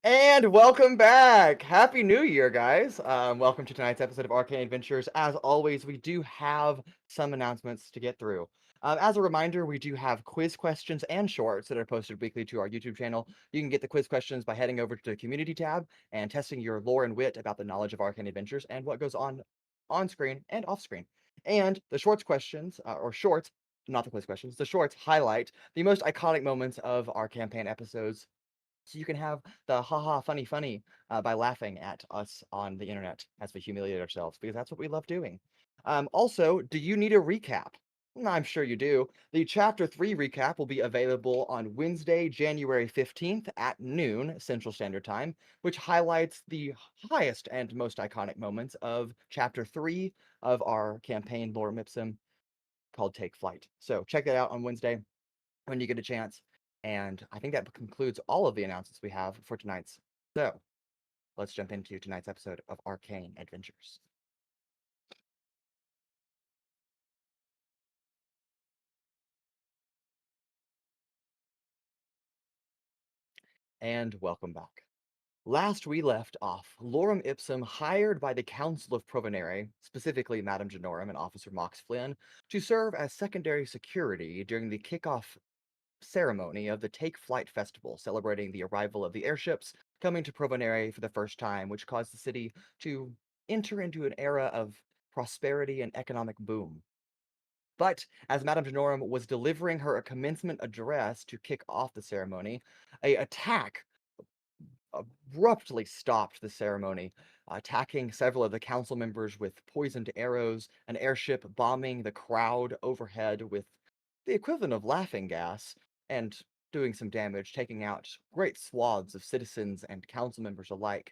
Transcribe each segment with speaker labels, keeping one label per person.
Speaker 1: And welcome back! Happy New Year, guys! Welcome to tonight's episode of Arcane Adventures. As always, we do have some announcements to get through. As a reminder, we do have quiz questions and shorts that are posted weekly to our YouTube channel. You can get the quiz questions by heading over to the Community tab and testing your lore and wit about the knowledge of Arcane Adventures and what goes on screen and off screen. And the shorts questions, or shorts, not the quiz questions, the shorts highlight the most iconic moments of our campaign episodes so you can have the haha funny funny by laughing at us on the internet as we humiliate ourselves because that's what we love doing. Also, do you need a recap? I'm sure you do. The Chapter 3 recap will be available on Wednesday, January 15th at noon Central Standard Time, which highlights the highest and most iconic moments of Chapter 3 of our campaign Lorem Ipsum called Take Flight. So check that out on Wednesday when you get a chance. And I think that concludes all of the announcements we have for tonight's. So let's jump into tonight's episode of Arcane Adventures. And welcome back. Last we left off, Lorem Ipsum, hired by the Council of Provenere, specifically Madame Genorum and Officer Mox Flynn, to serve as secondary security during the kickoff ceremony of the Take Flight Festival, celebrating the arrival of the airships coming to Provenere for the first time, which caused the city to enter into an era of prosperity and economic boom. But as Madame Genorum was delivering her commencement address to kick off the ceremony, a attack abruptly stopped the ceremony, attacking several of the council members with poisoned arrows, an airship bombing the crowd overhead with the equivalent of laughing gas, and doing some damage, taking out great swaths of citizens and council members alike.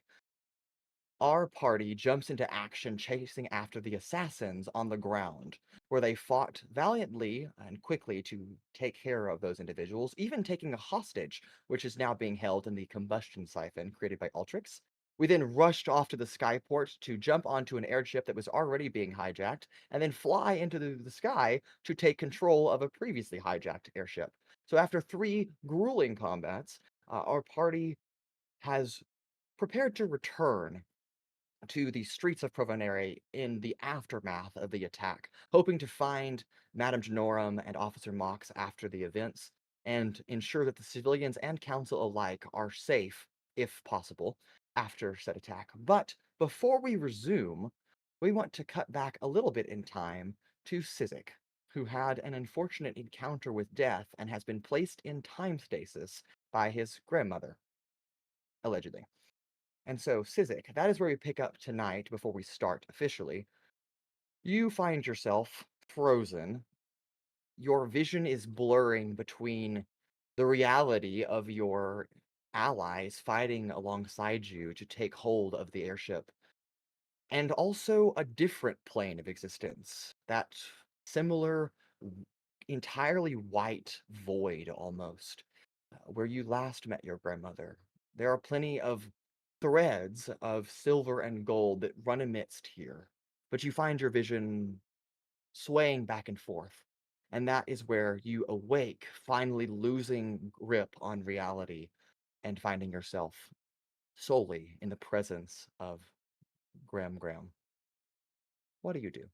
Speaker 1: Our party jumps into action chasing after the assassins on the ground, where they fought valiantly and quickly to take care of those individuals, even taking a hostage, which is now being held in the combustion siphon created by Altrix. We then rushed off to the skyport to jump onto an airship that was already being hijacked, and then fly into the sky to take control of a previously hijacked airship. So after 3 grueling combats, our party has prepared to return to the streets of Provenere in the aftermath of the attack, hoping to find Madame Genorum and Officer Mox after the events and ensure that the civilians and council alike are safe, if possible, after said attack. But before we resume, we want to cut back a little bit in time to Sizik, who had an unfortunate encounter with death and has been placed in time stasis by his grandmother, allegedly. And so, Sizik, that is where we pick up tonight before we start officially. You find yourself frozen. Your vision is blurring between the reality of your allies fighting alongside you to take hold of the airship, and also a different plane of existence. That similar, entirely white void almost, where you last met your grandmother. There are plenty of threads of silver and gold that run amidst here, but you find your vision swaying back and forth. And that is where you awake, finally losing grip on reality and finding yourself solely in the presence of Graham. What do you do?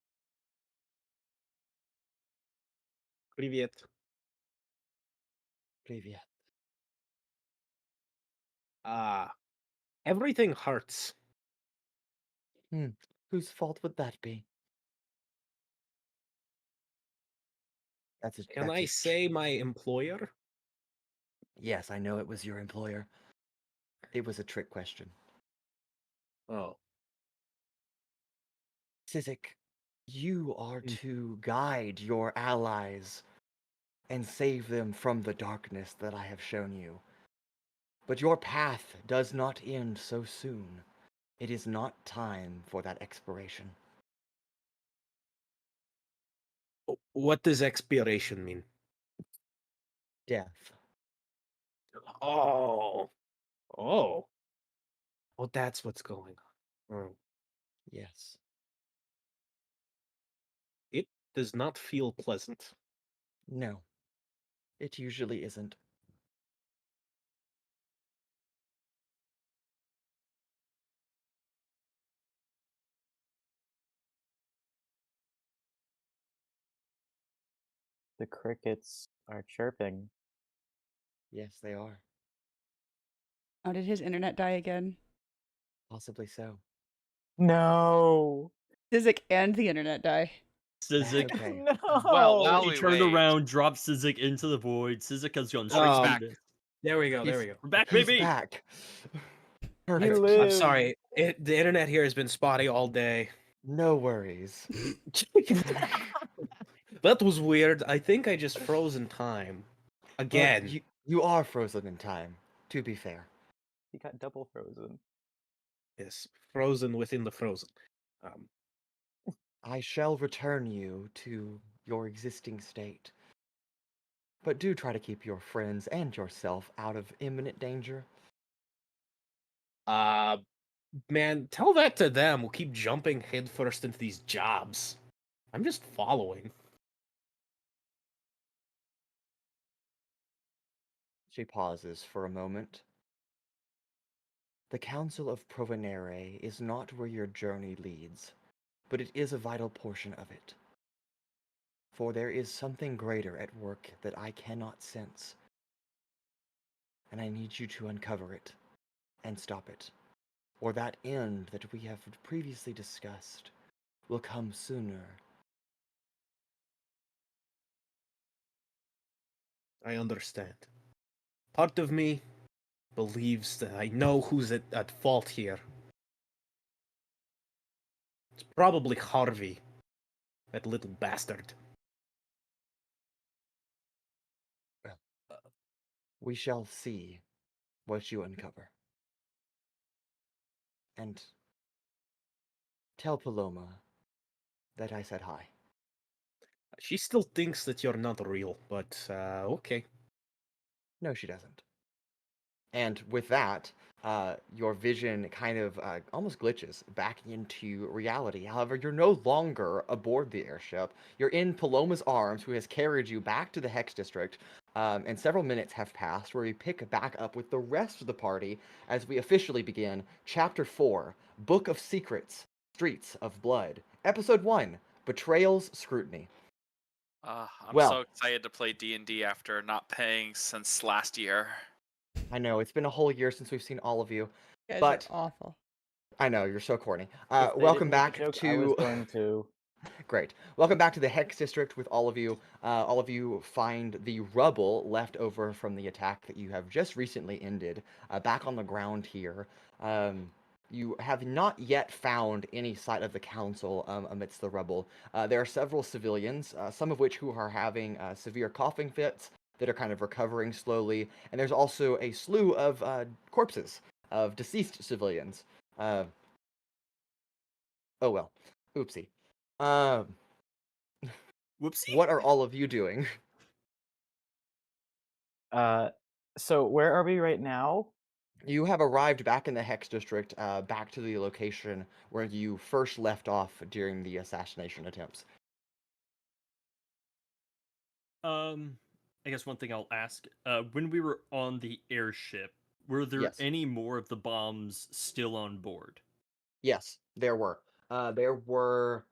Speaker 2: Привет.
Speaker 1: Привет.
Speaker 2: Uh, Everything hurts.
Speaker 1: Hmm. Whose fault would that be? That's a
Speaker 2: Can
Speaker 1: that's
Speaker 2: I
Speaker 1: a
Speaker 2: say my employer?
Speaker 1: yes, I know it was your employer. It was a trick question.
Speaker 2: Oh,
Speaker 1: Sizik, you are
Speaker 2: mm,
Speaker 1: to guide your allies and save them from the darkness that I have shown you. But your path does not end so soon. It is not time for that expiration.
Speaker 2: what does expiration mean?
Speaker 1: Death.
Speaker 2: Oh, oh, oh, that's what's going on. Oh,
Speaker 1: Yes.
Speaker 2: it does not feel pleasant.
Speaker 1: No, it usually isn't.
Speaker 3: The crickets are chirping.
Speaker 1: Yes, they are.
Speaker 4: Oh, did his internet die again?
Speaker 1: Possibly so.
Speaker 3: No!
Speaker 4: Sizik and the internet die.
Speaker 5: Sizik.
Speaker 1: Okay.
Speaker 6: Well,
Speaker 3: No!
Speaker 6: while
Speaker 5: He
Speaker 6: we
Speaker 5: turned
Speaker 6: wait,
Speaker 5: around, dropped Sizik into the void. Sizik has gone
Speaker 2: Oh,
Speaker 5: straight
Speaker 2: he's
Speaker 5: to
Speaker 2: back.
Speaker 5: the mist.
Speaker 2: There we go. There
Speaker 1: He's-
Speaker 2: we go.
Speaker 5: We're back,
Speaker 1: He's
Speaker 5: baby!
Speaker 1: back.
Speaker 3: He
Speaker 1: Perfect.
Speaker 3: lived.
Speaker 2: I'm sorry. The internet here has been spotty all day.
Speaker 1: No worries.
Speaker 2: That was weird. I think I just froze in time.
Speaker 1: Well,
Speaker 2: Again.
Speaker 1: you are frozen in time, to be fair.
Speaker 3: He got double frozen.
Speaker 2: Yes, frozen within the frozen.
Speaker 1: I shall return you to your existing state. But do try to keep your friends and yourself out of imminent danger.
Speaker 2: Man, tell that to them. We'll keep jumping headfirst into these jobs. I'm just following.
Speaker 1: She pauses for a moment. The Council of Provenere is not where your journey leads, but it is a vital portion of it. For there is something greater at work that I cannot sense, and I need you to uncover it and stop it, or that end that we have previously discussed will come sooner.
Speaker 2: I understand. Part of me believes that I know who's at fault here. It's probably Harvey, that little bastard.
Speaker 1: We shall see what you uncover. And tell Paloma that I said hi.
Speaker 2: She still thinks that you're not real, but okay.
Speaker 1: No, she doesn't. And with that, your vision kind of almost glitches back into reality. However, you're no longer aboard the airship. You're in Paloma's arms, who has carried you back to the Hex District. And several minutes have passed where we pick back up with the rest of the party as we officially begin Chapter 4, Book of Secrets, Streets of Blood. Episode 1, Betrayal's Scrutiny.
Speaker 6: I'm
Speaker 1: Well-
Speaker 6: so excited to play D&D after not paying since last year.
Speaker 1: I know, it's been a whole year since we've seen all of you.
Speaker 4: You guys
Speaker 1: But-
Speaker 4: are awful.
Speaker 1: I know, you're so corny.
Speaker 3: If they
Speaker 1: Welcome
Speaker 3: didn't make
Speaker 1: back
Speaker 3: the joke, I
Speaker 1: to...
Speaker 3: was going to.
Speaker 1: Great. Welcome back to the Hex District with all of you. All of you find the rubble left over from the attack that you have just recently ended back on the ground here. You have not yet found any sight of the council amidst the rubble. There are several civilians, some of which who are having severe coughing fits that are kind of recovering slowly. And there's also a slew of corpses of deceased civilians. Oh well. Oopsie.
Speaker 5: Whoopsie.
Speaker 1: What are all of you doing?
Speaker 3: So where are we right now?
Speaker 1: You have arrived back in the Hex District, back to the location where you first left off during the assassination attempts.
Speaker 5: I guess one thing I'll ask: when we were on the airship, were there
Speaker 1: Yes.
Speaker 5: any more of the bombs still on board?
Speaker 1: Yes, there were. There were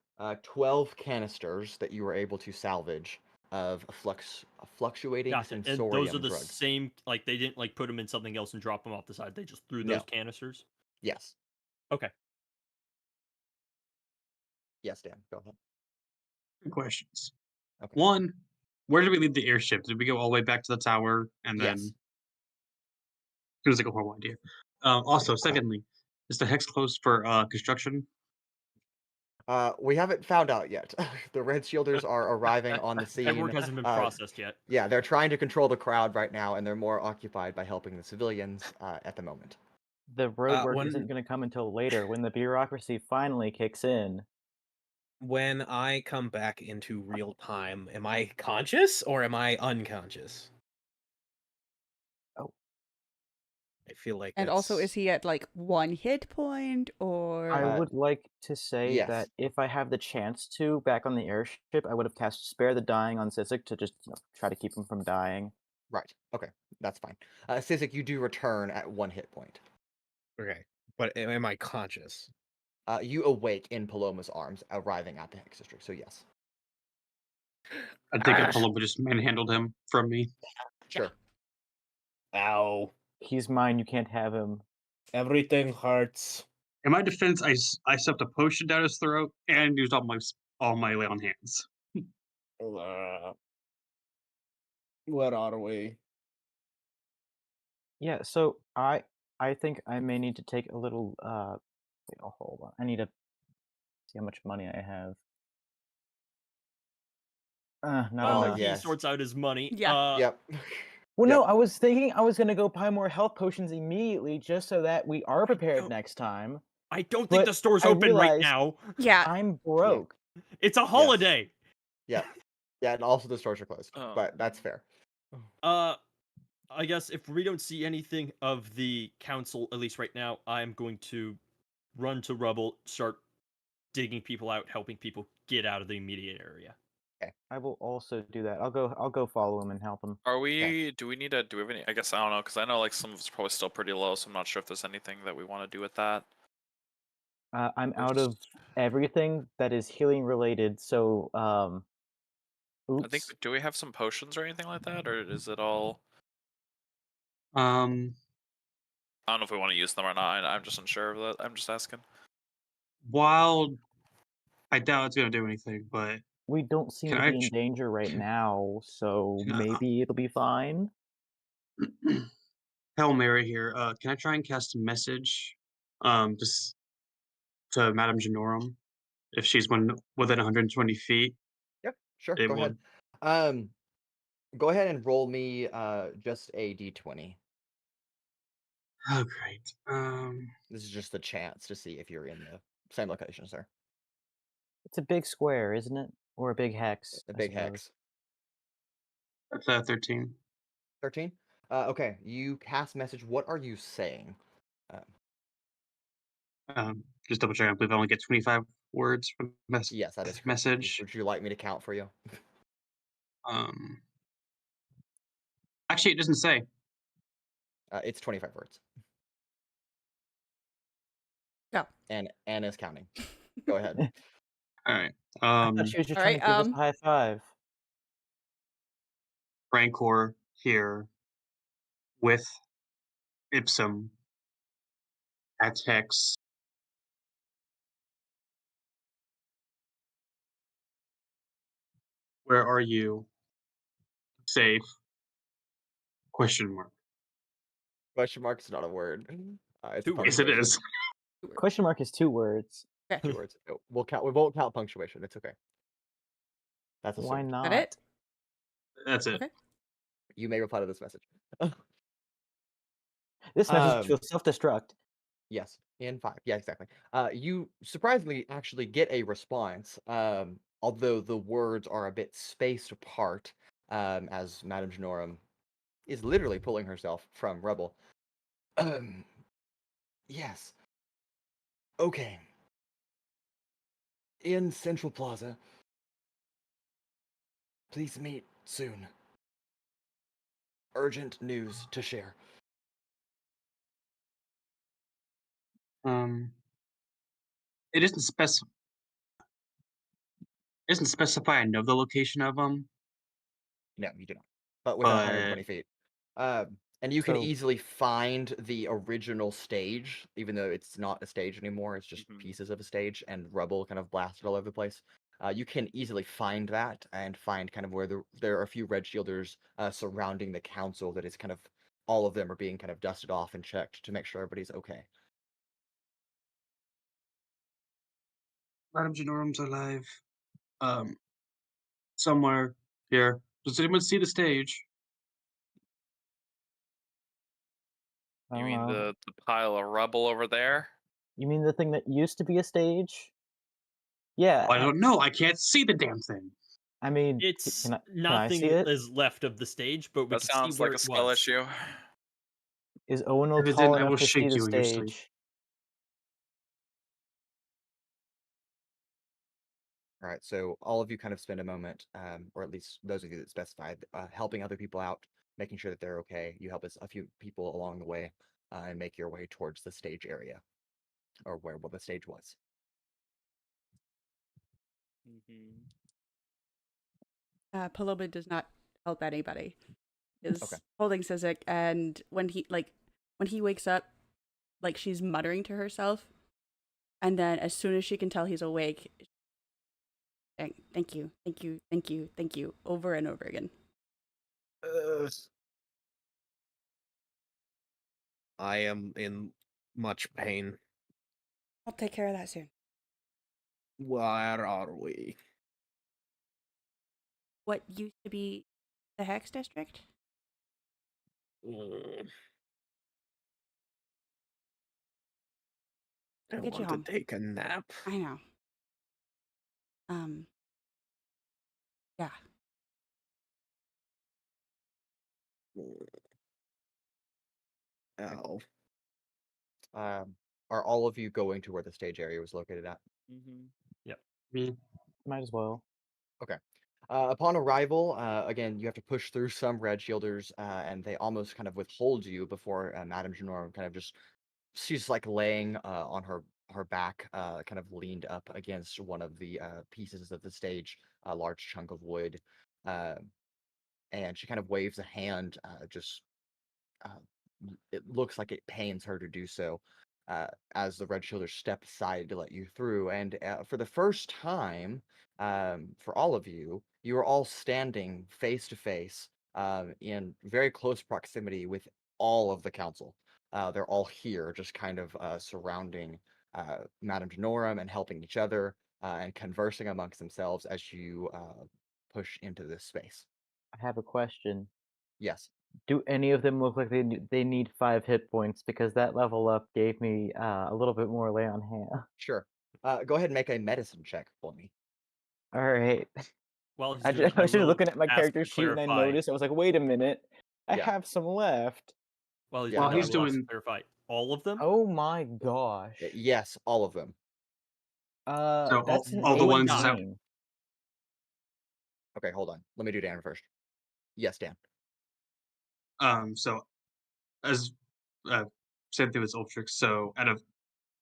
Speaker 1: 12 canisters that you were able to salvage of fluctuating
Speaker 5: Gotcha. And
Speaker 1: sensorium
Speaker 5: those are the
Speaker 1: drugs.
Speaker 5: same. Like they didn't like put them in something else and drop them off the side. They just threw
Speaker 1: No.
Speaker 5: those canisters.
Speaker 1: Yes.
Speaker 5: Okay.
Speaker 1: Yes, Dan, go ahead.
Speaker 7: Two questions.
Speaker 1: Okay.
Speaker 7: One, where did we leave the airship? Did we go all the way back to the tower and then?
Speaker 1: Yes.
Speaker 7: It was like a horrible idea. Also, secondly, is the hex closed for construction?
Speaker 1: We haven't found out yet. The Red Shielders are arriving on the scene.
Speaker 5: Paperwork hasn't been processed yet.
Speaker 1: Yeah, they're trying to control the crowd right now, and they're more occupied by helping the civilians at the moment.
Speaker 3: The road work
Speaker 2: when-
Speaker 3: isn't going to come until later, when the bureaucracy finally kicks in.
Speaker 2: When I come back into real time, am I conscious or am I unconscious?
Speaker 3: Oh.
Speaker 2: I feel like
Speaker 4: And also,
Speaker 2: that's-
Speaker 4: is he at like 1 hit point or?
Speaker 3: I would like to say
Speaker 1: yes.
Speaker 3: that if I have the chance to, back on the airship, I would have cast Spare the Dying on Sizik to just try to keep him from dying.
Speaker 1: Right. Okay, that's fine. Sizik, you do return at 1 hit point.
Speaker 2: Okay, but am I conscious?
Speaker 1: You awake in Paloma's arms, arriving at the Hex District, so yes.
Speaker 7: I think
Speaker 1: Ouch.
Speaker 7: Paloma just manhandled him from me.
Speaker 1: Sure.
Speaker 2: Ow.
Speaker 3: He's mine. You can't have him.
Speaker 2: Everything hurts.
Speaker 7: In my defense, I stuffed a potion down his throat and used all my lay on hands.
Speaker 2: Where are we?
Speaker 3: Yeah. So I think I may need to take a little. Wait, oh, hold on. I need to see how much money I have. Not
Speaker 1: Oh,
Speaker 3: enough.
Speaker 5: He
Speaker 1: yes.
Speaker 5: sorts out his money.
Speaker 4: Yeah.
Speaker 1: Yep.
Speaker 3: Well,
Speaker 1: Yep.
Speaker 3: no, I was thinking I was gonna go buy more health potions immediately, just so that we are prepared
Speaker 5: don't-
Speaker 3: next time.
Speaker 5: I don't
Speaker 3: But
Speaker 5: think the store's
Speaker 3: I
Speaker 5: open right
Speaker 3: realized
Speaker 5: now.
Speaker 4: Yeah.
Speaker 3: I'm broke.
Speaker 5: It's a holiday.
Speaker 1: Yep. Yeah, and also the stores are closed.
Speaker 6: Oh.
Speaker 1: But that's fair.
Speaker 5: I guess if we don't see anything of the council, at least right now, I'm going to run to rubble, start digging people out, helping people get out of the immediate area.
Speaker 3: I will also do that. I'll go follow him and help him.
Speaker 6: Are we? Do we need to? Do we have any? I guess I don't know because I know like some of it's probably still pretty low, so I'm not sure if there's anything that we want to do with that.
Speaker 3: I'm
Speaker 6: Or
Speaker 3: out of
Speaker 6: just-
Speaker 3: everything that is healing related, so
Speaker 6: I think.
Speaker 3: oops.
Speaker 6: Do we have some potions or anything like that, or is it all?
Speaker 7: Um,
Speaker 6: I don't know if we want to use them or not. I'm just unsure of that. I'm just asking.
Speaker 7: while I doubt it's gonna do anything, but
Speaker 3: We don't seem
Speaker 7: can
Speaker 3: to
Speaker 7: I
Speaker 3: be in danger right now, so
Speaker 7: Can I-
Speaker 3: maybe it'll be fine.
Speaker 7: Hail Mary here. Can I try and cast a message, just to Madame Janorum? If she's within 120 feet,
Speaker 1: Yep. Sure.
Speaker 7: it
Speaker 1: Go ahead.
Speaker 7: would.
Speaker 1: Go ahead and roll me just a d20.
Speaker 7: Oh, great.
Speaker 1: This is just a chance to see if you're in the same location, sir.
Speaker 3: It's a big square, isn't it? Or a big hex.
Speaker 1: A
Speaker 3: I
Speaker 1: big
Speaker 3: suppose.
Speaker 1: hex.
Speaker 7: That's 13.
Speaker 1: 13. Okay. You cast message. What are you saying?
Speaker 7: Just double check. I believe I only get 25 words for the
Speaker 1: Yes, that is correct.
Speaker 7: message.
Speaker 1: Would you like me to count for you?
Speaker 7: Um, actually, it doesn't say.
Speaker 1: It's 25 words.
Speaker 4: Go.
Speaker 1: And Anna's counting. Go ahead.
Speaker 7: All right.
Speaker 3: I thought she was just trying
Speaker 4: Alright,
Speaker 3: to give us a high five.
Speaker 7: Rancor here with Ipsum at Hex. Where are you? Safe? Question mark.
Speaker 1: Question mark is not a word. It's a
Speaker 5: Two words.
Speaker 7: Yes, it
Speaker 1: punctuation.
Speaker 7: is.
Speaker 3: Question mark is 2 words.
Speaker 1: 2 words. We'll count. We won't count punctuation. It's okay. That's
Speaker 3: Why
Speaker 1: assumed.
Speaker 3: not?
Speaker 4: That it?
Speaker 7: That's it.
Speaker 4: Okay.
Speaker 1: You may reply to this message.
Speaker 3: This message will self-destruct.
Speaker 1: Yes, in 5. Yeah, exactly. You surprisingly actually get a response, although the words are a bit spaced apart, as Madame Janorum is literally pulling herself from rubble. Yes. Okay. In Central Plaza. Please meet soon. Urgent news to share.
Speaker 7: It doesn't specify I know the location of them.
Speaker 1: No, you do not. But within 120
Speaker 7: But
Speaker 1: feet. And you can
Speaker 3: So-
Speaker 1: easily find the original stage, even though it's not a stage anymore. It's just
Speaker 6: Mhm.
Speaker 1: pieces of a stage and rubble kind of blasted all over the place. You can easily find that and find kind of where there are a few red shielders surrounding the council that is kind of all of them are being kind of dusted off and checked to make sure everybody's okay.
Speaker 7: Madame Janorum's alive. Somewhere here. Does anyone see the stage?
Speaker 3: I
Speaker 6: You
Speaker 3: don't
Speaker 6: mean
Speaker 3: know.
Speaker 6: the pile of rubble over there?
Speaker 3: You mean the thing that used to be a stage? Yeah.
Speaker 7: I don't know. I can't see the damn thing.
Speaker 3: I mean,
Speaker 5: It's
Speaker 3: can I
Speaker 5: nothing
Speaker 3: see it?
Speaker 5: is left of the stage, but we
Speaker 6: That
Speaker 5: can see
Speaker 6: sounds
Speaker 5: where
Speaker 6: like a
Speaker 5: it
Speaker 6: spell
Speaker 5: was.
Speaker 6: issue.
Speaker 3: Is Owunul
Speaker 7: If it
Speaker 3: tall
Speaker 7: didn't, I
Speaker 3: enough
Speaker 7: will
Speaker 3: to see
Speaker 7: shake
Speaker 3: the
Speaker 7: you in your sleep.
Speaker 3: stage?
Speaker 1: All right, so all of you kind of spend a moment, or at least those of you that specified, helping other people out, making sure that they're okay. You help us a few people along the way, and make your way towards the stage area, or where the stage was.
Speaker 4: Paloma does not help anybody. Is
Speaker 1: Okay.
Speaker 4: holding Sizik, and when he wakes up, like she's muttering to herself, and then as soon as she can tell he's awake, saying, "Thank you, thank you, thank you, thank you," over and over again.
Speaker 2: I am in much pain.
Speaker 4: I'll take care of that soon.
Speaker 2: Where are we?
Speaker 4: What used to be the Hex District?
Speaker 2: Mm, I
Speaker 4: I'll get you
Speaker 2: want to
Speaker 4: home.
Speaker 2: take a nap.
Speaker 4: I know. Yeah.
Speaker 2: Ow.
Speaker 1: Are all of you going to where the stage area was located at?
Speaker 7: Me.
Speaker 3: Might as well.
Speaker 1: Okay. Upon arrival, again, you have to push through some red shielders, and they almost kind of withhold you before Madame Genor kind of just, she's like laying on her back, kind of leaned up against one of the pieces of the stage, a large chunk of wood, uh, and she kind of waves a hand, just uh, it looks like it pains her to do so, as the red shielders step aside to let you through. And for the first time, for all of you, you are all standing face to face, in very close proximity with all of the council. They're all here, just kind of surrounding Madame Denorum and helping each other, and conversing amongst themselves as you push into this space.
Speaker 3: I have a question.
Speaker 1: Yes.
Speaker 3: Do any of them look like they need 5 hit points? Because that level up gave me a little bit more lay on hand.
Speaker 1: Sure. Go ahead and make a medicine check for me.
Speaker 3: All right.
Speaker 5: While he's
Speaker 3: I
Speaker 5: doing that,
Speaker 3: was just
Speaker 5: will
Speaker 3: looking at my
Speaker 5: ask
Speaker 3: character
Speaker 5: to
Speaker 3: sheet and I
Speaker 5: clarify.
Speaker 3: noticed I was like, wait a minute, I
Speaker 1: Yeah.
Speaker 3: have some left.
Speaker 5: While he's
Speaker 1: Yeah,
Speaker 5: doing
Speaker 1: no,
Speaker 5: that,
Speaker 7: he's
Speaker 5: I will ask to
Speaker 7: doing-
Speaker 5: clarify. All of them?
Speaker 3: Oh my gosh.
Speaker 1: Yes, all of them.
Speaker 7: So
Speaker 3: That's an
Speaker 7: all the ones
Speaker 5: that-
Speaker 3: 18.
Speaker 1: Okay, hold on. Let me do Dan first. Yes, Dan.
Speaker 7: So as same thing with Ultrix. So out of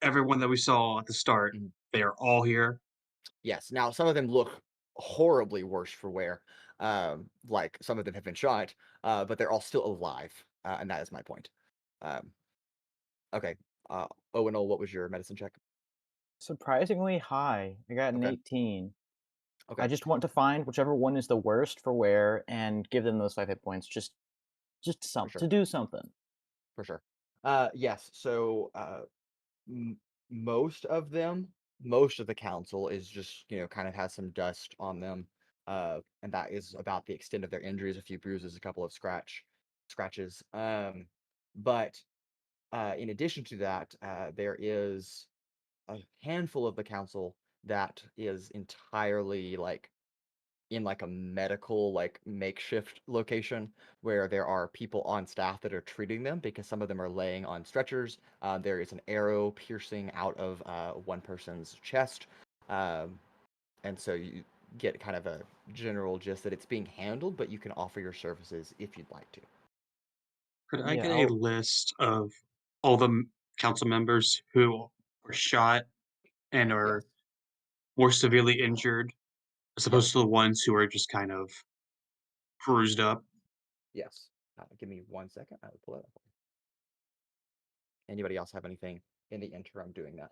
Speaker 7: everyone that we saw at the start,
Speaker 1: Mhm.
Speaker 7: they are all here.
Speaker 1: Yes. Now, some of them look horribly worse for wear. Like some of them have been shot, but they're all still alive, and that is my point. Okay. Owunul, what was your medicine check?
Speaker 3: Surprisingly high. I got an
Speaker 1: Okay.
Speaker 3: 18.
Speaker 1: Okay.
Speaker 3: I just want to find whichever one is the worst for wear and give them those 5 hit points. Just some
Speaker 1: sure.
Speaker 3: to do something.
Speaker 1: For sure. Yes. So, m- most of them, most of the council is just, kind of has some dust on them, and that is about the extent of their injuries. A few bruises, a couple of scratches. But in addition to that, there is a handful of the council that is entirely like in like a medical like makeshift location where there are people on staff that are treating them because some of them are laying on stretchers. There is an arrow piercing out of one person's chest, and so you get kind of a general gist that it's being handled, but you can offer your services if you'd like to.
Speaker 7: Could I
Speaker 3: Yeah,
Speaker 7: get a
Speaker 3: I'll-
Speaker 7: list of all the council members who were shot and are
Speaker 1: Yes.
Speaker 7: more severely injured, as opposed to the ones who are just kind of bruised up?
Speaker 1: Yes. Give me 1 second. I will pull it up. Anybody else have anything in the interim doing that?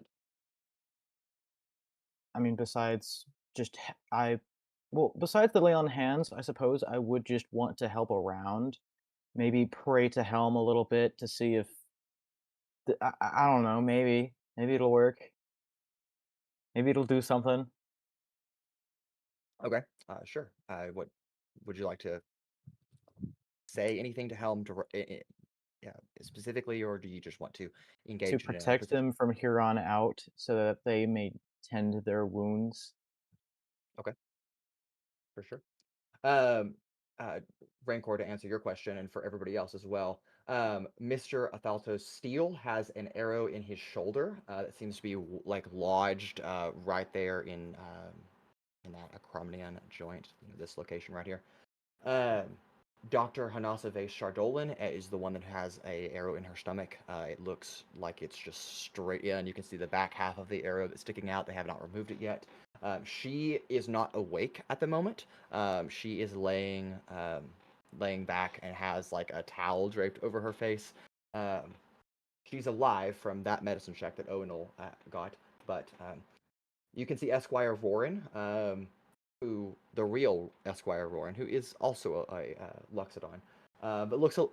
Speaker 3: I mean, besides just besides the lay on hands, I suppose I would just want to help around. Maybe pray to Helm a little bit to see if I don't know. Maybe it'll work. Maybe it'll do something.
Speaker 1: Okay. Sure. What would you like to say anything to Helm yeah, specifically, or do you just want to
Speaker 3: To
Speaker 1: engage in a
Speaker 3: protect
Speaker 1: position?
Speaker 3: them from here on out, so that they may tend their wounds.
Speaker 1: Okay, for sure. Um, uh, Rancor, to answer your question, and for everybody else as well, Mr. Athaltos Steele has an arrow in his shoulder that seems to be like lodged right there in that acromion joint, this location right here. Um, Dr. Hanasave Chardolin is the one that has a arrow in her stomach. It looks like it's just straight in. You can see the back half of the arrow that's sticking out. They have not removed it yet. She is not awake at the moment. She is laying back and has like a towel draped over her face. Um, she's alive from that medicine check that Owunul got, but you can see Esquire Roran, who the real Esquire Roran, who is also a Luxodon, but looks a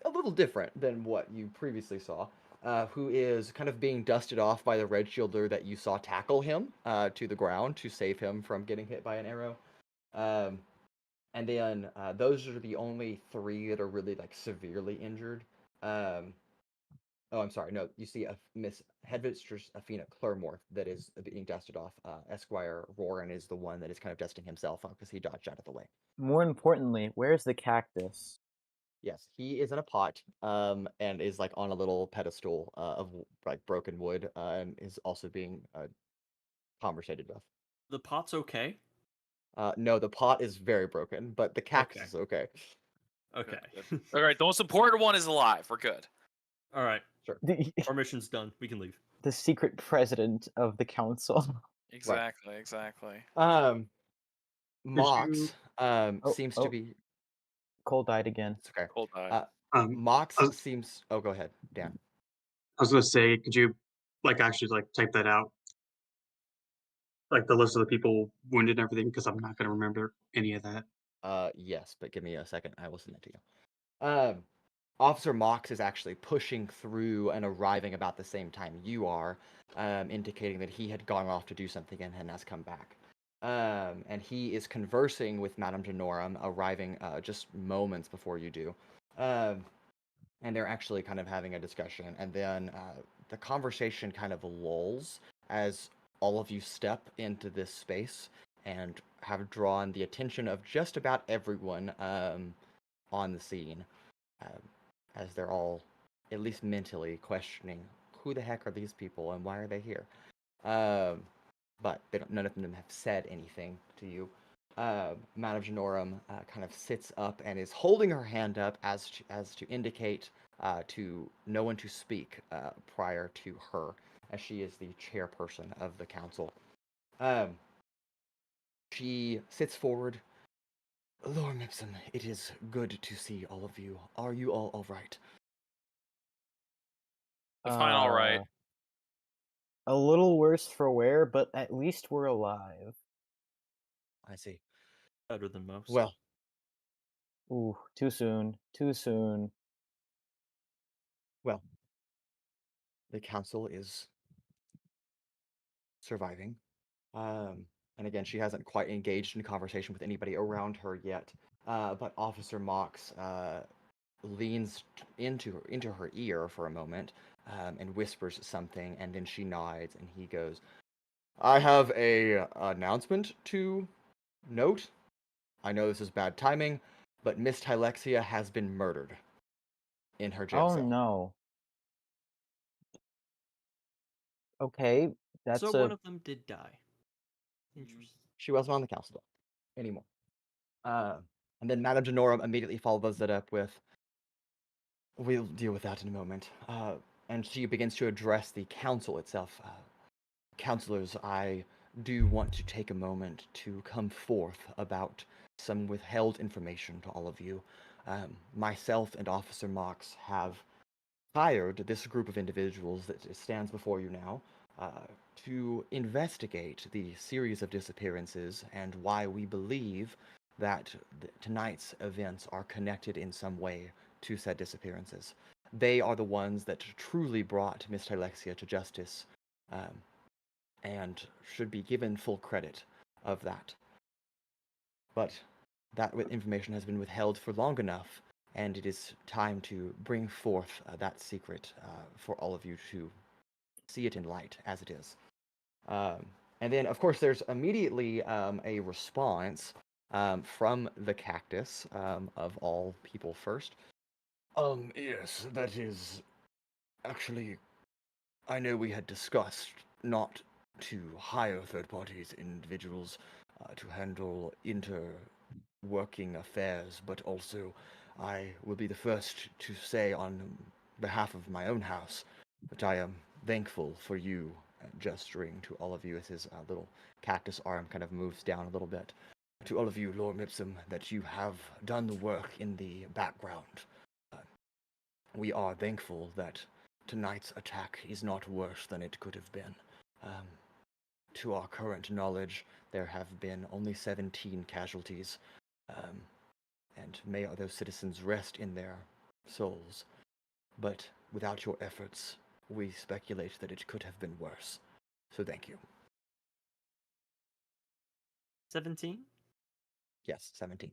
Speaker 1: little different than what you previously saw. Who is kind of being dusted off by the red shielder that you saw tackle him to the ground to save him from getting hit by an arrow. Um, and then those are the only three that are really like severely injured. Um, oh, I'm sorry. No, you see a Miss Headmistress Athena Claremore that is being dusted off. Esquire Roran is the one that is kind of dusting himself off because he dodged out of the way.
Speaker 3: More importantly, where's the cactus?
Speaker 1: Yes, he is in a pot, and is like on a little pedestal of like broken wood, and is also being conversated with.
Speaker 5: The pot's okay.
Speaker 1: No, the pot is very broken, but the cactus is okay.
Speaker 5: Okay.
Speaker 6: Good. All right, the most important one is alive. We're good.
Speaker 5: All right.
Speaker 1: Sure.
Speaker 5: Our mission's done. We can leave.
Speaker 3: The secret president of the council.
Speaker 6: Exactly. Exactly.
Speaker 1: Mox
Speaker 3: Oh,
Speaker 1: seems to be.
Speaker 3: Cole died again.
Speaker 1: It's okay.
Speaker 6: Cold eye.
Speaker 1: Mox
Speaker 7: I was-
Speaker 1: seems. Oh, go ahead, Dan.
Speaker 7: I was gonna say, could you like actually like type that out, like the list of the people wounded and everything, because I'm not gonna remember any of that.
Speaker 1: Yes, but give me a second. I will send it to you. Officer Mox is actually pushing through and arriving about the same time you are, indicating that he had gone off to do something and has come back. And he is conversing with Madame Denorum, arriving just moments before you do. And they're actually kind of having a discussion. And then the conversation kind of lulls as all of you step into this space and have drawn the attention of just about everyone on the scene. As they're all, at least mentally, questioning who the heck are these people and why are they here. But none of them have said anything to you. Madame Genorum kind of sits up and is holding her hand up as to indicate to no one to speak prior to her, as she is the chairperson of the council. She sits forward. Lorem Ipsum, it is good to see all of you. Are you all right?
Speaker 6: Fine, all right.
Speaker 3: A little worse for wear, but at least we're alive.
Speaker 1: I see.
Speaker 5: Better than most.
Speaker 1: Well,
Speaker 3: Ooh, too soon. Too soon.
Speaker 1: well, the council is surviving. And again, she hasn't quite engaged in conversation with anybody around her yet. But Officer Mox leans into her ear for a moment and whispers something, and then she nods, and he goes, "I have a announcement to note. I know this is bad timing, but Miss Tylexia has been murdered in her jail
Speaker 3: Oh
Speaker 1: cell."
Speaker 3: no. Okay, that's
Speaker 5: So one of them did die. Interesting.
Speaker 1: She wasn't on the council anymore. And then Madame Denorum immediately follows it up with, "We'll deal with that in a moment." And she begins to address the council itself. "Councilors, I do want to take a moment to come forth about some withheld information to all of you. Myself and Officer Mox have hired this group of individuals that stands before you now to investigate the series of disappearances and why we believe that tonight's events are connected in some way to said disappearances. They are the ones that truly brought Miss Tylexia to justice, and should be given full credit of that. But that information has been withheld for long enough, and it is time to bring forth that secret for all of you to see it in light as it is." And then, of course, there's immediately a response from the cactus, of all people first. Yes, that is... Actually, I know we had discussed not to hire third parties, individuals, to handle inter-working affairs, but also I will be the first to say on behalf of my own house that I am thankful for you gesturing to all of you as his little cactus arm kind of moves down a little bit. To all of you, Lorem Ipsum, that you have done the work in the background. Uh, we are thankful that tonight's attack is not worse than it could have been. To our current knowledge, there have been only 17 casualties, and may those citizens rest in their souls. But without your efforts, we speculate that it could have been worse. So thank you.
Speaker 5: 17?
Speaker 1: Yes, 17.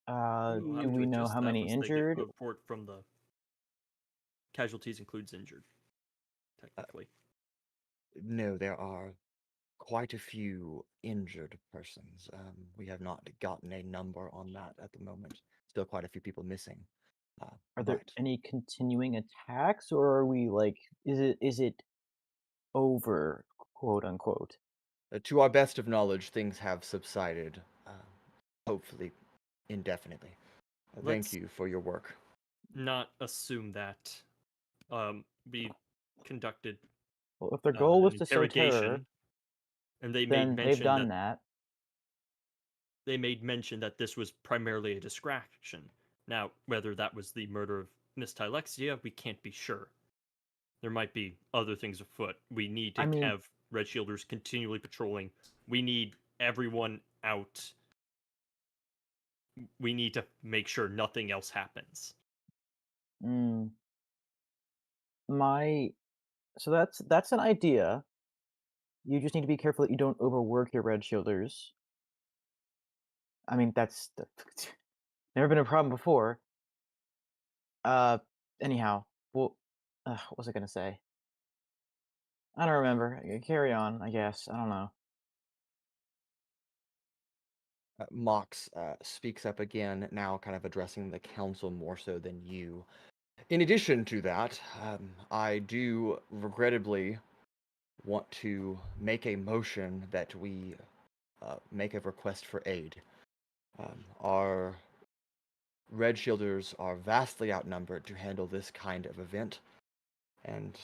Speaker 5: We'll
Speaker 3: Do
Speaker 5: have to
Speaker 3: we know
Speaker 5: adjust
Speaker 3: how
Speaker 5: that
Speaker 3: many
Speaker 5: once they get
Speaker 3: injured?
Speaker 5: the report from the casualties includes injured, technically.
Speaker 1: No, there are quite a few injured persons. We have not gotten a number on that at the moment. Still quite a few people missing.
Speaker 3: Are there
Speaker 1: But
Speaker 3: any continuing attacks, or are we like, is it over, quote unquote?
Speaker 1: to our best of knowledge, things have subsided, hopefully indefinitely. Thank
Speaker 5: Let's
Speaker 1: you for your work.
Speaker 5: not assume that. We conducted
Speaker 3: Well, if their goal was
Speaker 5: an
Speaker 3: to sow terror,
Speaker 5: interrogation, and they made
Speaker 3: then they've
Speaker 5: mention
Speaker 3: done
Speaker 5: that
Speaker 3: that.
Speaker 5: they made mention that this was primarily a distraction. Now, whether that was the murder of Miss Tylexia, we can't be sure. There might be other things afoot. We need to
Speaker 3: I mean-
Speaker 5: have Red Shielders continually patrolling. We need everyone out. We need to make sure nothing else happens.
Speaker 3: Mm. So that's an idea. You just need to be careful that you don't overwork your red shielders. I mean, that's never been a problem before. Anyhow, well, what was I gonna say? I don't remember. Carry on, I guess. I don't know.
Speaker 1: Mox speaks up again, now kind of addressing the council more so than you. In addition to that, I do regrettably want to make a motion that we make a request for aid. Our Red Shielders are vastly outnumbered to handle this kind of event, and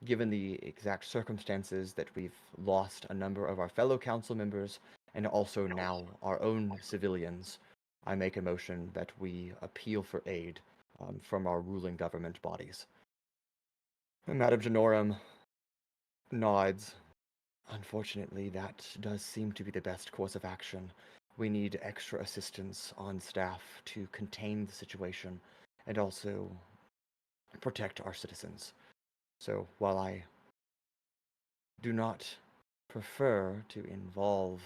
Speaker 1: given the exact circumstances that we've lost a number of our fellow council members and also now our own civilians, I make a motion that we appeal for aid from our ruling government bodies. And Madame Janorum nods. Unfortunately, that does seem to be the best course of action. We need extra assistance on staff to contain the situation and also protect our citizens. So while I do not prefer to involve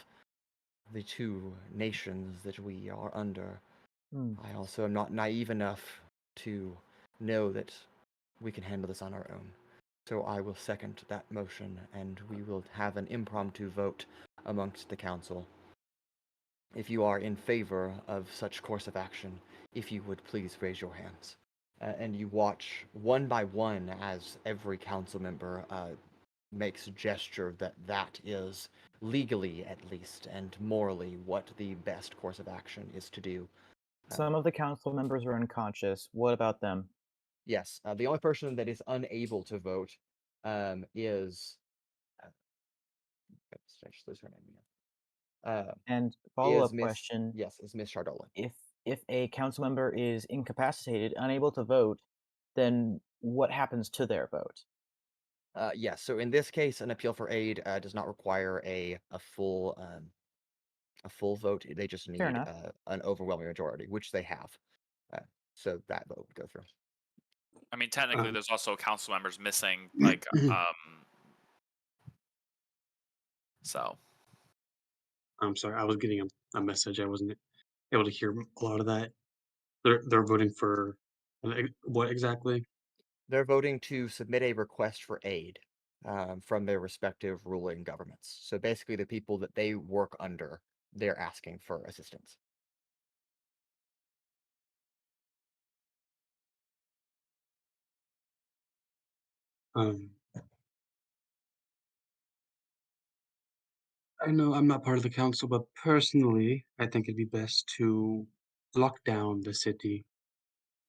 Speaker 1: the two nations that we are under,
Speaker 3: Hmm.
Speaker 1: I also am not naive enough to know that we can handle this on our own. So I will second that motion, and we will have an impromptu vote amongst the council. If you are in favor of such course of action, if you would please raise your hands. And you watch one by one as every council member makes a gesture that that is legally, at least, and morally what the best course of action is to do.
Speaker 3: Some of the council members are unconscious. What about them?
Speaker 1: Yes, the only person that is unable to vote is. I just lose her name again.
Speaker 3: And follow-up
Speaker 1: Is Miss
Speaker 3: question:
Speaker 1: Yes, is Miss Chardola.
Speaker 3: if a council member is incapacitated, unable to vote, then what happens to their vote?
Speaker 1: Yes, so in this case, an appeal for aid does not require a full vote. They just
Speaker 3: Fair
Speaker 1: need
Speaker 3: enough.
Speaker 1: an overwhelming majority, which they have. So that vote would go through.
Speaker 6: I mean, technically, there's also council members missing, so.
Speaker 7: I'm sorry, I was getting a message. I wasn't able to hear a lot of that. They're voting for what exactly?
Speaker 1: They're voting to submit a request for aid from their respective ruling governments. So basically, the people that they work under, they're asking for assistance.
Speaker 7: Um, I know I'm not part of the council, but personally, I think it'd be best to lock down the city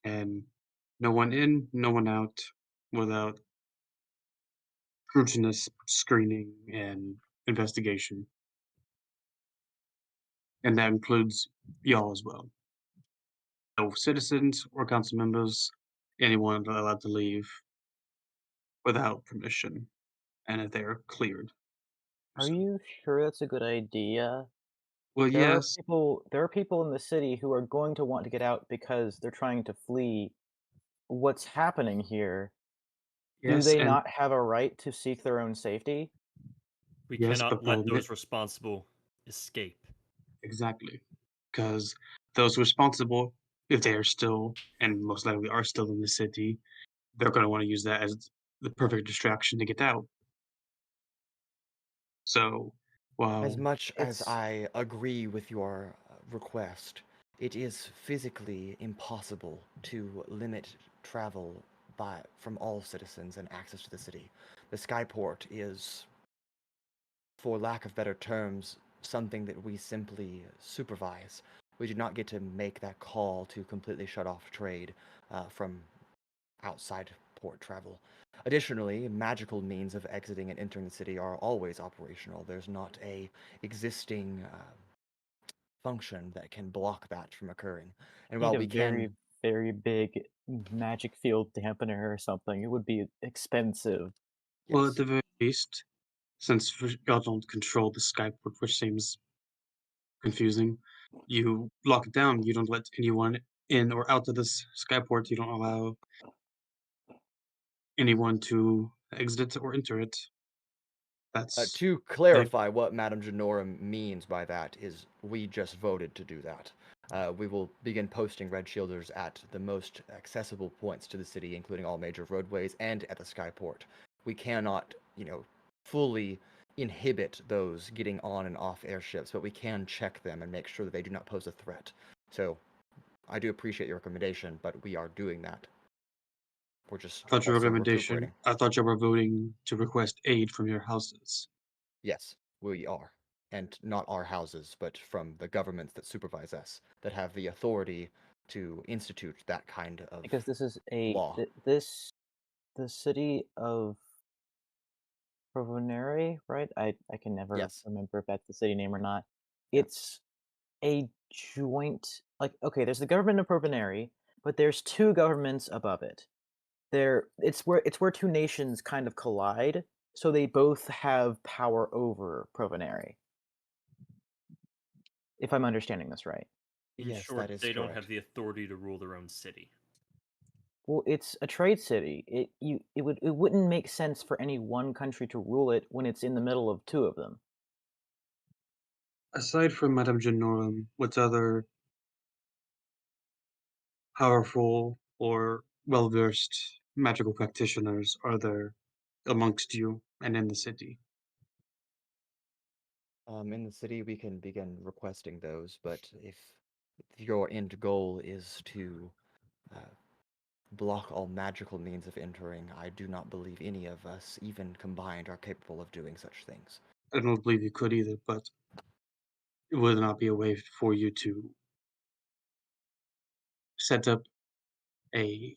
Speaker 7: and no one in, no one out. without scrutinous screening and investigation. And that includes y'all as well. No citizens or council members, anyone allowed to leave without permission, and if they're cleared.
Speaker 3: Are
Speaker 7: So,
Speaker 3: you sure that's a good idea?
Speaker 7: well, yes,
Speaker 3: There are people in the city who are going to want to get out because they're trying to flee what's happening here. Do
Speaker 7: yes,
Speaker 3: they
Speaker 7: and
Speaker 3: not have a right to seek their own safety?
Speaker 5: We
Speaker 7: yes,
Speaker 5: cannot
Speaker 7: but
Speaker 5: let those responsible escape.
Speaker 7: exactly, because those responsible, if they are still, and most likely are still in the city, they're going to want to use that as the perfect distraction to get out. So,
Speaker 1: As
Speaker 7: while
Speaker 1: much as
Speaker 3: It's
Speaker 1: I agree with your request, it is physically impossible to limit travel from all citizens and access to the city. The skyport is, for lack of better terms, something that we simply supervise. We do not get to make that call to completely shut off trade from outside port travel. Additionally, magical means of exiting and entering the city are always operational. There's not a existing function that can block that from occurring. And
Speaker 3: need
Speaker 1: while
Speaker 3: a
Speaker 1: we can,
Speaker 3: very big magic field dampener or something. It would be expensive.
Speaker 7: well, at
Speaker 1: yes,
Speaker 7: the very least, since y'all don't control the Skyport, which seems confusing, you lock it down. You don't let anyone in or out of this Skyport. You don't allow anyone to exit or enter it. That's
Speaker 1: to
Speaker 7: like,
Speaker 1: clarify what Madame Janorum means by that is we just voted to do that. We will begin posting red shielders at the most accessible points to the city, including all major roadways and at the skyport. We cannot, fully inhibit those getting on and off airships, but we can check them and make sure that they do not pose a threat. So I do appreciate your recommendation, but we are doing that. We're just
Speaker 7: I thought your
Speaker 1: also
Speaker 7: recommendation.
Speaker 1: recuperating.
Speaker 7: I thought you were voting to request aid from your houses.
Speaker 1: Yes, we are. And not our houses, but from the governments that supervise us, that have the authority to institute that kind of
Speaker 3: Because this is a
Speaker 1: law.
Speaker 3: the city of Provonere, right? I can never
Speaker 1: Yes.
Speaker 3: remember if that's the city name or not.
Speaker 1: Yeah.
Speaker 3: It's a joint, like, okay, there's the government of Provonere, but there's two governments above it. It's where two nations kind of collide, so they both have power over Provonere, if I'm understanding this right.
Speaker 5: In
Speaker 1: Yes,
Speaker 5: short,
Speaker 1: that is
Speaker 5: they don't have
Speaker 1: correct.
Speaker 5: the authority to rule their own city.
Speaker 3: Well, it's a trade city. It wouldn't make sense for any one country to rule it when it's in the middle of two of them.
Speaker 7: Aside from Madame Janorum, what other powerful or well-versed magical practitioners are there amongst you and in the city?
Speaker 1: In the city, we can begin requesting those, but if your end goal is to uh, block all magical means of entering, I do not believe any of us, even combined, are capable of doing such things.
Speaker 7: I don't believe you could either, but it would not be a way for you to set up a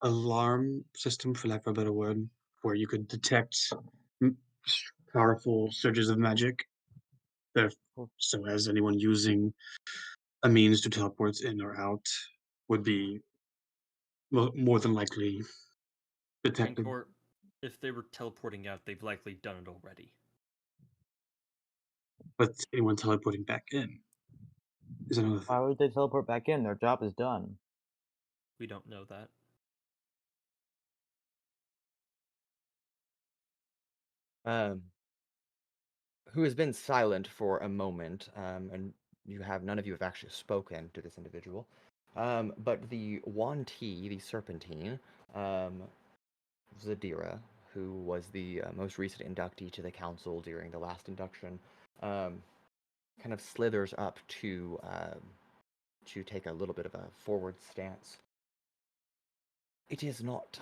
Speaker 7: alarm system, for lack of a better word, where you could detect m- powerful surges of magic. So as anyone using a means to teleport in or out would be more than likely detected.
Speaker 5: Rancor, if they were teleporting out, they've likely done it already.
Speaker 7: But anyone teleporting back in is another
Speaker 3: Why
Speaker 7: thing.
Speaker 3: would they teleport back in? Their job is done.
Speaker 5: We don't know that.
Speaker 1: Um, who has been silent for a moment, and none of you have actually spoken to this individual. But the Wanti, the Serpentine, um, Zadira, who was the most recent inductee to the council during the last induction, kind of slithers up to take a little bit of a forward stance. It is not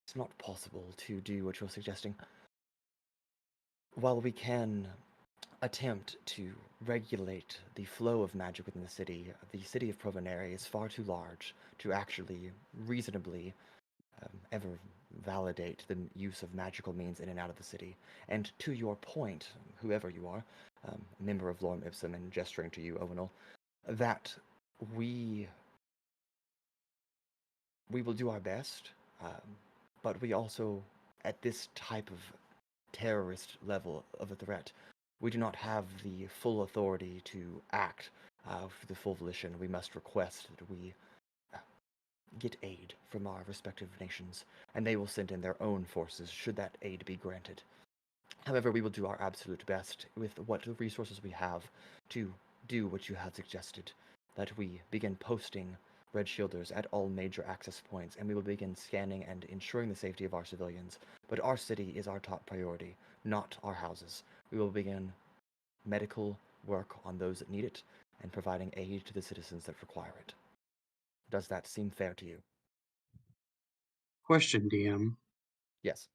Speaker 1: it's not possible to do what you're suggesting. While we can attempt to regulate the flow of magic within the city of Provonere is far too large to actually reasonably ever validate the use of magical means in and out of the city. And to your point, whoever you are, a member of Lorem Ipsum and gesturing to you, Owunul, that we will do our best, but we also, at this type of terrorist level of a threat, we do not have the full authority to act for the full volition. We must request that we get aid from our respective nations, and they will send in their own forces should that aid be granted. However, we will do our absolute best with what resources we have to do what you have suggested, that we begin posting red shielders at all major access points, and we will begin scanning and ensuring the safety of our civilians. But our city is our top priority, not our houses. We will begin medical work on those that need it, and providing aid to the citizens that require it. Does that seem fair to you?
Speaker 7: Question, DM.
Speaker 1: Yes.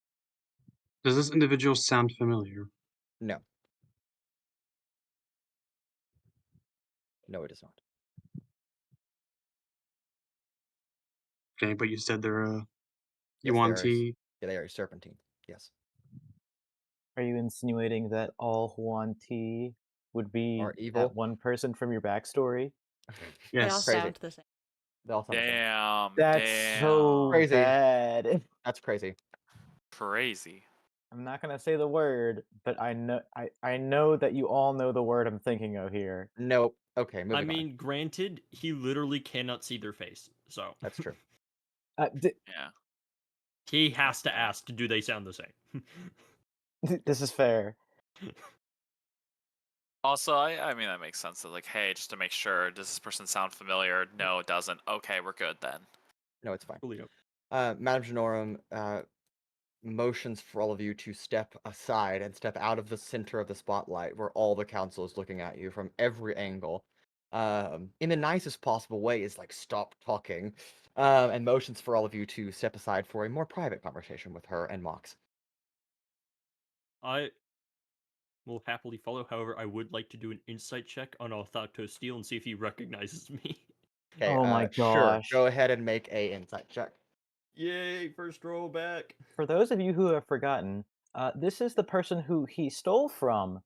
Speaker 7: Does this individual sound familiar?
Speaker 1: No. No, it is not.
Speaker 7: Okay, but you said they're a
Speaker 1: Yes, they are.
Speaker 7: Yuan-Ti.
Speaker 1: Yeah, they are a serpentine. Yes.
Speaker 3: Are you insinuating that all Huan Ti would be
Speaker 1: Are
Speaker 3: that
Speaker 1: evil.
Speaker 3: one person from your backstory?
Speaker 4: They all
Speaker 7: Yes.
Speaker 1: Crazy.
Speaker 4: sound the same.
Speaker 1: They all sound the same.
Speaker 6: Damn.
Speaker 3: That's
Speaker 6: damn.
Speaker 3: so
Speaker 1: Crazy.
Speaker 3: bad.
Speaker 1: That's crazy.
Speaker 6: Crazy.
Speaker 3: I'm not gonna say the word, but I know that you all know the word I'm thinking of here.
Speaker 1: Nope. Okay, moving
Speaker 5: I
Speaker 1: on.
Speaker 5: mean, granted, he literally cannot see their face, so
Speaker 1: That's true.
Speaker 6: Yeah.
Speaker 5: he has to ask, do they sound the same?
Speaker 3: This is fair.
Speaker 6: Also, I mean that makes sense. That like, hey, just to make sure, does this person sound familiar? No, it doesn't. Okay, we're good then.
Speaker 1: No, it's fine.
Speaker 5: Julio.
Speaker 1: Madame Janorum motions for all of you to step aside and step out of the center of the spotlight where all the council is looking at you from every angle. In the nicest possible way is like, stop talking. And motions for all of you to step aside for a more private conversation with her and Mox.
Speaker 5: I will happily follow. However, I would like to do an insight check on Althato Steel and see if he recognizes me.
Speaker 1: Okay,
Speaker 3: Oh my
Speaker 1: sure.
Speaker 3: gosh.
Speaker 1: Go ahead and make a insight check.
Speaker 5: Yay, first roll back.
Speaker 3: For those of you who have forgotten, this is the person who he stole from,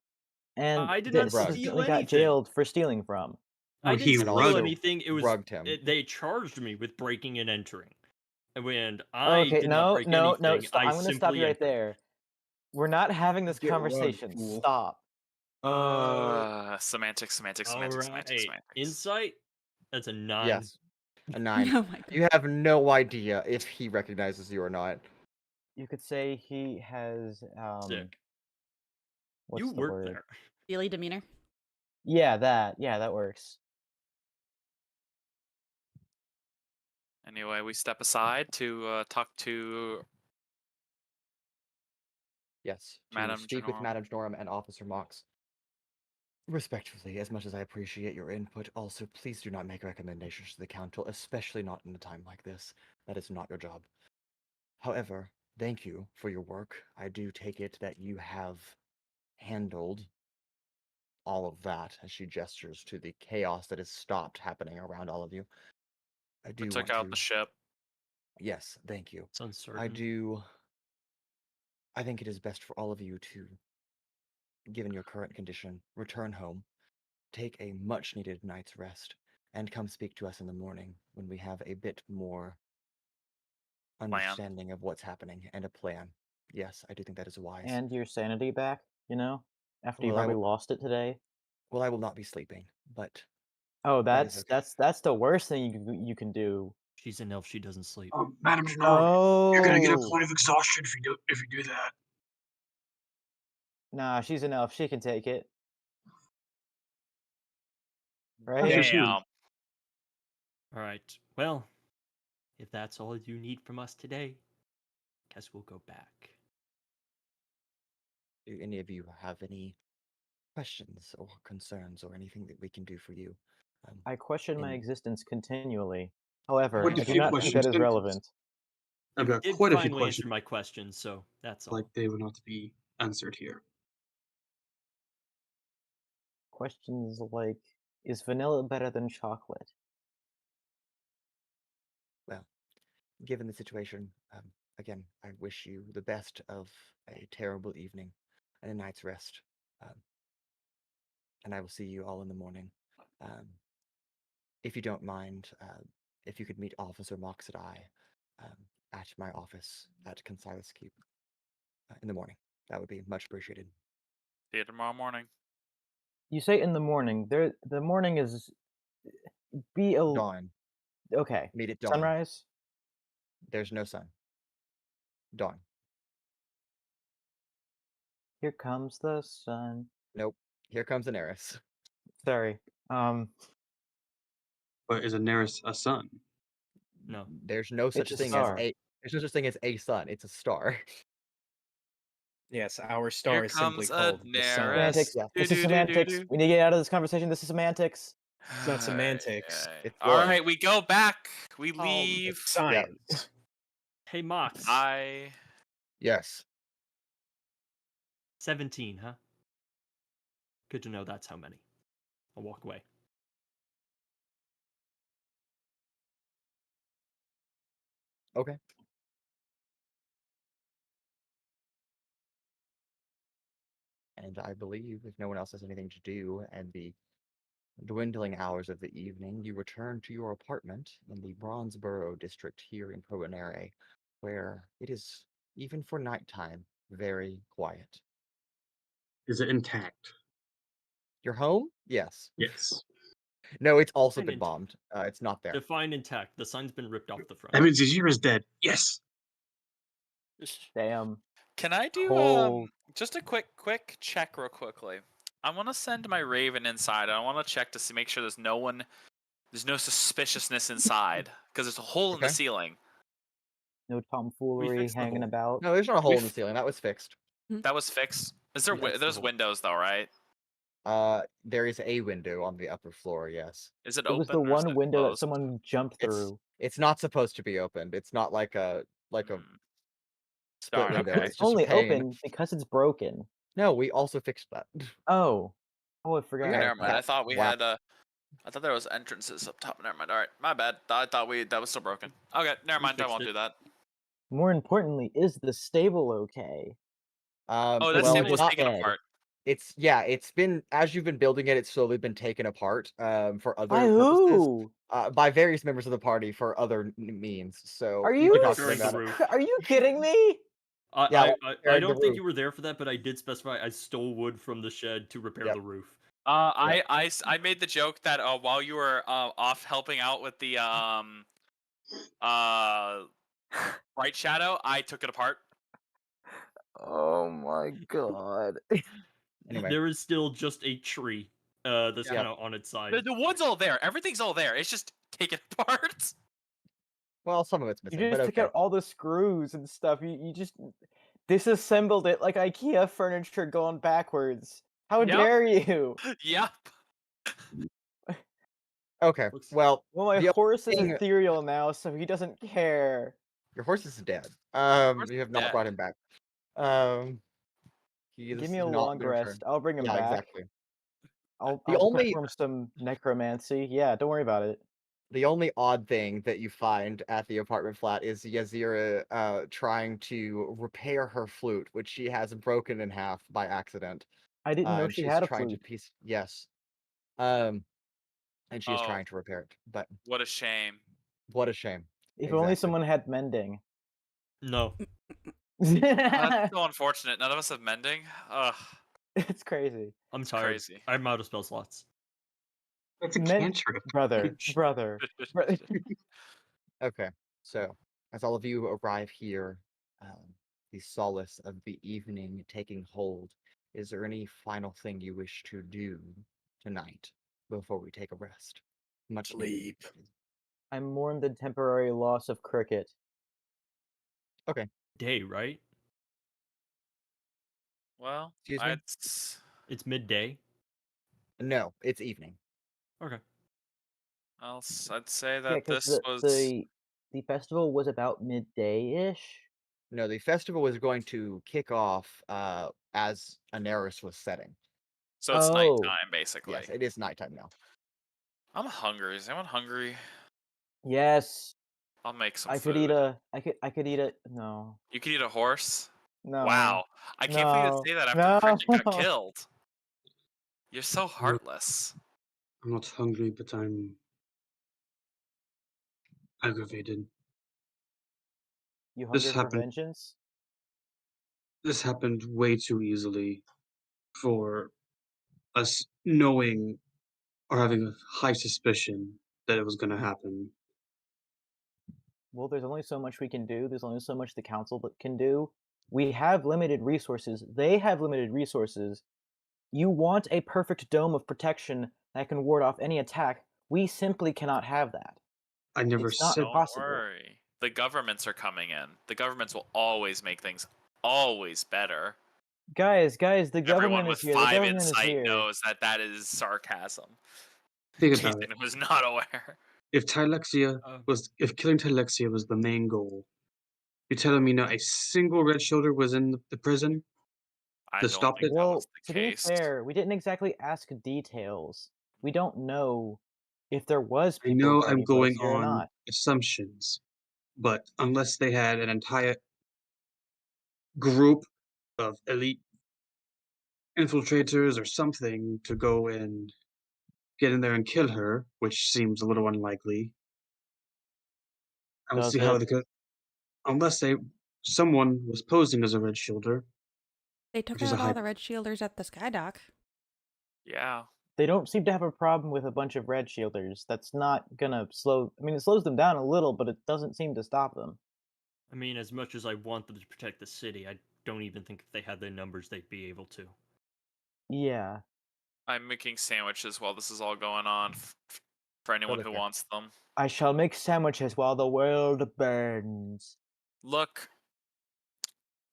Speaker 3: and
Speaker 5: I did
Speaker 3: that
Speaker 5: not
Speaker 1: Rug.
Speaker 5: steal
Speaker 3: subsequently got
Speaker 5: anything.
Speaker 3: jailed for stealing from.
Speaker 5: I
Speaker 7: Oh,
Speaker 5: didn't
Speaker 7: he
Speaker 5: steal
Speaker 1: also
Speaker 5: anything. It was
Speaker 1: rugged him.
Speaker 5: they charged me with breaking and entering, and I
Speaker 3: Okay,
Speaker 5: did not
Speaker 3: no,
Speaker 5: break
Speaker 3: no,
Speaker 5: anything.
Speaker 3: stop.
Speaker 5: I
Speaker 3: I'm gonna stop
Speaker 5: simply
Speaker 3: you right
Speaker 5: entered.
Speaker 3: there. We're not having this
Speaker 7: Get rugged,
Speaker 3: conversation.
Speaker 7: fool.
Speaker 3: Stop.
Speaker 6: Semantics.
Speaker 5: All right, insight. That's a 9.
Speaker 1: Yes, a 9.
Speaker 4: Oh my god.
Speaker 1: You have no idea if he recognizes you or not.
Speaker 3: You could say he has
Speaker 5: Sick.
Speaker 3: what's
Speaker 5: You
Speaker 3: the
Speaker 5: work
Speaker 3: word?
Speaker 5: there.
Speaker 4: Steely demeanor.
Speaker 3: Yeah, that works.
Speaker 6: Anyway, we step aside to talk to
Speaker 1: Yes, to
Speaker 6: Madame
Speaker 1: speak with
Speaker 6: Janorum.
Speaker 1: Madame Janorum and Officer Mox. Respectfully, as much as I appreciate your input, also please do not make recommendations to the Council, especially not in a time like this. That is not your job. However, thank you for your work. I do take it that you have handled all of that, as she gestures to the chaos that has stopped happening around all of you. I
Speaker 6: We
Speaker 1: do
Speaker 6: took
Speaker 1: want
Speaker 6: out
Speaker 1: to...
Speaker 6: the ship.
Speaker 1: Yes, thank you.
Speaker 5: It's uncertain.
Speaker 1: I think it is best for all of you to, given your current condition, return home, take a much-needed night's rest, and come speak to us in the morning when we have a bit more understanding of what's happening and a plan. Yes, I do think that is wise.
Speaker 3: And your sanity back, you know, after you
Speaker 1: Well,
Speaker 3: probably lost it today.
Speaker 1: Well, I will not be sleeping, but
Speaker 3: Oh,
Speaker 1: that is okay.
Speaker 3: that's the worst thing you can do.
Speaker 5: She's an elf. She doesn't sleep.
Speaker 7: Madam Janorum, you're gonna get a
Speaker 3: Oh,
Speaker 7: point of exhaustion if you do that.
Speaker 3: nah, she's an elf. She can take it,
Speaker 7: How's
Speaker 3: right?
Speaker 7: your
Speaker 6: Damn.
Speaker 7: sleep?
Speaker 5: All right. Well, if that's all you need from us today, guess we'll go back.
Speaker 1: Do any of you have any questions or concerns or anything that we can do for you?
Speaker 3: I question my
Speaker 1: in-
Speaker 3: existence continually. However,
Speaker 7: Quite a
Speaker 3: I do
Speaker 7: few
Speaker 3: not think that
Speaker 7: questions.
Speaker 3: is relevant.
Speaker 7: I've
Speaker 5: You
Speaker 7: got
Speaker 5: did
Speaker 7: quite a few
Speaker 5: finally answer
Speaker 7: questions,
Speaker 5: my questions, so that's all.
Speaker 7: like they would not be answered here.
Speaker 3: Questions like, is vanilla better than chocolate?
Speaker 1: given the situation, again, I wish you the best of a terrible evening and a night's rest. Um, and I will see you all in the morning. If you don't mind, if you could meet Officer Mox and I at my office at Consilas Keep in the morning, that would be much appreciated.
Speaker 6: See you tomorrow morning.
Speaker 3: You say in the morning. The morning is be a
Speaker 1: Dawn.
Speaker 3: okay.
Speaker 1: Meet at dawn.
Speaker 3: Sunrise.
Speaker 1: There's no sun. Dawn.
Speaker 3: Here comes the sun.
Speaker 1: Nope. Here comes an heiress.
Speaker 3: Sorry.
Speaker 7: But is Daenerys a sun?
Speaker 5: No.
Speaker 1: There's no such
Speaker 3: a
Speaker 1: thing
Speaker 3: star.
Speaker 1: as a. There's no such thing as a sun. It's a star.
Speaker 2: Yes, our star
Speaker 6: Here
Speaker 2: is simply
Speaker 6: comes
Speaker 2: called the sun.
Speaker 6: Daenerys.
Speaker 3: Semantics.
Speaker 1: Yeah.
Speaker 3: This is semantics. We need to get out of this conversation. This is semantics.
Speaker 2: It's not semantics.
Speaker 1: It's
Speaker 6: All
Speaker 1: lore.
Speaker 6: right, we go back. We
Speaker 2: It's
Speaker 6: leave.
Speaker 2: science.
Speaker 5: Hey, Mox.
Speaker 1: Yes.
Speaker 5: 17, huh? Good to know that's how many. I'll walk away.
Speaker 1: Okay. And I believe if no one else has anything to do and the dwindling hours of the evening, you return to your apartment in the Bronzeboro district here in Provenere, where it is, even for nighttime, very quiet.
Speaker 7: Is it intact?
Speaker 1: Your home? Yes.
Speaker 7: Yes.
Speaker 1: No, it's also
Speaker 5: Fine
Speaker 1: been
Speaker 5: and-
Speaker 1: bombed. It's not there.
Speaker 5: Define intact. The sign's been ripped off the front.
Speaker 7: That means Azira's dead. Yes.
Speaker 3: Damn.
Speaker 6: Can I do
Speaker 3: Cold.
Speaker 6: just a quick check real quickly? I want to send my Raven inside. I want to check to make sure there's no suspiciousness inside because there's a hole in the
Speaker 1: Okay.
Speaker 6: ceiling.
Speaker 3: No tomfoolery
Speaker 5: fixed the
Speaker 3: hanging
Speaker 5: hole.
Speaker 3: about.
Speaker 1: No, there's not a hole in the
Speaker 6: We've-
Speaker 1: ceiling. That was fixed.
Speaker 6: That was fixed. Is there?
Speaker 5: We fixed the
Speaker 6: There's
Speaker 5: hole.
Speaker 6: windows though, right?
Speaker 1: There is a window on the upper floor. Yes.
Speaker 6: Is it
Speaker 3: It
Speaker 6: open?
Speaker 3: was the
Speaker 6: or is
Speaker 3: one
Speaker 6: it
Speaker 3: window that
Speaker 6: closed?
Speaker 3: someone jumped through.
Speaker 1: It's not supposed to be opened. It's not like a
Speaker 6: Hmm.
Speaker 1: split
Speaker 6: Darn,
Speaker 1: window.
Speaker 6: okay.
Speaker 1: It's
Speaker 3: It's
Speaker 1: just
Speaker 3: only
Speaker 1: a pane.
Speaker 3: open because it's broken.
Speaker 1: No, we also fixed that.
Speaker 3: Oh. Oh, I forgot.
Speaker 6: Okay,
Speaker 1: Yeah,
Speaker 6: never mind. I
Speaker 1: that
Speaker 6: thought we
Speaker 1: black-
Speaker 6: had I thought there was entrances up top. Never mind. All right, my bad. I thought that was still broken. Okay, never mind. I
Speaker 5: fixed
Speaker 6: won't
Speaker 5: it.
Speaker 6: do that.
Speaker 3: More importantly, is the stable okay?
Speaker 6: Oh, that
Speaker 1: well,
Speaker 6: stable
Speaker 1: it's
Speaker 6: was
Speaker 1: not
Speaker 6: taken
Speaker 3: dead.
Speaker 6: apart.
Speaker 1: it's been as you've been building it, it's slowly been taken apart for other
Speaker 3: By
Speaker 1: purposes.
Speaker 3: who?
Speaker 1: By various members of the party for other means. So
Speaker 3: Are
Speaker 1: you
Speaker 3: you
Speaker 1: can talk to them
Speaker 5: Repairing the
Speaker 1: about it.
Speaker 5: roof.
Speaker 3: Are you kidding me?
Speaker 1: Yeah,
Speaker 5: I
Speaker 1: repairing the
Speaker 5: don't think
Speaker 1: roof.
Speaker 5: you were there for that, but I did specify I stole wood from the shed to repair
Speaker 1: Yep.
Speaker 5: the roof.
Speaker 6: I made the joke that while you were off helping out with the Bright Shadow, I took it apart.
Speaker 3: Oh my god.
Speaker 1: Anyway,
Speaker 5: There is still just a tree that's
Speaker 1: Yeah.
Speaker 5: kind of on its side.
Speaker 6: The wood's all there. Everything's all there. It's just taken apart.
Speaker 1: well, some of it's
Speaker 3: You
Speaker 1: missing,
Speaker 3: just
Speaker 1: but
Speaker 3: took
Speaker 1: okay.
Speaker 3: out all the screws and stuff. You just disassembled it like IKEA furniture going backwards. How
Speaker 6: Yep.
Speaker 3: dare you?
Speaker 6: Yep.
Speaker 1: Okay.
Speaker 5: Looks-
Speaker 1: Well,
Speaker 3: Well, my
Speaker 1: the other
Speaker 3: horse is
Speaker 1: thing-
Speaker 3: ethereal now, so he doesn't care.
Speaker 1: your horse is dead.
Speaker 6: Horse
Speaker 1: You have
Speaker 6: is
Speaker 1: not brought
Speaker 6: dead.
Speaker 1: him back. He
Speaker 3: Give
Speaker 1: is
Speaker 3: me a
Speaker 1: not
Speaker 3: long
Speaker 1: been returned.
Speaker 3: rest. I'll bring him
Speaker 1: Yeah,
Speaker 3: back.
Speaker 1: exactly.
Speaker 3: I'll
Speaker 1: The only-
Speaker 3: perform some necromancy. Yeah, don't worry about it.
Speaker 1: The only odd thing that you find at the apartment flat is Yazira trying to repair her flute, which she has broken in half by accident.
Speaker 3: I didn't know
Speaker 1: And
Speaker 3: she
Speaker 1: she's
Speaker 3: had a
Speaker 1: trying
Speaker 3: flute.
Speaker 1: to piece. Yes. And she is
Speaker 6: Oh.
Speaker 1: trying to repair it. But
Speaker 6: What a shame.
Speaker 1: what a shame.
Speaker 3: If only
Speaker 1: Exactly.
Speaker 3: someone had mending.
Speaker 5: No.
Speaker 6: That's so unfortunate. None of us have mending. Ugh.
Speaker 3: It's crazy.
Speaker 5: I'm tired.
Speaker 6: Crazy.
Speaker 5: I'm out of spell slots.
Speaker 7: That's a
Speaker 3: Men-
Speaker 7: cantrip.
Speaker 3: Brother. Brother.
Speaker 1: Okay. So, as all of you arrive here, the solace of the evening taking hold, is there any final thing you wish to do tonight before we take a rest? Much needed.
Speaker 2: Sleep.
Speaker 3: I mourn the temporary loss of cricket.
Speaker 5: Day, right?
Speaker 6: Well,
Speaker 1: Excuse me?
Speaker 5: It's midday.
Speaker 1: No, it's evening.
Speaker 5: Okay.
Speaker 6: I'd say
Speaker 3: Yeah,
Speaker 6: that
Speaker 3: 'cause
Speaker 6: this was.
Speaker 3: the festival was about midday-ish.
Speaker 1: No, the festival was going to kick off as Anaris was setting.
Speaker 6: So it's
Speaker 3: Oh.
Speaker 6: nighttime, basically.
Speaker 1: Yes, it is nighttime now.
Speaker 6: I'm hungry. Is anyone hungry?
Speaker 3: Yes.
Speaker 6: I'll make some
Speaker 3: I
Speaker 6: food.
Speaker 3: could eat a. I could eat a. No.
Speaker 6: You could eat a horse?
Speaker 3: No.
Speaker 6: Wow. I can't believe you
Speaker 3: No.
Speaker 6: say that after Cricket got
Speaker 3: No.
Speaker 6: killed. You're so
Speaker 7: I'm not,
Speaker 6: heartless.
Speaker 7: I'm not hungry, but I'm aggravated.
Speaker 3: You
Speaker 7: This
Speaker 3: hungry for
Speaker 7: happened.
Speaker 3: vengeance?
Speaker 7: This happened way too easily for us knowing or having a high suspicion that it was going to happen.
Speaker 3: Well, there's only so much we can do. There's only so much the council can do. We have limited resources. They have limited resources. You want a perfect dome of protection that can ward off any attack. We simply cannot have that.
Speaker 7: I never
Speaker 3: It's not
Speaker 7: said
Speaker 6: Don't
Speaker 3: possible.
Speaker 6: worry. The governments are coming in. The governments will always make things always better.
Speaker 3: Guys, the
Speaker 6: Everyone
Speaker 3: government
Speaker 6: with
Speaker 3: is here. The
Speaker 6: 5
Speaker 3: government is
Speaker 6: insight
Speaker 3: here.
Speaker 6: knows that is sarcasm.
Speaker 7: think about it.
Speaker 6: Jason was not aware.
Speaker 7: If Tylexia
Speaker 5: Oh.
Speaker 7: if killing Tylexia was the main goal, you're telling me not a single red shoulder was in the prison
Speaker 6: I
Speaker 7: to
Speaker 6: don't
Speaker 7: stop
Speaker 6: think
Speaker 7: it?
Speaker 6: that was
Speaker 3: Well,
Speaker 6: the
Speaker 3: to be
Speaker 6: case.
Speaker 3: fair, we didn't exactly ask details. We don't know if there was
Speaker 7: I
Speaker 3: people
Speaker 7: know I'm
Speaker 3: guarding
Speaker 7: going
Speaker 3: Alexia or
Speaker 7: on
Speaker 3: not.
Speaker 7: assumptions, but unless they had an entire group of elite infiltrators or something to go and get in there and kill her, which seems a little unlikely, I don't
Speaker 3: Does
Speaker 7: see how
Speaker 3: it?
Speaker 7: they could, unless someone was posing as a red shoulder,
Speaker 4: They took
Speaker 7: which is a
Speaker 4: out all
Speaker 7: high.
Speaker 4: the red shielders at the Skydock.
Speaker 6: Yeah.
Speaker 3: They don't seem to have a problem with a bunch of red shielders. That's not gonna slow. I mean, it slows them down a little, but it doesn't seem to stop them.
Speaker 5: I mean, as much as I want them to protect the city, I don't even think if they had the numbers they'd be able to.
Speaker 3: Yeah.
Speaker 6: I'm making sandwiches while this is all going on for anyone
Speaker 1: Totally
Speaker 6: who
Speaker 1: fair.
Speaker 6: wants them.
Speaker 3: I shall make sandwiches while the world burns.
Speaker 6: Look,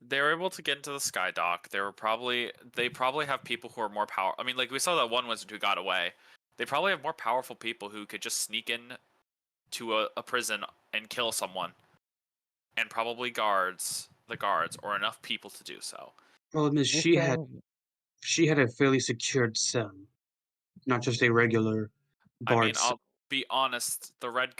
Speaker 6: they were able to get into the Skydock. They probably have people who are more power. I mean, like we saw that one wizard who got away. They probably have more powerful people who could just sneak in to a prison and kill someone, and probably the guards, or enough people to do so.
Speaker 7: Problem is,
Speaker 3: You're
Speaker 7: she had a fairly secured cell, not just a regular
Speaker 6: I mean,
Speaker 7: barred cell.
Speaker 6: I'll be honest. The red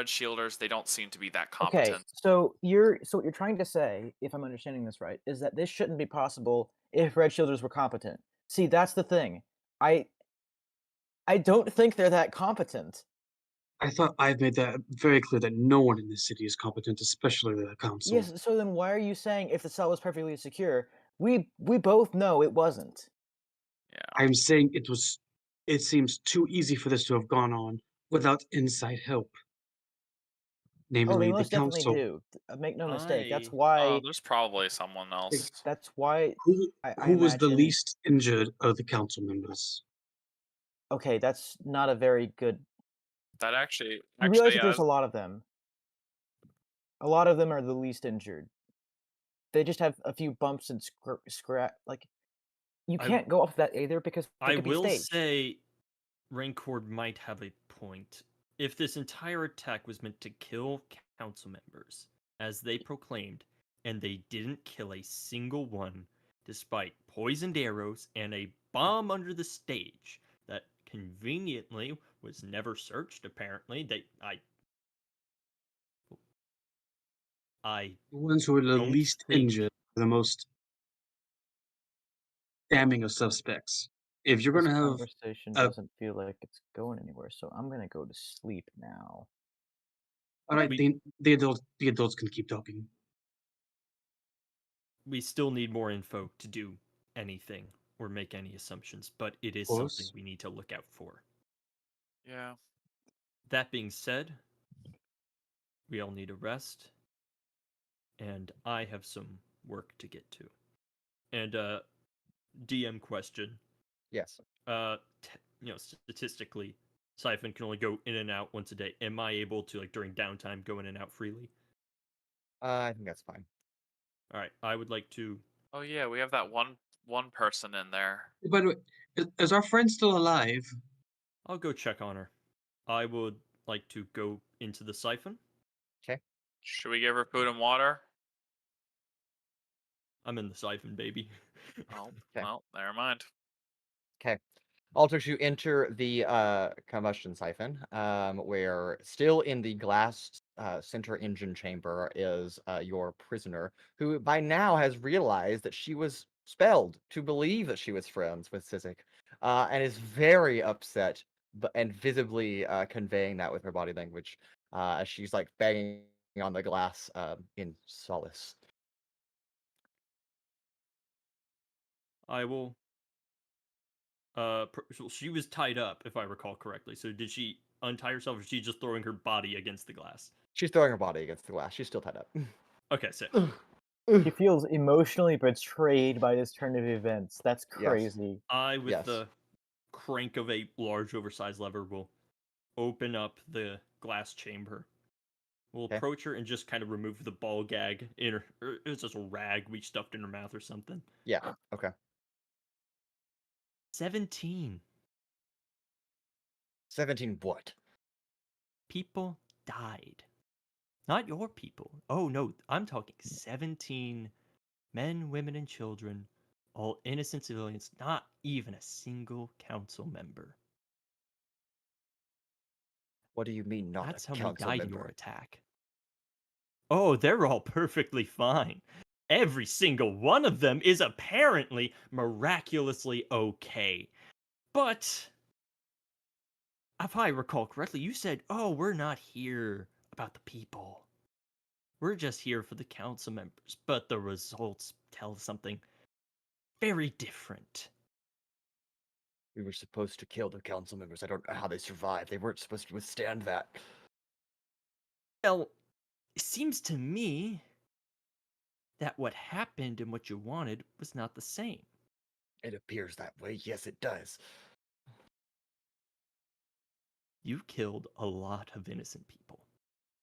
Speaker 6: shielders, they don't seem to be that
Speaker 3: okay.
Speaker 6: competent.
Speaker 3: So what you're trying to say, if I'm understanding this right, is that this shouldn't be possible if red shielders were competent. See, that's the thing. I don't think they're that competent.
Speaker 7: I thought I've made that very clear that no one in this city is competent, especially the council.
Speaker 3: Yes. So then, why are you saying if the cell was perfectly secure? We both know it wasn't.
Speaker 6: Yeah.
Speaker 7: I'm saying it seems too easy for this to have gone on without inside help.
Speaker 3: Oh,
Speaker 7: Namely,
Speaker 3: they
Speaker 7: the
Speaker 3: most definitely
Speaker 7: council.
Speaker 3: do. Make no mistake. That's
Speaker 5: I-
Speaker 3: why.
Speaker 6: There's probably someone else.
Speaker 3: That's why.
Speaker 7: Who,
Speaker 3: I
Speaker 7: who was the
Speaker 3: imagine.
Speaker 7: least injured of the council members?
Speaker 3: Okay, that's not a very good.
Speaker 6: That actually,
Speaker 3: You realize that
Speaker 6: yeah,
Speaker 3: there's a lot of them. A lot of them are the least injured. They just have a few bumps and scratch. Like, you
Speaker 5: I-
Speaker 3: can't go off that either because they
Speaker 5: I
Speaker 3: could be
Speaker 5: will
Speaker 3: staged.
Speaker 5: say Rancor might have a point. If this entire attack was meant to kill council members, as they proclaimed, and they didn't kill a single one, despite poisoned arrows and a bomb under the stage that conveniently was never searched, apparently, I
Speaker 7: The ones who were the
Speaker 5: don't
Speaker 7: least
Speaker 5: think-
Speaker 7: injured, the most damning of suspects. If you're going
Speaker 3: This
Speaker 7: to have
Speaker 3: conversation
Speaker 7: a-
Speaker 3: doesn't feel like it's going anywhere, so I'm gonna go to sleep now.
Speaker 7: all right,
Speaker 5: We-
Speaker 7: the adults can keep talking.
Speaker 5: we still need more info to do anything or make any assumptions, but it is
Speaker 7: course.
Speaker 5: something we need to look out for.
Speaker 6: yeah.
Speaker 5: That being said, we all need a rest, and I have some work to get to. And DM question:
Speaker 1: Yes.
Speaker 5: statistically, Siphon can only go in and out once a day. Am I able to, like, during downtime, go in and out freely?
Speaker 1: I think that's fine.
Speaker 5: All right, I would like to.
Speaker 6: Oh yeah, we have that one person in there.
Speaker 7: By the way, is our friend still alive?
Speaker 5: I'll go check on her. I would like to go into the siphon.
Speaker 6: Should we give her food and water?
Speaker 5: I'm in the siphon, baby.
Speaker 6: Oh,
Speaker 1: Okay.
Speaker 6: well, never mind.
Speaker 1: Okay. Altrix, you enter the combustion siphon, where still in the glass center engine chamber is your prisoner, who by now has realized that she was spelled to believe that she was friends with Sizik, and is very upset, and visibly conveying that with her body language, as she's like banging on the glass in solace.
Speaker 5: I will. So she was tied up, if I recall correctly. So did she untie herself, or is she just throwing her body against the glass?
Speaker 1: She's throwing her body against the glass. She's still tied up.
Speaker 5: Okay, sick.
Speaker 3: He feels emotionally betrayed by this turn of events. That's
Speaker 1: Yes.
Speaker 3: crazy.
Speaker 5: I, with
Speaker 1: Yes.
Speaker 5: the crank of a large, oversized lever, will open up the glass chamber. We'll
Speaker 1: Okay.
Speaker 5: approach her and just kind of remove the ball gag in her. Or it's just a rag we stuffed in her mouth or something.
Speaker 1: Yeah. Okay.
Speaker 5: 17
Speaker 1: 17 what?
Speaker 5: people died. Not your people. Oh, no, I'm talking 17 men, women, and children, all innocent civilians, not even a single council member.
Speaker 1: What do you mean, not
Speaker 5: That's
Speaker 1: a
Speaker 5: how many
Speaker 1: council
Speaker 5: died in your
Speaker 1: member?
Speaker 5: attack. Oh, they're all perfectly fine. Every single one of them is apparently miraculously okay. But, if I recall correctly, you said, oh, we're not here about the people. We're just here for the council members. But the results tell something very different.
Speaker 1: We were supposed to kill the council members. I don't know how they survived. They weren't supposed to withstand that.
Speaker 5: Well, it seems to me that what happened and what you wanted was not the same.
Speaker 1: It appears that way. Yes, it does.
Speaker 5: You killed a lot of innocent people.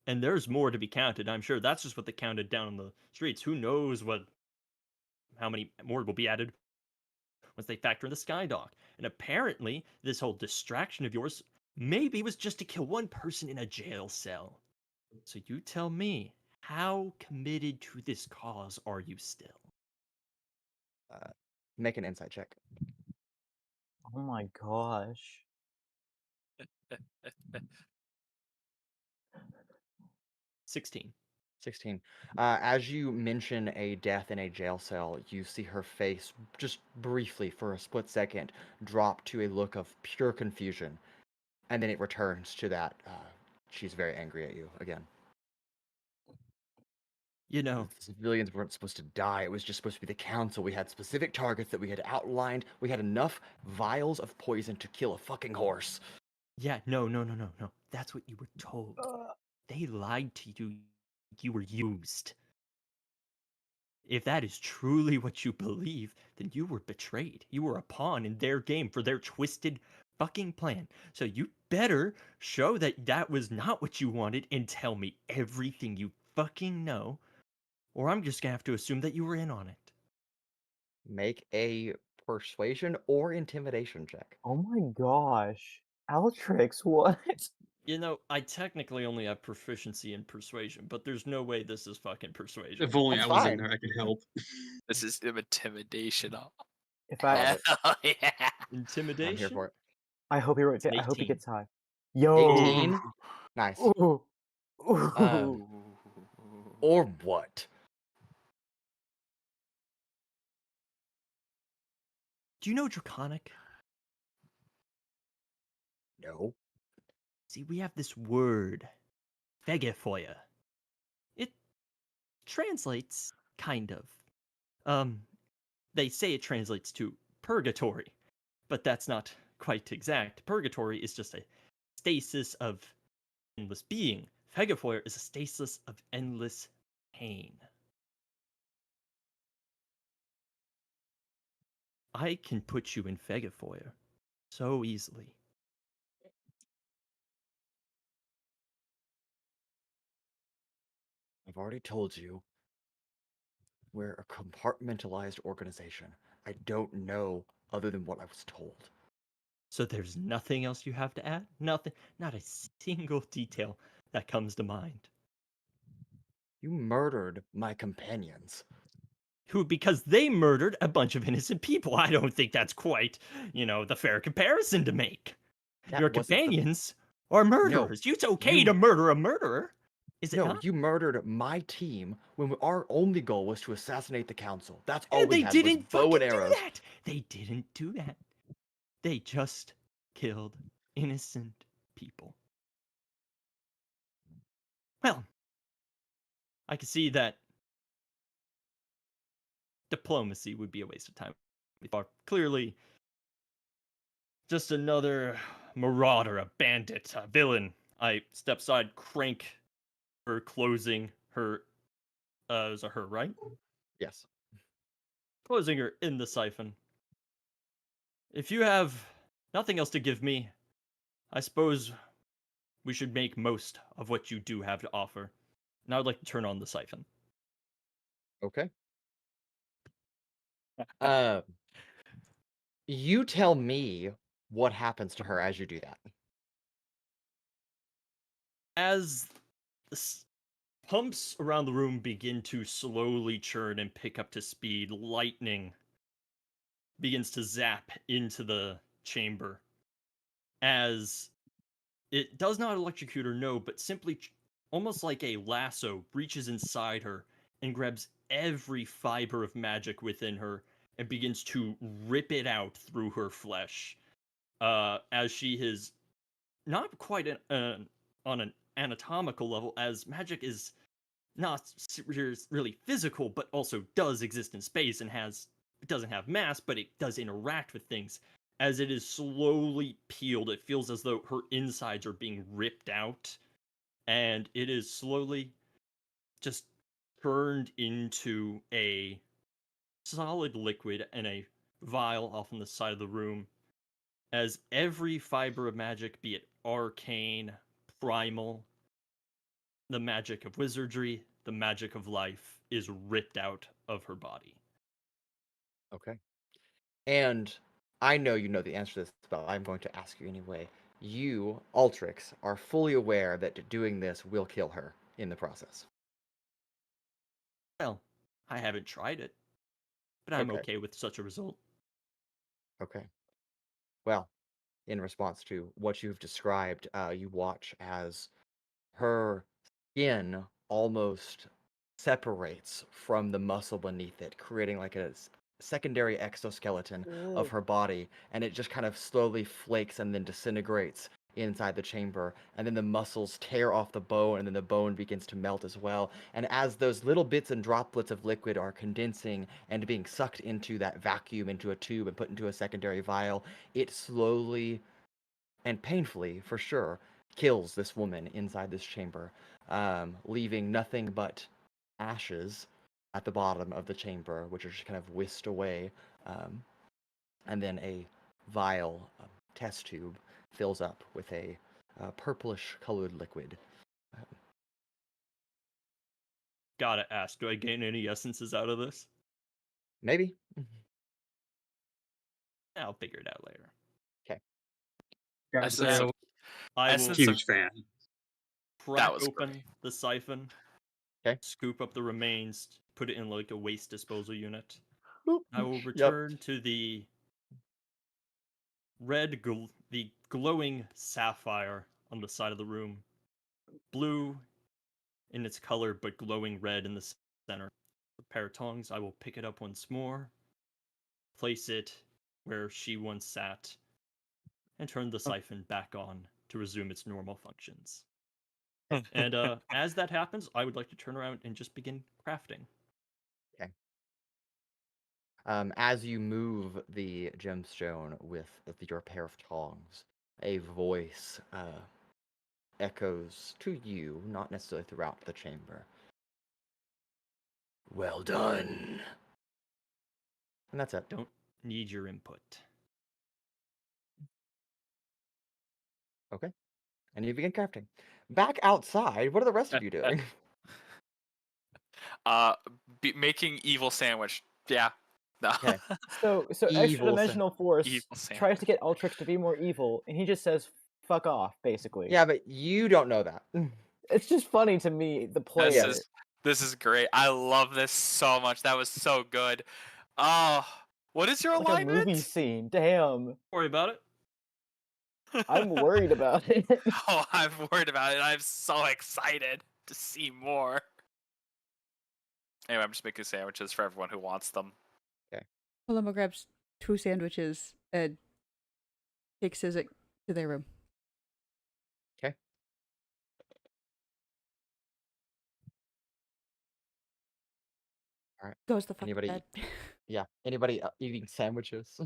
Speaker 5: And there's more to be counted, I'm sure. That's just what they counted down on the streets. Who knows how many more will be added once they factor in the Skydock. And apparently, this whole distraction of yours maybe was just to kill one person in a jail cell. So you tell me, how committed to this cause are you still?
Speaker 1: Make an insight check.
Speaker 3: Oh my gosh.
Speaker 5: 16.
Speaker 1: 16. As you mention a death in a jail cell, you see her face just briefly for a split second drop to a look of pure confusion. And then it returns to that. She's very angry at you again.
Speaker 5: You know,
Speaker 1: The civilians weren't supposed to die. It was just supposed to be the council. We had specific targets that we had outlined. We had enough vials of poison to kill a fucking horse.
Speaker 5: yeah, no. That's what you were told. They lied to you. You were used. If that is truly what you believe, then you were betrayed. You were a pawn in their game for their twisted fucking plan. So you better show that that was not what you wanted and tell me everything you fucking know, or I'm just gonna have to assume that you were in on it.
Speaker 1: Make a persuasion or intimidation check.
Speaker 3: Oh my gosh. Altrix, what?
Speaker 5: You know, I technically only have proficiency in persuasion, but there's no way this is fucking persuasion.
Speaker 7: If only
Speaker 1: That's
Speaker 7: I was
Speaker 1: fine.
Speaker 7: in there, I could help.
Speaker 6: This is intimidation.
Speaker 3: If I
Speaker 6: Hell yeah.
Speaker 5: Intimidation?
Speaker 1: I'm here for it.
Speaker 3: I hope he
Speaker 5: It's an
Speaker 3: I hope he
Speaker 5: 18.
Speaker 3: gets high. Yo.
Speaker 1: 18. Nice.
Speaker 3: Ooh. Ooh.
Speaker 1: Um, Or what?
Speaker 5: Do you know Draconic?
Speaker 1: No.
Speaker 5: See, we have this word, Fegefoya. It translates, kind of. They say it translates to purgatory, but that's not quite exact. Purgatory is just a stasis of endless being. Fegefoya is a stasis of endless pain. I can put you in Fegefoya so easily.
Speaker 1: I've already told you we're a compartmentalized organization. I don't know other than what I was told.
Speaker 5: So there's nothing else you have to add? Nothing, not a single detail that comes to mind.
Speaker 1: You murdered my companions.
Speaker 5: Who, because they murdered a bunch of innocent people. I don't think that's quite, the fair comparison to make.
Speaker 1: That
Speaker 5: Your
Speaker 1: wasn't the-
Speaker 5: companions are murderers. It's okay
Speaker 1: you-
Speaker 5: to murder a murderer. Is it
Speaker 1: No,
Speaker 5: not?
Speaker 1: you murdered my team when our only goal was to assassinate the council. That's all
Speaker 5: And
Speaker 1: we
Speaker 5: they
Speaker 1: had was
Speaker 5: didn't
Speaker 1: bow
Speaker 5: fucking
Speaker 1: and
Speaker 5: do
Speaker 1: arrows.
Speaker 5: that. They didn't do that. They just killed innocent people. Well, I can see that diplomacy would be a waste of time. We are clearly just another marauder, a bandit, a villain. I step aside, crank her closing her. Is it her, right?
Speaker 1: Yes.
Speaker 5: Closing her in the siphon. If you have nothing else to give me, I suppose we should make most of what you do have to offer. And I would like to turn on the siphon.
Speaker 1: Okay. Uh, you tell me what happens to her as you do that.
Speaker 5: As the pumps around the room begin to slowly churn and pick up to speed, lightning begins to zap into the chamber. As it does not electrocute her, no, but simply almost like a lasso reaches inside her and grabs every fiber of magic within her and begins to rip it out through her flesh. As she is not quite on an anatomical level, as magic is not really physical, but also does exist in space and it doesn't have mass, but it does interact with things. As it is slowly peeled, it feels as though her insides are being ripped out, and it is slowly just turned into a solid liquid in a vial off on the side of the room. As every fiber of magic, be it arcane, primal, the magic of wizardry, the magic of life, is ripped out of her body.
Speaker 1: Okay. And I know you know the answer to this, but I'm going to ask you anyway. You, Altrix, are fully aware that doing this will kill her in the process.
Speaker 5: Well, I haven't tried it, but I'm
Speaker 1: Okay.
Speaker 5: okay with such a result.
Speaker 1: Okay. Well, in response to what you've described, you watch as her skin almost separates from the muscle beneath it, creating like a secondary exoskeleton of her body, and it just kind of slowly flakes and then disintegrates inside the chamber, and then the muscles tear off the bone, and then the bone begins to melt as well. And as those little bits and droplets of liquid are condensing and being sucked into that vacuum, into a tube, and put into a secondary vial, it slowly and painfully, for sure, kills this woman inside this chamber, leaving nothing but ashes at the bottom of the chamber, which are just kind of whisked away. And then a vial test tube fills up with a purplish colored liquid.
Speaker 5: Gotta ask, do I gain any essences out of this?
Speaker 1: Maybe.
Speaker 5: I'll figure it out later.
Speaker 6: Essence of,
Speaker 5: I will
Speaker 6: essence of,
Speaker 7: Huge fan.
Speaker 5: crack
Speaker 6: was
Speaker 5: open
Speaker 6: great.
Speaker 5: the siphon,
Speaker 1: 'Kay.
Speaker 5: scoop up the remains, put it in like a waste disposal unit.
Speaker 1: Boop.
Speaker 5: I will
Speaker 1: Yep.
Speaker 5: return to the the glowing sapphire on the side of the room, blue in its color but glowing red in the center. A pair of tongs. I will pick it up once more, place it where she once sat, and turn the siphon back on to resume its normal functions. And as that happens, I would like to turn around and just begin crafting.
Speaker 1: As you move the gemstone with your pair of tongs, a voice echoes to you, not necessarily throughout the chamber. Well done. And that's it.
Speaker 5: Don't need your input.
Speaker 1: Okay. And you begin crafting. Back outside, what are the rest of you doing?
Speaker 6: Making evil sandwich. Yeah. No.
Speaker 1: Okay.
Speaker 3: So
Speaker 1: Evil
Speaker 3: extra dimensional force
Speaker 6: evil
Speaker 3: tries to get Altrix to be more evil, and he just says "fuck off," basically.
Speaker 1: Yeah, but you don't know that.
Speaker 3: It's just funny to me, the player.
Speaker 6: This is great. I love this so much. That was so good. Oh, what is your
Speaker 3: Like a
Speaker 6: alignment?
Speaker 3: movie scene. Damn.
Speaker 5: Don't worry about it.
Speaker 3: I'm worried about it.
Speaker 6: Oh, I'm worried about it. I'm so excited. to see more. Anyway, I'm just making sandwiches for everyone who wants them.
Speaker 4: Paloma grabs 2 sandwiches and takes Sizik to their room.
Speaker 1: Okay. All right.
Speaker 4: Goes the fuck
Speaker 1: Anybody?
Speaker 4: to bed.
Speaker 1: Yeah. Anybody eating sandwiches?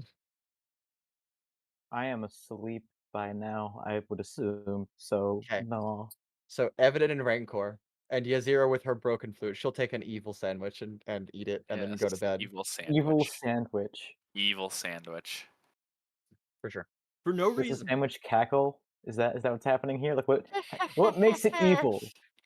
Speaker 3: I am asleep by now, I would assume. So
Speaker 1: Okay.
Speaker 3: no.
Speaker 1: So Evadin and Rancor, and Yazira with her broken flute. She'll take an evil sandwich and eat it, and then go to
Speaker 6: Yes,
Speaker 1: bed
Speaker 6: Evil sandwich.
Speaker 3: Evil sandwich.
Speaker 6: Evil sandwich.
Speaker 1: for sure.
Speaker 5: For no
Speaker 3: Does the
Speaker 5: reason.
Speaker 3: sandwich cackle? Is that what's happening here? Like what makes it evil?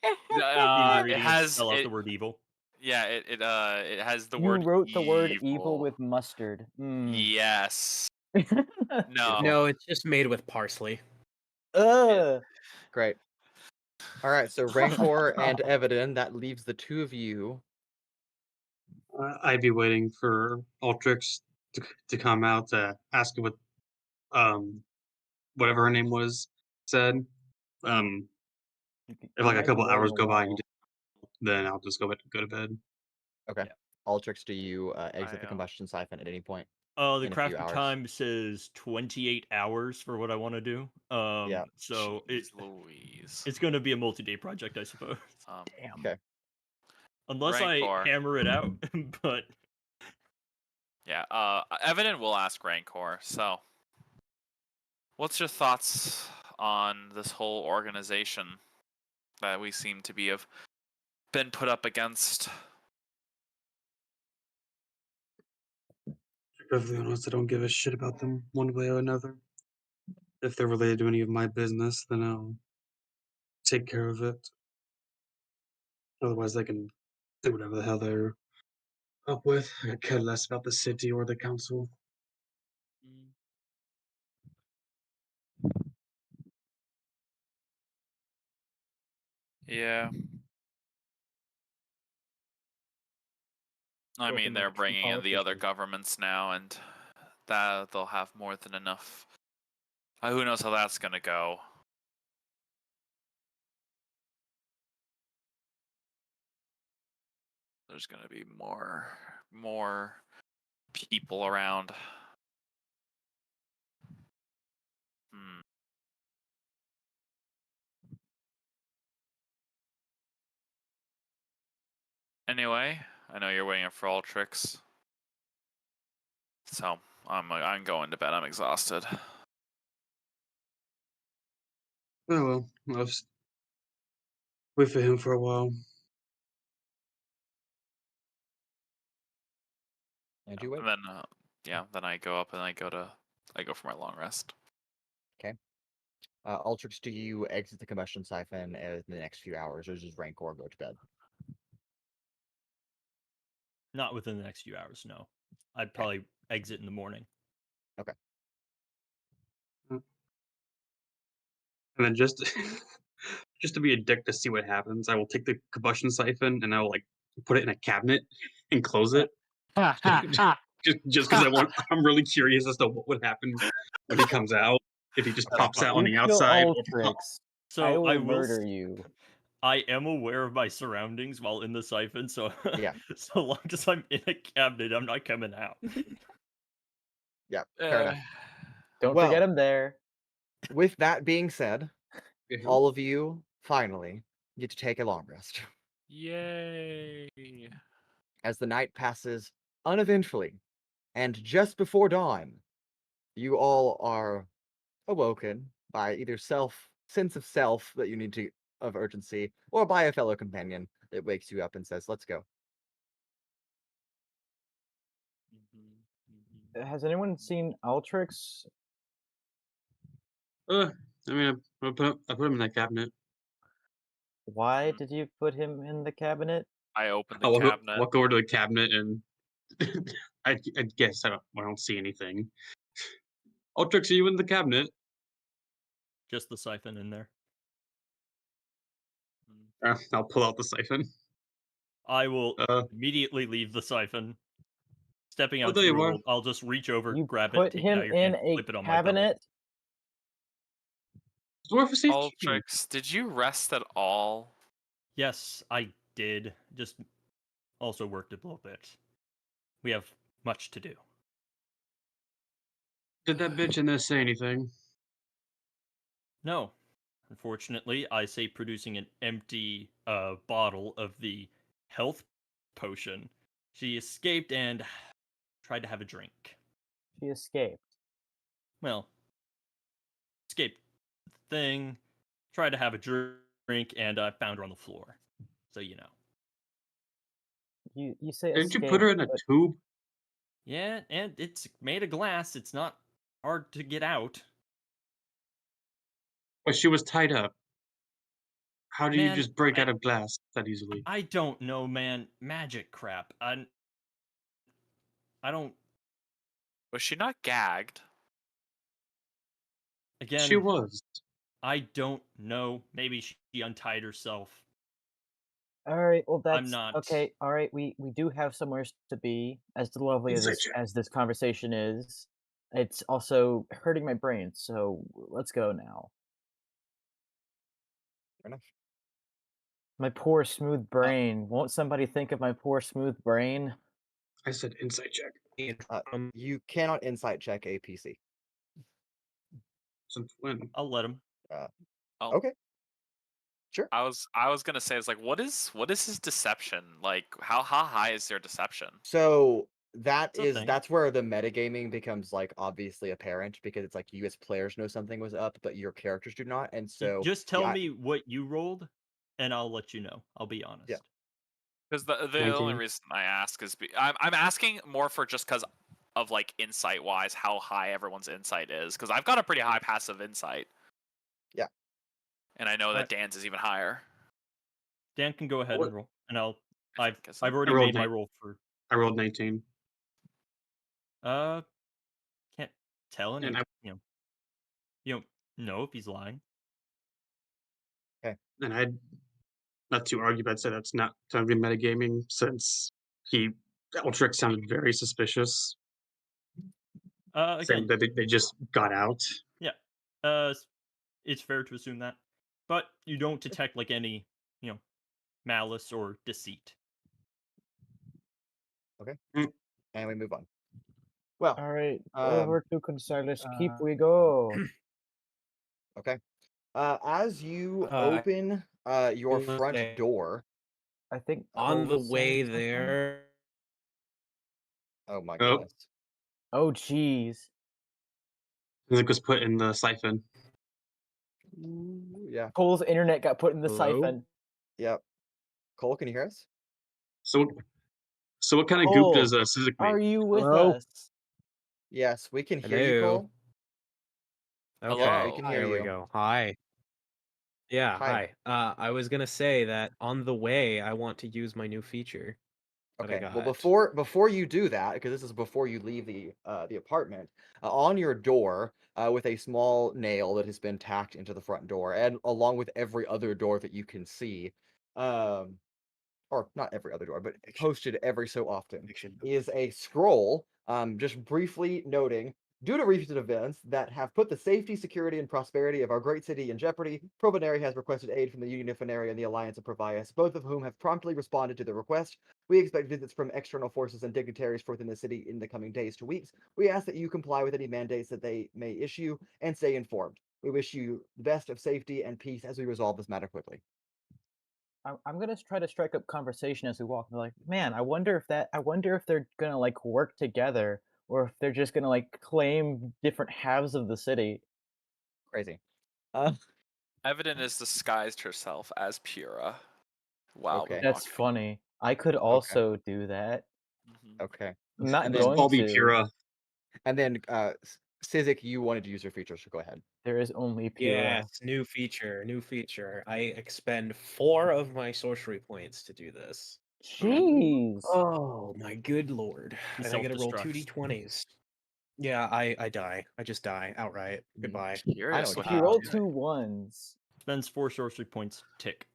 Speaker 5: The
Speaker 6: It
Speaker 5: ingredients
Speaker 6: has
Speaker 5: spell out
Speaker 6: it,
Speaker 5: the word evil.
Speaker 6: yeah. It has the
Speaker 3: You
Speaker 6: word.
Speaker 3: wrote the word evil with mustard.
Speaker 6: Yes.
Speaker 1: Beautiful.
Speaker 6: No.
Speaker 2: No, it's just made with parsley.
Speaker 3: Ugh.
Speaker 1: Great. All right, so Rancor and Evadin, that leaves the two of you.
Speaker 7: I'd be waiting for Altrix to come out to ask what whatever her name was said. If like a
Speaker 3: Might be
Speaker 7: couple
Speaker 3: waiting
Speaker 7: hours
Speaker 3: a
Speaker 7: go by,
Speaker 3: while.
Speaker 7: then I'll just go to bed.
Speaker 1: Okay.
Speaker 5: Yeah.
Speaker 1: Altrix, do you exit the
Speaker 6: I,
Speaker 1: combustion siphon at any point?
Speaker 5: The
Speaker 1: in a few
Speaker 5: crafting
Speaker 1: hours.
Speaker 5: time says 28 hours for what I want to do.
Speaker 1: Yeah.
Speaker 5: So
Speaker 6: Jeez Louise.
Speaker 5: it's going to be a multi-day project, I suppose.
Speaker 3: Damn.
Speaker 1: Okay.
Speaker 5: Unless
Speaker 6: Rancor.
Speaker 5: I hammer it out, but
Speaker 6: Yeah. Evadin will ask Rancor. So, what's your thoughts on this whole organization that we seem to have been put up against?
Speaker 7: To be perfectly honest, I don't give a shit about them one way or another. If they're related to any of my business, then I'll take care of it. Otherwise, they can do whatever the hell they're up with. I could care less about the city or the council.
Speaker 6: Yeah. I
Speaker 3: Feel like
Speaker 6: mean,
Speaker 3: I'm a
Speaker 6: they're
Speaker 3: true
Speaker 6: bringing in the other
Speaker 3: politician.
Speaker 6: governments now, and that they'll have more than enough. Who knows how that's gonna go? There's gonna be more people around. Hmm. Anyway, I know you're waiting for Altrix, so I'm going to bed. I'm exhausted.
Speaker 7: Oh well, I'll just wait for him for a while.
Speaker 1: And you wait.
Speaker 6: And then then I go up and I go for my long rest.
Speaker 1: Altrix, do you exit the combustion siphon in the next few hours, or does Rancor go to bed?
Speaker 5: not within the next few hours, no. I'd probably exit in the morning.
Speaker 7: And then just just to be a dick to see what happens, I will take the combustion siphon and I will like put it in a cabinet and close it. Just because I'm really curious as to what would happen when he comes out. If he just pops out on
Speaker 3: You
Speaker 7: the
Speaker 3: kill
Speaker 7: outside.
Speaker 3: Altrix.
Speaker 5: So
Speaker 3: I
Speaker 5: I
Speaker 3: will
Speaker 5: will
Speaker 3: murder you.
Speaker 5: I am aware of my surroundings while in the siphon, so
Speaker 1: Yeah.
Speaker 5: so long as I'm in a cabinet, I'm not coming out.
Speaker 1: Yeah, fair enough.
Speaker 3: Don't
Speaker 1: Well-
Speaker 3: forget him there.
Speaker 1: With that being said, all of you finally get to take a long rest.
Speaker 6: Yay!
Speaker 1: As the night passes uneventfully, and just before dawn, you all are awoken by either sense of self that you need to of urgency, or by a fellow companion that wakes you up and says, "Let's go."
Speaker 3: Has anyone seen Altrix?
Speaker 7: I mean, I put him in that cabinet.
Speaker 3: Why did you put him in the cabinet?
Speaker 6: I open the
Speaker 7: I'll
Speaker 6: cabinet.
Speaker 7: walk over to the cabinet and I guess I don't see anything. Altrix, are you in the cabinet?
Speaker 5: Just the siphon in there.
Speaker 7: I'll pull out the siphon.
Speaker 5: I will
Speaker 7: Uh,
Speaker 5: immediately leave the siphon. Stepping
Speaker 7: Oh,
Speaker 5: out
Speaker 7: there
Speaker 5: to
Speaker 7: you
Speaker 5: the
Speaker 7: are.
Speaker 5: room, I'll just reach over,
Speaker 3: You
Speaker 5: grab it,
Speaker 3: put
Speaker 5: take it
Speaker 3: him
Speaker 5: out of your
Speaker 3: in
Speaker 5: hand,
Speaker 3: a
Speaker 5: flip it on my belt.
Speaker 3: cabinet?
Speaker 7: Dwarf safekeeping.
Speaker 6: Altrix, did you rest at all?
Speaker 5: Yes, I did. Just also worked a little bit. We have much to do.
Speaker 7: Did that bitch in there say anything?
Speaker 5: No. Unfortunately, I say producing an empty bottle of the health potion. She escaped and tried to have a drink.
Speaker 3: She escaped.
Speaker 5: Well, escaped the thing, tried to have a drink, and I found her on the floor. So you know.
Speaker 3: You say
Speaker 7: Didn't you
Speaker 3: escape,
Speaker 7: put her in a
Speaker 3: but
Speaker 7: tube?
Speaker 5: Yeah, and it's made of glass. It's not hard to get out.
Speaker 7: But she was tied up. How do you
Speaker 5: Man,
Speaker 7: just break out of glass that easily?
Speaker 5: I don't know, man. Magic crap. I don't.
Speaker 6: Was she not gagged?
Speaker 5: Again,
Speaker 7: She was.
Speaker 5: I don't know. Maybe she untied herself.
Speaker 3: all right. Well,
Speaker 5: I'm
Speaker 3: that's
Speaker 5: not.
Speaker 3: okay. All right, we do have somewhere to be. As lovely
Speaker 7: Insight check.
Speaker 3: as this conversation is, it's also hurting my brain. So let's go now.
Speaker 1: Fair enough.
Speaker 3: My poor smooth brain. Won't somebody think of my poor smooth brain?
Speaker 7: I said insight check.
Speaker 1: You cannot insight check a PC.
Speaker 7: Since when?
Speaker 5: I'll let him.
Speaker 6: Oh.
Speaker 1: Okay. Sure.
Speaker 6: I was gonna say, it's like, what is his deception? Like, how high is their deception?
Speaker 1: So
Speaker 5: It's a thing.
Speaker 1: that's where the metagaming becomes like obviously apparent because it's like you as players know something was up, but your characters do not. And so
Speaker 5: Just tell
Speaker 1: yeah,
Speaker 5: me what you rolled, and I'll let you know. I'll be honest.
Speaker 6: Because the only
Speaker 7: 19.
Speaker 6: reason I ask is I'm asking more for just because of like insight wise how high everyone's insight is, because I've got a pretty high passive insight.
Speaker 1: Yeah.
Speaker 6: And I know that Dan's is even higher.
Speaker 5: Dan can go ahead
Speaker 7: What-
Speaker 5: and roll, and
Speaker 6: I
Speaker 5: I've
Speaker 6: guess
Speaker 5: already
Speaker 7: I rolled
Speaker 5: made my
Speaker 7: nine.
Speaker 5: roll for.
Speaker 7: I rolled 19.
Speaker 5: Can't tell, and
Speaker 7: And
Speaker 5: you don't know if he's lying.
Speaker 7: And I'd not to argue, but I'd say that's not totally metagaming since Altrix sounded very suspicious.
Speaker 5: Again,
Speaker 7: Saying that they just got out.
Speaker 5: yeah. It's fair to assume that, but you don't detect like any, malice or deceit.
Speaker 1: and we move on. Well,
Speaker 3: All right,
Speaker 1: Um,
Speaker 3: over to Consilas Keep we go.
Speaker 1: okay. As you
Speaker 2: I
Speaker 1: open your
Speaker 2: was
Speaker 1: front
Speaker 2: say-
Speaker 1: door,
Speaker 3: I think
Speaker 2: On
Speaker 3: Cole
Speaker 2: the
Speaker 3: was saying
Speaker 2: way
Speaker 3: something.
Speaker 2: there,
Speaker 1: oh my
Speaker 7: Oh.
Speaker 1: goodness.
Speaker 3: Oh, jeez.
Speaker 7: Sizik was put in the siphon.
Speaker 1: Yeah.
Speaker 3: Cole's internet got put in the
Speaker 2: Hello?
Speaker 3: siphon.
Speaker 1: Yep. Cole, can you hear us?
Speaker 7: So what kind of goop
Speaker 3: Cole,
Speaker 7: does Sizik
Speaker 3: are
Speaker 7: make?
Speaker 3: you with
Speaker 2: Hello?
Speaker 3: us?
Speaker 1: Yes, we can hear you,
Speaker 2: Hello?
Speaker 1: Cole.
Speaker 2: Okay,
Speaker 1: Yeah, we can hear
Speaker 2: there we
Speaker 1: you.
Speaker 2: go. Hi. Yeah,
Speaker 1: Hi.
Speaker 2: hi. I was gonna say that on the way, I want to use my new feature that I
Speaker 1: Okay. Well,
Speaker 2: got.
Speaker 1: before you do that, because this is before you leave the apartment, on your door, with a small nail that has been tacked into the front door, and along with every other door that you can see, or not every other door, but posted every so often, is a scroll, just briefly noting, due to recent events that have put the safety, security, and prosperity of our great city in jeopardy, Provenary has requested aid from the Union of Fenaria and the Alliance of Provias, both of whom have promptly responded to the request. We expect visits from external forces and dignitaries within the city in the coming days to weeks. We ask that you comply with any mandates that they may issue and stay informed. We wish you the best of safety and peace as we resolve this matter quickly.
Speaker 3: I'm gonna try to strike up conversation as we walk. I'm like, man, I wonder if they're gonna like work together, or if they're just gonna like claim different halves of the city.
Speaker 1: Crazy.
Speaker 6: Evadin has disguised herself as Pura. Wow.
Speaker 1: Okay.
Speaker 3: That's funny. I could also do that.
Speaker 1: Okay.
Speaker 3: I'm not
Speaker 1: And then
Speaker 3: going
Speaker 7: I'll be
Speaker 3: to.
Speaker 7: Pura.
Speaker 1: And then, Sizik, you wanted to use your feature, so go ahead.
Speaker 3: There is only Pura.
Speaker 2: Yes, new feature. I expend 4 of my sorcery points to do this.
Speaker 3: Jeez.
Speaker 2: Oh my good lord.
Speaker 5: He
Speaker 2: And I get to roll
Speaker 5: self-destructs.
Speaker 2: 2d20s. Yeah, I die. I just die outright. Goodbye.
Speaker 6: Seriously.
Speaker 3: If you roll 2 1s.
Speaker 5: Spends 4 sorcery points. Tick.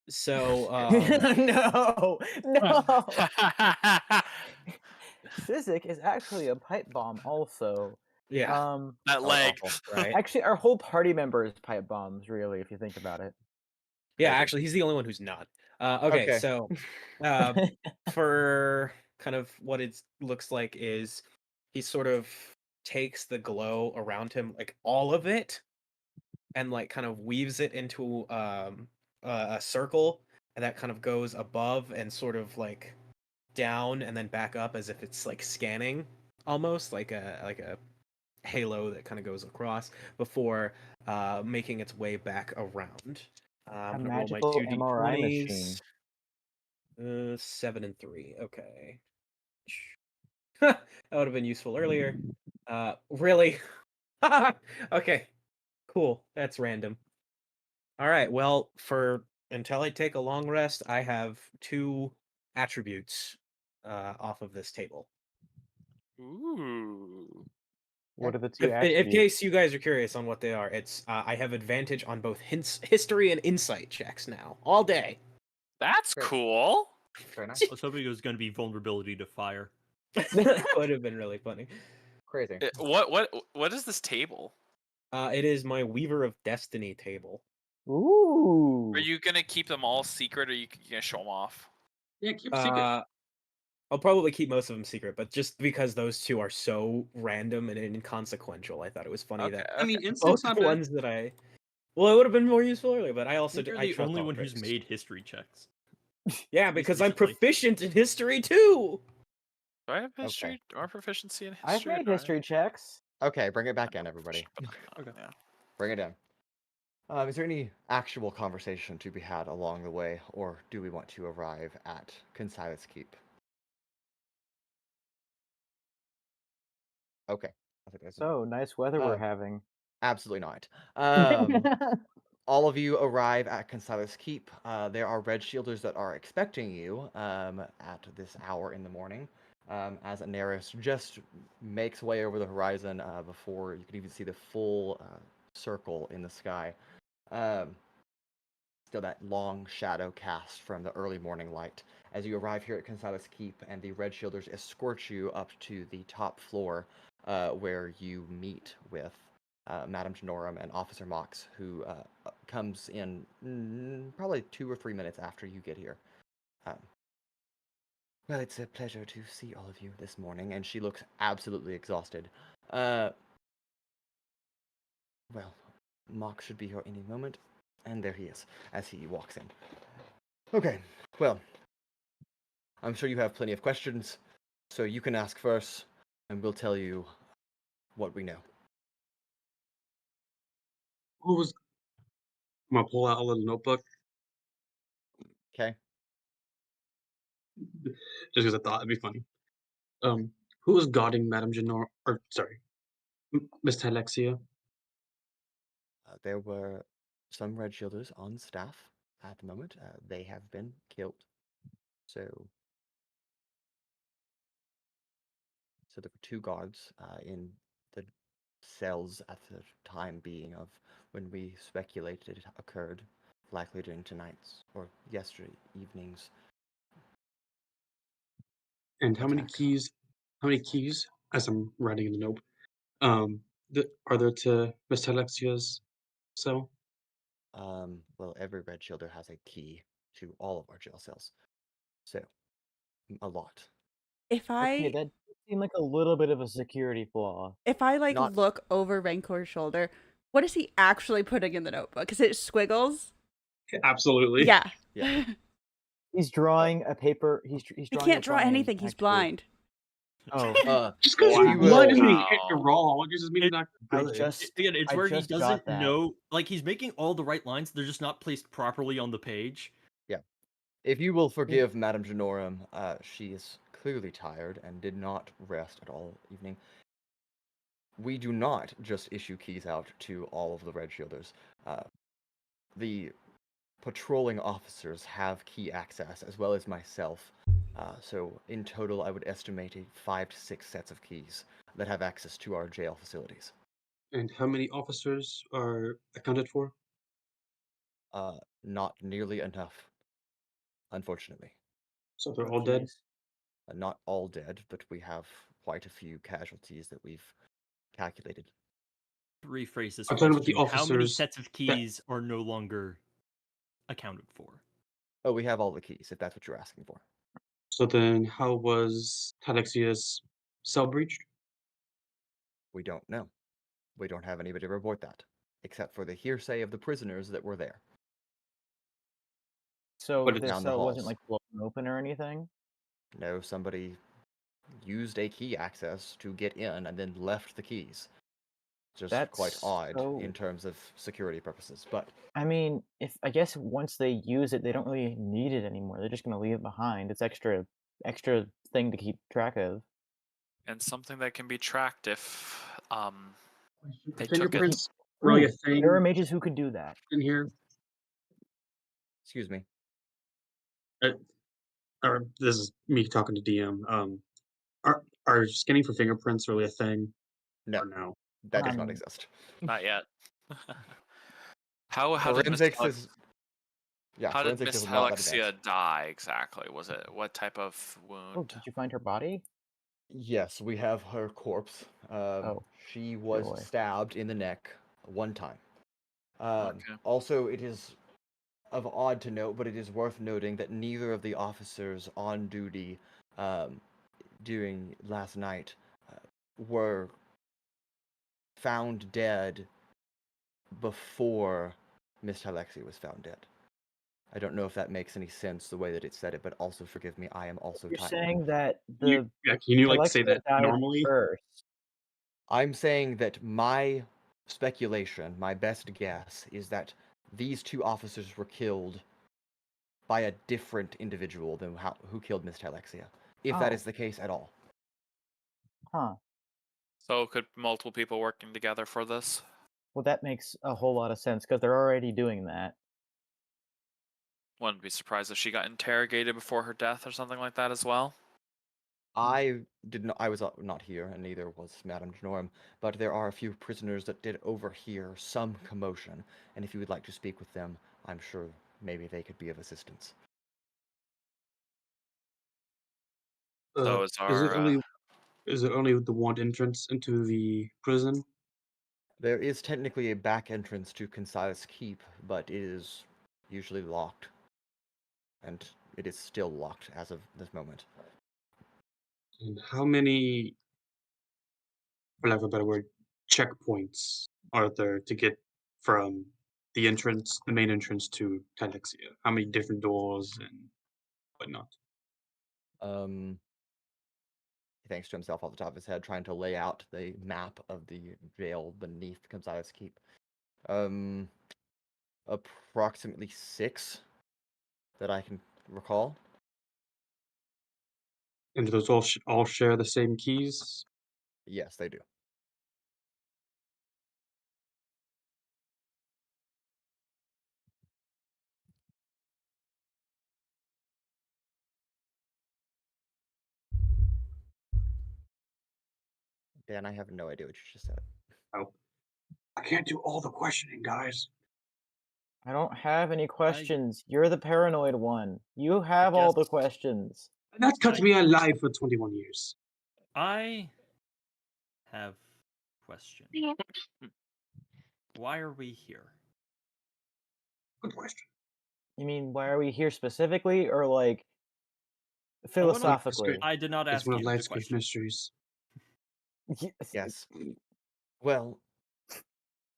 Speaker 2: So,
Speaker 3: No. Sizik is actually a pipe bomb also.
Speaker 2: yeah,
Speaker 6: That leg.
Speaker 1: awful.
Speaker 2: right?
Speaker 3: Actually, our whole party member is pipe bombs, really, if you think about it.
Speaker 2: Yeah,
Speaker 1: Crazy.
Speaker 2: actually, he's the only one who's not. Okay,
Speaker 1: Okay.
Speaker 2: so uh, for kind of what it looks like is he sort of takes the glow around him, like all of it, and like kind of weaves it into a circle, and that kind of goes above and sort of like down and then back up as if it's like scanning, almost like a halo that kind of goes across before making its way back around.
Speaker 3: A
Speaker 2: I'm gonna roll my
Speaker 3: magical
Speaker 2: two
Speaker 3: MRI
Speaker 2: d20s.
Speaker 3: machine.
Speaker 2: 7 and 3. Okay. That would have been useful earlier. Really? Okay. Cool. That's random. All right. Well, for until I take a long rest, I have 2 attributes off of this table.
Speaker 6: Ooh.
Speaker 3: What are the two
Speaker 2: In
Speaker 3: attributes?
Speaker 2: case you guys are curious on what they are, it's I have advantage on both history and insight checks now, all day.
Speaker 6: That's
Speaker 1: Great.
Speaker 6: cool.
Speaker 1: Very nice.
Speaker 5: I was hoping it was going to be vulnerability to fire.
Speaker 2: That would have been really funny.
Speaker 1: Crazy.
Speaker 6: What is this table?
Speaker 2: It is my Weaver of Destiny table.
Speaker 3: Ooh.
Speaker 6: Are you gonna keep them all secret, or you gonna show them off?
Speaker 7: Yeah, keep it secret.
Speaker 2: I'll probably keep most of them secret, but just because those 2 are so random and inconsequential, I thought it was funny
Speaker 6: Okay,
Speaker 2: that
Speaker 7: I mean,
Speaker 6: okay.
Speaker 7: instinct's
Speaker 2: both
Speaker 7: not
Speaker 2: the
Speaker 7: bad.
Speaker 2: ones that well, it would have been more useful earlier, but I also
Speaker 5: You're
Speaker 2: I
Speaker 5: the
Speaker 2: trust
Speaker 5: only one who's
Speaker 2: Altrix.
Speaker 5: made history checks.
Speaker 2: Yeah,
Speaker 5: least
Speaker 2: because I'm
Speaker 5: recently.
Speaker 2: proficient in history too.
Speaker 6: Do I have history or proficiency in
Speaker 3: I've
Speaker 6: history?
Speaker 3: made
Speaker 6: Do I-
Speaker 3: history checks.
Speaker 1: Okay, bring it back
Speaker 6: I'm
Speaker 1: in,
Speaker 6: not
Speaker 1: everybody.
Speaker 6: proficient, but
Speaker 5: Okay.
Speaker 6: yeah.
Speaker 1: Bring it in. Is there any actual conversation to be had along the way, or do we want to arrive at Consilas Keep? Okay. I think that's a no.
Speaker 3: So nice weather we're
Speaker 1: Uh,
Speaker 3: having.
Speaker 1: Absolutely not. All of you arrive at Consilas Keep. There are red shielders that are expecting you at this hour in the morning, as Aneris just makes way over the horizon before you can even see the full circle in the sky. Still that long shadow cast from the early morning light. As you arrive here at Consilas Keep, and the red shielders escort you up to the top floor, where you meet with Madame Janorum and Officer Mox, who comes in probably 2 or 3 minutes after you get here. Well, it's a pleasure to see all of you this morning, and she looks absolutely exhausted. Well, Mox should be here any moment, and there he is, as he walks in. Okay, well, I'm sure you have plenty of questions, so you can ask first, and we'll tell you what we know.
Speaker 7: Who was? I'm gonna pull out a little notebook
Speaker 1: Okay?
Speaker 7: just because I thought it'd be funny. Who was guarding Madame Janor? Or sorry, Miss Alexia?
Speaker 1: There were some red shielders on staff at the moment. They have been killed. So there were 2 guards in the cells at the time being of when we speculated it occurred, likely during tonight's or yesterday evening's
Speaker 7: And how many
Speaker 1: attack.
Speaker 7: keys? How many keys? As I'm writing in the note, are there to Miss Alexia's cell?
Speaker 1: Well, every red shielder has a key to all of our jail cells. So, a lot.
Speaker 4: If
Speaker 3: Okay,
Speaker 4: I
Speaker 3: that seemed like a little bit of a security flaw.
Speaker 4: like
Speaker 1: Not
Speaker 4: look over Rancor's shoulder, what is he actually putting in the notebook? Is it squiggles?
Speaker 7: Absolutely.
Speaker 4: Yeah.
Speaker 1: Yeah.
Speaker 3: He's drawing a paper. He's
Speaker 4: He
Speaker 3: drawing.
Speaker 4: can't
Speaker 3: a
Speaker 4: draw
Speaker 3: triangle,
Speaker 4: anything. He's
Speaker 3: actually.
Speaker 4: blind.
Speaker 3: Oh,
Speaker 7: Just because
Speaker 1: Wow.
Speaker 7: you blood in me
Speaker 6: Wow.
Speaker 7: hit your raw, it just means not
Speaker 3: I
Speaker 7: good.
Speaker 3: just
Speaker 5: Again, it's
Speaker 3: I
Speaker 5: where he
Speaker 3: just got
Speaker 5: doesn't
Speaker 3: that.
Speaker 5: know. Like, he's making all the right lines, they're just not placed properly on the page.
Speaker 1: If you will forgive Madame Janorum, she is clearly tired and did not rest at all evening. We do not just issue keys out to all of the red shielders. The patrolling officers have key access, as well as myself. So in total, I would estimate 5 to 6 sets of keys that have access to our jail facilities.
Speaker 7: And how many officers are accounted for?
Speaker 1: Not nearly enough, unfortunately.
Speaker 7: So they're
Speaker 3: Oh,
Speaker 7: all dead?
Speaker 3: jeez.
Speaker 1: Not all dead, but we have quite a few casualties that we've calculated.
Speaker 5: Rephrase this
Speaker 7: I'm talking about the
Speaker 5: question. How many
Speaker 7: officers
Speaker 5: sets of
Speaker 7: that-
Speaker 5: keys are no longer accounted for?
Speaker 1: Oh, we have all the keys, if that's what you're asking for.
Speaker 7: So then, how was Talexia's cell breached?
Speaker 1: We don't know. We don't have anybody to report that, except for the hearsay of the prisoners that were there.
Speaker 3: So
Speaker 7: But
Speaker 3: their
Speaker 1: down the
Speaker 3: cell wasn't
Speaker 1: halls.
Speaker 3: like blown open or anything?
Speaker 1: No, somebody used a key access to get in and then left the keys. Just quite
Speaker 3: That's
Speaker 1: odd
Speaker 3: so.
Speaker 1: in terms of security purposes, but
Speaker 3: I mean, if I guess once they use it, they don't really need it anymore. They're just gonna leave it behind. It's extra thing to keep track of.
Speaker 6: And something that can be tracked if they took it.
Speaker 7: Fingerprints really a
Speaker 3: Ooh,
Speaker 7: thing
Speaker 3: there are mages who could do that.
Speaker 7: in here?
Speaker 1: excuse me.
Speaker 7: Or this is me talking to DM. Are scanning for fingerprints really a thing?
Speaker 1: No,
Speaker 7: Or no?
Speaker 1: that does not
Speaker 3: Um,
Speaker 1: exist.
Speaker 6: Not yet. How did Miss
Speaker 1: Forensics is
Speaker 6: how did
Speaker 1: forensics
Speaker 6: Miss
Speaker 1: is not that
Speaker 6: Alexia
Speaker 1: advanced.
Speaker 6: die exactly? Was it what type of
Speaker 3: Oh,
Speaker 6: wound?
Speaker 3: did you find her body?
Speaker 1: Yes, we have her corpse.
Speaker 3: Oh,
Speaker 1: She was
Speaker 3: boy.
Speaker 1: stabbed in the neck one time.
Speaker 6: Okay.
Speaker 1: Also, it is of odd to note, but it is worth noting that neither of the officers on duty during last night were found dead before Miss Alexia was found dead. I don't know if that makes any sense the way that it said it, but also forgive me, I am also
Speaker 3: You're
Speaker 1: tired.
Speaker 3: saying that
Speaker 7: Can
Speaker 3: the
Speaker 7: you like say
Speaker 3: Alexia
Speaker 7: that
Speaker 3: died
Speaker 7: normally?
Speaker 3: first.
Speaker 1: I'm saying that my speculation, my best guess, is that these two officers were killed by a different individual than who killed Miss Alexia, if that
Speaker 3: Oh.
Speaker 1: is the case at all.
Speaker 3: Huh.
Speaker 6: So could multiple people working together for this?
Speaker 3: Well, that makes a whole lot of sense because they're already doing that.
Speaker 6: Wouldn't be surprised if she got interrogated before her death or something like that as well.
Speaker 1: I did not. I was not here, and neither was Madame Janorum. But there are a few prisoners that did overhear some commotion, and if you would like to speak with them, I'm sure maybe they could be of assistance.
Speaker 6: So is our
Speaker 7: Is it only the one entrance into the prison?
Speaker 1: There is technically a back entrance to Concise Keep, but it is usually locked, and it is still locked as of this moment.
Speaker 7: And how many, for lack of a better word, checkpoints are there to get from the entrance, the main entrance to Talexia? How many different doors and whatnot?
Speaker 1: He thinks to himself off the top of his head, trying to lay out the map of the jail beneath Concise Keep. Approximately 6 that I can recall.
Speaker 7: And do those all share the same keys?
Speaker 1: Yes, they do. Dan, I have no idea what you just said.
Speaker 7: Oh, I can't do all the questioning, guys.
Speaker 3: I don't have any questions. You're the paranoid one. You have all the
Speaker 5: guess-
Speaker 3: questions.
Speaker 7: And that's kept
Speaker 5: I-
Speaker 7: me alive for 21 years.
Speaker 5: I have a question. Why are we here?
Speaker 7: Good question.
Speaker 3: You mean why are we here specifically, or like
Speaker 5: Oh, no,
Speaker 3: philosophically?
Speaker 5: I did not
Speaker 7: It's
Speaker 5: ask
Speaker 7: one
Speaker 5: you
Speaker 7: of
Speaker 5: the
Speaker 7: life's great
Speaker 5: question.
Speaker 7: mysteries.
Speaker 1: Yes. Well,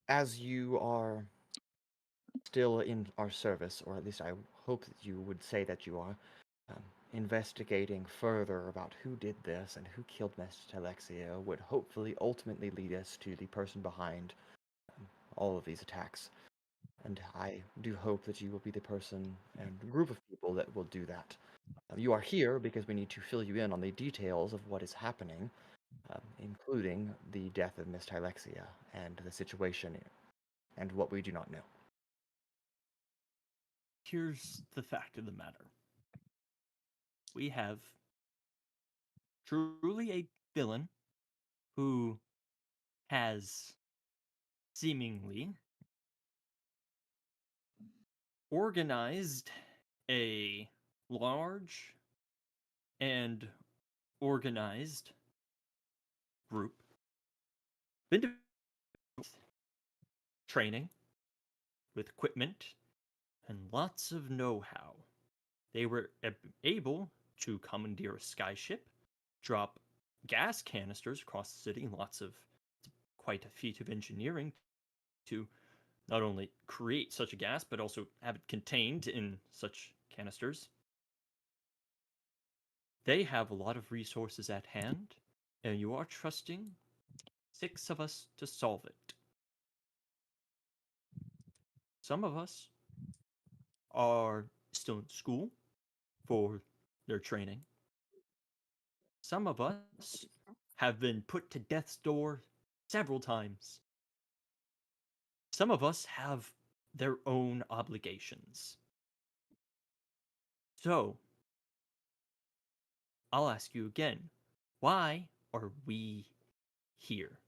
Speaker 1: as you are still in our service, or at least I hope that you would say that you are, investigating further about who did this and who killed Miss Alexia would hopefully ultimately lead us to the person behind all of these attacks. And I do hope that you will be the person and group of people that will do that. You are here because we need to fill you in on the details of what is happening, including the death of Miss Alexia and the situation and what we do not know.
Speaker 5: Here's the fact of the matter. We have truly a villain who has seemingly organized a large and organized group, been to training with equipment and lots of know-how They were able to commandeer a skyship, drop gas canisters across the city, quite a feat of engineering to not only create such a gas, but also have it contained in such canisters. They have a lot of resources at hand, and you are trusting 6 of us to solve it. Some of us are still in school for their training. Some of us have been put to death's door several times. Some of us have their own obligations. So, I'll ask you again, why are we here?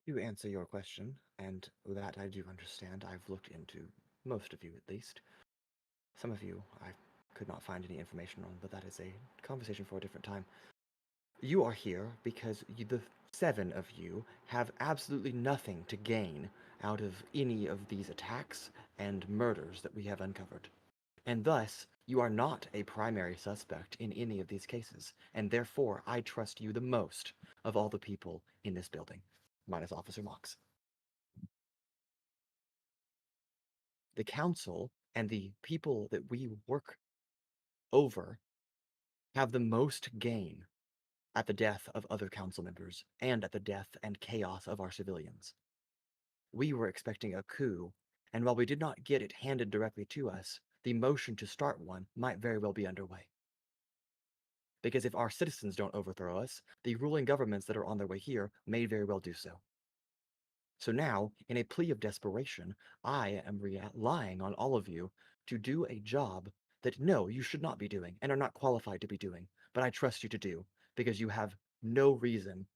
Speaker 1: To answer your question, and that I do understand, I've looked into most of you at least. Some of you I could not find any information on, but that is a conversation for a different time. You are here because the 7 of you have absolutely nothing to gain out of any of these attacks and murders that we have uncovered. And thus, you are not a primary suspect in any of these cases, and therefore I trust you the most of all the people in this building, minus Officer Mox. The council and the people that we work over have the most gain at the death of other council members and at the death and chaos of our civilians. We were expecting a coup, and while we did not get it handed directly to us, the motion to start one might very well be underway. Because if our citizens don't overthrow us, the ruling governments that are on their way here may very well do so. So now, in a plea of desperation, I am relying on all of you to do a job that no, you should not be doing and are not qualified to be doing, but I trust you to do because you have no reason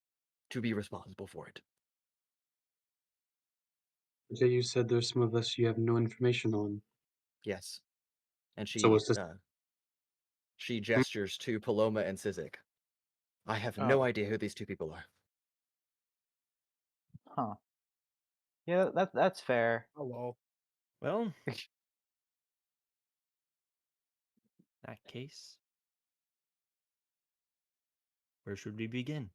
Speaker 1: to be responsible for it.
Speaker 7: Okay, you said there's some of us you have no information on.
Speaker 1: Yes. And
Speaker 7: So is this
Speaker 1: she gestures to Paloma and Sizik. I have no
Speaker 3: Oh.
Speaker 1: idea who these 2 people are.
Speaker 3: Huh. Yeah, that's fair.
Speaker 2: Hello.
Speaker 5: Well, that case, where should we begin?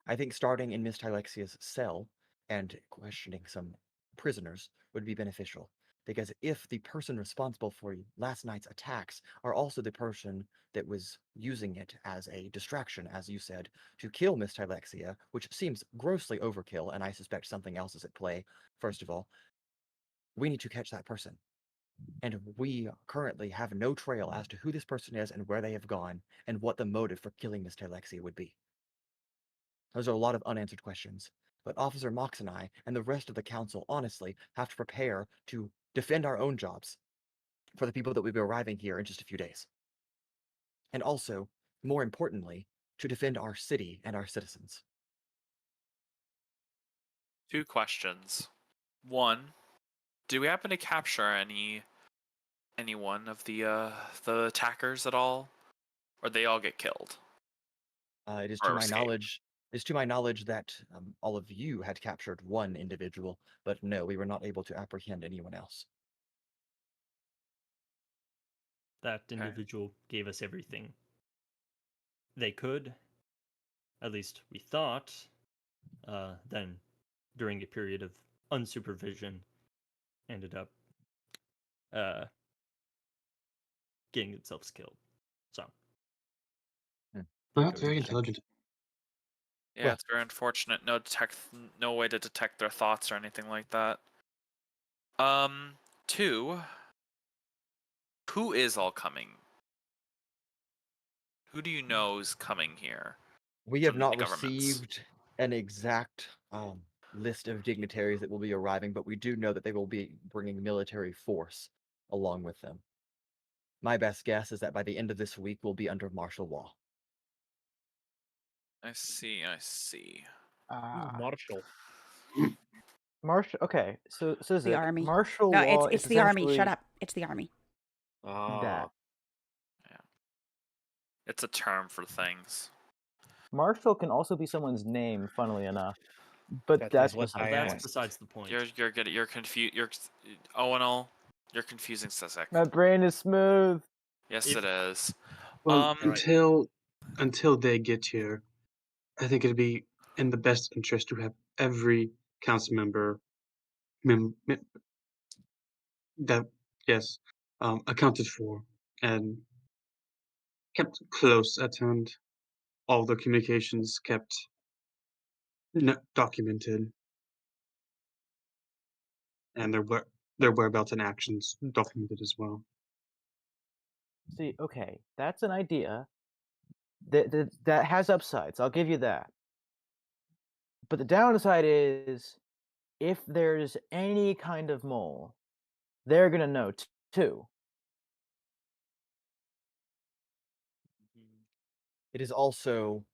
Speaker 1: I think starting in Miss Tylexia's cell and questioning some prisoners would be beneficial. Because if the person responsible for last night's attacks are also the person that was using it as a distraction, as you said, to kill Miss Tylexia, which seems grossly overkill, and I suspect something else is at play, first of all, we need to catch that person. And we currently have no trail as to who this person is and where they have gone, and what the motive for killing Miss Tylexia would be. Those are a lot of unanswered questions. But Officer Mox and I, and the rest of the council, honestly, have to prepare to defend our own jobs for the people that will be arriving here in just a few days. And also, more importantly, to defend our city and our citizens.
Speaker 6: 2 questions. 1, do we happen to capture any one of the attackers at all, or they all get killed?
Speaker 1: It is
Speaker 6: Or
Speaker 1: to my
Speaker 6: escape.
Speaker 1: knowledge. It's to my knowledge that all of you had captured one individual, but no, we were not able to apprehend anyone else.
Speaker 5: That
Speaker 6: Okay.
Speaker 5: individual gave us everything they could, at least we thought, then during a period of unsupervision, ended up getting themselves killed. So,
Speaker 7: Well, that's very intelligent.
Speaker 6: Yeah,
Speaker 1: Well-
Speaker 6: it's very unfortunate. No way to detect their thoughts or anything like that. 2, who is all coming? Who do you know is coming here?
Speaker 1: We have
Speaker 6: from the
Speaker 1: not
Speaker 6: governments?
Speaker 1: received an exact list of dignitaries that will be arriving, but we do know that they will be bringing military force along with them. My best guess is that by the end of this week, we'll be under martial law.
Speaker 6: I see.
Speaker 2: Marshall.
Speaker 3: Martial. Okay, so
Speaker 4: The army.
Speaker 3: martial
Speaker 4: No,
Speaker 3: law
Speaker 4: it's
Speaker 3: is
Speaker 4: the army. Shut
Speaker 3: essentially
Speaker 4: up. It's the army.
Speaker 3: that.
Speaker 6: It's a term for things.
Speaker 3: Marshal can also be someone's name, funnily enough. But
Speaker 2: That
Speaker 3: that's
Speaker 2: is what
Speaker 3: beside
Speaker 2: I
Speaker 3: the
Speaker 2: asked.
Speaker 3: point.
Speaker 5: that's besides the point.
Speaker 6: You're confused. Owunul, You're confusing Sizik.
Speaker 3: My brain is smooth.
Speaker 6: Yes,
Speaker 5: If-
Speaker 6: it is.
Speaker 7: Well,
Speaker 5: Alright.
Speaker 7: until they get here, I think it'd be in the best interest to have every council member that yes, accounted for and kept close at hand. All the communications kept documented, and their whereabouts and actions documented as well.
Speaker 3: See, okay, that's an idea. That has upsides. I'll give you that. But the downside is, if there's any kind of mole, they're gonna know too.
Speaker 1: It is also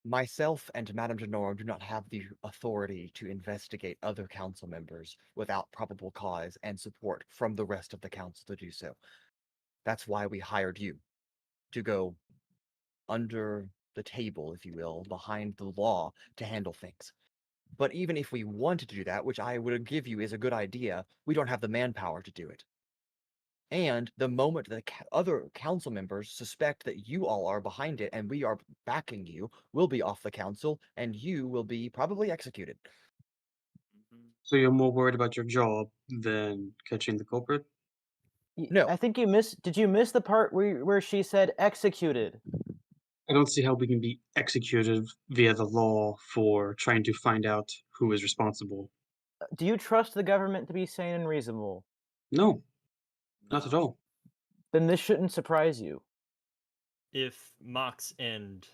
Speaker 1: myself and Madame Genorum do not have the authority to investigate other council members without probable cause and support from the rest of the council to do so. That's why we hired you to go under the table, if you will, behind the law to handle things. But even if we wanted to do that, which I would give you is a good idea, we don't have the manpower to do it. And the moment that other council members suspect that you all are behind it and we are backing you, we'll be off the council and you will be probably executed.
Speaker 7: So you're more worried about your job than catching the culprit?
Speaker 1: No.
Speaker 3: I think you missed. Did you miss the part where she said executed?
Speaker 7: I don't see how we can be executed via the law for trying to find out who is responsible.
Speaker 3: Do you trust the government to be sane and reasonable?
Speaker 7: No, not at all.
Speaker 3: Then this shouldn't surprise you.
Speaker 5: If Mox and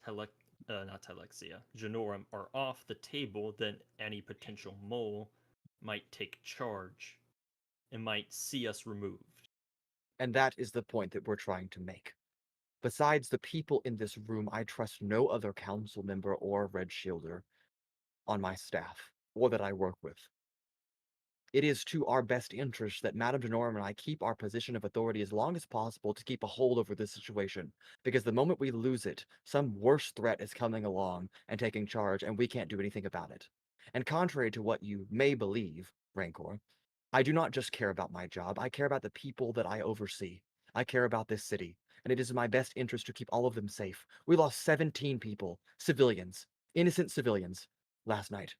Speaker 5: not Telexia, Genorum are off the table, then any potential mole might take charge and might see us removed.
Speaker 1: And that is the point that we're trying to make. Besides the people in this room, I trust no other council member or Red Shielder on my staff, or that I work with. It is to our best interest that Madame Genorum and I keep our position of authority as long as possible to keep a hold over this situation, because the moment we lose it, some worse threat is coming along and taking charge, and we can't do anything about it. And contrary to what you may believe, Rancor, I do not just care about my job, I care about the people that I oversee. I care about this city, and it is in my best interest to keep all of them safe. We lost 17 people, civilians, innocent civilians, last night.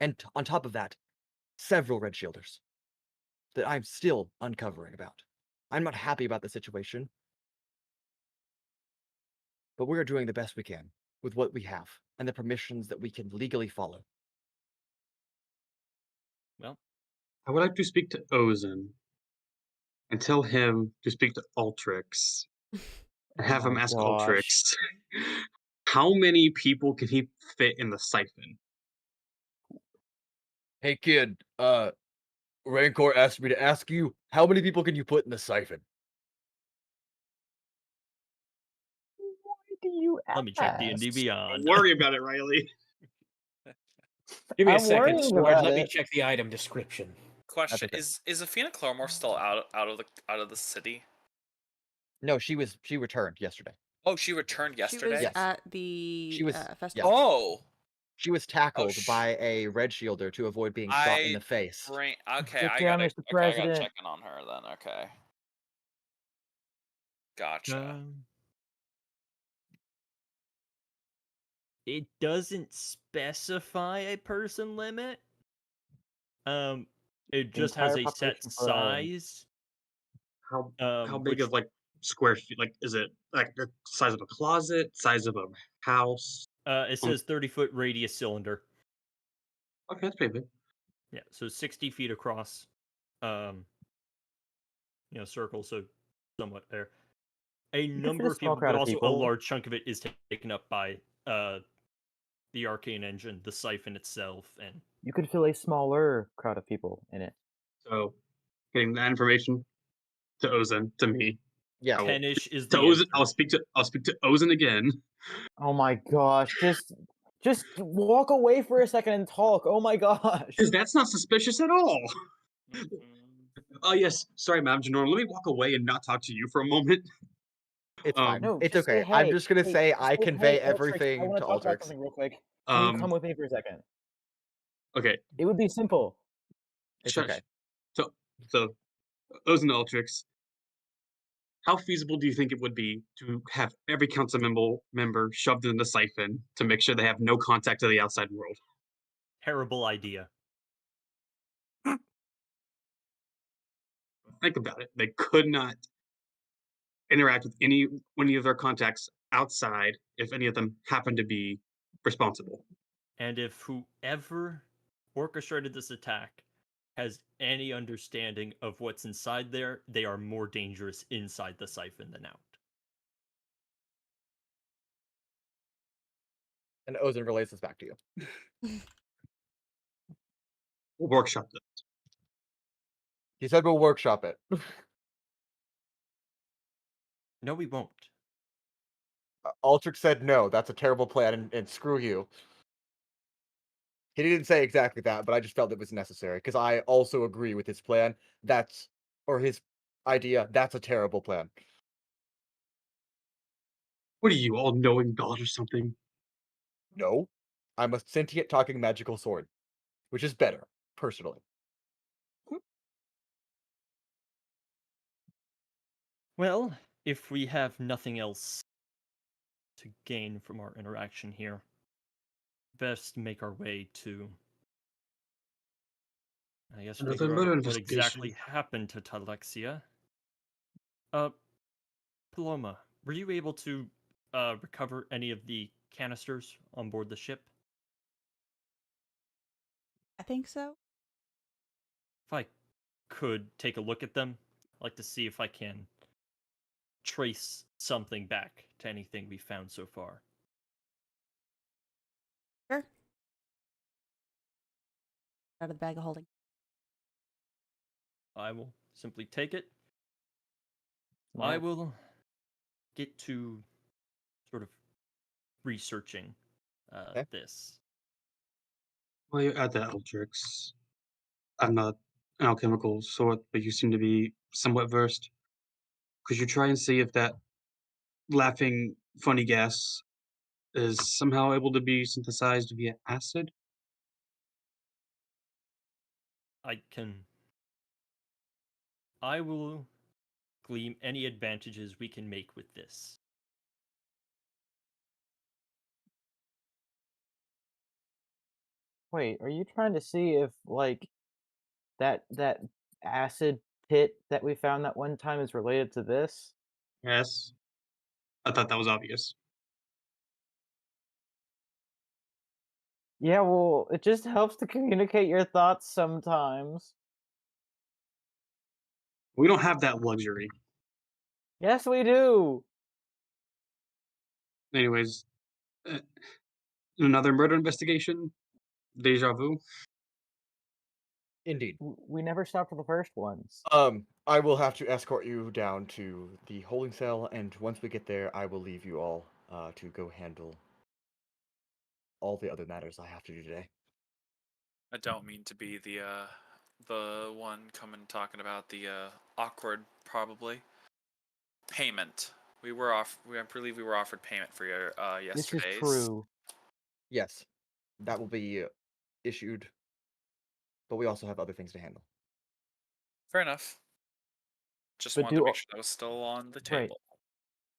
Speaker 1: And on top of that, several Red Shielders that I'm still uncovering about. I'm not happy about the situation, but we're doing the best we can with what we have and the permissions that we can legally follow.
Speaker 5: Well,
Speaker 7: I would like to speak to Ozen and tell him to speak to Altrix and have him
Speaker 3: my
Speaker 7: ask
Speaker 3: gosh.
Speaker 7: Altrix how many people can he fit in the siphon?
Speaker 1: Hey kid, Rancor asked me to ask you, how many people can you put in the siphon?
Speaker 3: Why do you ask?
Speaker 5: let me check D&D
Speaker 7: Don't
Speaker 5: Beyond.
Speaker 7: worry about it, Riley.
Speaker 2: Give me a
Speaker 3: I'm
Speaker 2: second,
Speaker 3: worrying
Speaker 2: Sword.
Speaker 3: about
Speaker 2: Let me
Speaker 3: it.
Speaker 2: check the item description.
Speaker 6: Question:
Speaker 1: okay.
Speaker 6: Is Athena Claremore still out of the city?
Speaker 1: No, she returned yesterday.
Speaker 6: Oh, she returned yesterday.
Speaker 4: She was
Speaker 1: Yes.
Speaker 4: at the
Speaker 1: She was-
Speaker 4: festival.
Speaker 6: Oh,
Speaker 1: She was tackled by a Red Shielder to avoid being shot in the face.
Speaker 6: Okay,
Speaker 3: Sit
Speaker 6: I
Speaker 3: down,
Speaker 6: gotta
Speaker 3: Mr. President.
Speaker 6: check in on her then. Okay, gotcha.
Speaker 5: It doesn't specify a person limit. It just has
Speaker 3: entire
Speaker 5: a set
Speaker 3: population for Ireland.
Speaker 5: size.
Speaker 7: How big
Speaker 5: which-
Speaker 7: is like square feet? Like, is it like the size of a closet, size of a house?
Speaker 5: It says 30-foot radius cylinder.
Speaker 7: Okay, that's pretty big.
Speaker 5: Yeah, so 60 feet across. Circle, so somewhat there. A
Speaker 3: fit
Speaker 5: number
Speaker 3: a
Speaker 5: of
Speaker 3: small
Speaker 5: people,
Speaker 3: crowd
Speaker 5: but
Speaker 3: of
Speaker 5: also a
Speaker 3: people.
Speaker 5: large chunk of it is taken up by the arcane engine, the siphon itself, and
Speaker 3: You could fill a smaller crowd of people in it.
Speaker 7: So, getting that information to Ozen, to me.
Speaker 1: Yeah.
Speaker 7: I will
Speaker 5: 10-ish is
Speaker 7: to
Speaker 5: the
Speaker 7: Ozen. I'll
Speaker 5: entry.
Speaker 7: speak to Ozen again.
Speaker 3: Oh my gosh! Just walk away for a second and talk. Oh my gosh!
Speaker 7: Because that's not suspicious at all. Oh yes, sorry, Madam Genorum. Let me walk away and not talk to you for a moment.
Speaker 1: It's fine.
Speaker 3: No,
Speaker 1: It's
Speaker 3: just say,
Speaker 1: okay. I'm
Speaker 3: "Hey,
Speaker 1: just gonna
Speaker 3: hey,
Speaker 1: say
Speaker 3: just
Speaker 1: I
Speaker 3: say,
Speaker 1: convey
Speaker 3: hey, Altrix, I
Speaker 1: everything
Speaker 3: want
Speaker 1: to
Speaker 3: to talk about
Speaker 1: Altrix.
Speaker 3: something real quick. Can you come
Speaker 7: Um,
Speaker 3: with me for a second?
Speaker 7: Okay,
Speaker 3: It would be simple.
Speaker 1: It's
Speaker 7: shush.
Speaker 1: okay.
Speaker 7: So Owens and Altrix, how feasible do you think it would be to have every council member shoved in the siphon to make sure they have no contact to the outside world?
Speaker 5: Terrible idea.
Speaker 7: Think about it. They could not interact with any of their contacts outside if any of them happened to be responsible.
Speaker 5: And if whoever orchestrated this attack has any understanding of what's inside there, they are more dangerous inside the siphon than out.
Speaker 1: And Ozan relays this back to you.
Speaker 7: We'll workshop this.
Speaker 1: He said we'll workshop it.
Speaker 5: No, we won't.
Speaker 1: Altrix said no, that's a terrible plan, and screw you. He didn't say exactly that, but I just felt it was necessary, because I also agree with his plan. Or his idea, that's a terrible plan.
Speaker 7: What are you, all-knowing god or something?
Speaker 1: No. I'm a sentient talking magical sword, which is better, personally.
Speaker 5: Well, if we have nothing else to gain from our interaction here, best make our way to, I guess,
Speaker 7: Another
Speaker 5: figure
Speaker 7: murder
Speaker 5: out what
Speaker 7: investigation.
Speaker 5: exactly happened to Talexia. Paloma, were you able to recover any of the canisters on board the ship?
Speaker 4: I think so.
Speaker 5: If I could take a look at them, I'd like to see if I can trace something back to anything we found so far.
Speaker 4: Sure. Out of the bag of holding.
Speaker 5: I will simply take it. I
Speaker 3: Smart.
Speaker 5: will get to sort of researching
Speaker 1: Okay.
Speaker 5: this.
Speaker 7: Well, you're at that, Altrix. I'm not an alchemical sort, but you seem to be somewhat versed. Could you try and see if that laughing, funny gas is somehow able to be synthesized via acid?
Speaker 5: I will glean any advantages we can make with this.
Speaker 3: Wait, are you trying to see if like that acid pit that we found that one time is related to this?
Speaker 7: Yes. I thought that was obvious.
Speaker 3: Yeah, well, it just helps to communicate your thoughts sometimes.
Speaker 7: We don't have that luxury.
Speaker 3: Yes, we do.
Speaker 7: Anyways, uh, another murder investigation? Deja vu?
Speaker 1: Indeed.
Speaker 3: We never stopped for the first ones.
Speaker 1: I will have to escort you down to the holding cell, and once we get there, I will leave you all to go handle all the other matters I have to do today.
Speaker 6: I don't mean to be the one coming talking about the awkward probably payment. I believe we were offered payment for your
Speaker 3: This
Speaker 6: yesterday's.
Speaker 3: is true.
Speaker 1: Yes, that will be issued, but we also have other things to handle.
Speaker 6: Fair enough. Just
Speaker 3: But
Speaker 6: wanted to
Speaker 3: do
Speaker 6: make sure that was still on the
Speaker 3: right,
Speaker 6: table.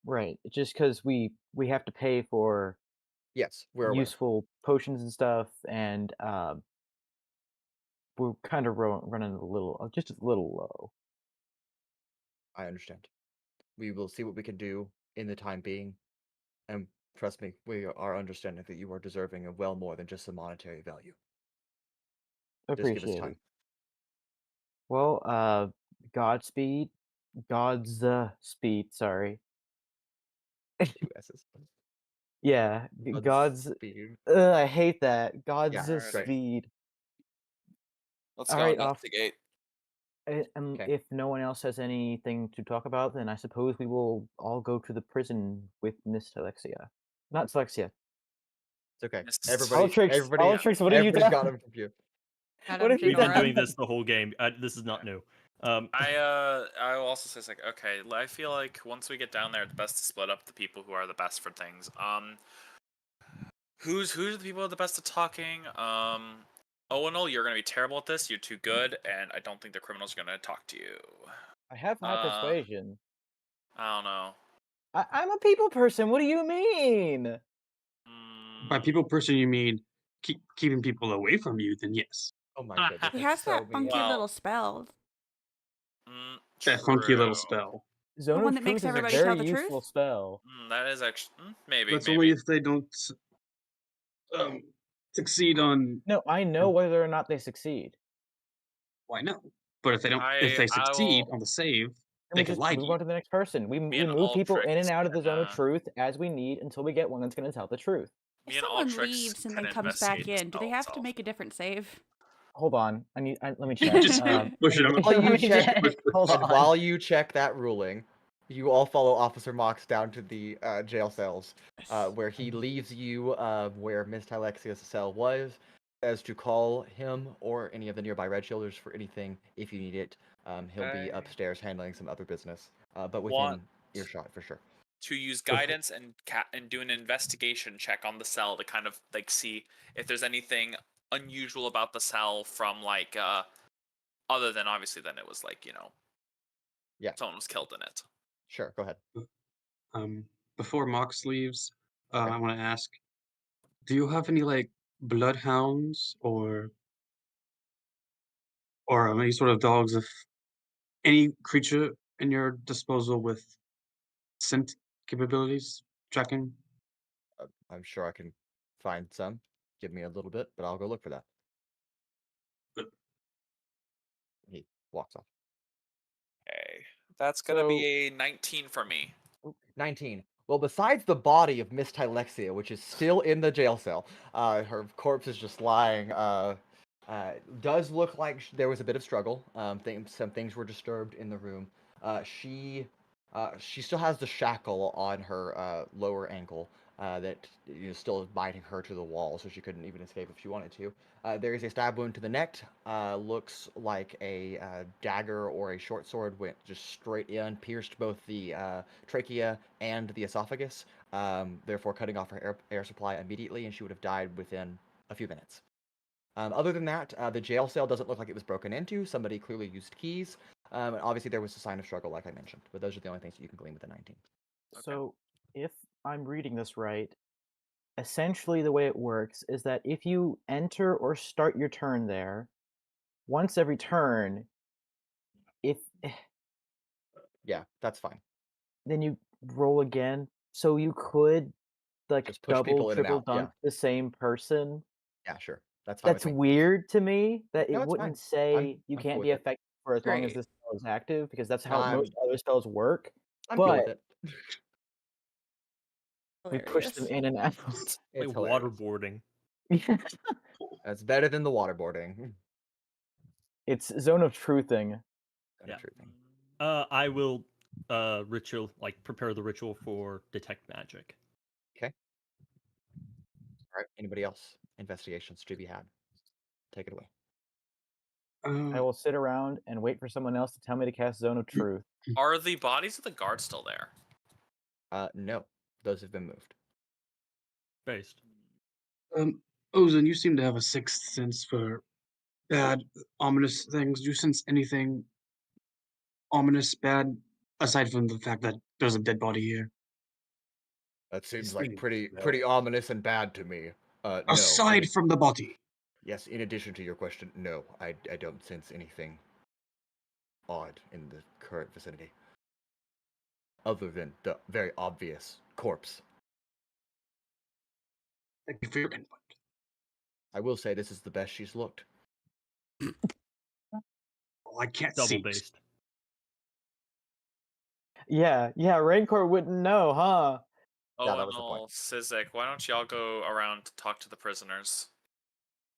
Speaker 3: right. Just because we have to pay for
Speaker 1: Yes, we're aware.
Speaker 3: useful potions and stuff, and we're kind of running just a little low.
Speaker 1: I understand. We will see what we can do in the time being, and trust me, we are understanding that you are deserving of well more than just some monetary value. Just give us
Speaker 3: Appreciate it.
Speaker 1: time.
Speaker 3: Well, Godspeed, God's speed. Sorry.
Speaker 1: 2 S's.
Speaker 3: Yeah, God's.
Speaker 1: speed.
Speaker 3: I hate that. God's
Speaker 1: Yeah,
Speaker 6: Alright.
Speaker 1: great.
Speaker 3: speed.
Speaker 6: Let's
Speaker 3: All
Speaker 6: go
Speaker 3: right,
Speaker 6: investigate.
Speaker 3: And
Speaker 1: Okay.
Speaker 3: if no one else has anything to talk about, then I suppose we will all go to the prison with Miss Alexia. Not Alexia.
Speaker 1: It's okay.
Speaker 6: Miss-
Speaker 3: Altrix, Altrix, what are you
Speaker 1: everybody's
Speaker 3: doing?
Speaker 1: got him confused.
Speaker 3: What have you
Speaker 5: We've been
Speaker 3: done?
Speaker 5: doing this the whole game. This is not new.
Speaker 6: I will also say it's like, okay, I feel like once we get down there, it's best to split up the people who are the best for things. Who's the people who are the best at talking? Owunul, you're gonna be terrible at this. You're too good, and I don't think the criminals are gonna talk to you.
Speaker 3: I have high persuasion.
Speaker 6: I don't know.
Speaker 3: I'm a people person. What do you mean?
Speaker 7: By people person, you mean keeping people away from you? Then yes,
Speaker 1: Oh my goodness.
Speaker 4: He
Speaker 1: that's
Speaker 4: has
Speaker 1: so
Speaker 4: that funky
Speaker 1: mean.
Speaker 6: Well,
Speaker 4: little spell.
Speaker 7: that funky little
Speaker 6: True.
Speaker 7: spell.
Speaker 3: Zone
Speaker 4: one
Speaker 3: of
Speaker 4: that makes
Speaker 3: Truth is a
Speaker 4: everybody
Speaker 3: very
Speaker 4: tell the
Speaker 3: useful
Speaker 4: truth?
Speaker 3: spell.
Speaker 6: That is actually maybe.
Speaker 7: That's
Speaker 6: maybe.
Speaker 7: only if they don't succeed on.
Speaker 3: No, I know whether or not they succeed.
Speaker 7: Why no? But if they don't, if
Speaker 6: I
Speaker 7: they succeed
Speaker 6: will.
Speaker 7: on the save,
Speaker 3: And
Speaker 7: they
Speaker 3: we
Speaker 7: can
Speaker 3: just
Speaker 7: lie to
Speaker 3: move
Speaker 7: you.
Speaker 3: on to the next person. We
Speaker 6: Me and
Speaker 3: move people in and
Speaker 6: Altrix
Speaker 3: out of the zone of
Speaker 6: can,
Speaker 3: truth as we need until we get one that's going to tell the truth.
Speaker 4: If
Speaker 6: Me and
Speaker 4: someone
Speaker 6: Altrix
Speaker 4: leaves and
Speaker 6: can
Speaker 4: then comes back
Speaker 6: investigate the
Speaker 4: in, do they
Speaker 6: spell
Speaker 4: have to
Speaker 6: itself.
Speaker 4: make a different save?
Speaker 3: Hold on, let me check.
Speaker 7: Just push it up.
Speaker 1: While you
Speaker 3: Let me
Speaker 1: check,
Speaker 3: Hold
Speaker 1: and
Speaker 3: on.
Speaker 1: while you check that ruling, you all follow Officer Mox down to the jail cells, where he leaves you where Miss Tylexia's cell was, as to call him or any of the nearby Red Shielders for anything if you need it. He'll be
Speaker 6: Okay.
Speaker 1: upstairs handling some other business, but
Speaker 6: Want-
Speaker 1: within earshot for sure.
Speaker 6: To use guidance and do an investigation check on the cell to kind of like see if there's anything unusual about the cell from like other than obviously then it was like
Speaker 1: Yeah.
Speaker 6: someone was killed in it.
Speaker 1: Sure, go ahead.
Speaker 7: Before Mox leaves, I want to ask: do you have any like bloodhounds or any sort of dogs of any creature in your disposal with scent capabilities, tracking?
Speaker 1: I'm sure I can find some. Give me a little bit, but I'll go look for that. He walks off.
Speaker 6: Okay, that's gonna be a 19 for me.
Speaker 1: 19. Well, besides the body of Miss Tylexia, which is still in the jail cell, her corpse is just lying. Does look like there was a bit of struggle. Some things were disturbed in the room. She still has the shackle on her lower ankle that still is biting her to the wall, so she couldn't even escape if she wanted to. There is a stab wound to the neck. Looks like a dagger or a short sword went just straight in, pierced both the trachea and the esophagus, therefore cutting off her air supply immediately, and she would have died within a few minutes. Other than that, the jail cell doesn't look like it was broken into. Somebody clearly used keys. And obviously, there was a sign of struggle, like I mentioned. But those are the only things that you can glean with the 19.
Speaker 3: So, if I'm reading this right, essentially the way it works is that if you enter or start your turn there, once every turn, if
Speaker 1: Yeah, that's fine.
Speaker 3: then you roll again. So you could like
Speaker 1: Just push
Speaker 3: double,
Speaker 1: people in and
Speaker 3: triple
Speaker 1: out, yeah.
Speaker 3: dunk the same person.
Speaker 1: Yeah, sure. That's fine
Speaker 3: That's
Speaker 1: with me.
Speaker 3: weird to me that
Speaker 1: No,
Speaker 3: it
Speaker 1: it's
Speaker 3: wouldn't
Speaker 1: fine.
Speaker 3: say you
Speaker 1: I'm
Speaker 3: can't
Speaker 1: cool
Speaker 3: be
Speaker 1: with it.
Speaker 3: effective for as long as
Speaker 4: Great.
Speaker 3: this spell is active, because that's how
Speaker 1: I'm
Speaker 3: most other spells work.
Speaker 1: I'm cool with
Speaker 3: But
Speaker 1: it.
Speaker 3: we push them in and out.
Speaker 1: It's
Speaker 5: Like
Speaker 1: hilarious.
Speaker 5: waterboarding.
Speaker 1: That's better than the waterboarding.
Speaker 3: It's zone of truthing.
Speaker 5: Yeah.
Speaker 1: Truthing.
Speaker 5: I will ritual prepare the ritual for detect magic.
Speaker 1: Okay. All right. Anybody else? Investigations to be had. Take it away.
Speaker 3: I will sit around and wait for someone else to tell me to cast Zone of Truth.
Speaker 6: Are the bodies of the guards still there?
Speaker 1: No, those have been moved.
Speaker 5: Based.
Speaker 7: Ozen, you seem to have a sixth sense for bad, ominous things. Do you sense anything ominous, bad, aside from the fact that there's a dead body here?
Speaker 1: That seems
Speaker 7: like
Speaker 1: like pretty ominous and bad to me. No.
Speaker 7: Aside from the body.
Speaker 1: Yes, in addition to your question, no, I don't sense anything odd in the current vicinity. Other than the very obvious corpse.
Speaker 7: Thank you for your input.
Speaker 1: I will say this is the best she's looked.
Speaker 7: Well, I can't
Speaker 5: Double
Speaker 7: see.
Speaker 5: based.
Speaker 3: Yeah, Rancor wouldn't know, huh?
Speaker 1: Yeah,
Speaker 6: Oh,
Speaker 1: that was the
Speaker 6: no,
Speaker 1: point.
Speaker 6: Sizik, why don't y'all go around to talk to the prisoners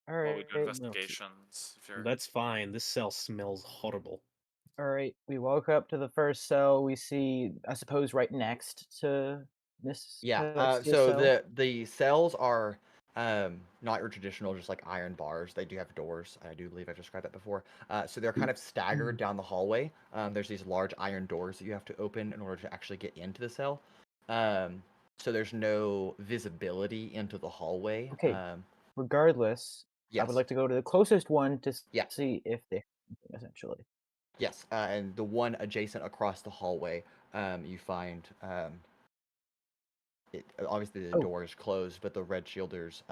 Speaker 3: All
Speaker 6: while
Speaker 3: right,
Speaker 6: we do investigations? If you're...
Speaker 2: That's fine. This cell smells horrible.
Speaker 3: all right. We walk up to the first cell. We see, I suppose, right next to Miss.
Speaker 1: Yeah.
Speaker 3: Alexia's
Speaker 1: So
Speaker 3: cell.
Speaker 1: the cells are not your traditional just like iron bars. They do have doors. I do believe I've described that before. So they're kind of staggered down the hallway. There's these large iron doors that you have to open in order to actually get into the cell. So there's no visibility into the hallway.
Speaker 3: Okay. Regardless, I would
Speaker 1: Yes.
Speaker 3: like to go to the closest one to
Speaker 1: Yeah.
Speaker 3: see if they have anything, essentially.
Speaker 1: Yes, and the one adjacent across the hallway, you find obviously the
Speaker 3: Oh.
Speaker 1: door is closed, but the red shielders,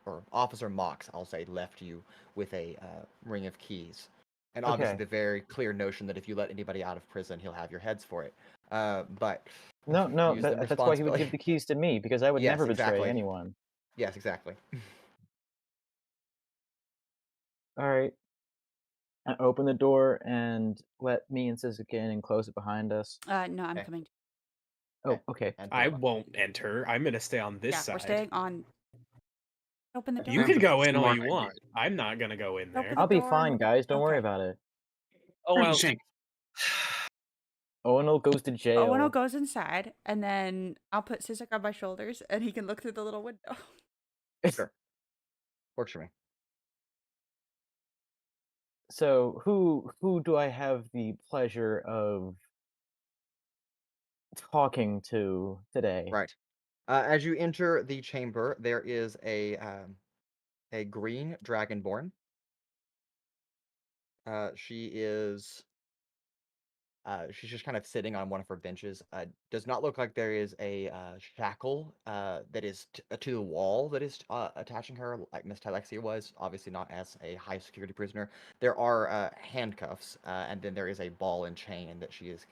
Speaker 1: or Officer Mox, I'll say, left you with a ring of keys, and obviously
Speaker 3: Okay.
Speaker 1: the very clear notion that if you let anybody out of prison, he'll have your heads for it. But
Speaker 3: No,
Speaker 1: use them
Speaker 3: that's why he would
Speaker 1: responsibly.
Speaker 3: give the keys to me, because I would
Speaker 1: Yes,
Speaker 3: never betray
Speaker 1: exactly.
Speaker 3: anyone.
Speaker 1: Yes, exactly.
Speaker 3: All right. I open the door and let me and Sizik in and close it behind us.
Speaker 4: No, I'm
Speaker 1: Okay.
Speaker 4: coming.
Speaker 3: Oh, okay.
Speaker 1: And
Speaker 2: I
Speaker 1: Paloma.
Speaker 2: won't enter. I'm gonna stay on this
Speaker 4: Yeah,
Speaker 2: side.
Speaker 4: we're staying on. Open the door.
Speaker 2: You can go in all
Speaker 7: Smart
Speaker 2: you
Speaker 7: idea.
Speaker 2: want. I'm not gonna go in
Speaker 4: Open
Speaker 2: there.
Speaker 4: the
Speaker 3: I'll be
Speaker 4: door,
Speaker 3: fine,
Speaker 4: we'll-
Speaker 3: guys. Don't worry
Speaker 4: okay.
Speaker 3: about it.
Speaker 2: Oh
Speaker 7: Pretty
Speaker 2: well.
Speaker 7: shank.
Speaker 3: Owunul goes to jail.
Speaker 4: Owunul goes inside, and then I'll put Sizik on my shoulders, and he can look through the little window.
Speaker 1: Sure. Works for me.
Speaker 3: So who do I have the pleasure of talking to today?
Speaker 1: Right. As you enter the chamber, there is a green dragonborn. She is she's just kind of sitting on one of her benches. Does not look like there is a shackle that is to the wall that is attaching her, like Miss Tylexia was. Obviously, not as a high security prisoner. There are handcuffs, and then there is a ball and chain that she is,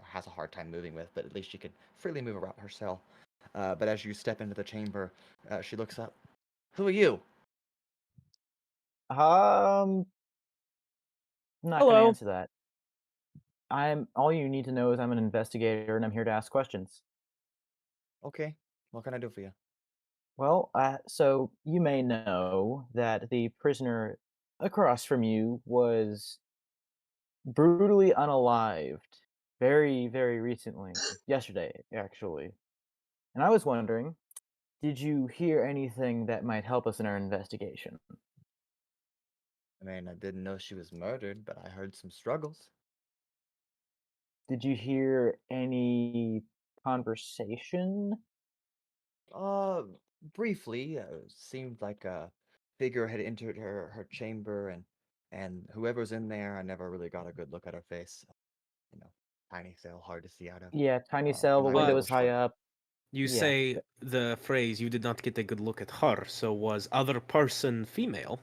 Speaker 1: has a hard time moving with. But at least she can freely move around her cell. But as you step into the chamber, she looks up. Who are you?
Speaker 3: Not
Speaker 2: Hello.
Speaker 3: gonna answer that. All you need to know is I'm an investigator and I'm here to ask questions.
Speaker 1: Okay. What can I do for you?
Speaker 3: Well, so you may know that the prisoner across from you was brutally unalived very, very recently. Yesterday, actually. And I was wondering, did you hear anything that might help us in our investigation?
Speaker 1: I mean, I didn't know she was murdered, but I heard some struggles.
Speaker 3: Did you hear any conversation?
Speaker 1: Uh, Briefly, seemed like a figure had entered her chamber, and whoever's in there, I never really got a good look at her face. You know, tiny cell, hard to see out of.
Speaker 3: Yeah, tiny cell,
Speaker 1: And
Speaker 3: the
Speaker 1: I knew
Speaker 3: window
Speaker 1: there
Speaker 3: was
Speaker 1: was
Speaker 3: high
Speaker 1: trouble.
Speaker 3: up.
Speaker 2: You
Speaker 3: Yeah,
Speaker 2: say the phrase "you did not get a good look at her," so was other person female?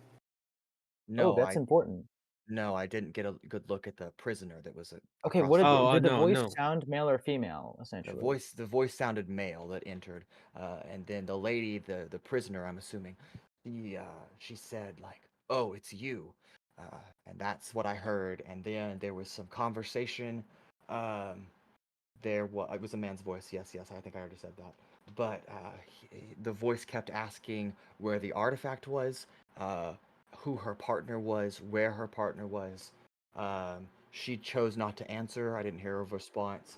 Speaker 1: No,
Speaker 3: that's important.
Speaker 1: no, I didn't get a good look at the prisoner that was
Speaker 3: Okay,
Speaker 1: across
Speaker 3: what
Speaker 1: the
Speaker 3: did,
Speaker 2: Oh,
Speaker 3: did the
Speaker 2: no,
Speaker 3: voice
Speaker 2: no.
Speaker 3: sound male or female,
Speaker 1: The
Speaker 3: essentially?
Speaker 1: voice sounded male that entered, and then the lady, the prisoner, I'm assuming, she said like, "Oh, it's you," and that's what I heard. And then there was some conversation. Um, it was a man's voice. Yes, I think I already said that. But the voice kept asking where the artifact was, uh, who her partner was, where her partner was. She chose not to answer. I didn't hear a response.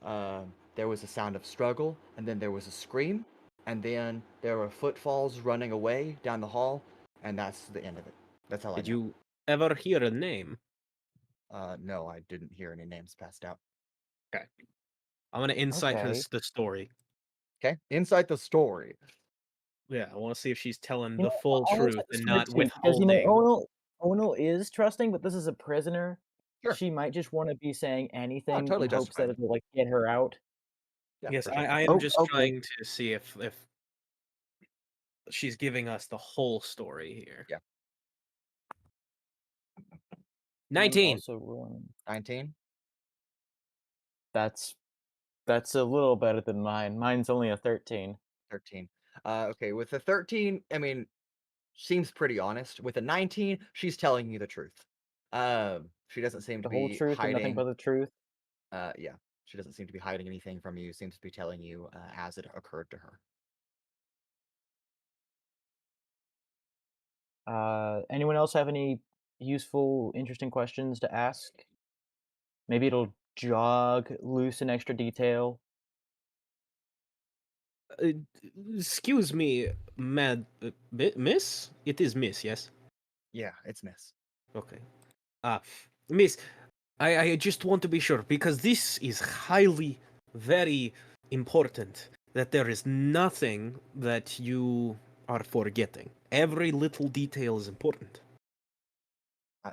Speaker 1: There was a sound of struggle, and then there was a scream, and then there were footfalls running away down the hall, and that's the end of it. That's all I
Speaker 2: Did
Speaker 1: know.
Speaker 2: you ever hear a name?
Speaker 1: No, I didn't hear any names passed out.
Speaker 2: Okay. I'm gonna insight her
Speaker 3: Okay.
Speaker 2: the story.
Speaker 1: Okay, inside the story.
Speaker 2: Yeah, I want to see if she's telling
Speaker 3: You
Speaker 2: the
Speaker 3: know,
Speaker 2: full
Speaker 3: I'll
Speaker 2: truth
Speaker 3: insight the
Speaker 2: and
Speaker 3: story
Speaker 2: not
Speaker 3: too, because
Speaker 2: withholding.
Speaker 3: Owunul is trusting, but this is a prisoner.
Speaker 1: Sure.
Speaker 3: She might just want to be saying anything
Speaker 1: totally
Speaker 3: in hopes that
Speaker 1: justified.
Speaker 3: it'll like get her out.
Speaker 1: Yeah,
Speaker 2: Yes,
Speaker 1: for sure.
Speaker 2: I am
Speaker 3: Oh,
Speaker 2: just
Speaker 3: okay.
Speaker 2: trying to see if she's giving us the whole story here.
Speaker 1: Yeah.
Speaker 2: 19.
Speaker 3: Also rolling.
Speaker 1: 19.
Speaker 3: That's a little better than mine. Mine's only a 13.
Speaker 1: 13. Okay, with the 13, I mean, seems pretty honest. With a 19, she's telling you the truth. She doesn't seem to
Speaker 3: The whole
Speaker 1: be
Speaker 3: truth and nothing
Speaker 1: hiding.
Speaker 3: but the truth.
Speaker 1: Yeah, she doesn't seem to be hiding anything from you. Seems to be telling you as it occurred to her.
Speaker 3: Anyone else have any useful, interesting questions to ask? Maybe it'll jog loose an extra detail.
Speaker 2: Uh, Excuse me, miss? It is miss, yes?
Speaker 1: Yeah, it's Miss.
Speaker 2: Okay. Miss, I just want to be sure, because this is highly, very important, that there is nothing that you are forgetting. Every little detail is important.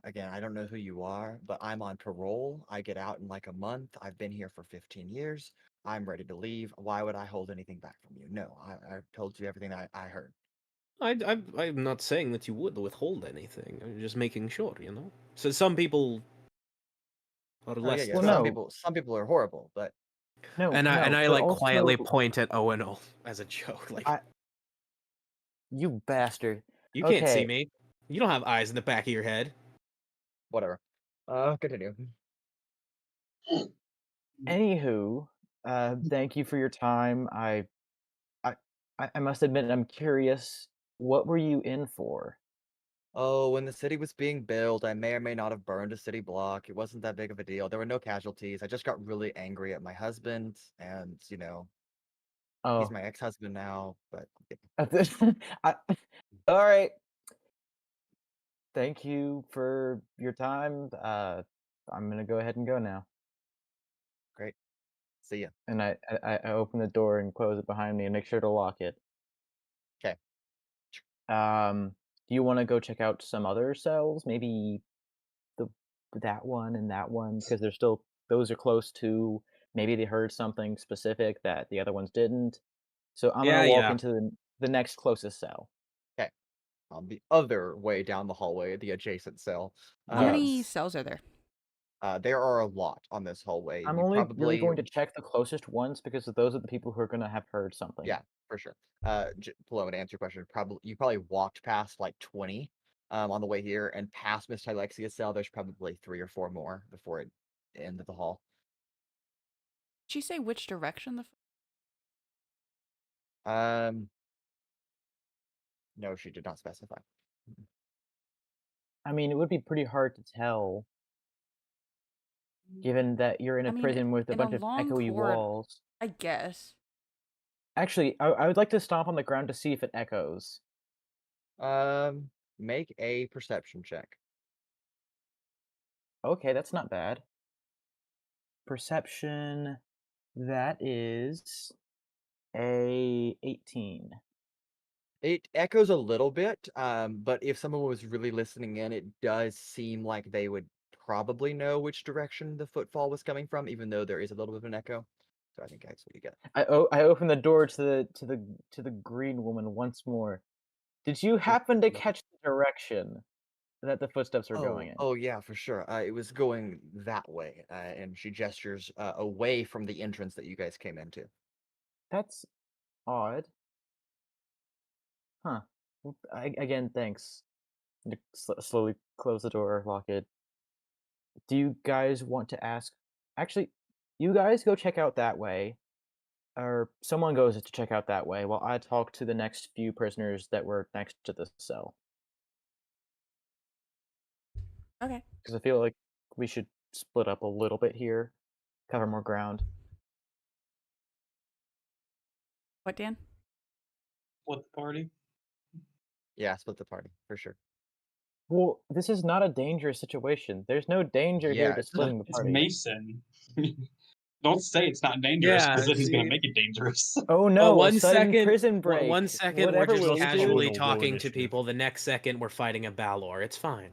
Speaker 1: Again, I don't know who you are, but I'm on parole. I get out in like a month. I've been here for 15 years. I'm ready to leave. Why would I hold anything back from you? No, I've told you everything I heard.
Speaker 2: I'm not saying that you would withhold anything. I'm just making sure, you know. So some people are
Speaker 1: Oh,
Speaker 2: less.
Speaker 1: yeah.
Speaker 3: Well,
Speaker 1: Some
Speaker 3: no.
Speaker 1: people, some people are horrible, but
Speaker 3: No,
Speaker 2: And
Speaker 3: no,
Speaker 2: I
Speaker 3: but
Speaker 2: like quietly
Speaker 3: also,
Speaker 2: point at Owunul as a joke. Like
Speaker 3: you bastard.
Speaker 2: you can't see
Speaker 3: Okay,
Speaker 2: me. You don't have eyes in the back of your head.
Speaker 1: whatever. Continue.
Speaker 3: anywho, thank you for your time. I, I must admit, I'm curious. What were you in for?
Speaker 1: Oh, when the city was being built, I may or may not have burned a city block. It wasn't that big of a deal. There were no casualties. I just got really angry at my husband, and he's
Speaker 3: Oh,
Speaker 1: my ex-husband now. But yeah,
Speaker 3: I, all right. Thank you for your time. I'm gonna go ahead and go now.
Speaker 1: great. See ya.
Speaker 3: And I open the door and close it behind me and make sure to lock it.
Speaker 1: 'Kay.
Speaker 3: Do you want to go check out some other cells? Maybe the that one and that one because they're still those are close to. Maybe they heard something specific that the other ones didn't. So I'm gonna walk
Speaker 2: Yeah.
Speaker 3: into the next closest cell.
Speaker 1: On the other way down the hallway, the adjacent cell.
Speaker 4: How many
Speaker 3: Yes.
Speaker 4: cells are there?
Speaker 1: There are a lot on this hallway.
Speaker 3: I'm
Speaker 1: You
Speaker 3: only really
Speaker 1: probably,
Speaker 3: going to check the closest ones because those are the people who are gonna have heard something.
Speaker 1: yeah, for sure. Paloma, to answer your question, you probably walked past like 20 on the way here, and past Miss Tylexia's cell, there's probably 3 or 4 more before it ended the hall.
Speaker 4: Did she say which direction the?
Speaker 1: No, she did not specify.
Speaker 3: I mean, it would be pretty hard to tell, given that you're in a
Speaker 4: I mean,
Speaker 3: prison with a
Speaker 4: in a
Speaker 3: bunch of
Speaker 4: long
Speaker 3: echoey
Speaker 4: corridor.
Speaker 3: walls.
Speaker 4: I guess.
Speaker 3: Actually, I would like to stomp on the ground to see if it echoes.
Speaker 1: Make a perception check.
Speaker 3: Okay, that's not bad. Perception, that is a 18.
Speaker 1: It echoes a little bit, but if someone was really listening in, it does seem like they would probably know which direction the footfall was coming from, even though there is a little bit of an echo. So I think that's what you get.
Speaker 3: I open the door to the green woman once more. Did you happen to catch the direction that the footsteps are going in?
Speaker 1: Oh yeah, for sure. It was going that way, and she gestures away from the entrance that you guys came into.
Speaker 3: That's odd. Huh. Well, again, thanks. Slowly close the door, lock it. Do you guys want to ask? Actually, you guys go check out that way, or someone goes to check out that way while I talk to the next few prisoners that were next to the cell.
Speaker 4: Okay.
Speaker 3: Because I feel like we should split up a little bit here, cover more ground.
Speaker 4: What, Dan?
Speaker 7: What the party?
Speaker 1: Yeah, split the party for sure.
Speaker 3: Well, this is not a dangerous situation. There's no danger here
Speaker 1: Yeah,
Speaker 3: to
Speaker 1: it's
Speaker 3: splitting the
Speaker 7: It's
Speaker 3: party.
Speaker 7: Mason. Don't say it's not dangerous
Speaker 2: Yeah,
Speaker 7: because then he's gonna
Speaker 2: see?
Speaker 7: make it dangerous.
Speaker 3: Oh no!
Speaker 2: one
Speaker 3: a sudden
Speaker 2: second-
Speaker 3: prison break.
Speaker 2: One second,
Speaker 3: Whatever
Speaker 2: we're just
Speaker 3: we'll do.
Speaker 2: casually
Speaker 5: Owunul
Speaker 2: talking to
Speaker 5: initiative.
Speaker 2: people. The next second, we're fighting a Balor. It's fine.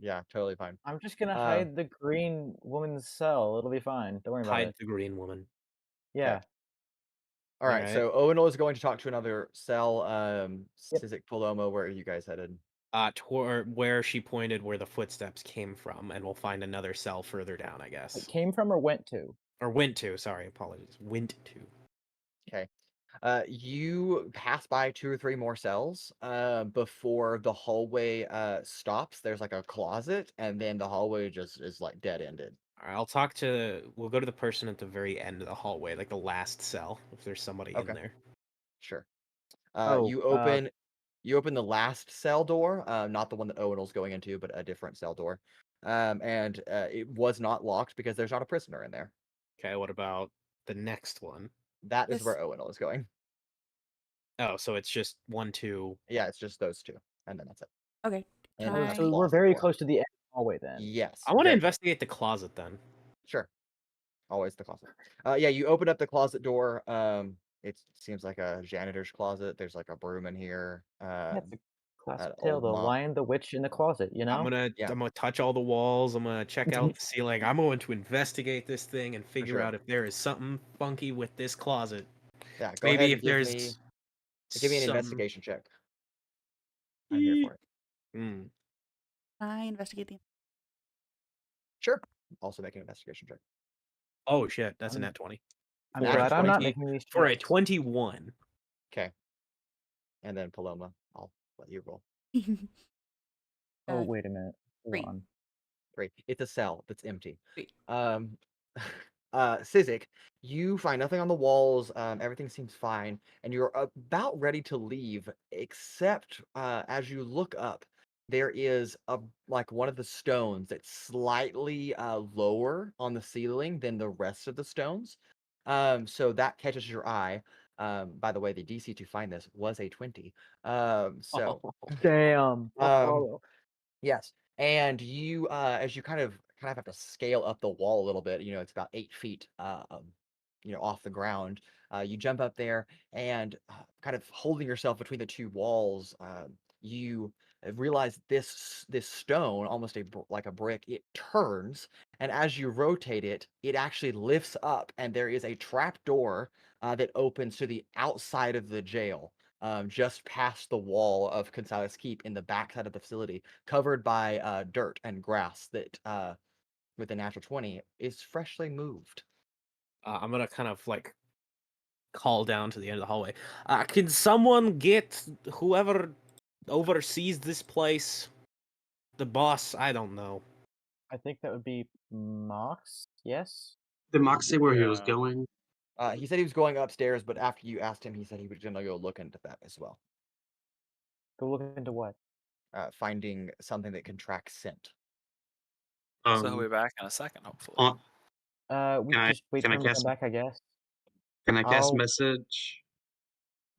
Speaker 1: Yeah, totally fine.
Speaker 3: I'm just gonna hide the green woman's cell. It'll be fine. Don't worry about
Speaker 2: Hide
Speaker 3: it.
Speaker 2: the green woman.
Speaker 3: Yeah.
Speaker 1: All right,
Speaker 2: Alright.
Speaker 1: so Owunul is going to talk to another cell.
Speaker 3: Yep.
Speaker 1: Sizik, Paloma, where are you guys headed?
Speaker 2: Toward where she pointed where the footsteps came from, and we'll find another cell further down, I
Speaker 3: It
Speaker 2: guess.
Speaker 3: came from or went to?
Speaker 2: Or went to, sorry, apologies. Went to.
Speaker 1: Okay. You pass by 2 or 3 more cells before the hallway stops. There's like a closet, and then the hallway just is like dead ended.
Speaker 2: Alright, we'll go to the person at the very end of the hallway, like the last cell, if there's somebody
Speaker 1: Okay.
Speaker 2: in there.
Speaker 1: Sure.
Speaker 3: Oh,
Speaker 1: You open the last cell door, not the one that Owunul's going into, but a different cell door. And it was not locked because there's not a prisoner in there.
Speaker 2: Okay, what about the next one?
Speaker 1: That is
Speaker 4: This-
Speaker 1: where Owunul is going.
Speaker 2: Oh, so it's just 1, 2.
Speaker 1: Yeah, it's just those 2, and then that's it.
Speaker 4: Okay.
Speaker 1: And
Speaker 4: Can
Speaker 1: then
Speaker 4: I-
Speaker 1: a
Speaker 3: so we're
Speaker 1: closet
Speaker 3: very
Speaker 1: door.
Speaker 3: close to the end of the hallway then.
Speaker 1: Yes.
Speaker 2: I want to
Speaker 1: very-
Speaker 2: investigate the closet then.
Speaker 1: Sure. Always the closet. Yeah, you open up the closet door. It seems like a janitor's closet. There's like a broom in here.
Speaker 3: That's a classic
Speaker 1: An
Speaker 3: tale,
Speaker 1: old
Speaker 3: the
Speaker 1: mop.
Speaker 3: Lion, the Witch in the closet. You
Speaker 2: I'm
Speaker 3: know.
Speaker 1: Yeah.
Speaker 2: gonna touch all the walls. I'm gonna check out the ceiling. I'm going to investigate this thing and figure
Speaker 1: sure.
Speaker 2: out if there is something funky with this closet.
Speaker 1: Yeah. Go
Speaker 2: Maybe
Speaker 1: ahead and
Speaker 2: if there's
Speaker 1: give me an
Speaker 2: some.
Speaker 1: investigation check. I'm here for it.
Speaker 2: Hmm.
Speaker 4: I investigate the.
Speaker 1: Sure. Also make an investigation check.
Speaker 2: Oh shit, that's a
Speaker 3: I'm-
Speaker 2: nat 20.
Speaker 3: I'm
Speaker 1: For a
Speaker 3: glad I'm not
Speaker 2: 20
Speaker 3: making these
Speaker 2: For a
Speaker 3: checks.
Speaker 2: 21.
Speaker 1: Okay. And then Paloma, I'll let you roll.
Speaker 3: Oh, wait a minute. Hold
Speaker 4: 3.
Speaker 3: on.
Speaker 1: Great. It's a cell that's empty.
Speaker 4: 3.
Speaker 1: Sizik, you find nothing on the walls. Everything seems fine, and you're about ready to leave, except as you look up, there is like one of the stones that's slightly lower on the ceiling than the rest of the stones. So that catches your eye. By the way, the DC to find this was a 20. So
Speaker 3: Damn.
Speaker 1: yes, and you, as you kind of have to scale up the wall a little bit. It's about 8 feet, off the ground. You jump up there, and kind of holding yourself between the two walls, you realize this stone, almost like a brick, it turns, and as you rotate it, it actually lifts up, and there is a trap door that opens to the outside of the jail. Just past the wall of Gonzalez Keep in the backside of the facility, covered by dirt and grass that, with a natural 20, is freshly moved.
Speaker 2: I'm gonna kind of like call down to the end of the hallway. Can someone get whoever oversees this place, the boss? I don't know.
Speaker 3: I think that would be Mox. Yes.
Speaker 7: Did Mox say where he was
Speaker 6: Yeah.
Speaker 7: going?
Speaker 1: He said he was going upstairs, but after you asked him, he said he was going to go look into that as well.
Speaker 3: Go look into what?
Speaker 1: Finding something that can track scent.
Speaker 6: So he'll be back in a second, hopefully.
Speaker 3: We
Speaker 7: Can I-
Speaker 3: just wait
Speaker 7: can
Speaker 3: for
Speaker 7: I
Speaker 3: him to
Speaker 7: cast-
Speaker 3: come back, I guess.
Speaker 7: Can I cast
Speaker 3: I'll-
Speaker 7: message?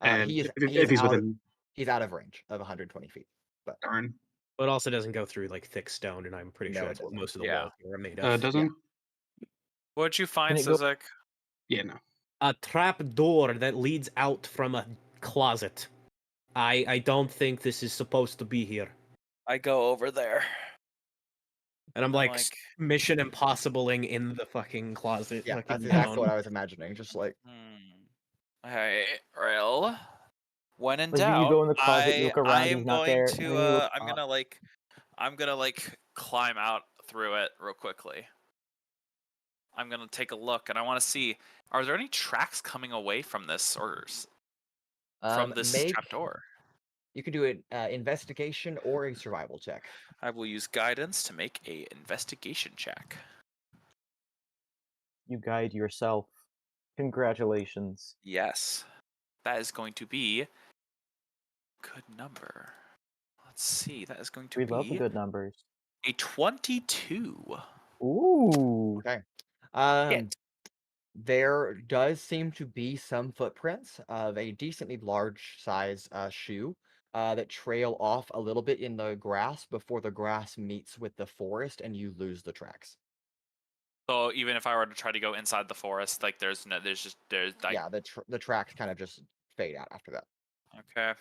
Speaker 7: And
Speaker 1: He is
Speaker 7: if he's
Speaker 1: out
Speaker 7: within
Speaker 1: he's out of range of 120 feet. But
Speaker 7: darn,
Speaker 2: But it also doesn't go through like thick stone, and I'm pretty
Speaker 1: No,
Speaker 2: sure
Speaker 1: it
Speaker 2: that's what
Speaker 1: doesn't.
Speaker 2: most of the
Speaker 6: Yeah.
Speaker 2: walls here are made of.
Speaker 7: doesn't.
Speaker 6: What'd you find,
Speaker 3: Can it go-
Speaker 6: Sizik?
Speaker 7: Yeah, no.
Speaker 2: A trap door that leads out from a closet. I don't think this is supposed to be here.
Speaker 6: I go over there.
Speaker 2: And I'm
Speaker 6: I'm
Speaker 2: like,
Speaker 6: like-
Speaker 2: Mission Impossibling in the fucking closet.
Speaker 1: yeah,
Speaker 2: looking
Speaker 1: that's exactly
Speaker 2: down.
Speaker 1: what I was imagining. Just like,
Speaker 6: Hey, Rail. When in
Speaker 3: Like, you
Speaker 6: doubt,
Speaker 3: go in the closet, you look around,
Speaker 6: I
Speaker 3: he's
Speaker 6: am
Speaker 3: not
Speaker 6: going
Speaker 3: there,
Speaker 6: to.
Speaker 3: and then you look
Speaker 6: I'm
Speaker 3: up.
Speaker 6: gonna climb out through it real quickly. I'm gonna take a look, and I want to see: are there any tracks coming away from this, or from this trapdoor?
Speaker 1: You can do an investigation or a survival check.
Speaker 6: I will use guidance to make a investigation check.
Speaker 3: You guide yourself. Congratulations.
Speaker 6: Yes, that is going to be good number. Let's see. That is going to
Speaker 3: We
Speaker 6: be
Speaker 3: love the good numbers.
Speaker 6: a 22.
Speaker 3: Ooh.
Speaker 1: Okay.
Speaker 6: Hit.
Speaker 1: There does seem to be some footprints of a decently large size shoe that trail off a little bit in the grass before the grass meets with the forest and you lose the tracks.
Speaker 6: So even if I were to try to go inside the forest, like there's like,
Speaker 1: Yeah, the tracks kind of just fade out after that.
Speaker 6: okay.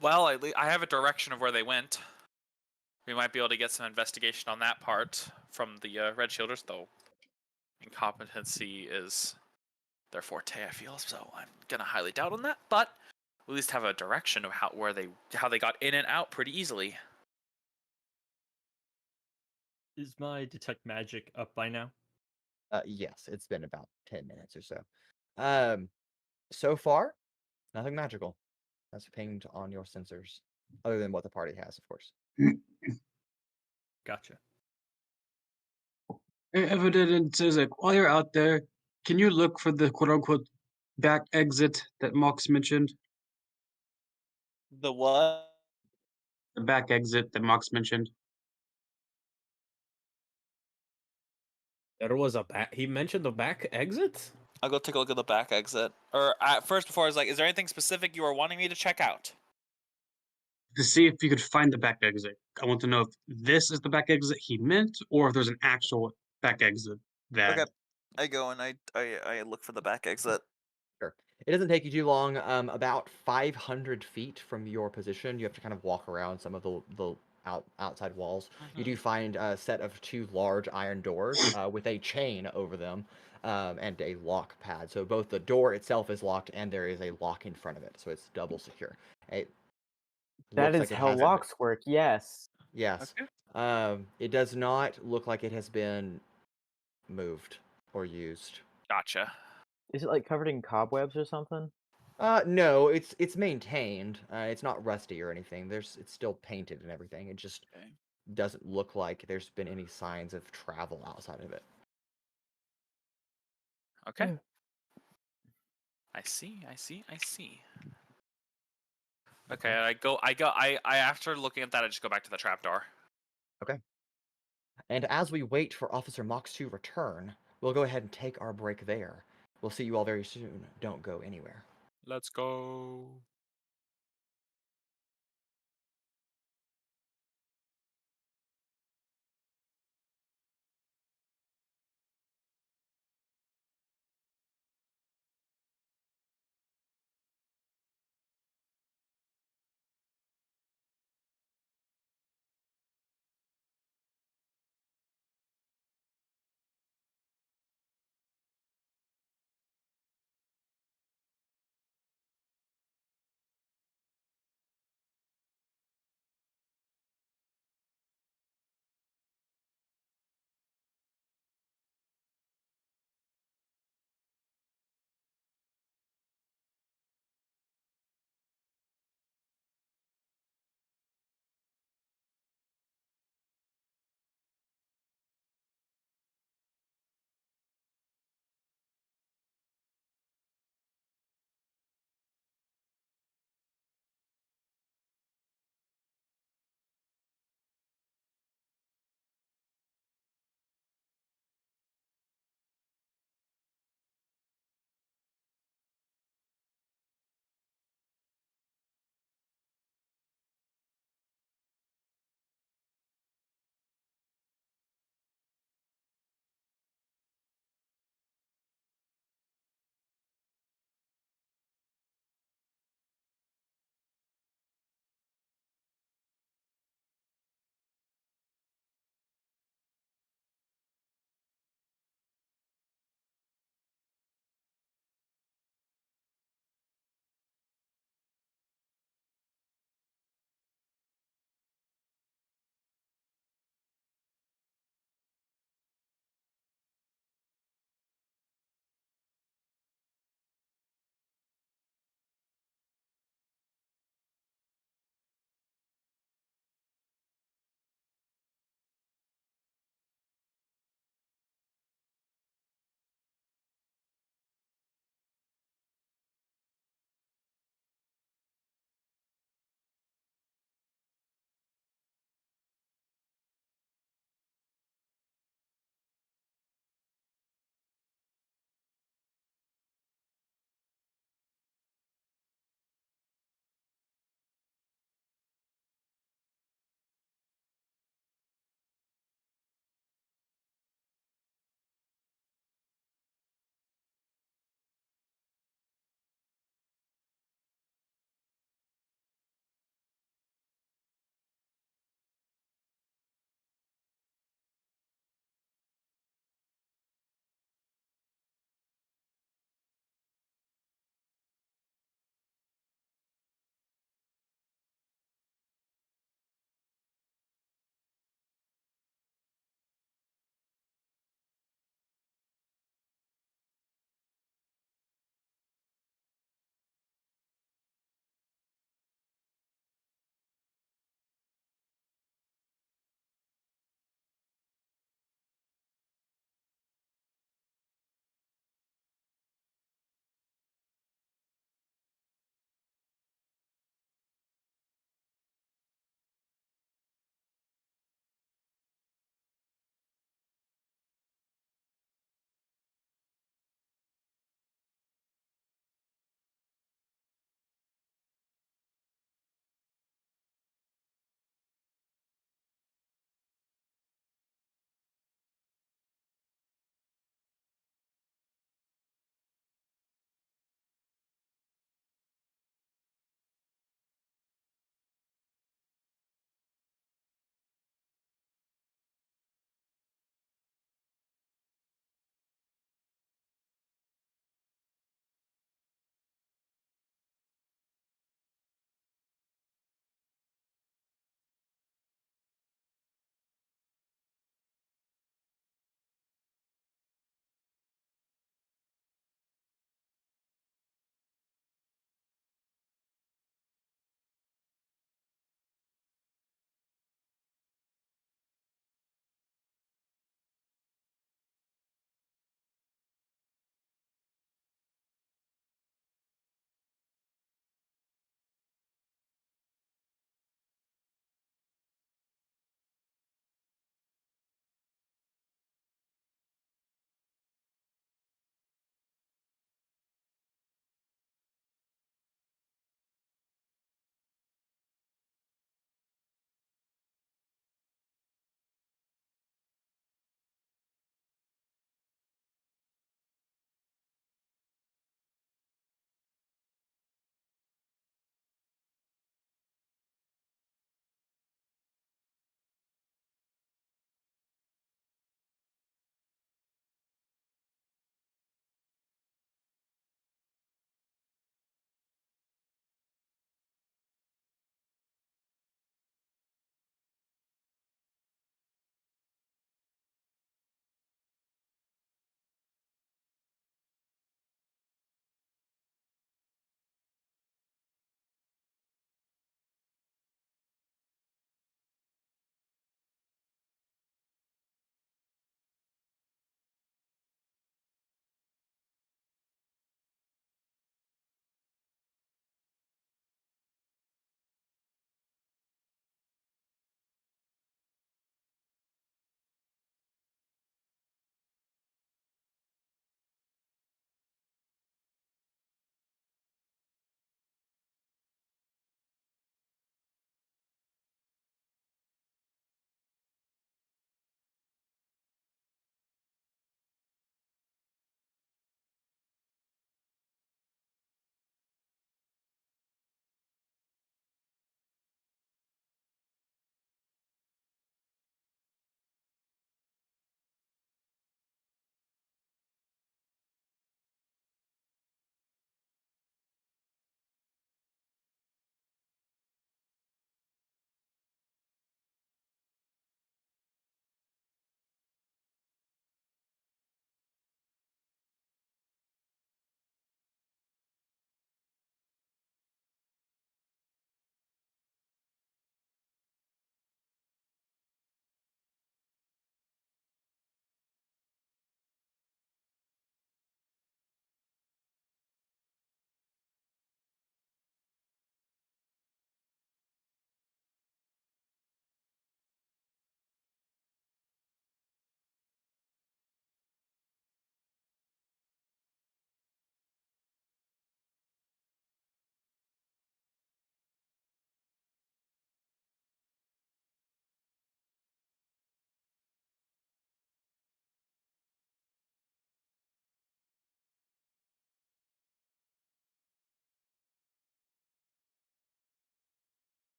Speaker 6: Well, I have a direction of where they went. We might be able to get some investigation on that part from the Red Shielders, though incompetency is their forte, I feel, so I'm gonna highly doubt on that, but we'll at least have a direction of how they got in and out pretty easily.
Speaker 5: Is my detect magic up by now?
Speaker 1: Yes, it's been about 10 minutes or so. So far, nothing magical. That's pinged on your sensors, other than what the party has, of course.
Speaker 5: Gotcha.
Speaker 7: Evadin and Sizik, while you're out there, can you look for the quote-unquote back exit that Mox mentioned?
Speaker 6: The what?
Speaker 7: The back exit that Mox mentioned.
Speaker 2: There was a back. He mentioned the back exit.
Speaker 6: I'll go take a look at the back exit. Or first, before I was like, is there anything specific you are wanting me to check out?
Speaker 7: To see if you could find the back exit. I want to know if this is the back exit he meant, or if there's an actual back exit that.
Speaker 6: Okay.
Speaker 8: I go and I look for the back exit.
Speaker 1: Sure. It doesn't take you too long. About 500 feet from your position, you have to kind of walk around some of the outside walls. You do find a set of two large iron doors with a chain over them and a lock pad. So both the door itself is locked and there is a lock in front of it. So it's double secure. It
Speaker 3: That
Speaker 1: looks
Speaker 3: is
Speaker 1: like it
Speaker 3: how
Speaker 1: hasn't.
Speaker 3: locks work. Yes.
Speaker 1: Yes.
Speaker 2: Okay.
Speaker 1: It does not look like it has been moved or used.
Speaker 6: Gotcha.
Speaker 3: Is it like covered in cobwebs or something?
Speaker 1: No, it's maintained. It's not rusty or anything. It's still painted and everything. It just
Speaker 8: Okay.
Speaker 1: doesn't look like there's been any signs of travel outside of it.
Speaker 6: Okay.
Speaker 3: Hmm.
Speaker 6: I see. Okay, I after looking at that, I just go back to the trapdoor.
Speaker 1: Okay. And as we wait for Officer Mox to return, we'll go ahead and take our break there. We'll see you all very soon. Don't go anywhere.
Speaker 6: Let's go.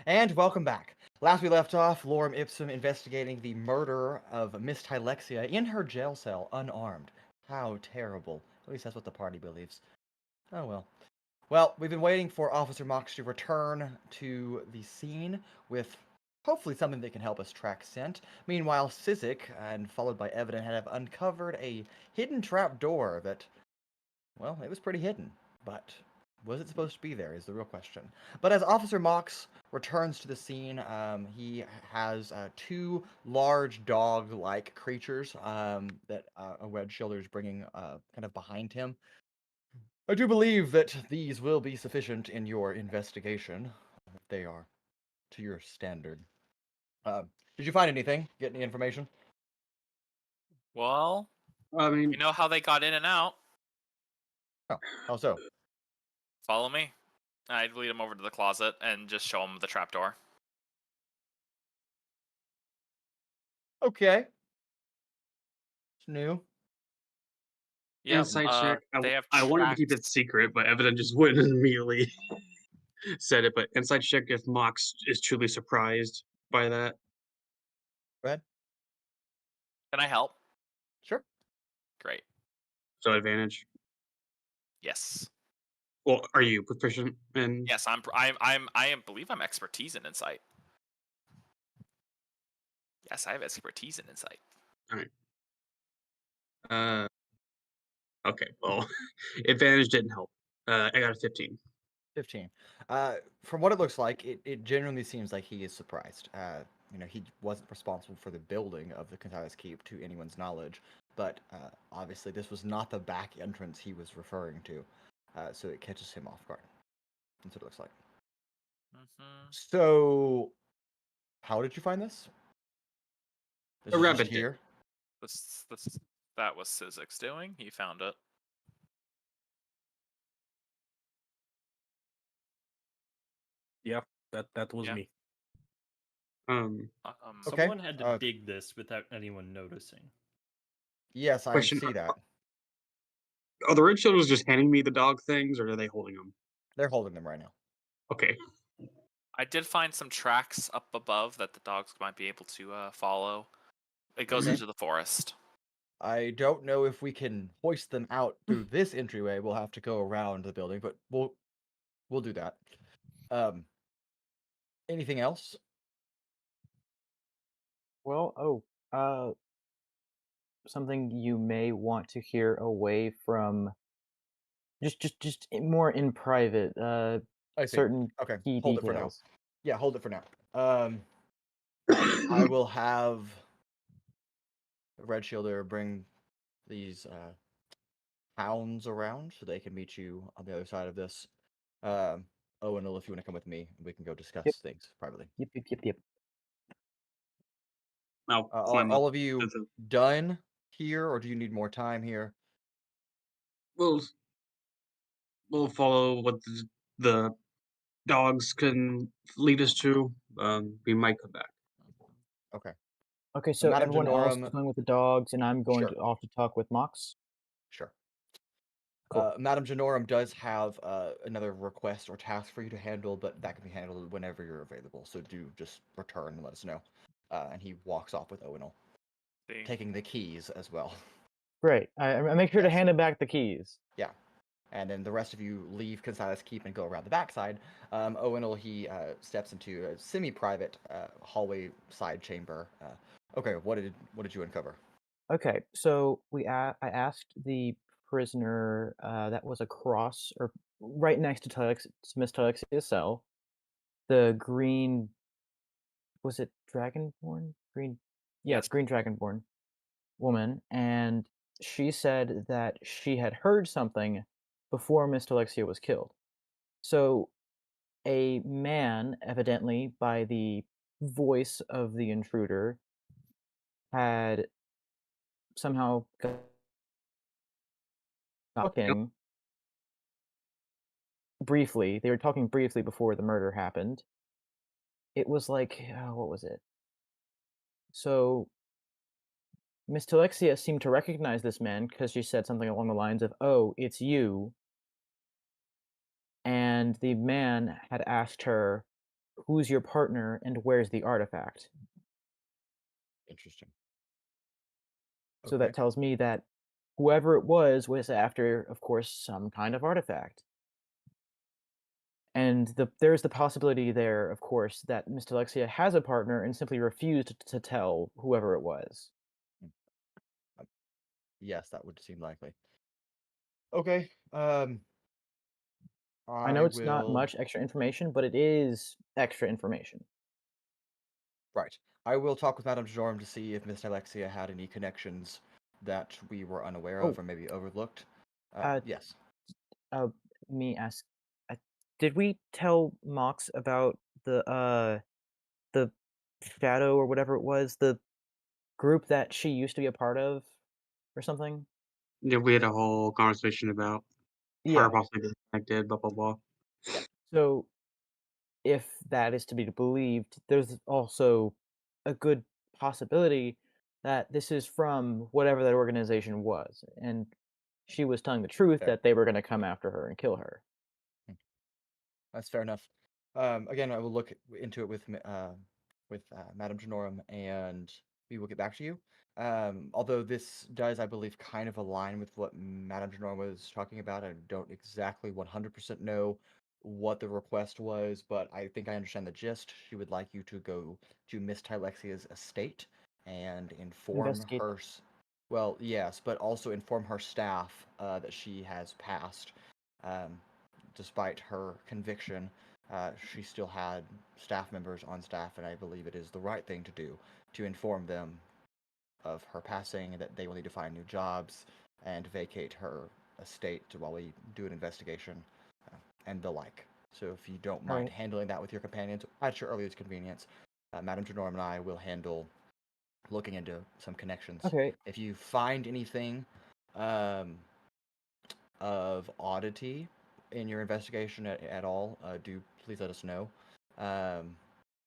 Speaker 1: And welcome back. Last we left off, Lorem Ipsum investigating the murder of Miss Tylexia in her jail cell, unarmed. How terrible. At least that's what the party believes. Oh well. Well, we've been waiting for Officer Mox to return to the scene with hopefully something that can help us track scent. Meanwhile, Sizik, and followed by Evadin, have uncovered a hidden trap door that, well, it was pretty hidden, but was it supposed to be there is the real question. But as Officer Mox returns to the scene, he has two large dog-like creatures that a Red Shoulder is bringing kind of behind him. I do believe that these will be sufficient in your investigation. If they are to your standard. Did you find anything? Get any information?
Speaker 6: Well,
Speaker 7: I mean,
Speaker 6: you know how they got in and out.
Speaker 1: Oh, how so?
Speaker 6: Follow me. I'd lead him over to the closet and just show him the trapdoor.
Speaker 1: Okay. It's new.
Speaker 6: Yeah,
Speaker 7: insight check.
Speaker 6: they have
Speaker 7: I wanted to keep it
Speaker 6: tracks.
Speaker 7: secret, but Evident just went and immediately said it. But insight check if Mox is truly surprised by that.
Speaker 1: Go ahead.
Speaker 6: Can I help?
Speaker 1: Sure.
Speaker 6: Great.
Speaker 7: So advantage.
Speaker 6: Yes.
Speaker 7: Well, are you proficient in?
Speaker 6: Yes, I believe I'm expertise in insight. Yes, I have expertise in insight.
Speaker 7: Okay. Well, advantage didn't help. I got a 15.
Speaker 1: 15. From what it looks like, it genuinely seems like he is surprised. He wasn't responsible for the building of the Kentucky's Keep to anyone's knowledge, but obviously this was not the back entrance he was referring to, so it catches him off guard. That's what it looks like.
Speaker 6: Mm-hmm.
Speaker 1: So, how did you find this? This
Speaker 7: A
Speaker 1: is just
Speaker 7: rabbit did.
Speaker 1: here.
Speaker 6: That was Sizik's doing. He found it.
Speaker 2: Yeah, that was
Speaker 6: Yeah.
Speaker 2: me.
Speaker 1: Okay.
Speaker 5: Someone had to dig this without anyone noticing.
Speaker 1: Yes, I
Speaker 7: Question,
Speaker 1: see that.
Speaker 7: Are the Red Shoulders just handing me the dog things, or are they holding them?
Speaker 1: They're holding them right now.
Speaker 7: Okay.
Speaker 6: I did find some tracks up above that the dogs might be able to follow. It goes
Speaker 1: Okay.
Speaker 6: into the forest.
Speaker 1: I don't know if we can hoist them out through this entryway. We'll have to go around the building, but we'll do that. Anything else?
Speaker 3: Well, something you may want to hear away from just more in private,
Speaker 1: I see.
Speaker 3: certain
Speaker 1: Okay,
Speaker 3: key
Speaker 1: hold it for now.
Speaker 3: details.
Speaker 1: Yeah, hold it for now. I will have Red Shielder bring these hounds around so they can meet you on the other side of this. Owunul, if you want to come with me, we can go discuss
Speaker 3: Yep.
Speaker 1: things privately.
Speaker 3: Yep.
Speaker 7: I'll
Speaker 1: Are
Speaker 7: climb up.
Speaker 1: all of you done here, or do you need more time here?
Speaker 7: We'll follow what the dogs can lead us to. We might come back.
Speaker 1: Okay.
Speaker 3: Okay, so
Speaker 1: Madame
Speaker 3: everyone else
Speaker 1: Denorum,
Speaker 3: is going with the dogs, and I'm going
Speaker 1: sure,
Speaker 3: off to talk with Mox.
Speaker 1: sure.
Speaker 3: Cool.
Speaker 1: Madame Denorum does have another request or task for you to handle, but that can be handled whenever you're available. So do just return and let us know. And he walks off with Owunul, taking the keys as well.
Speaker 3: Great. I make sure to
Speaker 1: Yes.
Speaker 3: hand him back the keys.
Speaker 1: Yeah. And then the rest of you leave Consilas Keep and go around the backside. Owunul, he steps into a semi-private hallway side chamber. Okay, what did you uncover?
Speaker 3: Okay, so I asked the prisoner that was across or right next to Miss Tylexia's cell, the green, was it Dragonborn? Green, yeah,
Speaker 6: Yes.
Speaker 3: green Dragonborn woman, and she said that she had heard something before Miss Alexia was killed. So a man, evidently by the voice of the intruder, had somehow talking briefly. They were talking briefly before the murder happened. It was like, what was it? So Miss Alexia seemed to recognize this man because she said something along the lines of, "Oh, it's you." And the man had asked her who's your partner and where's the artifact.
Speaker 1: Interesting.
Speaker 3: So
Speaker 1: Okay.
Speaker 3: that tells me that whoever it was after, of course, some kind of artifact. And there's the possibility there, of course, that Miss Alexia has a partner and simply refused to tell whoever it was.
Speaker 1: Yes, that would seem likely. Okay.
Speaker 3: I know
Speaker 1: I
Speaker 3: it's not
Speaker 1: will.
Speaker 3: much extra information, but it is extra information.
Speaker 1: Right. I will talk with Madame Jorm to see if Miss Alexia had any connections that we were unaware of
Speaker 3: Oh,
Speaker 1: or maybe overlooked.
Speaker 3: uh,
Speaker 1: Yes.
Speaker 3: uh, me ask, uh, did we tell Mox about the shadow or whatever it was, the group that she used to be a part of, or something?
Speaker 7: Yeah, we had a whole conversation about her
Speaker 3: Yeah.
Speaker 7: possibly being connected, blah blah blah.
Speaker 3: So if that is to be believed, there's also a good possibility that this is from whatever that organization was, and she was telling the truth
Speaker 1: Fair.
Speaker 3: that they were going to come after her and kill her.
Speaker 1: That's fair enough. Again, I will look into it with Madame Janorum, and we will get back to you. Although this does, I believe, kind of align with what Madame Janorum was talking about. I don't exactly 100% know what the request was, but I think I understand the gist. She would like you to go to Miss Tylexia's estate and inform
Speaker 3: Investigate.
Speaker 1: her. Well, yes, but also inform her staff that she has passed. Um, Despite her conviction, she still had staff members on staff, and I believe it is the right thing to do to inform them of her passing, that they will need to find new jobs and vacate her estate while we do an investigation and the like. So if you don't mind
Speaker 3: Alright.
Speaker 1: handling that with your companions at your earliest convenience, Madame Janorm and I will handle looking into some connections.
Speaker 3: Okay.
Speaker 1: If you find anything um, of oddity in your investigation at all, do please let us know. Um,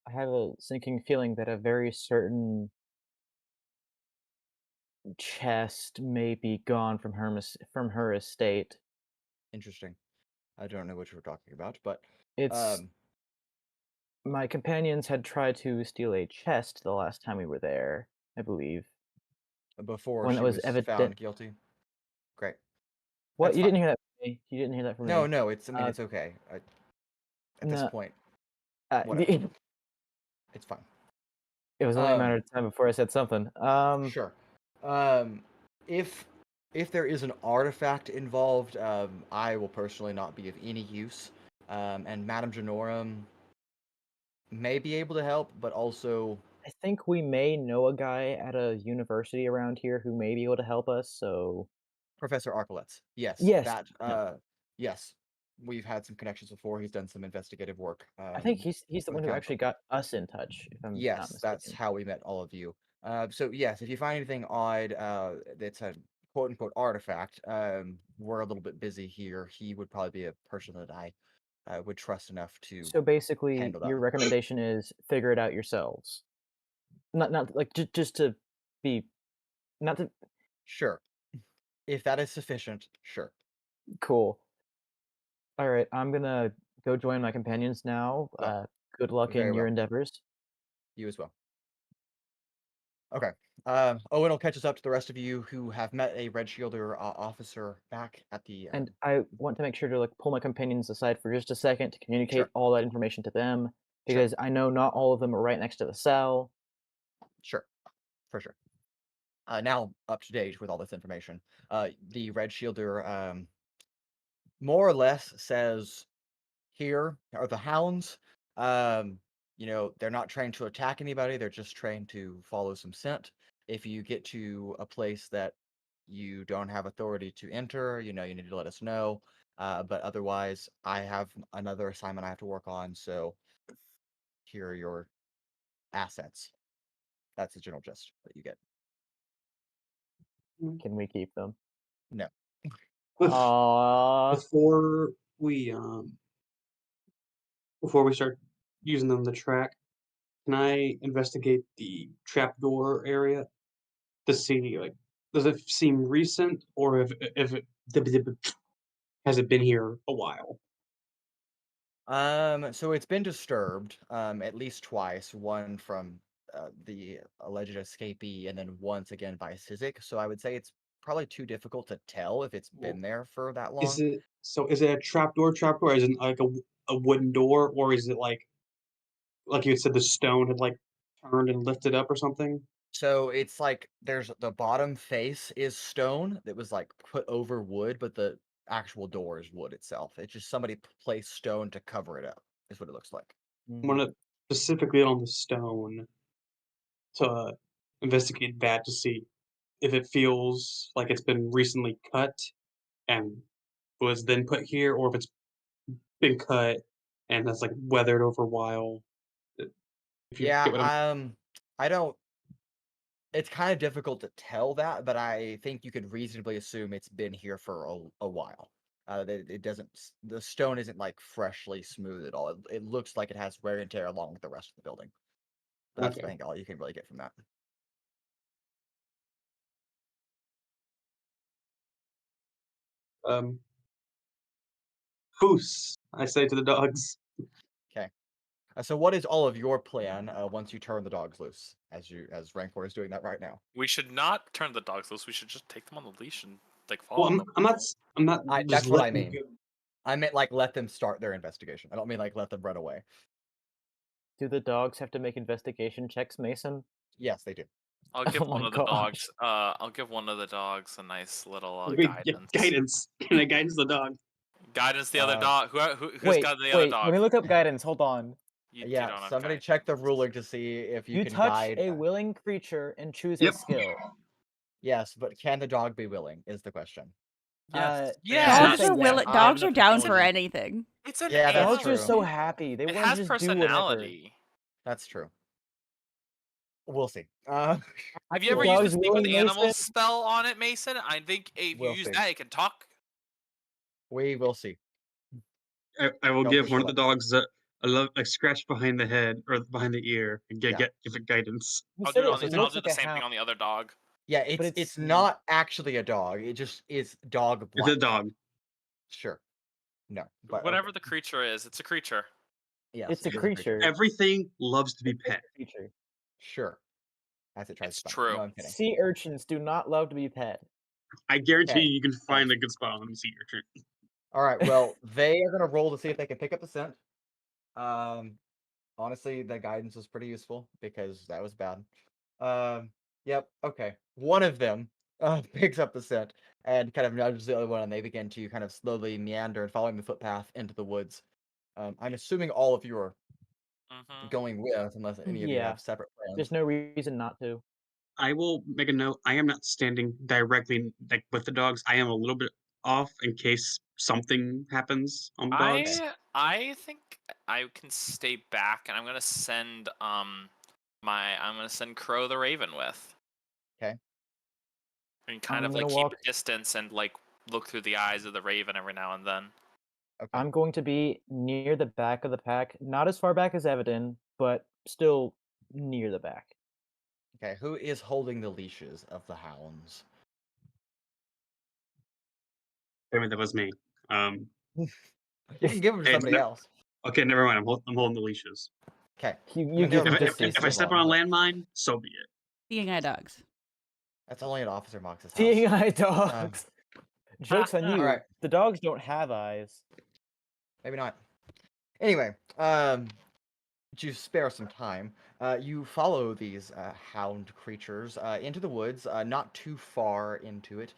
Speaker 3: I have a sinking feeling that a very certain chest may be gone from from her estate.
Speaker 1: Interesting. I don't know what you were talking about, but
Speaker 3: It's
Speaker 1: um,
Speaker 3: my companions had tried to steal a chest the last time we were there, I believe.
Speaker 1: before
Speaker 3: When it
Speaker 1: she
Speaker 3: was
Speaker 1: was
Speaker 3: evident.
Speaker 1: found guilty. Great.
Speaker 3: What?
Speaker 1: That's
Speaker 3: You didn't
Speaker 1: fine.
Speaker 3: hear that from me. You didn't hear that from
Speaker 1: No,
Speaker 3: me.
Speaker 1: no, it's. I mean,
Speaker 3: Uh,
Speaker 1: it's okay. At this
Speaker 3: no.
Speaker 1: point,
Speaker 3: Uh,
Speaker 1: whatever. It's fine.
Speaker 3: it was only a matter of time before I said something.
Speaker 1: Sure. Um, if if there is an artifact involved, I will personally not be of any use. And Madame Janorum may be able to help, but also
Speaker 3: I think we may know a guy at a university around here who may be able to help us. So
Speaker 1: Professor Arcolets. Yes,
Speaker 3: yes,
Speaker 1: that.
Speaker 3: him.
Speaker 1: Yes, we've had some connections before. He's done some investigative work.
Speaker 3: I think he's the
Speaker 1: For the
Speaker 3: one who
Speaker 1: council.
Speaker 3: actually got us in touch, if I'm not
Speaker 1: Yes, that's
Speaker 3: mistaken.
Speaker 1: how we met all of you. So yes, if you find anything odd, that's a quote unquote artifact, we're a little bit busy here. He would probably be a person that I would trust enough to
Speaker 3: So basically,
Speaker 1: handle that.
Speaker 3: your recommendation is figure it out yourselves. Not like just to be not to
Speaker 1: Sure. If that is sufficient, sure.
Speaker 3: cool. All right, I'm gonna go join my companions now.
Speaker 1: Well,
Speaker 3: Good luck
Speaker 1: very
Speaker 3: in your
Speaker 1: well.
Speaker 3: endeavors.
Speaker 1: You as well. Okay. Owen will catch us up to the rest of you who have met a Red Shielder officer back at the.
Speaker 3: And I want to make sure to like pull my companions aside for just a second to communicate
Speaker 1: Sure.
Speaker 3: all that information to them
Speaker 1: Sure.
Speaker 3: because I know not all of them are right next to the cell.
Speaker 1: Sure. For sure. Now up to date with all this information. The Red Shielder more or less says here are the hounds. Um, they're not trained to attack anybody, they're just trained to follow some scent. If you get to a place that you don't have authority to enter, you need to let us know. But otherwise, I have another assignment I have to work on, so here are your assets. That's the general gist that you get.
Speaker 3: Can we keep them?
Speaker 1: No.
Speaker 3: Aww.
Speaker 7: Before we start using them to track, can I investigate the trapdoor area to see, like, does it seem recent or if it has it been here a while?
Speaker 1: So it's been disturbed, at least twice. One from the alleged escapee, and then once again by Sizik. So I would say it's probably too difficult to tell if it's
Speaker 7: Well,
Speaker 1: been there for that
Speaker 7: Is
Speaker 1: long.
Speaker 7: it is it a trapdoor? Trapdoor? Is it like a wooden door, or is it like you said, the stone had like turned and lifted up or something?
Speaker 1: So it's like there's the bottom face is stone that was like put over wood, but the actual door is wood itself. It's just somebody placed stone to cover it up, is what it looks like.
Speaker 7: I want to specifically on the stone to investigate that to see if it feels like it's been recently cut and was then put here, or if it's been cut and that's like weathered over a while. If you
Speaker 1: Yeah,
Speaker 7: get what I'm
Speaker 1: I don't. It's kind of difficult to tell that, but I think you could reasonably assume it's been here for a while. That it doesn't. The stone isn't like freshly smooth at all. It looks like it has wear and tear along with the rest of the building. But that's I
Speaker 7: okay.
Speaker 1: think all you can really get from that.
Speaker 7: Um, Foos, I say to the dogs.
Speaker 1: Okay. So what is all of your plan once you turn the dogs loose, as Rancor is doing that right now?
Speaker 6: We should not turn the dogs loose. We should just take them on the leash and like
Speaker 7: Well,
Speaker 6: follow them.
Speaker 7: I'm not just
Speaker 1: That's what I
Speaker 7: letting
Speaker 1: mean.
Speaker 7: go.
Speaker 1: I meant like let them start their investigation. I don't mean like let them run away.
Speaker 3: Do the dogs have to make investigation checks, Mason?
Speaker 1: Yes, they do.
Speaker 6: I'll give
Speaker 3: Oh
Speaker 6: one
Speaker 3: my
Speaker 6: of the
Speaker 3: gosh.
Speaker 6: dogs. I'll give one of the dogs a nice little
Speaker 7: Wait, yeah,
Speaker 6: guidance.
Speaker 7: guidance. Can I guidance the dog?
Speaker 6: Guidance the other
Speaker 1: Uh,
Speaker 6: dog. Who's
Speaker 3: Wait,
Speaker 6: got the other
Speaker 3: wait.
Speaker 6: dog?
Speaker 3: Let me look up guidance. Hold on.
Speaker 6: You
Speaker 1: Yeah,
Speaker 6: don't have
Speaker 1: somebody
Speaker 6: guidance.
Speaker 1: check the ruling to see if you
Speaker 3: You
Speaker 1: can
Speaker 3: touch
Speaker 1: guide.
Speaker 3: a willing creature and choose
Speaker 7: Yep.
Speaker 3: a skill.
Speaker 1: Yes, but can the dog be willing? Is the question.
Speaker 3: Uh,
Speaker 6: Yes.
Speaker 4: Dogs
Speaker 3: say
Speaker 4: are
Speaker 3: yes.
Speaker 4: will.
Speaker 1: I
Speaker 4: Dogs
Speaker 1: have
Speaker 4: are
Speaker 1: the
Speaker 4: down for
Speaker 1: ability.
Speaker 4: anything.
Speaker 6: It's an
Speaker 1: Yeah, that's
Speaker 6: animal.
Speaker 3: Dogs are
Speaker 1: true.
Speaker 3: so happy. They
Speaker 6: It
Speaker 3: want
Speaker 6: has
Speaker 3: to just do whatever.
Speaker 6: personality.
Speaker 1: That's true. We'll see.
Speaker 6: Have you ever
Speaker 3: The
Speaker 6: used the
Speaker 3: dog's
Speaker 6: speak with
Speaker 3: willing,
Speaker 6: animals
Speaker 3: Mason?
Speaker 6: spell on it, Mason? I think if you
Speaker 1: We'll
Speaker 6: use
Speaker 1: see.
Speaker 6: that, it can talk.
Speaker 1: We will see.
Speaker 7: I will
Speaker 1: Don't
Speaker 7: give
Speaker 1: push
Speaker 7: one
Speaker 1: the
Speaker 7: of the dogs a scratch behind the head or behind the ear and
Speaker 1: Yeah.
Speaker 7: give it guidance.
Speaker 3: You
Speaker 6: I'll
Speaker 3: said
Speaker 6: do it on
Speaker 3: it
Speaker 6: the, I'll
Speaker 3: looks
Speaker 6: do
Speaker 3: like
Speaker 6: the
Speaker 3: a
Speaker 6: same thing
Speaker 3: hound.
Speaker 6: on the other dog.
Speaker 1: Yeah,
Speaker 3: But
Speaker 1: it's not actually a dog. It just is dog
Speaker 7: It's a
Speaker 1: like.
Speaker 7: dog.
Speaker 1: Sure. No, but
Speaker 6: Whatever
Speaker 1: okay.
Speaker 6: the creature is, it's a creature.
Speaker 1: Yes,
Speaker 3: It's a
Speaker 1: it is
Speaker 3: creature.
Speaker 7: Everything loves to be pet.
Speaker 3: Creature.
Speaker 1: Sure. As it tries
Speaker 6: It's
Speaker 1: to find.
Speaker 6: true.
Speaker 1: No, I'm kidding.
Speaker 3: Sea urchins do not love to be pet.
Speaker 7: I guarantee
Speaker 1: Okay.
Speaker 7: you can find a good spot on the sea urchin.
Speaker 1: All right. Well, they are gonna roll to see if they can pick up the scent. Honestly, the guidance was pretty useful because that was bad. Yep. Okay. One of them picks up the scent and kind of nudges the other one, and they begin to kind of slowly meander and following the footpath into the woods. I'm assuming all of you are
Speaker 6: Mm-hmm.
Speaker 1: going with, unless any of you
Speaker 3: Yeah.
Speaker 1: have separate plans.
Speaker 3: There's no reason not to.
Speaker 7: I will make a note. I am not standing directly like with the dogs. I am a little bit off in case something happens on the dogs.
Speaker 6: I think I can stay back, and I'm gonna send Crow the Raven with.
Speaker 1: Okay.
Speaker 6: And kind
Speaker 3: I'm
Speaker 6: of
Speaker 3: gonna
Speaker 6: like
Speaker 3: walk.
Speaker 6: keep a distance and like look through the eyes of the Raven every now and then.
Speaker 1: Okay.
Speaker 3: I'm going to be near the back of the pack, not as far back as Evadin, but still near the back.
Speaker 1: Okay. Who is holding the leashes of the hounds?
Speaker 7: I mean, that was me.
Speaker 1: You can give them to
Speaker 7: Hey,
Speaker 1: somebody else.
Speaker 7: okay, never mind. I'm holding the leashes.
Speaker 1: Okay.
Speaker 3: You give
Speaker 7: If,
Speaker 3: them to
Speaker 7: if, if I
Speaker 3: Cecil.
Speaker 7: step on a landmine, so be it.
Speaker 4: Seeing eye dogs.
Speaker 1: That's only at Officer Mox's house.
Speaker 3: Seeing eye dogs. Joke's on you.
Speaker 1: Alright.
Speaker 3: The dogs don't have eyes.
Speaker 1: Maybe not. Anyway, to spare some time, you follow these hound creatures into the woods, not too far into it,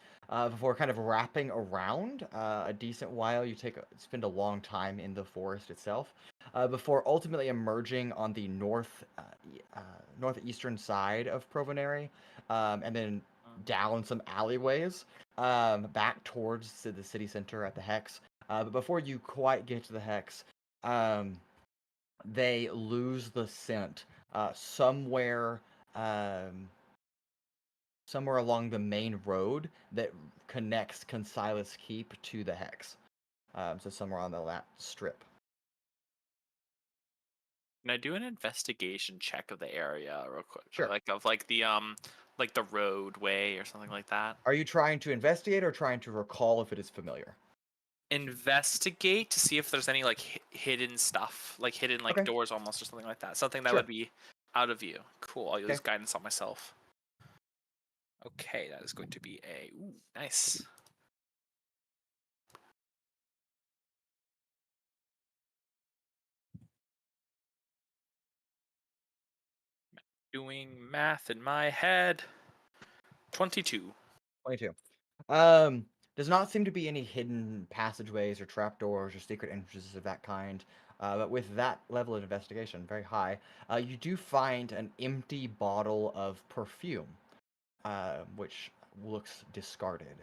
Speaker 1: before kind of wrapping around a decent while. You spend a long time in the forest itself, before ultimately emerging on the northeastern side of Provenary, and then down some alleyways, back towards the city center at the Hex. But before you quite get to the Hex, they lose the scent somewhere somewhere along the main road that connects Consilas Keep to the Hex. So somewhere on that strip.
Speaker 6: Can I do an investigation check of the area real quick?
Speaker 1: Sure.
Speaker 6: Like of like the roadway or something like that.
Speaker 1: Are you trying to investigate or trying to recall if it is familiar?
Speaker 6: investigate to see if there's any like hidden stuff, like hidden like
Speaker 1: Okay.
Speaker 6: doors almost or something like that. Something that
Speaker 1: Sure.
Speaker 6: would be out of view. Cool. I'll use
Speaker 1: Okay.
Speaker 6: guidance on myself. Okay, that is going to be a nice. Doing math in my head. 22.
Speaker 1: 22. Does not seem to be any hidden passageways or trapdoors or secret entrances of that kind. But with that level of investigation, very high, you do find an empty bottle of perfume, which looks discarded.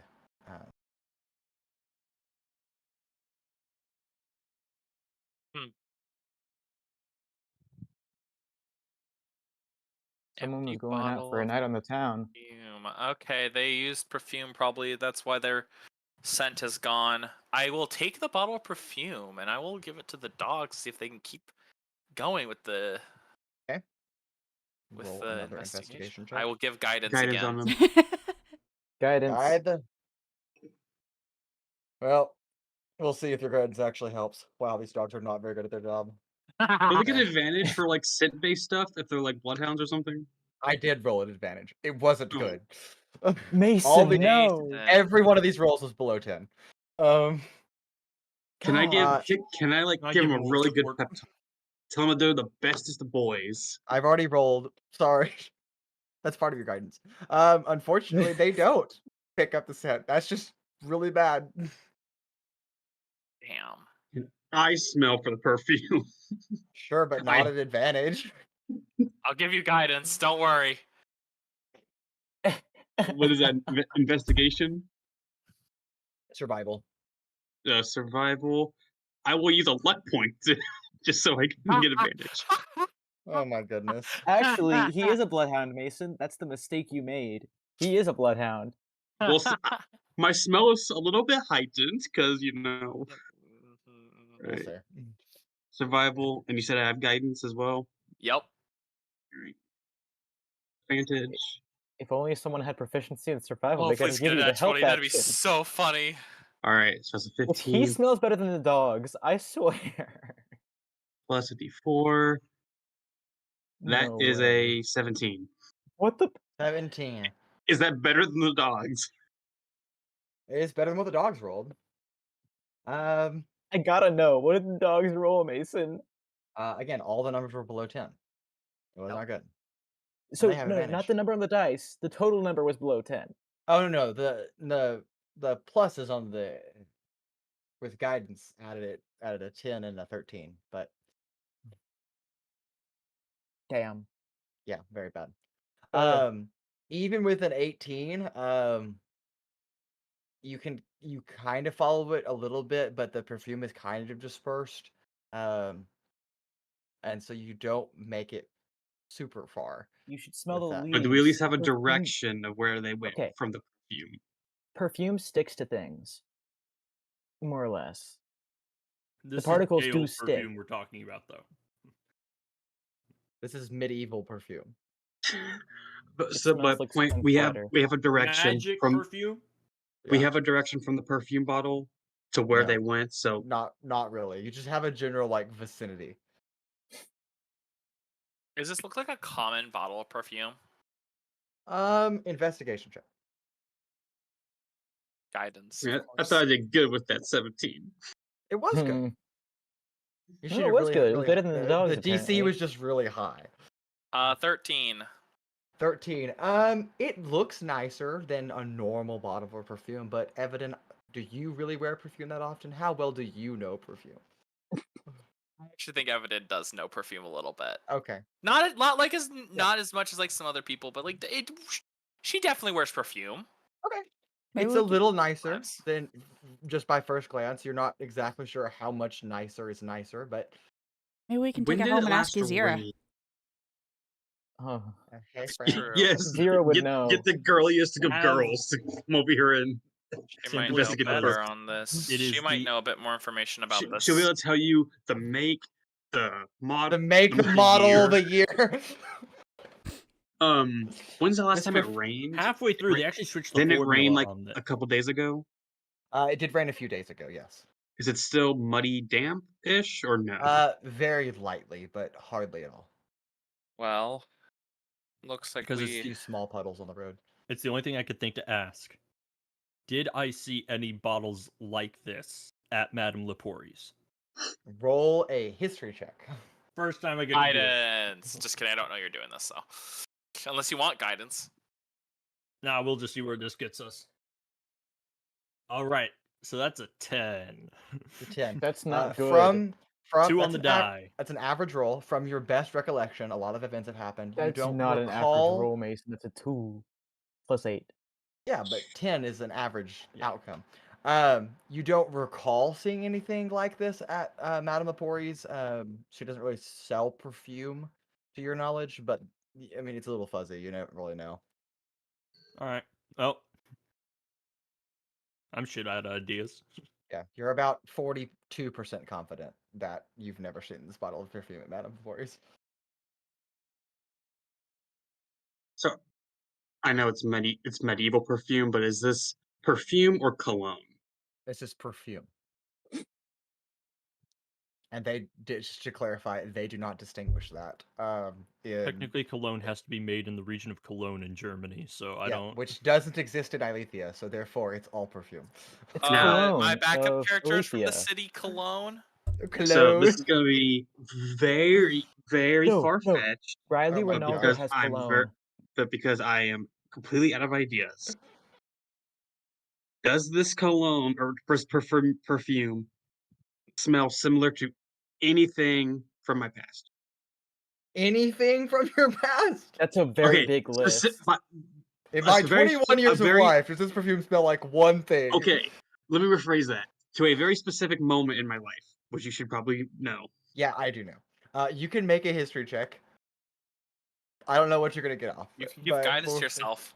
Speaker 3: Someone was
Speaker 6: Empty
Speaker 3: going out
Speaker 6: bottle
Speaker 3: for a
Speaker 6: of
Speaker 3: night on the town.
Speaker 6: perfume. Okay, they used perfume probably. That's why their scent is gone. I will take the bottle of perfume and I will give it to the dogs, see if they can keep going with the
Speaker 1: Roll another investigation check.
Speaker 6: I will give guidance
Speaker 7: Guidance
Speaker 6: again.
Speaker 7: on them.
Speaker 3: Guidance.
Speaker 1: Either. Well, we'll see if your guidance actually helps. Wow, these dogs are not very good at their job.
Speaker 7: Do they get advantage for like scent-based stuff if they're like bloodhounds or something?
Speaker 1: I did roll an advantage. It wasn't
Speaker 7: Oh.
Speaker 1: good.
Speaker 3: Mason,
Speaker 1: the-
Speaker 3: no.
Speaker 1: Every one of these rolls was below 10.
Speaker 7: Can I
Speaker 1: God.
Speaker 7: can I like
Speaker 5: I
Speaker 7: give
Speaker 5: give
Speaker 7: them a
Speaker 5: moral
Speaker 7: really good
Speaker 5: support.
Speaker 7: pep talk? Tell them they're the bestest of boys.
Speaker 1: I've already rolled. Sorry. That's part of your guidance. Unfortunately, they don't pick up the scent. That's just really bad.
Speaker 6: Damn.
Speaker 7: I smell for the perfume.
Speaker 1: Sure, but not an advantage.
Speaker 6: I'll give you guidance. Don't worry.
Speaker 7: What is that? Investigation?
Speaker 1: Survival.
Speaker 7: Survival. I will use a luck point just so I can get advantage.
Speaker 1: Oh my goodness.
Speaker 3: Actually, he is a bloodhound, Mason. That's the mistake you made. He is a bloodhound.
Speaker 7: Well, my smell is a little bit heightened because
Speaker 1: We'll
Speaker 7: right.
Speaker 1: see.
Speaker 7: Survival, and you said I have guidance as well.
Speaker 6: Yep.
Speaker 7: Advantage.
Speaker 3: If only someone had proficiency in survival,
Speaker 6: Oh,
Speaker 3: they could
Speaker 6: please
Speaker 3: give
Speaker 6: get
Speaker 3: you
Speaker 6: an
Speaker 3: the help
Speaker 6: N20. That'd be
Speaker 3: action.
Speaker 6: so funny.
Speaker 7: All right, so it's a
Speaker 3: If
Speaker 7: 15
Speaker 3: he smells better than the dogs, I swear.
Speaker 7: plus a d4. That
Speaker 3: No
Speaker 7: is
Speaker 3: way.
Speaker 7: a 17.
Speaker 3: What the?
Speaker 1: 17.
Speaker 7: Is that better than the dogs?
Speaker 1: It is better than what the dogs rolled.
Speaker 3: I gotta know. What did the dogs roll, Mason?
Speaker 1: Again, all the numbers were below 10. It was not good.
Speaker 3: So
Speaker 1: they have
Speaker 3: no, not
Speaker 1: advantage.
Speaker 3: the number on the dice. The total number was below 10.
Speaker 1: Oh no, the plus is on the with guidance added a 10 and a 13, but
Speaker 3: Damn.
Speaker 1: yeah, very bad.
Speaker 3: Ugh.
Speaker 1: Even with an 18, you kind of follow it a little bit, but the perfume is kind of dispersed. And so you don't make it super far.
Speaker 3: You should smell the
Speaker 1: with that.
Speaker 3: leaves.
Speaker 7: But do we at least have a
Speaker 3: Perfume-
Speaker 7: direction of where they went
Speaker 3: Okay.
Speaker 7: from the perfume?
Speaker 3: Perfume sticks to things, more or less.
Speaker 5: This
Speaker 3: particles
Speaker 5: is
Speaker 3: do
Speaker 5: ale
Speaker 3: stick.
Speaker 5: perfume we're talking about, though.
Speaker 1: This is medieval perfume.
Speaker 7: But
Speaker 3: It
Speaker 7: so,
Speaker 3: smells
Speaker 7: but
Speaker 3: like
Speaker 7: point
Speaker 3: spring
Speaker 7: we have
Speaker 3: water.
Speaker 7: a direction
Speaker 5: Magic
Speaker 7: from
Speaker 5: perfume?
Speaker 7: we
Speaker 1: Yeah.
Speaker 7: have a direction from the perfume bottle to where
Speaker 1: No.
Speaker 7: they went. So
Speaker 1: Not really. You just have a general like vicinity.
Speaker 6: Does this look like a common bottle of perfume?
Speaker 1: Investigation check.
Speaker 6: Guidance.
Speaker 7: yeah,
Speaker 6: of
Speaker 7: I
Speaker 6: course.
Speaker 7: thought I did good with that 17.
Speaker 1: It was good.
Speaker 3: Hmm.
Speaker 1: You
Speaker 3: No,
Speaker 1: should
Speaker 3: it
Speaker 1: have
Speaker 3: was
Speaker 1: really,
Speaker 3: good. It was
Speaker 1: really
Speaker 3: better than the dogs,
Speaker 1: The DC
Speaker 3: apparently.
Speaker 1: was just really high.
Speaker 6: 13.
Speaker 1: 13. It looks nicer than a normal bottle of perfume, but Evadin, do you really wear perfume that often? How well do you know perfume?
Speaker 6: I actually think Evadin does know perfume a little bit.
Speaker 1: Okay.
Speaker 6: Not like as not as much as like some other people, but like she definitely wears perfume.
Speaker 1: Okay.
Speaker 4: Maybe
Speaker 1: It's
Speaker 4: we
Speaker 1: a
Speaker 4: can-
Speaker 1: little nicer
Speaker 6: Sometimes.
Speaker 1: than just by first glance. You're not exactly sure how much nicer is nicer, but
Speaker 4: Maybe we can
Speaker 7: When
Speaker 4: take it
Speaker 7: did
Speaker 4: home
Speaker 7: it
Speaker 4: and ask
Speaker 7: last
Speaker 4: Azira.
Speaker 7: rain?
Speaker 3: Oh.
Speaker 1: hey,
Speaker 6: That's
Speaker 1: friend.
Speaker 6: true.
Speaker 7: Yes,
Speaker 3: Zero would
Speaker 7: get,
Speaker 3: know.
Speaker 7: Get the girliest of
Speaker 5: Have-
Speaker 7: girls to come over here and
Speaker 6: She might know
Speaker 7: investigate the
Speaker 6: better
Speaker 7: perfume.
Speaker 6: on this.
Speaker 5: It
Speaker 6: She
Speaker 5: is
Speaker 6: might
Speaker 5: the-
Speaker 6: know a bit more information about this.
Speaker 7: She'll be able to tell you the make, the mod,
Speaker 1: The make, the
Speaker 7: the
Speaker 1: model,
Speaker 7: year.
Speaker 1: the year.
Speaker 7: When's the last
Speaker 1: This
Speaker 7: time it
Speaker 1: perf-
Speaker 7: rained?
Speaker 5: Halfway through, they actually switched the
Speaker 7: Didn't it
Speaker 5: formula
Speaker 7: rain like
Speaker 5: on the.
Speaker 7: a couple days ago?
Speaker 1: It did rain a few days ago, yes.
Speaker 7: Is it still muddy, damp-ish, or no?
Speaker 1: Very lightly, but hardly at all.
Speaker 6: Well, looks like
Speaker 5: Because
Speaker 1: A
Speaker 5: it's
Speaker 1: few small puddles on the road.
Speaker 5: It's the only thing I could think to ask. Did I see any bottles like this at Madame Lepori's?
Speaker 1: Roll a history check.
Speaker 5: First time I get to do it.
Speaker 6: Guidance. Just kidding. I don't know you're doing this, though. Unless you want guidance.
Speaker 5: Nah, we'll just see where this gets us. All right, so that's a 10.
Speaker 1: The 10.
Speaker 3: That's not good.
Speaker 1: From
Speaker 5: 2 on the die.
Speaker 1: That's an average roll. From your best recollection, a lot of events have happened. You
Speaker 3: That's
Speaker 1: don't
Speaker 3: not an
Speaker 1: recall...
Speaker 3: average roll, Mason. That's a 2 plus 8.
Speaker 1: Yeah, but 10 is an average outcome. You don't recall seeing anything like this at Madame Lepori's. She doesn't really sell perfume, to your knowledge, but I mean, it's a little fuzzy. You don't really know.
Speaker 5: All right. Well, I'm shit out of ideas.
Speaker 1: Yeah, you're about 42% confident that you've never seen this bottle of perfume at Madame Lepori's.
Speaker 7: So, I know it's medieval perfume, but is this perfume or cologne?
Speaker 1: This is perfume. And just to clarify, they do not distinguish that.
Speaker 5: Technically, cologne has to be made in the region of Cologne in Germany, so I don't...
Speaker 1: Which doesn't exist in Ilethia, so therefore it's all perfume.
Speaker 3: It's
Speaker 7: Now-
Speaker 3: Cologne
Speaker 6: My backup
Speaker 3: of
Speaker 6: character is from the
Speaker 3: Aletheia.
Speaker 6: city Cologne.
Speaker 7: So this is going to be very, very
Speaker 3: No, no.
Speaker 7: far-fetched,
Speaker 3: Riley
Speaker 1: Oh my
Speaker 3: Ronaldo
Speaker 7: because
Speaker 3: has
Speaker 7: I'm
Speaker 3: cologne.
Speaker 7: but because I am completely out of ideas. Does this cologne or perfume smell similar to anything from my past?
Speaker 1: Anything from your past?
Speaker 3: That's a very
Speaker 7: Okay,
Speaker 3: big list.
Speaker 1: In my
Speaker 7: a very
Speaker 1: 21 years of life, does this perfume smell like one thing?
Speaker 7: Okay, let me rephrase that. To a very specific moment in my life, which you should probably know.
Speaker 1: Yeah, I do know. You can make a history check. I don't know what you're gonna get off.
Speaker 6: You can give guidance to yourself.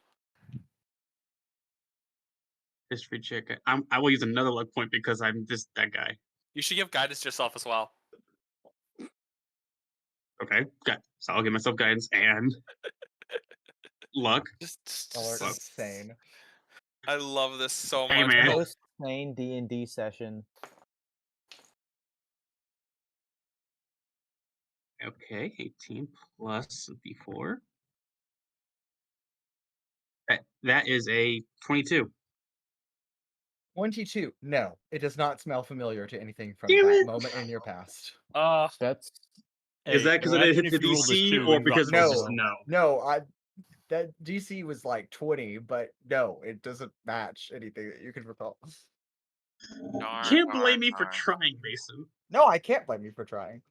Speaker 7: History check. I will use another luck point because I'm just that guy.
Speaker 6: You should give guidance to yourself as well.
Speaker 7: Okay, so I'll give myself guidance and luck.
Speaker 1: That's insane.
Speaker 6: I love this so
Speaker 7: Hey,
Speaker 6: much.
Speaker 7: man.
Speaker 3: Most plain D&D session.
Speaker 7: Okay, 18 plus D4. That is a 22.
Speaker 1: 22. No, it does not smell familiar to anything from
Speaker 7: Damn
Speaker 1: that
Speaker 7: it!
Speaker 1: moment in your past.
Speaker 3: That's
Speaker 7: Is that because it
Speaker 5: imagine
Speaker 7: hit
Speaker 5: if
Speaker 7: the
Speaker 5: you rolled a
Speaker 7: DC
Speaker 5: 2
Speaker 7: or
Speaker 5: and got
Speaker 7: because it's just
Speaker 3: no.
Speaker 7: no?
Speaker 1: That DC was like 20, but no, it doesn't match anything that you can recall.
Speaker 7: Can't blame me for trying, Mason.
Speaker 1: No, I can't blame you for trying.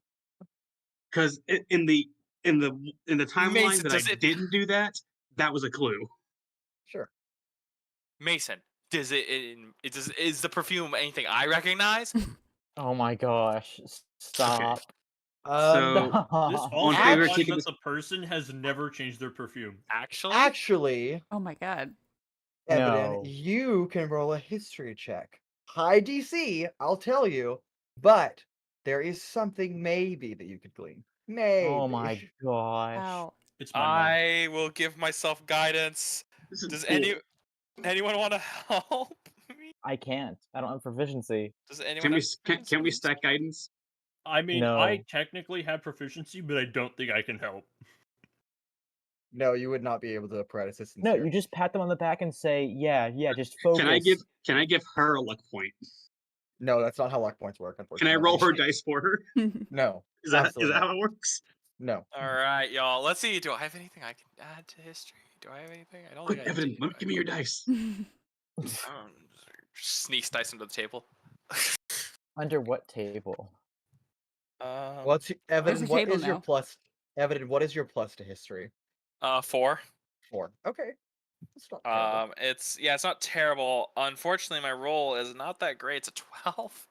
Speaker 7: Because in the timeline
Speaker 6: Mason,
Speaker 7: that
Speaker 6: does
Speaker 7: I
Speaker 6: it-
Speaker 7: didn't do that, that was a clue.
Speaker 1: Sure.
Speaker 6: Mason, is the perfume anything I recognize?
Speaker 3: oh my gosh. Stop.
Speaker 7: So
Speaker 5: This
Speaker 3: Stop.
Speaker 5: also
Speaker 7: favor
Speaker 5: implies
Speaker 7: taking
Speaker 5: that
Speaker 7: this-
Speaker 5: the person has never changed their perfume.
Speaker 6: Actually,
Speaker 4: Oh my god.
Speaker 1: Evadin,
Speaker 3: No.
Speaker 1: you can roll a history check. High DC, I'll tell you, but there is something maybe that you could glean. Maybe.
Speaker 3: Oh my gosh.
Speaker 4: Wow.
Speaker 5: It's my mom.
Speaker 6: I will give myself guidance.
Speaker 7: this is
Speaker 6: Does
Speaker 7: cool.
Speaker 6: anyone want to help me?
Speaker 3: I can't. I don't have proficiency.
Speaker 6: Does anyone?
Speaker 7: Can we
Speaker 6: have
Speaker 7: can we
Speaker 6: guidance?
Speaker 7: stack guidance?
Speaker 5: I mean,
Speaker 3: No.
Speaker 5: I technically have proficiency, but I don't think I can help.
Speaker 1: No, you would not be able to provide assistance.
Speaker 3: No,
Speaker 1: here.
Speaker 3: you just pat them on the back and say, yeah, just focus.
Speaker 7: Can I give her a luck point?
Speaker 1: No, that's not how luck points work,
Speaker 7: Can
Speaker 1: unfortunately.
Speaker 7: I roll her dice for her?
Speaker 1: No.
Speaker 7: Is that
Speaker 1: absolutely
Speaker 7: how
Speaker 1: not.
Speaker 7: it works?
Speaker 1: No.
Speaker 6: All right, y'all. Let's see. Do I have anything I can add to history? Do I have anything? I don't
Speaker 7: Quick,
Speaker 6: think I
Speaker 7: Evan,
Speaker 6: do.
Speaker 7: give me your dice.
Speaker 6: Sneaks dice under the table.
Speaker 3: Under what table?
Speaker 1: What's Evan?
Speaker 4: There's a
Speaker 1: What
Speaker 4: table
Speaker 1: is your
Speaker 4: now.
Speaker 1: plus? Evan, what is your plus to history?
Speaker 6: 4.
Speaker 1: 4. Okay. That's not terrible.
Speaker 6: It's not terrible. Unfortunately, my roll is not that great. It's a 12.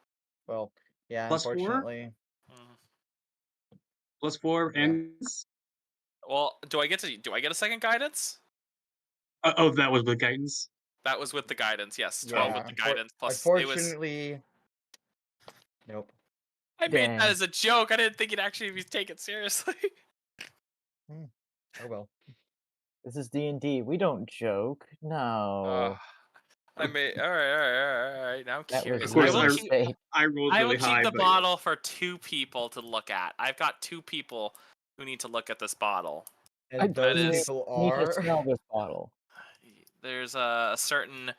Speaker 1: Well, yeah.
Speaker 7: Plus 4?
Speaker 1: Unfortunately,
Speaker 7: Plus 4
Speaker 1: Yeah.
Speaker 7: and
Speaker 6: Well, do I get a second guidance?
Speaker 7: oh, that was with guidance.
Speaker 6: That was with the guidance. Yes, 12 with the guidance plus. It was.
Speaker 1: Unfortunately, nope.
Speaker 6: I made
Speaker 3: Dang.
Speaker 6: that as a joke. I didn't think it'd actually be taken seriously.
Speaker 1: Oh well.
Speaker 3: This is D&D. We don't joke. No.
Speaker 6: I may. All right. Now I'm
Speaker 3: That was
Speaker 6: curious.
Speaker 7: Of course,
Speaker 3: a
Speaker 6: I will
Speaker 7: I-
Speaker 6: keep.
Speaker 3: mistake.
Speaker 7: I rolled
Speaker 6: I will
Speaker 7: really
Speaker 6: keep
Speaker 7: high,
Speaker 6: the
Speaker 7: but
Speaker 6: bottle for 2 people to look at. I've got 2 people who need to look at this bottle.
Speaker 1: And
Speaker 3: I
Speaker 1: those
Speaker 6: you
Speaker 1: people
Speaker 3: need to
Speaker 1: are.
Speaker 3: smell this bottle.
Speaker 6: There's a certain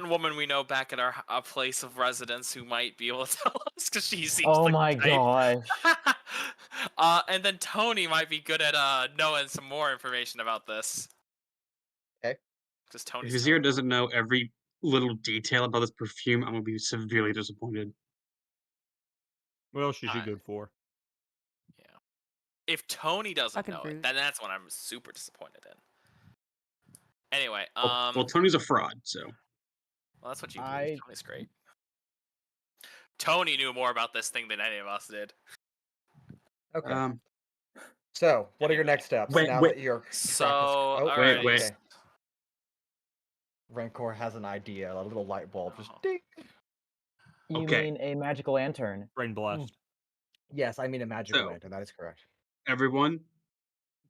Speaker 6: woman we know back at our place of residence who might be able to tell us because she seems
Speaker 3: Oh
Speaker 6: like
Speaker 3: my
Speaker 6: the type.
Speaker 3: gosh.
Speaker 6: And then Tony might be good at knowing some more information about this.
Speaker 1: Okay.
Speaker 6: Because
Speaker 7: if
Speaker 6: Tony's
Speaker 7: Vizier doesn't know every little detail about this perfume, I'm gonna be severely disappointed.
Speaker 5: What else is she
Speaker 6: Uh,
Speaker 5: good for?
Speaker 6: Yeah. If Tony doesn't
Speaker 4: Fucking
Speaker 6: know it,
Speaker 4: rude.
Speaker 6: then that's what I'm super disappointed in. Anyway,
Speaker 7: Well, Tony's a fraud, so
Speaker 6: well, that's what you believe. Tony's great. Tony knew more about this thing than any of us did.
Speaker 1: Okay. So, what are your
Speaker 6: Anyway.
Speaker 1: next steps
Speaker 7: Wait,
Speaker 1: now
Speaker 7: wait.
Speaker 1: that you're
Speaker 6: So,
Speaker 7: wait, wait.
Speaker 1: Okay. Rancor has an idea. A little light bulb just
Speaker 6: Oh.
Speaker 1: ding.
Speaker 3: You
Speaker 7: Okay.
Speaker 3: mean a magical lantern?
Speaker 5: Brain blast.
Speaker 1: Yes, I mean a magical
Speaker 7: So-
Speaker 1: lantern. That is correct.
Speaker 7: everyone,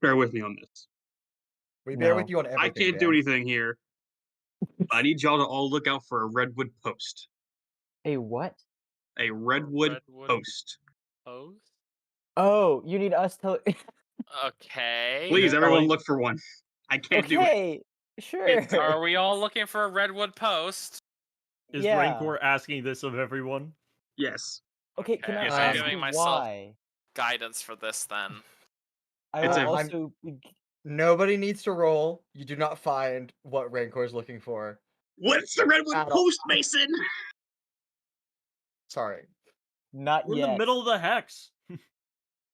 Speaker 7: bear with me on this.
Speaker 1: We bear
Speaker 3: No.
Speaker 1: with you on everything.
Speaker 7: I can't do
Speaker 1: Dan.
Speaker 7: anything here. I need y'all to all look out for a redwood post.
Speaker 3: A what?
Speaker 7: A redwood
Speaker 6: Redwood
Speaker 7: post.
Speaker 6: Post?
Speaker 3: Oh, you need us to.
Speaker 6: Okay.
Speaker 7: Please, everyone,
Speaker 5: Ellie.
Speaker 7: look for one. I can't do it.
Speaker 3: Okay, sure.
Speaker 6: Are we all looking for a redwood post?
Speaker 5: Is
Speaker 3: Yeah.
Speaker 5: Rancor asking this of everyone?
Speaker 7: Yes.
Speaker 3: Okay, can I
Speaker 6: Okay,
Speaker 1: I'm
Speaker 3: ask
Speaker 6: giving
Speaker 3: you
Speaker 6: myself-
Speaker 3: why?
Speaker 6: Guidance for this then.
Speaker 3: I
Speaker 7: It's
Speaker 3: will
Speaker 7: a-
Speaker 3: also.
Speaker 1: Nobody needs to roll. You do not find what Rancor is looking for.
Speaker 7: What's the redwood
Speaker 1: At all.
Speaker 7: post, Mason?
Speaker 1: Sorry.
Speaker 3: Not
Speaker 5: We're in
Speaker 3: yet.
Speaker 5: the middle of the hex.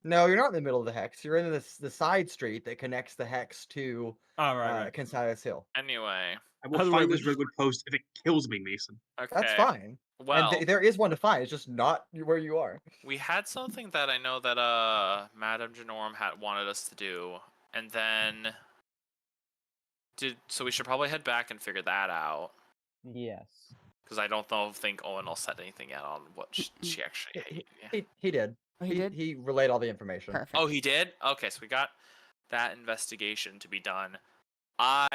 Speaker 1: No, you're not in the middle of the hex. You're in the side street that connects the hex to
Speaker 5: All right.
Speaker 1: Consilas Hill.
Speaker 6: Anyway.
Speaker 7: I will
Speaker 5: By the way,
Speaker 7: find
Speaker 5: we
Speaker 7: this redwood post if it kills me, Mason.
Speaker 6: Okay.
Speaker 1: That's fine.
Speaker 6: Well,
Speaker 1: And there is one to find. It's just not where you are.
Speaker 6: we had something that I know that Madame Janorum had wanted us to do, and then so we should probably head back and figure that out.
Speaker 3: Yes.
Speaker 6: Because I don't think Owunul said anything yet on what she actually hated. Yeah.
Speaker 1: He did.
Speaker 4: Oh, he did?
Speaker 1: He relayed all the information.
Speaker 4: Perfect.
Speaker 6: Oh, he did? Okay, so we got that investigation to be done. I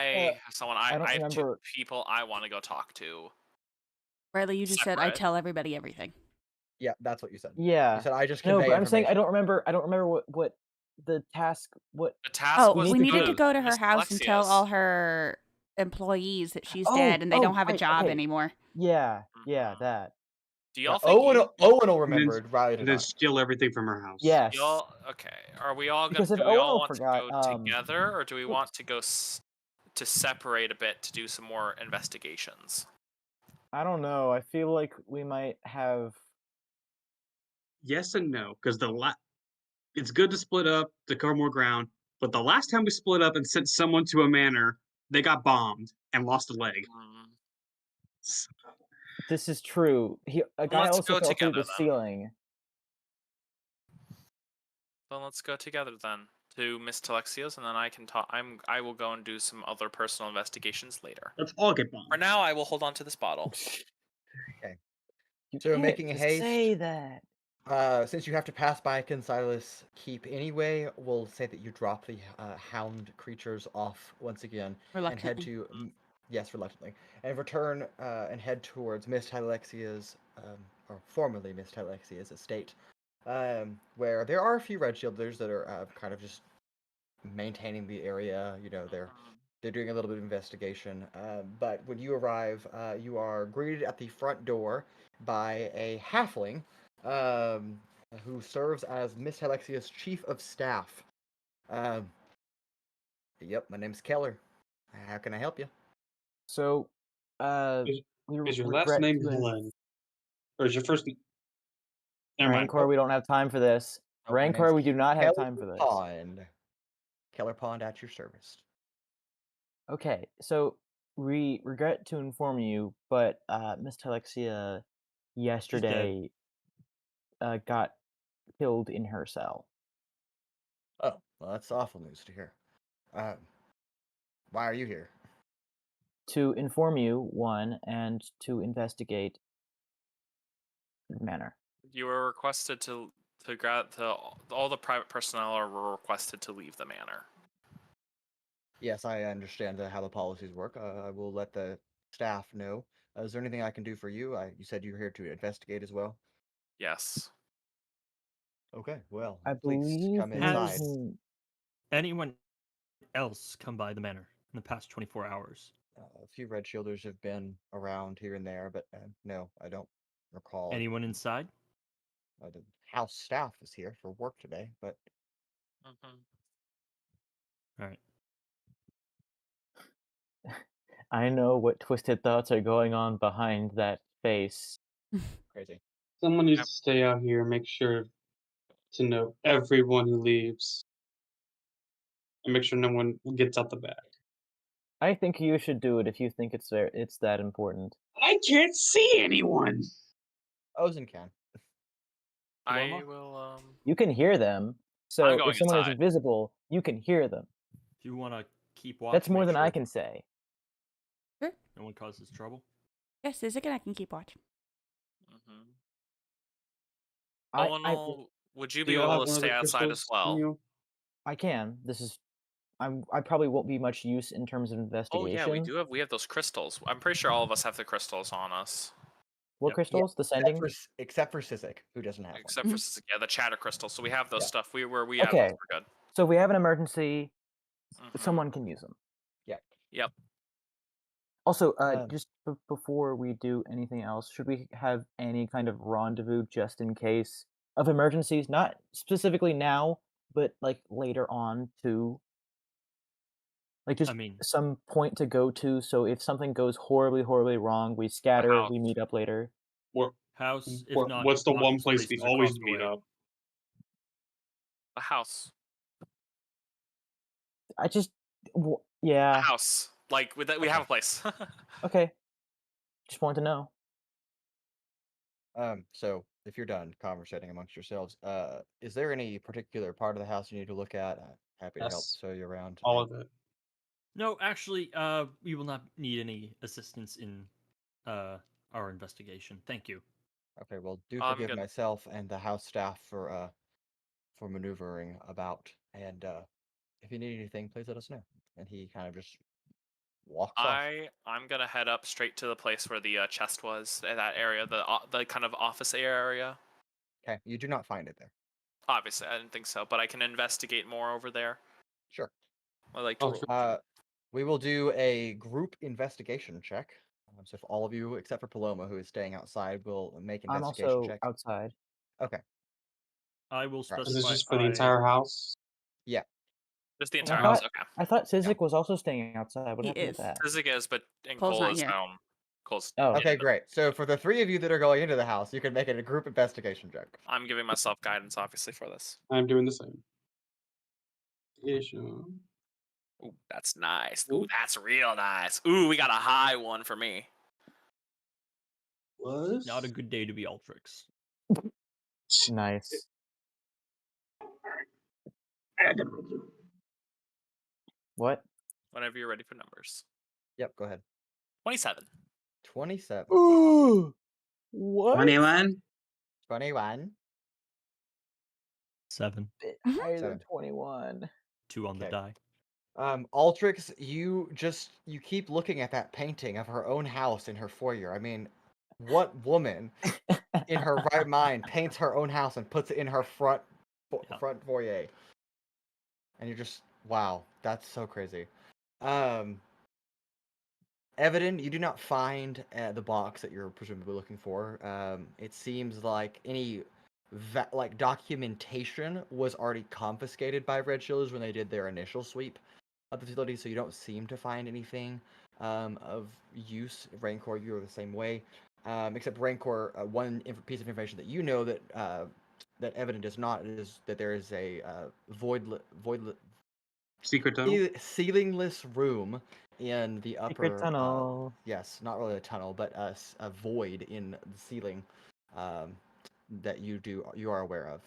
Speaker 6: have someone.
Speaker 3: I don't
Speaker 6: I have 2
Speaker 3: remember-
Speaker 6: people I want to go talk to.
Speaker 4: Riley, you just said I
Speaker 6: Separate.
Speaker 4: tell everybody everything.
Speaker 1: Yeah, that's what you said.
Speaker 3: Yeah.
Speaker 1: You said I just
Speaker 3: No,
Speaker 1: convey
Speaker 3: but I'm saying I
Speaker 1: information."
Speaker 3: don't remember what the task. What?
Speaker 6: The task
Speaker 4: Oh,
Speaker 6: was
Speaker 4: we
Speaker 3: to
Speaker 4: needed to go to her
Speaker 6: Miss
Speaker 4: house and tell
Speaker 6: Alexia's.
Speaker 4: all her employees that she's
Speaker 3: Oh,
Speaker 4: dead and they don't have a
Speaker 3: right,
Speaker 4: job
Speaker 3: okay.
Speaker 4: anymore.
Speaker 3: Yeah.
Speaker 6: Mhm.
Speaker 3: That.
Speaker 6: Do
Speaker 1: Yeah,
Speaker 6: y'all think
Speaker 1: Owunul remembered. Riley
Speaker 7: And
Speaker 1: did
Speaker 7: then
Speaker 1: not.
Speaker 7: steal everything from her house.
Speaker 3: Yes.
Speaker 6: y'all okay? Are we all gonna?
Speaker 3: Because if
Speaker 6: Do we all
Speaker 3: Owunul
Speaker 6: want
Speaker 3: forgot,
Speaker 6: to go together, or do we want to go to separate a bit to do some more investigations?
Speaker 3: I don't know. I feel like we might have.
Speaker 7: Yes and no, because it's good to split up to cover more ground. But the last time we split up and sent someone to a manor, they got bombed and lost a leg.
Speaker 6: Mm,
Speaker 3: This is true. A guy
Speaker 6: let's
Speaker 3: also
Speaker 6: go
Speaker 3: fell through
Speaker 6: together
Speaker 3: the
Speaker 6: then.
Speaker 3: ceiling.
Speaker 6: Then let's go together then to Miss Telexia's, and then I can talk. I will go and do some other personal investigations later.
Speaker 7: Let's all get bombed.
Speaker 6: For now, I will hold on to this bottle.
Speaker 3: You
Speaker 1: So
Speaker 3: can't
Speaker 1: making
Speaker 3: just
Speaker 1: haste.
Speaker 3: say that.
Speaker 1: Since you have to pass by Consilas Keep anyway, we'll say that you drop the hound creatures off once again and head
Speaker 4: Reluctantly.
Speaker 1: to yes, reluctantly, and return and head towards Miss Tylexia's or formerly Miss Tylexia's estate, where there are a few red shielders that are kind of just maintaining the area. You know, they're doing a little bit of investigation. But when you arrive, you are greeted at the front door by a halfling who serves as Miss Alexia's chief of staff. Yep, my name's Keller. How can I help you?
Speaker 3: So,
Speaker 7: Is-
Speaker 3: we
Speaker 7: Is your
Speaker 3: regret
Speaker 7: last name
Speaker 3: to
Speaker 7: Glenn? Or is your first name? Never mind.
Speaker 3: Rancor, we don't have time for this.
Speaker 1: Oh, my
Speaker 3: Rancor,
Speaker 1: name's
Speaker 3: we do not have
Speaker 1: Keller
Speaker 3: time for this.
Speaker 1: Pond. Keller Pond at your service.
Speaker 3: Okay, so we regret to inform you, but Miss Telexia yesterday got killed in her cell.
Speaker 1: Oh, well, that's awful news to hear. Why are you here?
Speaker 3: To inform you, one, and to investigate the manor.
Speaker 6: You were requested to all the private personnel were requested to leave the manor.
Speaker 1: Yes, I understand how the policies work. I will let the staff know. Is there anything I can do for you? You said you're here to investigate as well.
Speaker 6: Yes.
Speaker 1: Okay, well,
Speaker 3: I
Speaker 1: please
Speaker 3: believe
Speaker 1: come
Speaker 3: we
Speaker 1: inside.
Speaker 3: can.
Speaker 5: Anyone else come by the manor in the past 24 hours?
Speaker 1: A few red shielders have been around here and there, but no, I don't recall.
Speaker 5: Anyone inside?
Speaker 1: The house staff is here for work today, but
Speaker 6: Mhm.
Speaker 5: All right.
Speaker 3: I know what twisted thoughts are going on behind that face.
Speaker 1: crazy.
Speaker 7: Someone needs
Speaker 6: Yep.
Speaker 7: to stay out here, make sure to know everyone who leaves, and make sure no one gets out the back.
Speaker 3: I think you should do it if you think it's that important.
Speaker 7: I can't see anyone.
Speaker 1: Ozen can.
Speaker 6: I
Speaker 5: Paloma?
Speaker 6: will.
Speaker 3: You can hear them, so
Speaker 6: going
Speaker 3: if someone is
Speaker 6: inside.
Speaker 3: invisible, you can hear them.
Speaker 5: If you want to keep watch,
Speaker 3: That's more
Speaker 5: make
Speaker 3: than I
Speaker 5: sure
Speaker 3: can say.
Speaker 4: Sure.
Speaker 5: no one causes trouble.
Speaker 4: Yes, Sizik and I can keep watch.
Speaker 6: Mhm.
Speaker 3: I
Speaker 6: Owunul, would you
Speaker 7: Do
Speaker 6: be
Speaker 7: you all
Speaker 6: able
Speaker 7: have
Speaker 6: to
Speaker 7: one of
Speaker 6: stay
Speaker 7: the
Speaker 6: outside as
Speaker 7: crystals on
Speaker 6: well?
Speaker 7: you?
Speaker 3: I can. I probably won't be much use in terms of
Speaker 6: Oh
Speaker 3: investigation.
Speaker 6: yeah, we have those crystals. I'm pretty sure all of us have the crystals on us,
Speaker 3: What
Speaker 5: Yep.
Speaker 3: crystals? The sending?
Speaker 1: Except for Sizik, who doesn't have
Speaker 6: except for yeah, the chatter crystals. So we have those
Speaker 1: Yeah.
Speaker 6: stuff. We have those.
Speaker 3: Okay.
Speaker 6: We're good.
Speaker 3: So if we have an emergency,
Speaker 6: Mhm.
Speaker 3: someone can use them.
Speaker 6: Yep.
Speaker 3: Also,
Speaker 1: Um,
Speaker 3: just before we do anything else, should we have any kind of rendezvous just in case of emergencies? Not specifically now, but like later on too. Like just
Speaker 5: I mean,
Speaker 3: some point to go to. So if something goes horribly, horribly wrong, we scatter. We
Speaker 6: house.
Speaker 3: meet up later.
Speaker 7: What,
Speaker 5: house, if not,
Speaker 7: what's the one
Speaker 5: obvious
Speaker 7: place we
Speaker 5: places
Speaker 7: always
Speaker 5: across the
Speaker 7: meet
Speaker 5: way.
Speaker 7: up?
Speaker 6: A house.
Speaker 3: I just,
Speaker 6: A
Speaker 3: yeah,
Speaker 6: house. Like with that, we have a place.
Speaker 3: okay. Just want to know.
Speaker 1: So if you're done conversating amongst yourselves, is there any particular part of the house you need to look at? Happy to help
Speaker 7: Yes.
Speaker 1: show you around.
Speaker 7: All of it.
Speaker 5: No, actually, we will not need any assistance in our investigation. Thank you.
Speaker 1: Okay, well, do
Speaker 6: I'm
Speaker 1: forgive
Speaker 6: good.
Speaker 1: myself and the house staff for maneuvering about. And if you need anything, please let us know. And he kind of just walks off.
Speaker 6: I'm gonna head up straight to the place where the chest was. That area, the kind of office area.
Speaker 1: Okay, you do not find it there.
Speaker 6: Obviously, I didn't think so, but I can investigate more over there.
Speaker 1: Sure.
Speaker 6: I like to
Speaker 7: Oh,
Speaker 6: roll.
Speaker 7: sure.
Speaker 1: We will do a group investigation check. So if all of you, except for Paloma, who is staying outside, will make
Speaker 3: I'm
Speaker 1: investigation
Speaker 3: also
Speaker 1: checks.
Speaker 3: outside.
Speaker 1: Okay.
Speaker 5: I will
Speaker 1: Right.
Speaker 7: Is this
Speaker 5: specify.
Speaker 7: just for the entire house?
Speaker 1: Yeah.
Speaker 6: Just the
Speaker 3: I
Speaker 6: entire
Speaker 5: Okay.
Speaker 6: house.
Speaker 3: thought
Speaker 6: Okay.
Speaker 3: I thought Sizik was also staying outside. What
Speaker 4: He
Speaker 3: happened
Speaker 4: is.
Speaker 3: with that?
Speaker 6: Sizik is, but and
Speaker 4: Cole's
Speaker 6: Cole
Speaker 4: not
Speaker 6: is
Speaker 4: here.
Speaker 6: home. Cole's.
Speaker 3: Oh.
Speaker 1: Okay,
Speaker 6: yeah,
Speaker 1: great. So for the three of you that are going into the house, you can make it a group investigation check.
Speaker 6: I'm giving myself guidance, obviously, for this.
Speaker 7: I'm doing the same. Issue.
Speaker 6: Ooh, that's nice.
Speaker 7: Ooh.
Speaker 6: Ooh, that's real nice. Ooh, we got a high one for me.
Speaker 7: Was
Speaker 5: Not a good day to be Altrix.
Speaker 3: Nice. What?
Speaker 6: Whenever you're ready for numbers.
Speaker 1: Yep, go ahead.
Speaker 6: 27.
Speaker 1: 27.
Speaker 3: Ooh. What?
Speaker 7: 21?
Speaker 1: 21.
Speaker 5: 7.
Speaker 3: Higher than
Speaker 1: Seven.
Speaker 3: 21.
Speaker 5: 2 on the
Speaker 1: Okay.
Speaker 5: die.
Speaker 1: Altrix, you keep looking at that painting of her own house in her foyer. I mean, what woman in her right mind paints her own house and puts it in her front foyer? And you're just, wow, that's so crazy. Evadin, you do not find the box that you're presumably looking for. It seems like any documentation was already confiscated by Red Shielders when they did their initial sweep of the facility, so you don't seem to find anything of use. Rancor, you are the same way, except Rancor. One piece of information that you know that that Evadin does not is that there is a
Speaker 7: Secret tunnel?
Speaker 1: ceilingless room in the upper
Speaker 3: Secret tunnel.
Speaker 1: yes, not really a tunnel, but a void in the ceiling that you are aware of.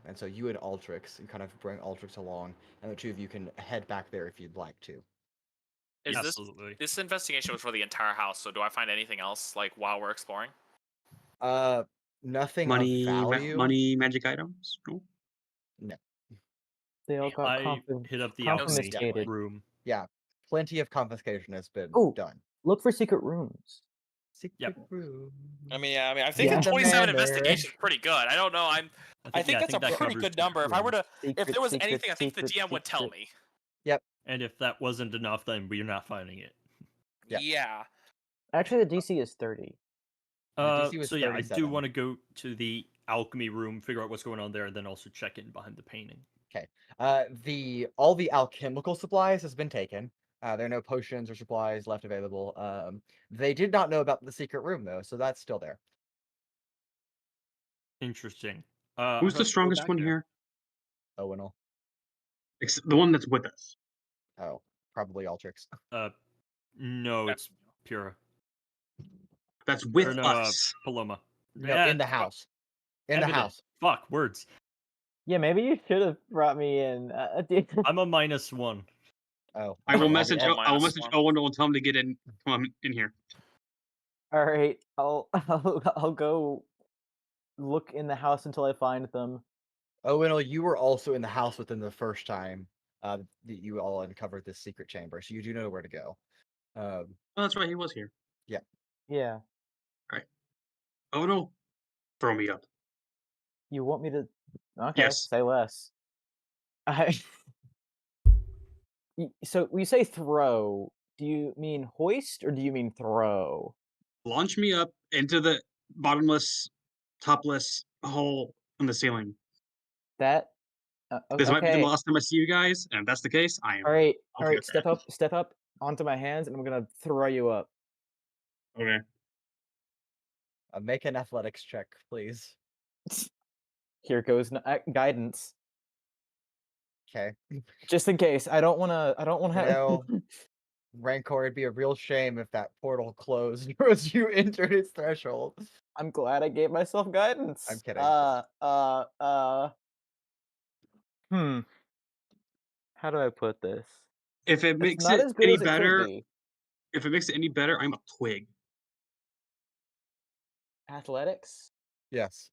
Speaker 1: And so you and Altrix, you kind of bring Altrix along, and the two of you can head back there if you'd like to.
Speaker 6: Is
Speaker 5: Absolutely.
Speaker 6: this investigation was for the entire house, so do I find anything else like while we're exploring?
Speaker 1: Nothing
Speaker 7: Money,
Speaker 1: of value.
Speaker 7: money, magic items? No.
Speaker 1: No.
Speaker 3: They all got
Speaker 5: I hit up the alchemy
Speaker 3: confiscated.
Speaker 5: room.
Speaker 1: Yeah, plenty of confiscation has been
Speaker 3: Ooh.
Speaker 1: done.
Speaker 3: look for secret rooms.
Speaker 1: Secret room.
Speaker 6: I mean, I think
Speaker 3: Yeah.
Speaker 6: a 27
Speaker 1: The
Speaker 6: investigation is pretty good. I don't know. I think
Speaker 5: yeah,
Speaker 6: that's a
Speaker 5: that
Speaker 6: pretty
Speaker 5: covers
Speaker 6: good
Speaker 5: two
Speaker 6: number. If I were
Speaker 5: rooms.
Speaker 6: to, if there was anything, I think the GM would tell me.
Speaker 5: And if that wasn't enough, then we're not finding it.
Speaker 1: Yeah.
Speaker 6: Yeah.
Speaker 3: Actually, the DC is 30.
Speaker 1: DC was
Speaker 5: So yeah, I do
Speaker 1: 37.
Speaker 5: want to go to the alchemy room, figure out what's going on there, and then also check in behind the painting.
Speaker 1: Okay. All the alchemical supplies has been taken. There are no potions or supplies left available. They did not know about the secret room though, so that's still there.
Speaker 5: Interesting.
Speaker 7: Who's
Speaker 5: how
Speaker 7: the
Speaker 5: about we go
Speaker 7: strongest
Speaker 5: back
Speaker 7: one
Speaker 5: there?
Speaker 7: here?
Speaker 1: Owunul.
Speaker 7: The one that's with us.
Speaker 1: Oh, probably Altrix.
Speaker 5: No, it's Pura.
Speaker 7: That's with
Speaker 5: Or no,
Speaker 7: us.
Speaker 5: Paloma.
Speaker 1: No,
Speaker 5: Yeah,
Speaker 1: in the house. In the
Speaker 5: evident.
Speaker 1: house.
Speaker 5: Fuck, words.
Speaker 3: Yeah, maybe you should have brought me in.
Speaker 5: I'm a -1.
Speaker 1: Oh.
Speaker 7: I will
Speaker 1: well,
Speaker 7: message.
Speaker 1: yeah.
Speaker 7: I will message Owen and tell him to get in. Come on in here.
Speaker 3: All right, I'll go look in the house until I find them.
Speaker 1: Owunul, you were also in the house within the first time that you all uncovered this secret chamber, so you do know where to go.
Speaker 7: Oh, that's right. He was here.
Speaker 3: Yeah.
Speaker 7: Oh no! Throw me up.
Speaker 3: You want me to? Okay,
Speaker 7: Yes.
Speaker 3: say less. So when you say throw, do you mean hoist or do you mean throw?
Speaker 7: Launch me up into the bottomless, topless hole in the ceiling.
Speaker 3: That
Speaker 7: This might be the
Speaker 3: okay.
Speaker 7: last time I see you guys, and if that's the case, I am.
Speaker 3: All right,
Speaker 7: Okay
Speaker 3: all right.
Speaker 7: with
Speaker 3: Step up onto my hands, and I'm gonna throw you up.
Speaker 7: Okay.
Speaker 1: Make an athletics check, please.
Speaker 3: Here goes guidance,
Speaker 1: Okay.
Speaker 3: just in case. I don't want to.
Speaker 1: No. Rancor, it'd be a real shame if that portal closed as you entered its threshold.
Speaker 3: I'm glad I gave myself guidance.
Speaker 1: I'm kidding.
Speaker 3: How do I put this?
Speaker 7: If it
Speaker 3: It's
Speaker 7: makes
Speaker 3: not
Speaker 7: it
Speaker 3: as good
Speaker 7: any
Speaker 3: as it could
Speaker 7: better,
Speaker 3: be.
Speaker 7: if it makes it any better, I'm a twig.
Speaker 3: Athletics.
Speaker 1: Yes.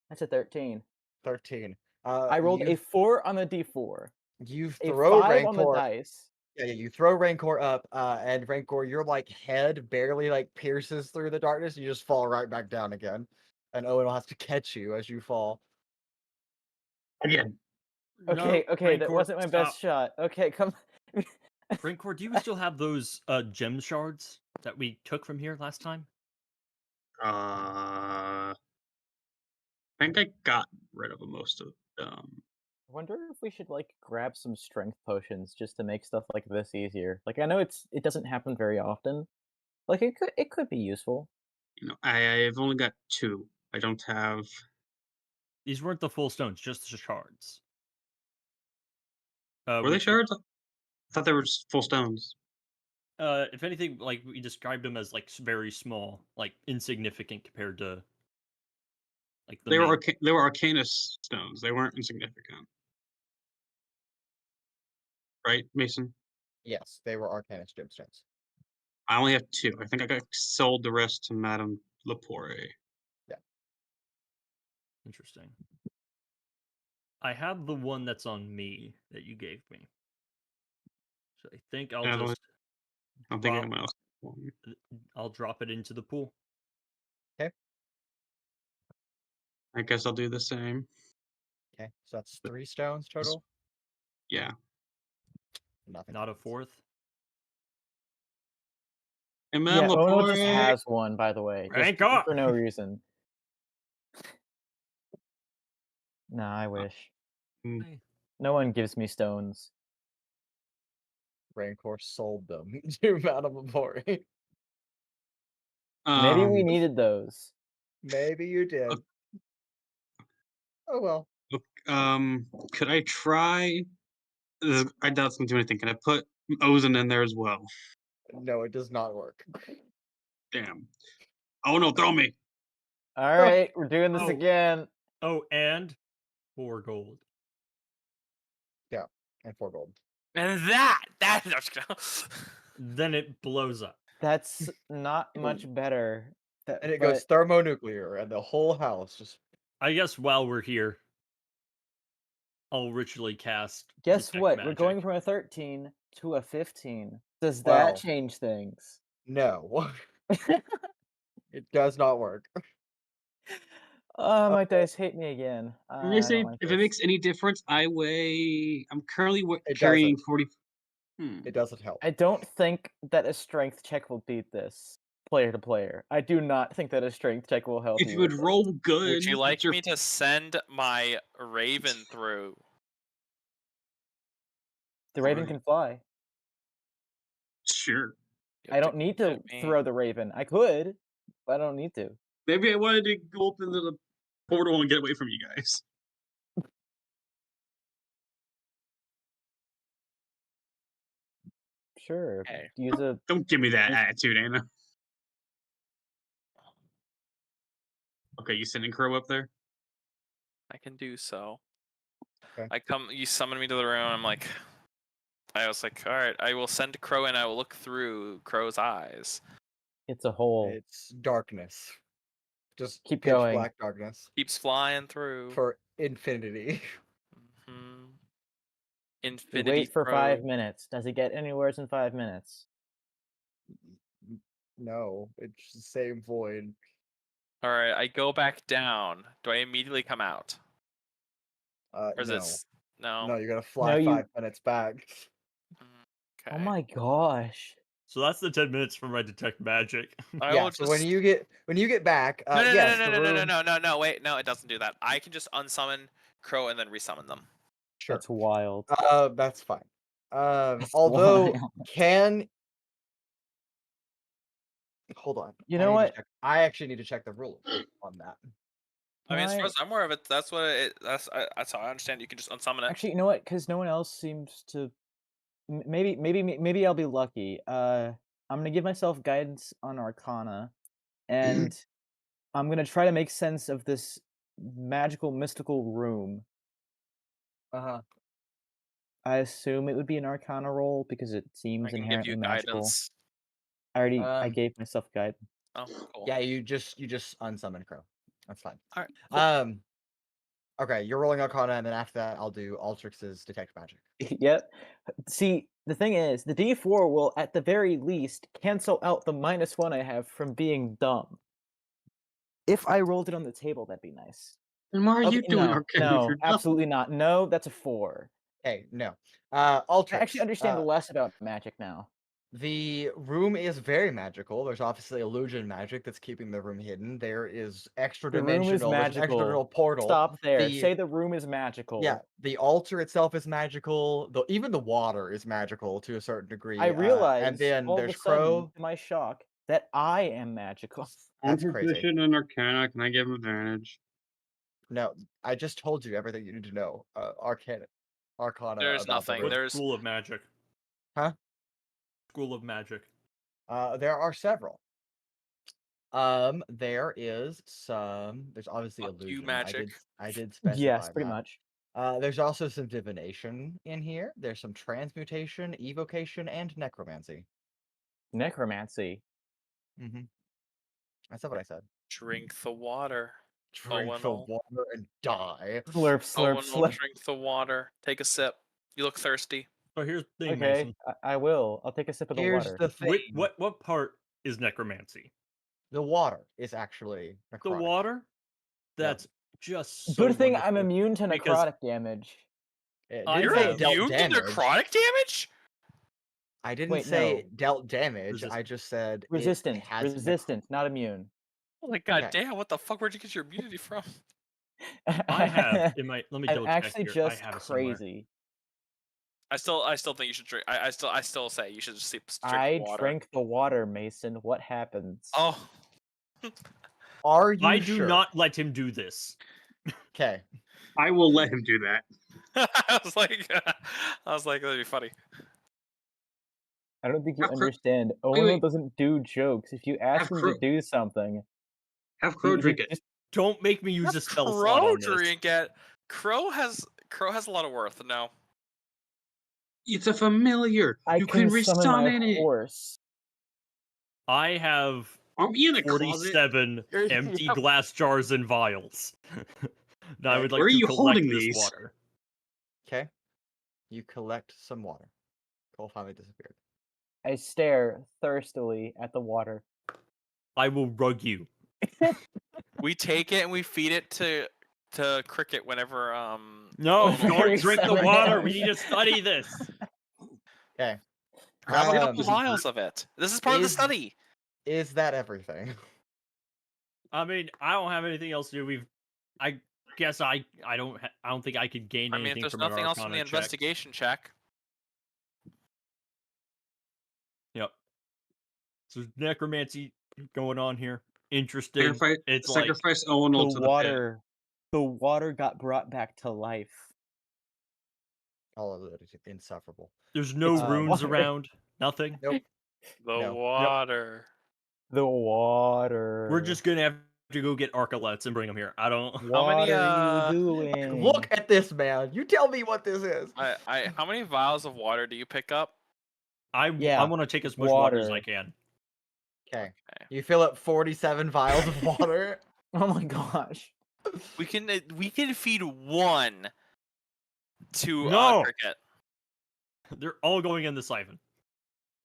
Speaker 3: That's a 13.
Speaker 1: 13.
Speaker 3: I rolled a 4 on the d4.
Speaker 1: You
Speaker 3: A
Speaker 1: throw
Speaker 3: 5 on the
Speaker 1: Rancor.
Speaker 3: dice.
Speaker 1: Yeah, you throw Rancor up, and Rancor, your like head barely like pierces through the darkness. You just fall right back down again, and Owen has to catch you as you fall.
Speaker 7: Again.
Speaker 3: Okay,
Speaker 5: No,
Speaker 3: okay, that
Speaker 5: Rancor,
Speaker 3: wasn't my best shot. Okay, come.
Speaker 5: Rancor, do you still have those gem shards that we took from here last time?
Speaker 7: I think I got rid of most of them.
Speaker 3: I wonder if we should like grab some strength potions just to make stuff like this easier. Like I know it doesn't happen very often. Like it could be useful.
Speaker 7: You know, I've only got 2. I don't have.
Speaker 5: These weren't the full stones, just the shards.
Speaker 7: Were
Speaker 5: We
Speaker 7: they
Speaker 5: took-
Speaker 7: shards? I thought they were just full stones.
Speaker 5: if anything, like we described them as like very small, like insignificant compared to like the
Speaker 7: They were
Speaker 5: main.
Speaker 7: they were Arcanus stones. They weren't insignificant, right, Mason?
Speaker 1: Yes, they were Arcanus gemstones.
Speaker 7: I only have 2. I think I got sold the rest to Madame Lepore.
Speaker 5: Interesting. I have the one that's on me that you gave me. So I think I'll
Speaker 7: Yeah, the one-
Speaker 5: just
Speaker 7: I'm thinking
Speaker 5: drop,
Speaker 7: of my last one.
Speaker 5: I'll drop it into the pool.
Speaker 7: I guess I'll do the same.
Speaker 1: Okay, so that's 3 stones total.
Speaker 7: Yeah.
Speaker 1: Nothing.
Speaker 5: Not a 4th.
Speaker 7: And
Speaker 3: Yeah,
Speaker 7: Madame
Speaker 3: Ono just
Speaker 7: Lepore.
Speaker 3: has one, by the way, just
Speaker 5: Rank up!
Speaker 3: for no reason. Nah, I wish.
Speaker 7: Mm.
Speaker 3: No one gives me stones.
Speaker 1: Rancor sold them to Madame Lepore.
Speaker 3: Maybe we needed those.
Speaker 1: Maybe you did. Oh well.
Speaker 7: Could I try? I doubt it's gonna do anything. Can I put Ozen in there as well?
Speaker 1: No, it does not work.
Speaker 7: Damn. Oh no, throw me.
Speaker 3: All right, we're doing this
Speaker 5: Oh.
Speaker 3: again.
Speaker 5: Oh, and 4 gold.
Speaker 1: Yeah, and 4 gold.
Speaker 6: And that I'm just gonna...
Speaker 5: Then it blows up.
Speaker 3: That's not much better.
Speaker 1: And it goes thermonuclear, and the whole house just.
Speaker 5: I guess while we're here, I'll ritually cast.
Speaker 3: Guess
Speaker 5: detect
Speaker 3: what? We're
Speaker 5: magic.
Speaker 3: going from a 13 to a 15. Does
Speaker 1: Well.
Speaker 3: that change things?
Speaker 1: No. It does not work.
Speaker 3: My dice hate me again.
Speaker 7: Let me
Speaker 3: I
Speaker 7: say,
Speaker 3: don't like
Speaker 7: if it
Speaker 3: this.
Speaker 7: makes any difference, I'm currently
Speaker 1: It
Speaker 7: carrying
Speaker 1: doesn't.
Speaker 7: 40.
Speaker 1: It doesn't help.
Speaker 3: I don't think that a strength check will beat this player to player. I do not think that a strength check will help
Speaker 7: If
Speaker 3: you.
Speaker 7: you would
Speaker 3: with
Speaker 7: roll good,
Speaker 6: Would you like
Speaker 7: what's your-
Speaker 6: me to send my raven through?
Speaker 3: the raven
Speaker 7: Alright.
Speaker 3: can fly.
Speaker 7: Sure.
Speaker 6: You
Speaker 3: I
Speaker 6: have
Speaker 3: don't need to
Speaker 6: fit me.
Speaker 3: throw the raven. I could, but I don't need to.
Speaker 7: Maybe I wanted to go up into the portal and get away from you guys.
Speaker 3: Sure.
Speaker 6: Hey.
Speaker 3: Use a
Speaker 7: Don't give me that attitude, Anna. Okay, you sending Crow up there?
Speaker 6: I can do so.
Speaker 1: Okay.
Speaker 6: You summon me to the room. I was like, all right, I will send Crow and I will look through Crow's eyes.
Speaker 3: it's a hole.
Speaker 1: It's darkness. Just
Speaker 3: Keep
Speaker 1: pitch
Speaker 3: going.
Speaker 1: black darkness
Speaker 6: Keeps flying through.
Speaker 1: for infinity.
Speaker 6: Mhm.
Speaker 3: We
Speaker 6: Infinity
Speaker 3: wait for 5
Speaker 6: throw.
Speaker 3: minutes. Does it get anywhere in 5 minutes?
Speaker 1: No, it's the same void.
Speaker 6: All right, I go back down. Do I immediately come out? Or is
Speaker 1: No.
Speaker 6: this no?
Speaker 1: No, you're gonna fly
Speaker 3: you-
Speaker 1: 5 minutes back.
Speaker 6: Okay.
Speaker 3: Oh my gosh.
Speaker 5: So that's the 10 minutes for my detect magic.
Speaker 6: I
Speaker 1: Yeah,
Speaker 6: will
Speaker 1: so
Speaker 6: just...
Speaker 1: when you get back,
Speaker 6: No, no,
Speaker 1: yes,
Speaker 6: no,
Speaker 1: the
Speaker 6: no, no, no,
Speaker 1: room.
Speaker 6: no, no, no, wait, no, it doesn't do that. I can just unsummon Crow and then resummon them.
Speaker 1: Sure.
Speaker 3: That's wild.
Speaker 1: That's fine. Although
Speaker 3: wild.
Speaker 1: hold on.
Speaker 3: You know what?
Speaker 1: I actually need to check the rules on that.
Speaker 6: I mean, as far
Speaker 3: Right.
Speaker 6: as I'm aware of it, that's what that's how I understand. You can just unsummon it.
Speaker 3: Actually, you know what? Because no one else seems to. Maybe I'll be lucky. I'm gonna give myself guidance on Arcana, and I'm gonna try to make sense of this magical, mystical room.
Speaker 1: Uh-huh.
Speaker 3: I assume it would be an Arcana roll because it
Speaker 6: I
Speaker 3: seems
Speaker 6: can give
Speaker 3: inherently
Speaker 6: you
Speaker 3: magical.
Speaker 6: guidance.
Speaker 3: I gave myself guidance.
Speaker 6: Oh, cool.
Speaker 1: Yeah, you just unsummon Crow. That's fine.
Speaker 6: All right. Cool.
Speaker 1: Okay, you're rolling Arcana, and then after that, I'll do Altrix's detect magic.
Speaker 3: Yep. See, the thing is, the D4 will, at the very least, cancel out the -1 I have from being dumb. If I rolled it on the table, that'd be nice.
Speaker 7: Then why are you doing
Speaker 3: no,
Speaker 7: Arcana if
Speaker 3: no,
Speaker 7: you're dumb?
Speaker 3: absolutely not. No, that's a 4.
Speaker 1: Hey, no.
Speaker 3: I
Speaker 1: Altrix.
Speaker 3: actually understand less about magic now.
Speaker 1: The room is very magical. There's obviously illusion magic that's keeping the room hidden. There is extra
Speaker 3: The room is
Speaker 1: dimensional. There's an extra
Speaker 3: magical.
Speaker 1: dimensional portal.
Speaker 3: Stop there.
Speaker 1: The-
Speaker 3: Say the room is magical.
Speaker 1: Yeah, the altar itself is magical. Even the water is magical to a certain degree.
Speaker 3: I realize,
Speaker 1: and then
Speaker 3: all
Speaker 1: there's
Speaker 3: of a sudden,
Speaker 1: Crow.
Speaker 3: to my shock, that I am magical.
Speaker 1: That's crazy.
Speaker 7: Composition and Arcana, can I give him advantage?
Speaker 1: No, I just told you everything you need to know. Arcana.
Speaker 6: There's
Speaker 1: about the
Speaker 6: nothing.
Speaker 1: room.
Speaker 5: What's School of Magic?
Speaker 1: Huh?
Speaker 5: School of Magic.
Speaker 1: There are several. There is some. There's obviously
Speaker 6: Fuck you,
Speaker 1: illusion.
Speaker 6: magic.
Speaker 1: I did specify
Speaker 3: Yes, pretty
Speaker 1: that.
Speaker 3: much.
Speaker 1: There's also some divination in here. There's some transmutation, evocation, and necromancy.
Speaker 3: Necromancy.
Speaker 1: Mm-hmm. That's not what I said.
Speaker 6: Drink the water.
Speaker 1: Drink the
Speaker 6: Owunul.
Speaker 1: water and die.
Speaker 3: Slurp, slurp,
Speaker 6: Owunul,
Speaker 3: slurp.
Speaker 6: drink the water. Take a sip. You look thirsty.
Speaker 5: So here's the thing,
Speaker 3: Okay,
Speaker 5: Mason.
Speaker 3: I will. I'll take a sip of the
Speaker 1: Here's
Speaker 3: water.
Speaker 1: the thing.
Speaker 5: What part is necromancy?
Speaker 1: The water is actually necrotic.
Speaker 5: The water? That's just so
Speaker 3: Good thing I'm
Speaker 5: wonderful.
Speaker 3: immune to
Speaker 5: because-
Speaker 3: necrotic damage.
Speaker 1: It
Speaker 5: I
Speaker 1: didn't
Speaker 6: You're
Speaker 1: say
Speaker 5: have-
Speaker 1: dealt
Speaker 6: immune to
Speaker 1: damage.
Speaker 6: necrotic damage?
Speaker 1: I didn't
Speaker 3: Wait,
Speaker 1: say
Speaker 3: no.
Speaker 1: dealt damage. I just said it
Speaker 3: Resistant.
Speaker 1: has
Speaker 3: Resistant, not immune.
Speaker 6: Oh my god
Speaker 1: Okay.
Speaker 6: damn, what the fuck? Where'd you get your immunity from?
Speaker 5: I have in my. Let me
Speaker 3: I'm
Speaker 5: double check
Speaker 3: actually
Speaker 5: here. I
Speaker 3: just
Speaker 5: have it somewhere.
Speaker 3: crazy.
Speaker 6: I still think you should drink. I still say you should just drink
Speaker 3: I
Speaker 6: water.
Speaker 3: drank the water, Mason. What happens?
Speaker 6: Oh.
Speaker 1: Are you
Speaker 5: I do
Speaker 1: sure?
Speaker 5: not let him do this.
Speaker 1: Okay.
Speaker 7: I will let him do that.
Speaker 6: I was like, that'd be funny.
Speaker 3: I don't think you
Speaker 7: Have Crow-
Speaker 3: understand.
Speaker 7: wait.
Speaker 3: Owunul doesn't do jokes. If you ask
Speaker 7: Have
Speaker 3: him
Speaker 7: Crow-
Speaker 3: to do something,
Speaker 7: Have Crow
Speaker 3: he
Speaker 7: drink it.
Speaker 3: just-
Speaker 5: Don't make me use a
Speaker 6: Let
Speaker 5: spell slot
Speaker 6: Crow
Speaker 5: on this.
Speaker 6: drink it. Crow has a lot of worth. No.
Speaker 7: It's a familiar.
Speaker 3: I
Speaker 7: You can
Speaker 3: summon my
Speaker 7: resummon it.
Speaker 3: horse.
Speaker 5: I have
Speaker 7: Aren't we in a closet?
Speaker 5: 47 empty
Speaker 6: Yep.
Speaker 5: glass jars and vials. Now I would like
Speaker 7: Where are
Speaker 5: to
Speaker 7: you
Speaker 5: collect
Speaker 7: holding
Speaker 5: this
Speaker 7: these?
Speaker 5: water.
Speaker 1: Okay. You collect some water. Cole finally disappeared.
Speaker 3: I stare thirstily at the water.
Speaker 5: I will rug you.
Speaker 6: We take it and we feed it to Cricket whenever
Speaker 5: No,
Speaker 6: Owunul
Speaker 5: don't
Speaker 6: drinks.
Speaker 5: drink the
Speaker 3: Sorry.
Speaker 5: water. We need to study this.
Speaker 1: Okay.
Speaker 6: Grab a
Speaker 1: Um,
Speaker 6: couple vials of it. This is part of the
Speaker 1: is-
Speaker 6: study.
Speaker 1: Is that everything?
Speaker 5: I mean, I don't have anything else to do. I guess I don't think I could gain
Speaker 6: I mean, if
Speaker 5: anything
Speaker 6: there's
Speaker 5: from an
Speaker 6: nothing else from
Speaker 5: Arcana
Speaker 6: the
Speaker 5: check.
Speaker 6: investigation check.
Speaker 5: Yep. So there's necromancy going on here. Interesting. It's like
Speaker 7: Sacrifice Owunul to
Speaker 3: The water got brought back to life.
Speaker 1: All of it is insufferable.
Speaker 5: there's no
Speaker 3: It's
Speaker 5: runes
Speaker 3: water.
Speaker 5: around. Nothing.
Speaker 1: Nope.
Speaker 6: The
Speaker 1: No.
Speaker 6: water.
Speaker 3: The water.
Speaker 5: We're just gonna have to go get arcalettes and bring them here. I don't.
Speaker 6: How many,
Speaker 3: What are you doing?
Speaker 1: Look at this, man. You tell me what this is.
Speaker 6: How many vials of water do you pick up?
Speaker 5: I
Speaker 3: Yeah,
Speaker 5: want to take as much water as I
Speaker 3: water.
Speaker 5: can.
Speaker 1: Okay.
Speaker 6: Okay.
Speaker 1: You fill up 47 vials of water.
Speaker 3: Oh my gosh.
Speaker 6: We can feed one to
Speaker 5: No!
Speaker 6: Cricket.
Speaker 5: They're all going in the siphon.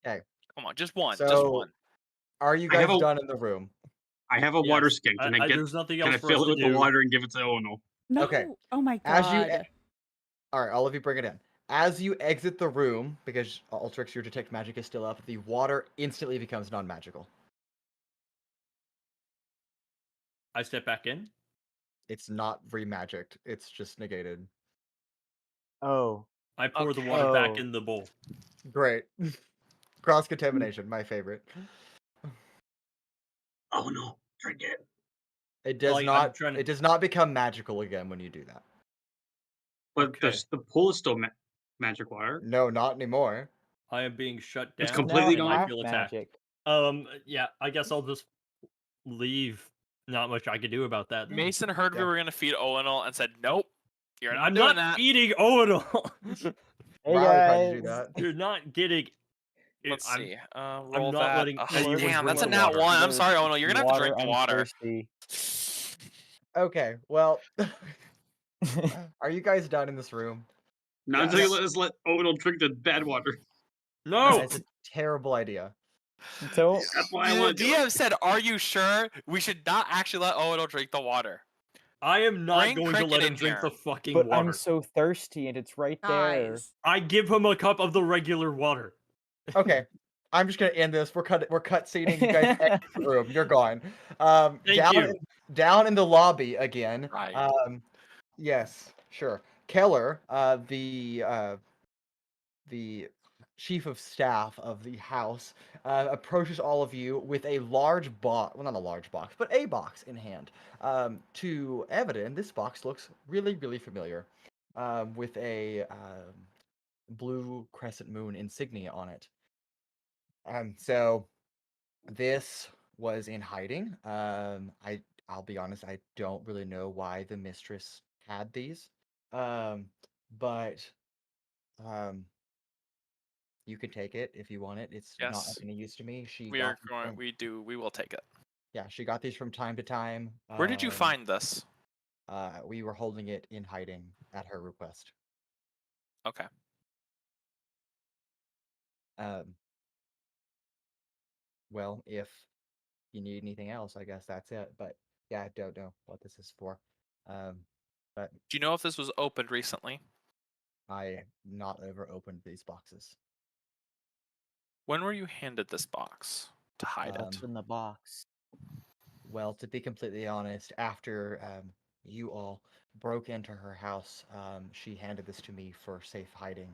Speaker 6: Come on, just one. Just
Speaker 1: So-
Speaker 6: one.
Speaker 1: Are you
Speaker 7: I have
Speaker 1: guys
Speaker 7: a-
Speaker 1: done in the room?
Speaker 7: I have a water
Speaker 5: Yes.
Speaker 7: skin. Can I get?
Speaker 5: There's nothing
Speaker 7: Can
Speaker 5: else
Speaker 7: I
Speaker 5: for us
Speaker 7: fill it
Speaker 5: to
Speaker 7: with
Speaker 5: do.
Speaker 7: the water and give it to Owunul?
Speaker 4: No.
Speaker 1: Okay.
Speaker 4: Oh my god.
Speaker 1: As you, all right, all of you bring it in. As you exit the room, because Altrix, your detect magic is still up, the water instantly becomes non-magical.
Speaker 5: I step back in.
Speaker 1: It's not re-magicked. It's just negated.
Speaker 3: Oh.
Speaker 5: I pour the
Speaker 6: Okay.
Speaker 5: water back
Speaker 3: Oh.
Speaker 5: in the bowl.
Speaker 1: Great. Cross-contamination, my favorite.
Speaker 7: Oh no, drink it.
Speaker 1: It does
Speaker 5: Like, I'm
Speaker 1: not.
Speaker 5: trying to-
Speaker 1: It does not become magical again when you do that.
Speaker 7: But
Speaker 5: Okay.
Speaker 7: the pool is still magic water.
Speaker 1: No, not anymore.
Speaker 5: I am being shut down.
Speaker 7: It's completely
Speaker 5: and I
Speaker 7: gone?
Speaker 5: feel attacked.
Speaker 3: magic.
Speaker 5: Yeah, I guess I'll just leave. Not much I can do about that. then.
Speaker 6: Mason heard we
Speaker 1: Yeah.
Speaker 6: were gonna feed Owunul and said, "Nope, you're not
Speaker 5: I'm
Speaker 6: doing
Speaker 5: not
Speaker 6: that."
Speaker 5: eating Owunul.
Speaker 3: Hey
Speaker 1: Riley tried to do
Speaker 3: guys.
Speaker 1: that.
Speaker 5: You're not getting.
Speaker 6: Let's
Speaker 5: I'm-
Speaker 6: see. Roll
Speaker 5: not
Speaker 6: that.
Speaker 5: letting
Speaker 6: Ugh,
Speaker 5: anyone
Speaker 6: damn, that's a
Speaker 5: drink the
Speaker 6: nat
Speaker 5: water.
Speaker 6: one. I'm
Speaker 3: Thirst-
Speaker 6: sorry, Owunul. You're gonna have to drink the
Speaker 3: I'm
Speaker 6: water.
Speaker 3: thirsty.
Speaker 1: Okay, well, are you guys done in this room?
Speaker 7: Not until you let Owunul drink the bad water.
Speaker 5: No.
Speaker 1: That's a terrible idea.
Speaker 3: Don't.
Speaker 7: That's why I
Speaker 6: The
Speaker 7: want to do it.
Speaker 6: DM said, "Are you sure we should not actually let Owunul drink the water?"
Speaker 5: I am not
Speaker 6: Bring
Speaker 5: going to
Speaker 6: Cricket
Speaker 5: let
Speaker 6: in
Speaker 5: him drink
Speaker 6: here.
Speaker 5: the fucking
Speaker 3: But
Speaker 5: water.
Speaker 3: I'm so thirsty and it's right there.
Speaker 4: Guys.
Speaker 5: I give him a cup of the regular water.
Speaker 1: Okay, I'm just gonna end this. We're cut scening. You guys exit the room. You're gone.
Speaker 5: Thank you.
Speaker 1: Down in the lobby again.
Speaker 6: Right.
Speaker 1: Yes, sure. Keller, the chief of staff of the house, approaches all of you with a large box. Well, not a large box, but a box in hand. To Evadin, this box looks really, really familiar, with a blue crescent moon insignia on it. So this was in hiding. I'll be honest, I don't really know why the mistress had these. But you can take it if you want it. It's not
Speaker 6: Yes.
Speaker 1: of any use to me. She
Speaker 6: We
Speaker 1: got
Speaker 6: are
Speaker 1: these
Speaker 6: going.
Speaker 1: from-
Speaker 6: We will take it.
Speaker 1: Yeah, she got these from time to time.
Speaker 6: Where did you find this?
Speaker 1: We were holding it in hiding at her request.
Speaker 6: Okay.
Speaker 1: Well, if you need anything else, I guess that's it. But yeah, I don't know what this is for. But
Speaker 6: Do you know if this was opened recently?
Speaker 1: I not ever opened these boxes.
Speaker 6: When were you handed this box to hide it?
Speaker 3: What's in the box?
Speaker 1: Well, to be completely honest, after you all broke into her house, she handed this to me for safe hiding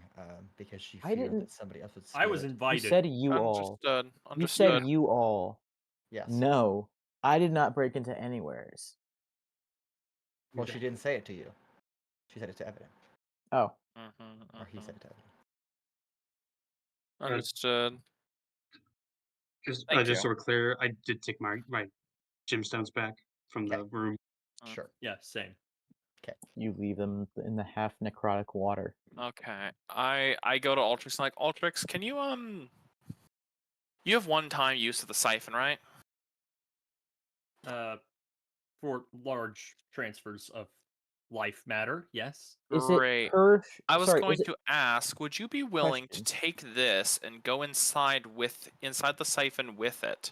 Speaker 1: because she
Speaker 3: I
Speaker 1: feared
Speaker 3: didn't-
Speaker 1: that somebody else would steal
Speaker 5: I was
Speaker 1: it.
Speaker 3: You
Speaker 5: invited.
Speaker 3: said you all.
Speaker 6: Understood.
Speaker 3: You
Speaker 6: Understood.
Speaker 3: said you all.
Speaker 1: Yes.
Speaker 3: No, I did not break into anywheres.
Speaker 1: Well, she didn't say it to you. She said it to Evan,
Speaker 3: Oh,
Speaker 1: or he said it to Evan.
Speaker 6: Understood.
Speaker 7: Just
Speaker 6: Thank
Speaker 7: just
Speaker 6: you.
Speaker 7: so we're clear, I did take my gemstones back from the room.
Speaker 6: Mm.
Speaker 1: Sure.
Speaker 5: Yeah, same.
Speaker 3: you leave them in the half necrotic water.
Speaker 6: Okay. I go to Altrix and like, Altrix, can you you have one-time use of the siphon, right?
Speaker 5: For large transfers of life matter, yes.
Speaker 3: Is it
Speaker 6: Great.
Speaker 3: per?
Speaker 6: I was
Speaker 3: Sorry,
Speaker 6: going
Speaker 3: is it
Speaker 6: to ask, would you be willing to
Speaker 3: question?
Speaker 6: take this and go inside the siphon with it,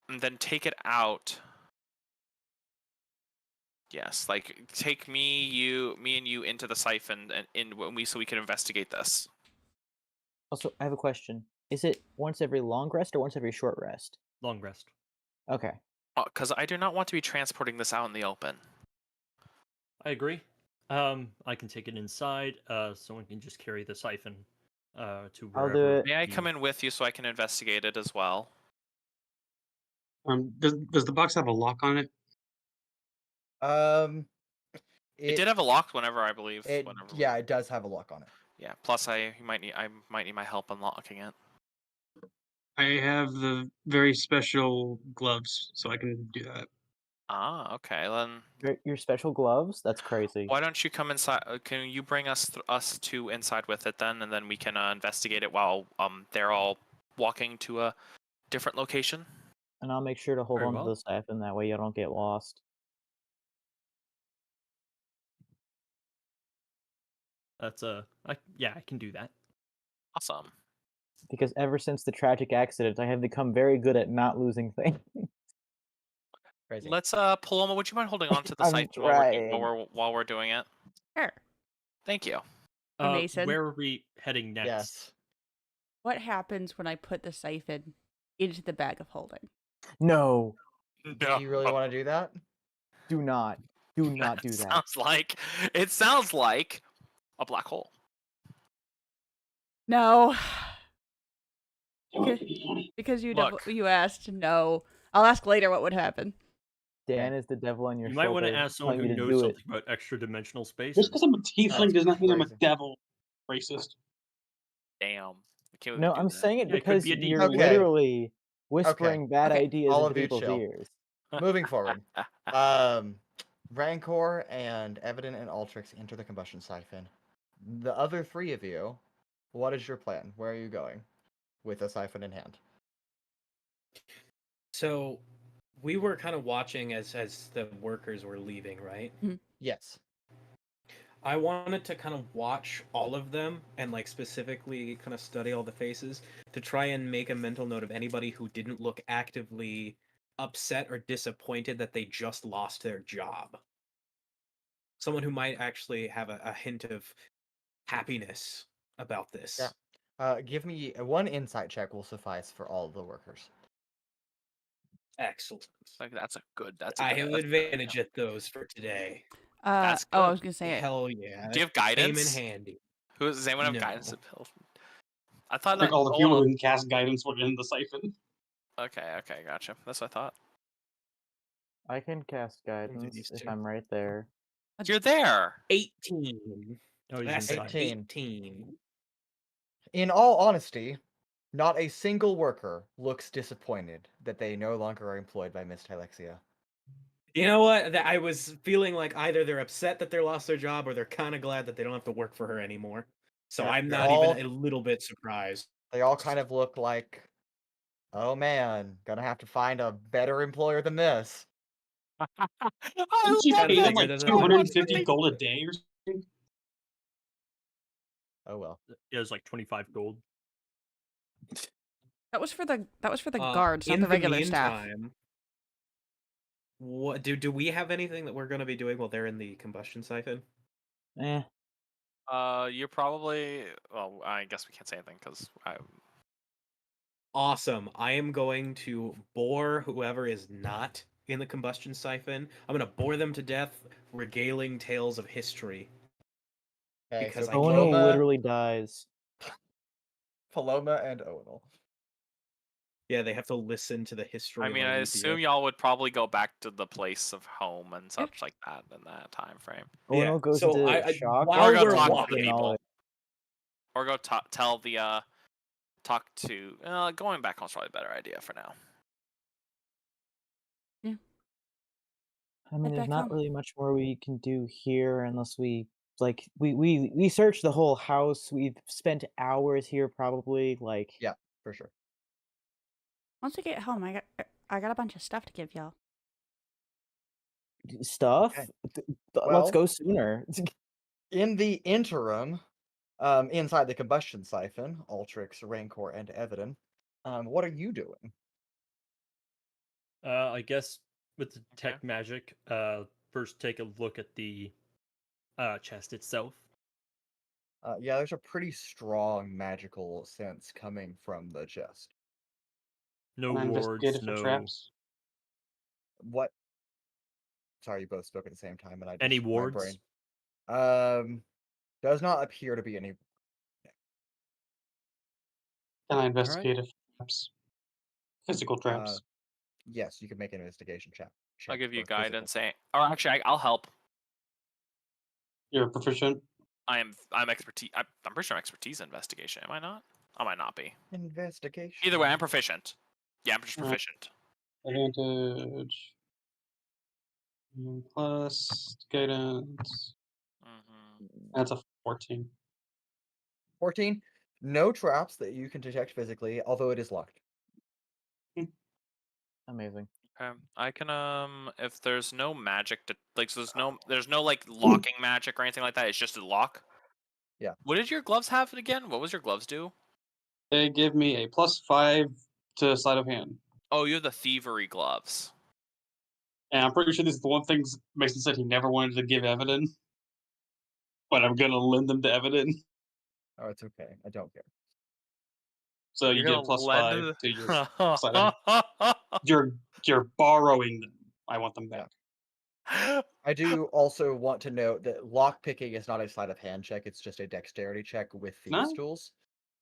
Speaker 6: and then take it out? Yes, like take me and you into the siphon so we can investigate this.
Speaker 3: Also, I have a question. Is it once every long rest or once every short rest?
Speaker 5: Long rest.
Speaker 3: Okay.
Speaker 6: Because I do not want to be transporting this out in the open.
Speaker 5: I agree. I can take it inside. Someone can just carry the siphon to
Speaker 3: I'll do
Speaker 5: wherever.
Speaker 3: it.
Speaker 6: May I come in with you so I can investigate it as well?
Speaker 7: Does the box have a lock on it?
Speaker 1: Um,
Speaker 6: It did have a lock whenever I believe.
Speaker 1: Yeah, it does have a lock on it.
Speaker 6: Yeah. Plus, I might need my help unlocking it.
Speaker 7: I have the very special gloves, so I can do that.
Speaker 6: Ah, okay. Then
Speaker 3: Your special gloves? That's crazy.
Speaker 6: why don't you come inside? Can you bring us two inside with it then, and then we can investigate it while they're all walking to a different location.
Speaker 3: And I'll make sure to hold
Speaker 5: Very
Speaker 3: on to
Speaker 5: well.
Speaker 3: the siphon, that way you don't get lost.
Speaker 5: That's yeah, I can do that.
Speaker 6: Awesome.
Speaker 3: Because ever since the tragic accident, I have become very good at not losing things.
Speaker 1: Crazy.
Speaker 6: Let's Paloma, would you mind holding on to the
Speaker 3: I'm
Speaker 6: site
Speaker 3: trying.
Speaker 6: while we're doing it?
Speaker 4: Sure.
Speaker 6: Thank you.
Speaker 4: Mason?
Speaker 5: Where are we heading next?
Speaker 1: Yes.
Speaker 4: What happens when I put the siphon into the bag of holding?
Speaker 3: No,
Speaker 1: Do you really want to do that?
Speaker 3: do not. Do not do that.
Speaker 6: Sounds like a black hole.
Speaker 4: No. Because
Speaker 6: Look.
Speaker 4: you asked. No. I'll ask later what would happen.
Speaker 3: Dan is the devil on your
Speaker 5: You
Speaker 3: shoulder.
Speaker 5: might want to ask someone
Speaker 3: telling
Speaker 5: who
Speaker 3: you to
Speaker 5: knows
Speaker 3: do it.
Speaker 5: something about extra dimensional space.
Speaker 7: Just because I'm a tiefling does not mean I'm a
Speaker 1: crazy.
Speaker 7: devil. Racist.
Speaker 6: Damn. I can't believe
Speaker 3: No,
Speaker 6: we do
Speaker 3: I'm
Speaker 6: that.
Speaker 3: saying it
Speaker 5: Yeah, it could
Speaker 3: because
Speaker 5: be a
Speaker 3: you're
Speaker 1: Okay.
Speaker 3: literally whispering bad
Speaker 1: Okay,
Speaker 3: ideas
Speaker 1: all
Speaker 3: into
Speaker 1: of you
Speaker 3: people's
Speaker 1: chill.
Speaker 3: ears.
Speaker 1: Moving forward. Rancor and Evadin and Altrix enter the combustion siphon. The other three of you, what is your plan? Where are you going with a siphon in hand?
Speaker 2: So we were kind of watching as the workers were leaving, right?
Speaker 1: Yes.
Speaker 2: I wanted to kind of watch all of them and like specifically kind of study all the faces to try and make a mental note of anybody who didn't look actively upset or disappointed that they just lost their job. Someone who might actually have a hint of happiness about this.
Speaker 1: Yeah. Give me one insight check will suffice for all of the workers.
Speaker 2: Excellent.
Speaker 6: Like that's a good.
Speaker 2: I have advantage at those for today.
Speaker 6: That's
Speaker 4: Oh, I
Speaker 6: good.
Speaker 4: was gonna say it.
Speaker 2: Hell yeah.
Speaker 6: Do you have
Speaker 2: Came in
Speaker 6: guidance?
Speaker 2: handy.
Speaker 6: Does anyone have
Speaker 2: No.
Speaker 6: guidance? I
Speaker 7: I
Speaker 6: thought
Speaker 7: think
Speaker 6: that
Speaker 7: all the people who can cast guidance were in the siphon.
Speaker 6: Okay, gotcha. That's what I thought.
Speaker 3: I can cast guidance
Speaker 2: these
Speaker 3: if
Speaker 2: two.
Speaker 3: I'm right there.
Speaker 6: You're there.
Speaker 2: 18.
Speaker 5: Oh, he's
Speaker 2: That's
Speaker 5: inside.
Speaker 2: 18.
Speaker 1: In all honesty, not a single worker looks disappointed that they no longer are employed by Miss Tylexia.
Speaker 2: You know what? I was feeling like either they're upset that they lost their job or they're kind of glad that they don't have to work for her anymore. So
Speaker 1: Yeah,
Speaker 2: I'm
Speaker 1: they're
Speaker 2: not
Speaker 1: all-
Speaker 2: even a little bit surprised.
Speaker 1: They all kind of look like, oh man, gonna have to find a better employer than this.
Speaker 7: Didn't she
Speaker 2: love
Speaker 7: pay
Speaker 2: that.
Speaker 7: them like
Speaker 2: Figure that out.
Speaker 7: 250 gold a day or something?
Speaker 1: Oh well.
Speaker 5: It was like 25 gold.
Speaker 4: That was for the guards, not
Speaker 2: in
Speaker 4: the regular staff.
Speaker 2: meantime, what do we have anything that we're going to be doing while they're in the combustion siphon?
Speaker 3: Eh.
Speaker 6: You're probably. Well, I guess we can't say anything because I.
Speaker 2: Awesome. I am going to bore whoever is not in the combustion siphon. I'm going to bore them to death, regaling tales of history.
Speaker 1: Okay,
Speaker 2: Because
Speaker 1: so
Speaker 2: I
Speaker 3: Owunul
Speaker 1: Paloma,
Speaker 3: literally dies.
Speaker 1: Paloma and Owunul.
Speaker 2: Yeah, they have to listen to the history.
Speaker 6: I mean,
Speaker 2: of
Speaker 6: I
Speaker 2: Arabia.
Speaker 6: assume y'all would probably go back to the place of home and
Speaker 4: Yeah.
Speaker 6: such like that in that time frame,
Speaker 3: Owunul goes
Speaker 2: so
Speaker 3: into shock.
Speaker 2: while
Speaker 6: or go
Speaker 2: we're
Speaker 6: talk to the
Speaker 2: walking,
Speaker 6: people, or go tell the talk to. Going back home's probably a better idea for now.
Speaker 3: I mean,
Speaker 4: Head
Speaker 3: there's
Speaker 4: back
Speaker 3: not
Speaker 4: home.
Speaker 3: really much more we can do here unless we we searched the whole house. We've spent hours here probably. Like,
Speaker 1: Yeah, for sure.
Speaker 4: Once we get home, I got a bunch of stuff to give y'all.
Speaker 3: Stuff?
Speaker 1: Okay.
Speaker 3: Let's
Speaker 1: Well-
Speaker 3: go sooner.
Speaker 1: In the interim, inside the combustion siphon, Altrix, Rancor, and Evadin, what are you doing?
Speaker 5: I guess with the tech magic, first take a look at the chest itself.
Speaker 1: Yeah, there's a pretty strong magical sense coming from the chest.
Speaker 5: No
Speaker 7: Can I
Speaker 5: wards,
Speaker 7: investigate it for
Speaker 5: no
Speaker 7: traps?
Speaker 1: What? Sorry, you both spoke at the same time, and I just
Speaker 5: any
Speaker 1: my
Speaker 5: wards.
Speaker 1: brain. Does not appear to be any.
Speaker 7: Can I investigate it for traps? Physical traps.
Speaker 1: Yes, you can make an investigation check.
Speaker 6: I'll give you
Speaker 1: for physical.
Speaker 6: guidance. Or actually, I'll help.
Speaker 7: You're proficient.
Speaker 6: I'm expertise. I'm pretty sure I'm expertise in investigation. Am I not? I might not be.
Speaker 1: Investigation.
Speaker 6: Either way, I'm proficient. Yeah, I'm just
Speaker 7: Alright.
Speaker 6: proficient.
Speaker 7: Advantage. Plus guidance. That's a 14.
Speaker 1: 14. No traps that you can detect physically, although it is locked.
Speaker 3: Amazing.
Speaker 6: Okay. I can if there's no magic to like, so there's no like locking magic or anything like that. It's just a lock.
Speaker 1: Yeah.
Speaker 6: What did your gloves have again? What was your gloves do?
Speaker 7: They give me a +5 to sleight of hand.
Speaker 6: Oh, you have the thievery gloves.
Speaker 7: And I'm pretty sure this is the one thing Mason said he never wanted to give Evadin. But I'm gonna lend them to Evadin.
Speaker 1: Oh, it's okay. I don't care.
Speaker 7: So you get a
Speaker 6: You're gonna
Speaker 7: +5 to your sleight of hand. You're borrowing them. I want them back.
Speaker 1: I do also want to note that lock picking is not a sleight of hand check. It's just a dexterity check with thieves
Speaker 7: No?
Speaker 1: tools.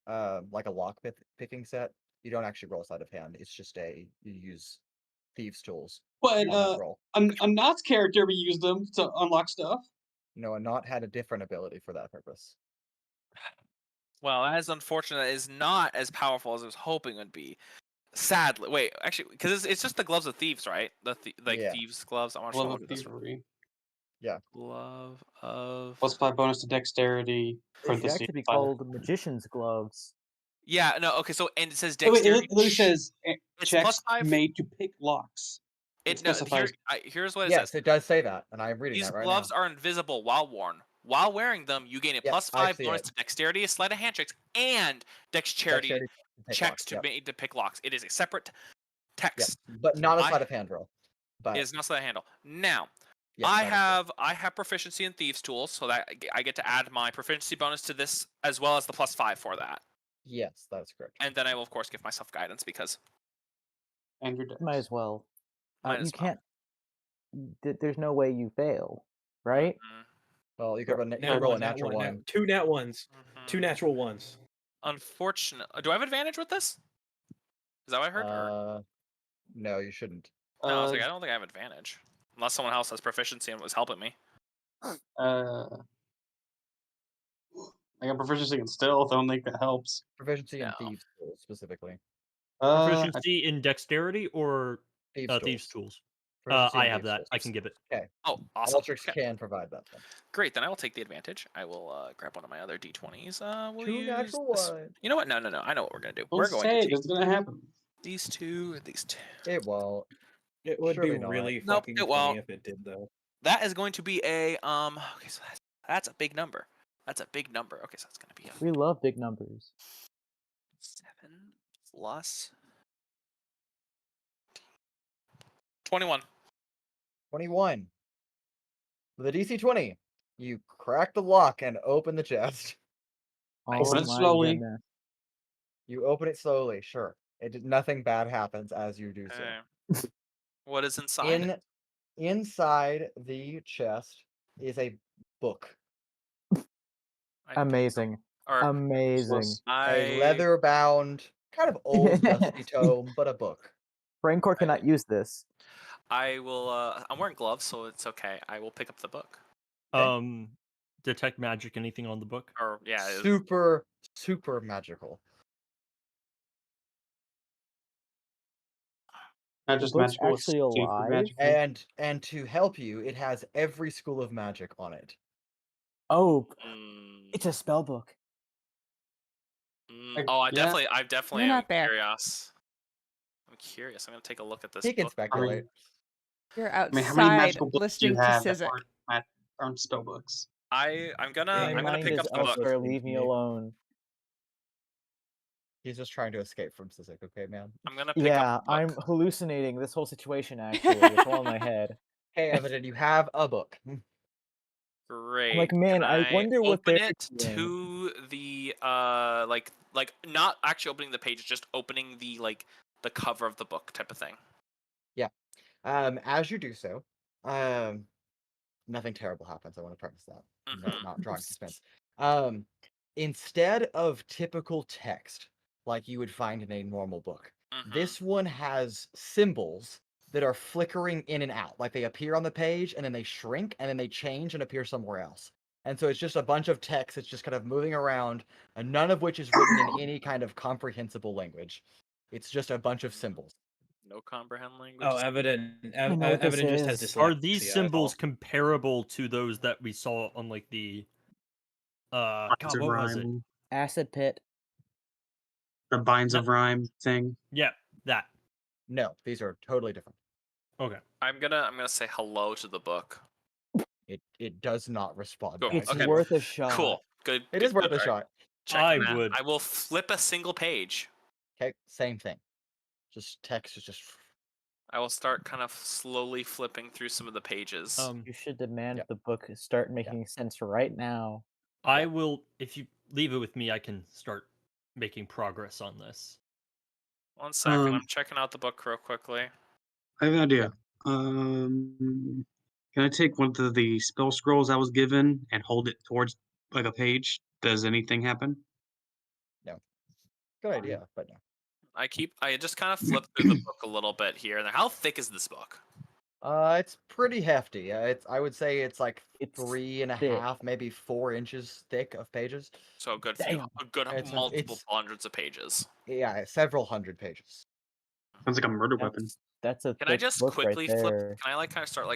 Speaker 1: Like a lock picking set. You don't actually roll sleight of hand. It's just you use thieves tools
Speaker 7: But
Speaker 1: on that roll.
Speaker 7: a Knott's character, we use them to unlock stuff.
Speaker 1: No, a Knot had a different ability for that purpose.
Speaker 6: Well, that is unfortunate. It is not as powerful as I was hoping it would be. Sadly, wait, actually, because it's just the gloves of thieves, right?
Speaker 1: Yeah.
Speaker 6: Thieves gloves. I want to
Speaker 7: Glove
Speaker 6: look
Speaker 7: of
Speaker 6: at this.
Speaker 7: Thievery.
Speaker 6: Glove of.
Speaker 7: +5 bonus to dexterity.
Speaker 3: They should
Speaker 7: Parentheses,
Speaker 3: actually be
Speaker 7: 5.
Speaker 3: called magician's gloves.
Speaker 6: Yeah, no, okay, so and it says
Speaker 7: Oh, wait,
Speaker 6: dexterity.
Speaker 7: it literally says
Speaker 6: It's
Speaker 7: checks
Speaker 6: +5.
Speaker 7: made to pick locks. It specifies.
Speaker 6: Here's what it
Speaker 1: Yes,
Speaker 6: says.
Speaker 1: it does say that, and I'm reading
Speaker 6: These
Speaker 1: that right
Speaker 6: gloves
Speaker 1: now.
Speaker 6: are invisible while worn. While wearing them, you gain a
Speaker 1: Yes, I
Speaker 6: +5
Speaker 1: see
Speaker 6: bonus
Speaker 1: it.
Speaker 6: to dexterity, sleight of hand checks, and dexterity
Speaker 1: Dexterity to pick
Speaker 6: checks
Speaker 1: locks,
Speaker 6: to
Speaker 1: yep.
Speaker 6: pick locks. It is a separate text.
Speaker 1: But not a
Speaker 6: I-
Speaker 1: sleight of hand roll. But
Speaker 6: It is not sleight of handle. Now,
Speaker 1: yes,
Speaker 6: I
Speaker 1: that is correct.
Speaker 6: have proficiency in thieves tools, so that I get to add my proficiency bonus to this as well as the +5 for that.
Speaker 1: Yes, that's correct.
Speaker 6: And then I will of course give myself guidance because
Speaker 7: And your dex.
Speaker 3: Might as well.
Speaker 6: Might
Speaker 3: You
Speaker 6: as well.
Speaker 3: can't. There's no way you fail, right?
Speaker 1: Well, you could roll a natural one.
Speaker 2: Two nat ones.
Speaker 6: Mhm.
Speaker 2: Two natural ones.
Speaker 6: Unfortunate. Do I have advantage with this? Is that what I heard? Or-
Speaker 1: No, you shouldn't.
Speaker 6: No, I was like, I don't think I have advantage. Unless someone else has proficiency and was helping me.
Speaker 7: I got proficiency in stealth. I don't think that helps.
Speaker 1: Proficiency in
Speaker 6: No.
Speaker 1: thieves tools specifically.
Speaker 5: Proficiency in dexterity or
Speaker 1: Thieves
Speaker 5: thieves
Speaker 1: tools.
Speaker 5: tools.
Speaker 1: Proficiency in
Speaker 5: I have
Speaker 1: thieves
Speaker 5: that.
Speaker 1: tools.
Speaker 5: I can give it.
Speaker 1: Okay.
Speaker 6: Oh, awesome.
Speaker 1: Altrix
Speaker 6: Okay.
Speaker 1: can provide that then.
Speaker 6: Great, then I will take the advantage. I will grab one of my other d20s. We'll
Speaker 1: Two
Speaker 6: use
Speaker 1: natural
Speaker 6: this.
Speaker 1: ones.
Speaker 6: You know what? No. I know what we're gonna do.
Speaker 7: Don't
Speaker 6: We're going
Speaker 7: say
Speaker 6: to
Speaker 7: it.
Speaker 6: take
Speaker 7: It's gonna happen.
Speaker 6: these two and these two.
Speaker 1: It won't.
Speaker 2: It would
Speaker 1: Surely
Speaker 2: be
Speaker 1: not.
Speaker 2: really
Speaker 6: Nope,
Speaker 2: fucking
Speaker 6: it
Speaker 2: funny
Speaker 6: won't.
Speaker 2: if it did though.
Speaker 6: That is going to be a Okay, so that's a big number. That's a big number. Okay, so that's gonna be
Speaker 3: We love big numbers.
Speaker 6: 7 plus 21.
Speaker 1: 21. With a DC 20, you crack the lock and open the chest.
Speaker 3: Oh
Speaker 7: Open it
Speaker 3: my
Speaker 7: slowly.
Speaker 3: goodness.
Speaker 1: You open it slowly, sure. Nothing bad happens as you do so.
Speaker 6: Okay. What is inside?
Speaker 1: Inside the chest is a book.
Speaker 3: Amazing.
Speaker 6: Or
Speaker 3: Amazing.
Speaker 1: A leather-bound, kind of old, dusty tome, but a book.
Speaker 3: Rancor cannot use this.
Speaker 6: I will. I'm wearing gloves, so it's okay. I will pick up the book.
Speaker 5: Detect magic, anything on the book?
Speaker 6: Or yeah,
Speaker 1: Super, super magical.
Speaker 7: Not just
Speaker 3: The book's
Speaker 7: magical. It's
Speaker 3: actually
Speaker 7: super
Speaker 3: alive?
Speaker 7: magical.
Speaker 1: And to help you, it has every school of magic on it.
Speaker 3: Oh,
Speaker 6: mm,
Speaker 3: it's a spell book.
Speaker 6: oh,
Speaker 7: Yeah.
Speaker 6: I definitely
Speaker 4: You're
Speaker 6: am
Speaker 4: not there.
Speaker 6: curious. I'm curious. I'm gonna take a look at this
Speaker 1: He can
Speaker 6: book.
Speaker 1: speculate.
Speaker 4: You're
Speaker 7: I mean, how many
Speaker 4: outside
Speaker 7: magical books do you
Speaker 4: listening to
Speaker 7: have that
Speaker 4: Sizik.
Speaker 7: aren't spell books?
Speaker 6: I'm
Speaker 3: My
Speaker 6: gonna
Speaker 3: mind
Speaker 6: pick
Speaker 3: is
Speaker 6: up the book.
Speaker 3: elsewhere. Leave me alone.
Speaker 1: He's just trying to escape from Sizik, okay, man?
Speaker 6: I'm gonna pick
Speaker 3: Yeah,
Speaker 6: up the book.
Speaker 3: I'm hallucinating this whole situation. Actually, it's all in my head.
Speaker 1: Hey, Evadin, you have a book.
Speaker 6: Great.
Speaker 3: I'm like, man,
Speaker 6: Can
Speaker 3: I wonder what
Speaker 6: open
Speaker 3: they're
Speaker 6: it
Speaker 3: doing.
Speaker 6: to the like not actually opening the page, just opening the the cover of the book type of thing.
Speaker 1: As you do so, nothing terrible happens. I want to preface that. No,
Speaker 6: Mhm.
Speaker 1: not drawing suspense. Instead of typical text like you would find in a normal book,
Speaker 6: Mhm.
Speaker 1: this one has symbols that are flickering in and out. Like they appear on the page and then they shrink and then they change and appear somewhere else. And so it's just a bunch of text that's just kind of moving around, and none of which is written in any kind of comprehensible language. It's just a bunch of symbols.
Speaker 6: No comprehend language.
Speaker 2: Oh, Evadin.
Speaker 3: I know what this
Speaker 2: Evadin just has
Speaker 3: is.
Speaker 2: dyslexia.
Speaker 5: Are these
Speaker 2: that's
Speaker 5: symbols
Speaker 2: all.
Speaker 5: comparable to those that we saw on like the
Speaker 7: Binds
Speaker 5: God,
Speaker 7: of
Speaker 5: what was it?
Speaker 7: rhyme,
Speaker 3: Acid pit.
Speaker 7: the binds
Speaker 5: No.
Speaker 7: of rhyme thing.
Speaker 5: Yeah, that.
Speaker 1: No, these are totally different.
Speaker 5: Okay.
Speaker 6: I'm gonna say hello to the book.
Speaker 1: It does not respond
Speaker 6: Cool.
Speaker 1: back.
Speaker 3: It's
Speaker 6: Okay.
Speaker 3: worth a shot.
Speaker 6: Cool. Good.
Speaker 1: It
Speaker 6: good,
Speaker 1: is worth
Speaker 6: good.
Speaker 1: a
Speaker 6: All right.
Speaker 1: shot.
Speaker 6: Check
Speaker 5: I
Speaker 6: that.
Speaker 5: would.
Speaker 6: I will flip a single page.
Speaker 1: Okay, same thing. Just text is just
Speaker 6: I will start kind of slowly flipping through some of the pages.
Speaker 3: You should demand
Speaker 1: Yeah.
Speaker 3: the book start making sense right now.
Speaker 5: I will. If you leave it with me, I can start making progress on this.
Speaker 6: 1 second.
Speaker 7: Um,
Speaker 6: I'm checking out the book real quickly.
Speaker 7: I have an idea. Can I take one of the spell scrolls I was given and hold it towards like a page? Does anything happen?
Speaker 1: good idea, but no.
Speaker 6: I just kind of flip through the book a little bit here and there. How thick is this book?
Speaker 1: It's pretty hefty. I would say it's like
Speaker 3: It's
Speaker 1: 3.5,
Speaker 3: thick.
Speaker 1: maybe 4 inches thick of pages.
Speaker 6: So a good
Speaker 3: Damn.
Speaker 6: a good multiple
Speaker 1: It's
Speaker 6: hundreds of pages.
Speaker 1: yeah, several hundred pages.
Speaker 7: Sounds like a murder weapon.
Speaker 3: That's a
Speaker 6: Can I
Speaker 3: thick
Speaker 6: just
Speaker 3: book
Speaker 6: quickly
Speaker 3: right
Speaker 6: flip?
Speaker 3: there.
Speaker 6: Can I kind of start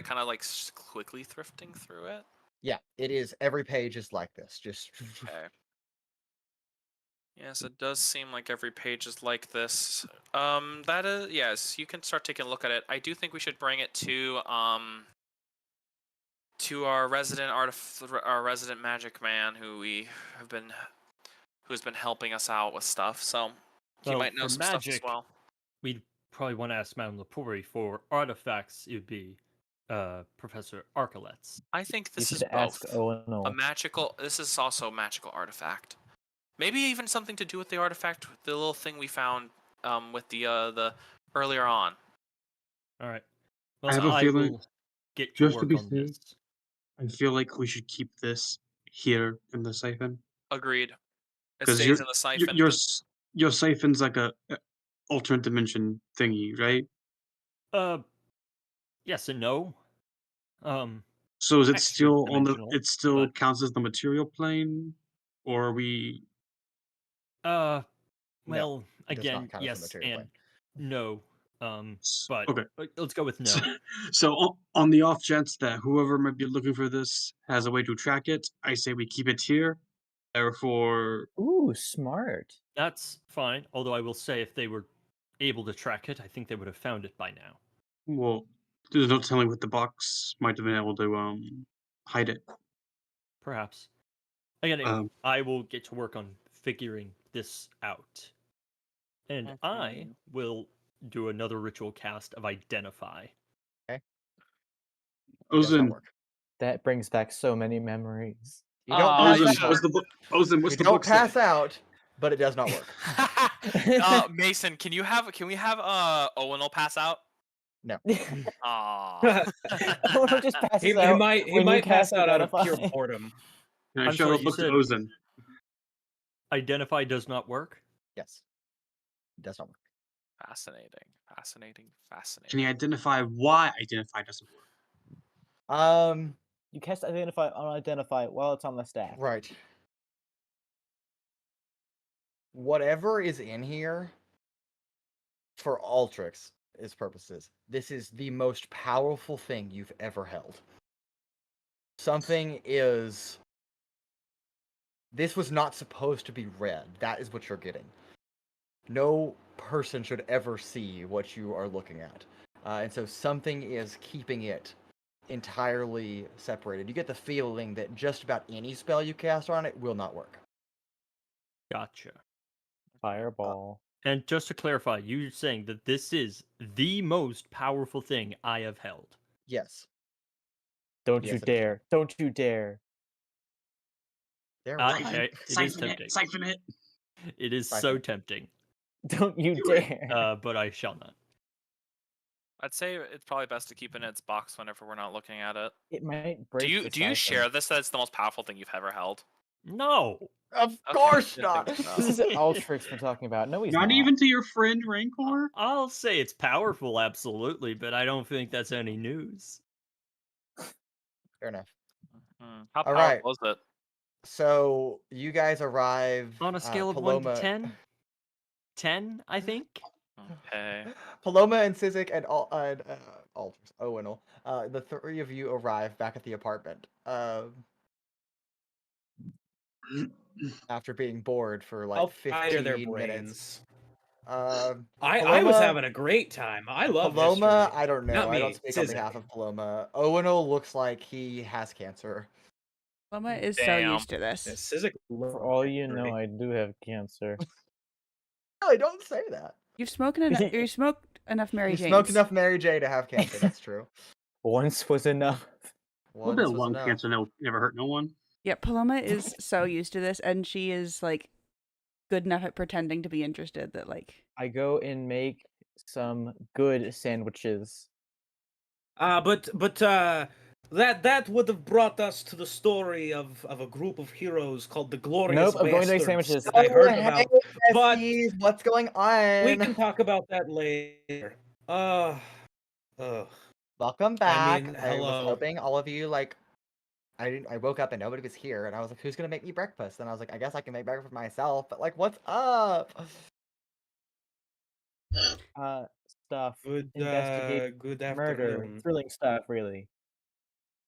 Speaker 6: quickly thrifting through it?
Speaker 1: Yeah, it is. Every page is like this. Just
Speaker 6: Okay. Yes, it does seem like every page is like this. That is, yes, you can start taking a look at it. I do think we should bring it to our resident magic man who's been helping us out with stuff. So he
Speaker 5: Well,
Speaker 6: might know
Speaker 5: for
Speaker 6: some stuff as
Speaker 5: magic,
Speaker 6: well.
Speaker 5: We'd probably want to ask Madame Lepori. For artifacts. It would be Professor Arcaletz.
Speaker 6: I think
Speaker 3: You
Speaker 6: this is
Speaker 3: should ask
Speaker 6: both.
Speaker 3: Owunul.
Speaker 6: This is also a magical artifact. Maybe even something to do with the artifact, the little thing we found with the earlier on.
Speaker 5: All right.
Speaker 7: I
Speaker 5: Well,
Speaker 7: have a feeling,
Speaker 5: will get to
Speaker 7: just to
Speaker 5: work
Speaker 7: be
Speaker 5: on
Speaker 7: safe,
Speaker 5: this.
Speaker 7: I feel like we should keep this here in the siphon
Speaker 6: Agreed. It
Speaker 7: because
Speaker 6: stays in the siphon.
Speaker 7: your siphon's like a alternate dimension thingy, right?
Speaker 5: Yes and no.
Speaker 7: So is it
Speaker 5: Extra
Speaker 7: still on the?
Speaker 5: dimensional,
Speaker 7: It still
Speaker 5: but-
Speaker 7: counts as the material plane, or are we?
Speaker 1: No,
Speaker 5: Well,
Speaker 1: it does not
Speaker 5: again,
Speaker 1: count as a
Speaker 5: yes
Speaker 1: material
Speaker 5: and no. But
Speaker 7: Okay.
Speaker 5: let's go with no.
Speaker 7: So on the off chance that whoever might be looking for this has a way to track it, I say we keep it here. Therefore,
Speaker 3: Ooh, smart.
Speaker 5: That's fine. Although I will say, if they were able to track it, I think they would have found it by now.
Speaker 7: well, there's no telling what the box might have been able to hide it.
Speaker 5: Perhaps. Again,
Speaker 7: Um,
Speaker 5: I will get to work on figuring this out. And I will do another ritual cast of Identify.
Speaker 1: it does not
Speaker 7: Ozin,
Speaker 1: work.
Speaker 3: That brings back so many memories.
Speaker 1: You don't
Speaker 6: Aw,
Speaker 1: pass
Speaker 6: you
Speaker 7: Ozin,
Speaker 1: out.
Speaker 6: should-
Speaker 7: what's the book? Ozin, what's
Speaker 1: You
Speaker 7: the
Speaker 1: don't
Speaker 7: book say?
Speaker 1: pass out, but it does not work.
Speaker 6: Mason, can we have Owunul pass out?
Speaker 1: No.
Speaker 6: Aw.
Speaker 3: Owunul just passes
Speaker 2: He
Speaker 3: out.
Speaker 2: might
Speaker 3: when you
Speaker 2: pass out out of
Speaker 3: Identify.
Speaker 2: pure boredom.
Speaker 7: Can I
Speaker 5: I'm
Speaker 7: show
Speaker 5: sorry,
Speaker 7: the
Speaker 5: you
Speaker 7: book to
Speaker 5: said-
Speaker 7: Ozin?
Speaker 5: Identify does not work?
Speaker 1: Yes. It does not work.
Speaker 6: Fascinating.
Speaker 7: Can you identify why identify doesn't work?
Speaker 3: You cast identify unidentify while it's on the staff.
Speaker 1: Right. Whatever is in here, for Altrix' purposes, this is the most powerful thing you've ever held. Something is... This was not supposed to be read. That is what you're getting. No person should ever see what you are looking at. and so something is keeping it entirely separated. You get the feeling that just about any spell you cast on it will not work.
Speaker 5: Gotcha.
Speaker 3: Fireball.
Speaker 5: And just to clarify, you're saying that this is the most powerful thing I have held.
Speaker 1: Yes.
Speaker 3: Don't
Speaker 1: Yes,
Speaker 3: you
Speaker 1: it is.
Speaker 3: dare! Don't you dare!
Speaker 1: They're
Speaker 5: I-
Speaker 1: right.
Speaker 5: it is
Speaker 7: Siphon
Speaker 5: tempting.
Speaker 7: it. Siphon it.
Speaker 5: It is
Speaker 1: Siphon
Speaker 5: so
Speaker 1: it.
Speaker 5: tempting,
Speaker 3: Don't you
Speaker 7: Do it.
Speaker 3: dare!
Speaker 5: but I shall not.
Speaker 6: I'd say it's probably best to keep it in its box whenever we're not looking at it.
Speaker 3: It might break.
Speaker 6: Do you
Speaker 3: the
Speaker 6: do you
Speaker 3: siphon.
Speaker 6: share this? That it's the most powerful thing you've ever held.
Speaker 5: No.
Speaker 1: Of
Speaker 6: Okay,
Speaker 1: course
Speaker 6: didn't
Speaker 1: not.
Speaker 6: think so.
Speaker 3: This is Altrix we're talking about. No, he's
Speaker 7: Not
Speaker 3: not.
Speaker 7: even to your friend Rancor.
Speaker 5: I'll say it's powerful, absolutely, but I don't think that's any news.
Speaker 1: Fair enough.
Speaker 6: How
Speaker 1: All
Speaker 6: powerful
Speaker 1: right.
Speaker 6: was it?
Speaker 1: So you guys arrive
Speaker 5: On a scale of
Speaker 1: Paloma,
Speaker 5: 1 to 10? 10, I think.
Speaker 6: Okay.
Speaker 1: Paloma and Sizik and Owunul, the three of you arrive back at the apartment. After being bored for like
Speaker 2: I'll
Speaker 1: 15
Speaker 2: fire their
Speaker 1: minutes.
Speaker 2: brains.
Speaker 1: Uh,
Speaker 2: I was
Speaker 1: Paloma-
Speaker 2: having a great time. I love
Speaker 1: Paloma,
Speaker 2: history.
Speaker 1: I don't know.
Speaker 2: Not
Speaker 1: I don't
Speaker 2: me,
Speaker 1: speak on
Speaker 2: Sizik.
Speaker 1: behalf of Paloma. Owunul looks like he has cancer.
Speaker 4: Paloma is so
Speaker 6: Damn.
Speaker 4: used to this.
Speaker 2: Yeah, Sizik
Speaker 3: For all you know, I do have cancer.
Speaker 1: No, don't say that.
Speaker 4: You've smoked enough. You smoked enough Mary
Speaker 1: You
Speaker 4: Janes.
Speaker 1: smoked enough Mary J to have cancer. That's true.
Speaker 3: Once was enough.
Speaker 7: A little
Speaker 1: Once
Speaker 7: bit of
Speaker 1: was
Speaker 7: lung
Speaker 1: enough.
Speaker 7: cancer never hurt no one.
Speaker 4: Yeah, Paloma is so used to this, and she is like good enough at pretending to be interested that like.
Speaker 3: I go and make some good sandwiches.
Speaker 2: but that would have brought us to the story of a group of heroes called the Glorious
Speaker 3: Nope, I'm going to make
Speaker 2: Bastards
Speaker 3: sandwiches.
Speaker 2: that I heard
Speaker 1: hey,
Speaker 2: about. But
Speaker 1: besties, what's going on?
Speaker 2: we can talk about that later.
Speaker 1: Welcome back.
Speaker 2: mean,
Speaker 1: I was
Speaker 2: hello.
Speaker 1: hoping all of you like. I woke up and nobody was here, and I was like, "Who's gonna make me breakfast?" And I was like, "I guess I can make breakfast for myself." But like, what's up?
Speaker 3: Stuff.
Speaker 2: Good
Speaker 3: Investigate
Speaker 2: good
Speaker 3: murder.
Speaker 2: afternoon.
Speaker 3: Thrilling stuff, really.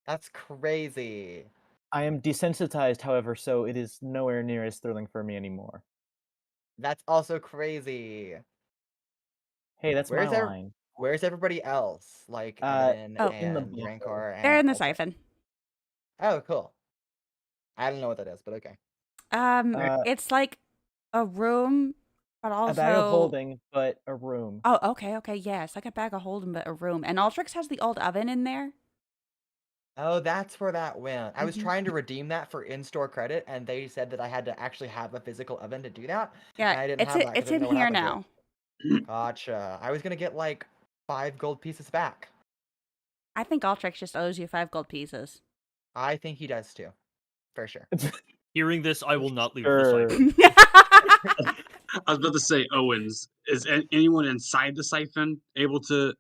Speaker 1: That's crazy.
Speaker 3: I am desensitized, however, so it is nowhere near as thrilling for me anymore.
Speaker 1: That's also crazy.
Speaker 3: Hey, that's
Speaker 1: Where's
Speaker 3: my
Speaker 1: ev-
Speaker 3: line.
Speaker 1: Where's everybody else? Like Evadin
Speaker 4: Oh.
Speaker 3: In the
Speaker 1: and
Speaker 3: book.
Speaker 1: Rancor and
Speaker 4: They're in the
Speaker 1: Altrix?
Speaker 4: siphon.
Speaker 1: Oh, cool. I don't know what that is, but okay.
Speaker 4: It's like a room, but also
Speaker 3: A bag of holding, but a room.
Speaker 4: Oh, okay, yeah, it's like a bag of holding, but a room. And Altrix has the old oven in there.
Speaker 1: Oh, that's where that went. I was
Speaker 4: Mhm.
Speaker 1: trying to redeem that for in-store credit, and they said that I had to actually have a physical oven to do that.
Speaker 4: Yeah,
Speaker 1: and I didn't
Speaker 4: it's
Speaker 1: have that 'cause
Speaker 4: it's
Speaker 1: I didn't
Speaker 4: in
Speaker 1: know what
Speaker 4: here
Speaker 1: happened to
Speaker 4: now.
Speaker 1: it. Gotcha. I was gonna get like 5 gold pieces back.
Speaker 4: I think Altrix just owes you 5 gold pieces.
Speaker 1: I think he does too, for sure.
Speaker 5: Hearing this, I will not leave the
Speaker 3: Sure.
Speaker 5: site.
Speaker 7: I was about to say, Owens, is anyone inside the siphon able to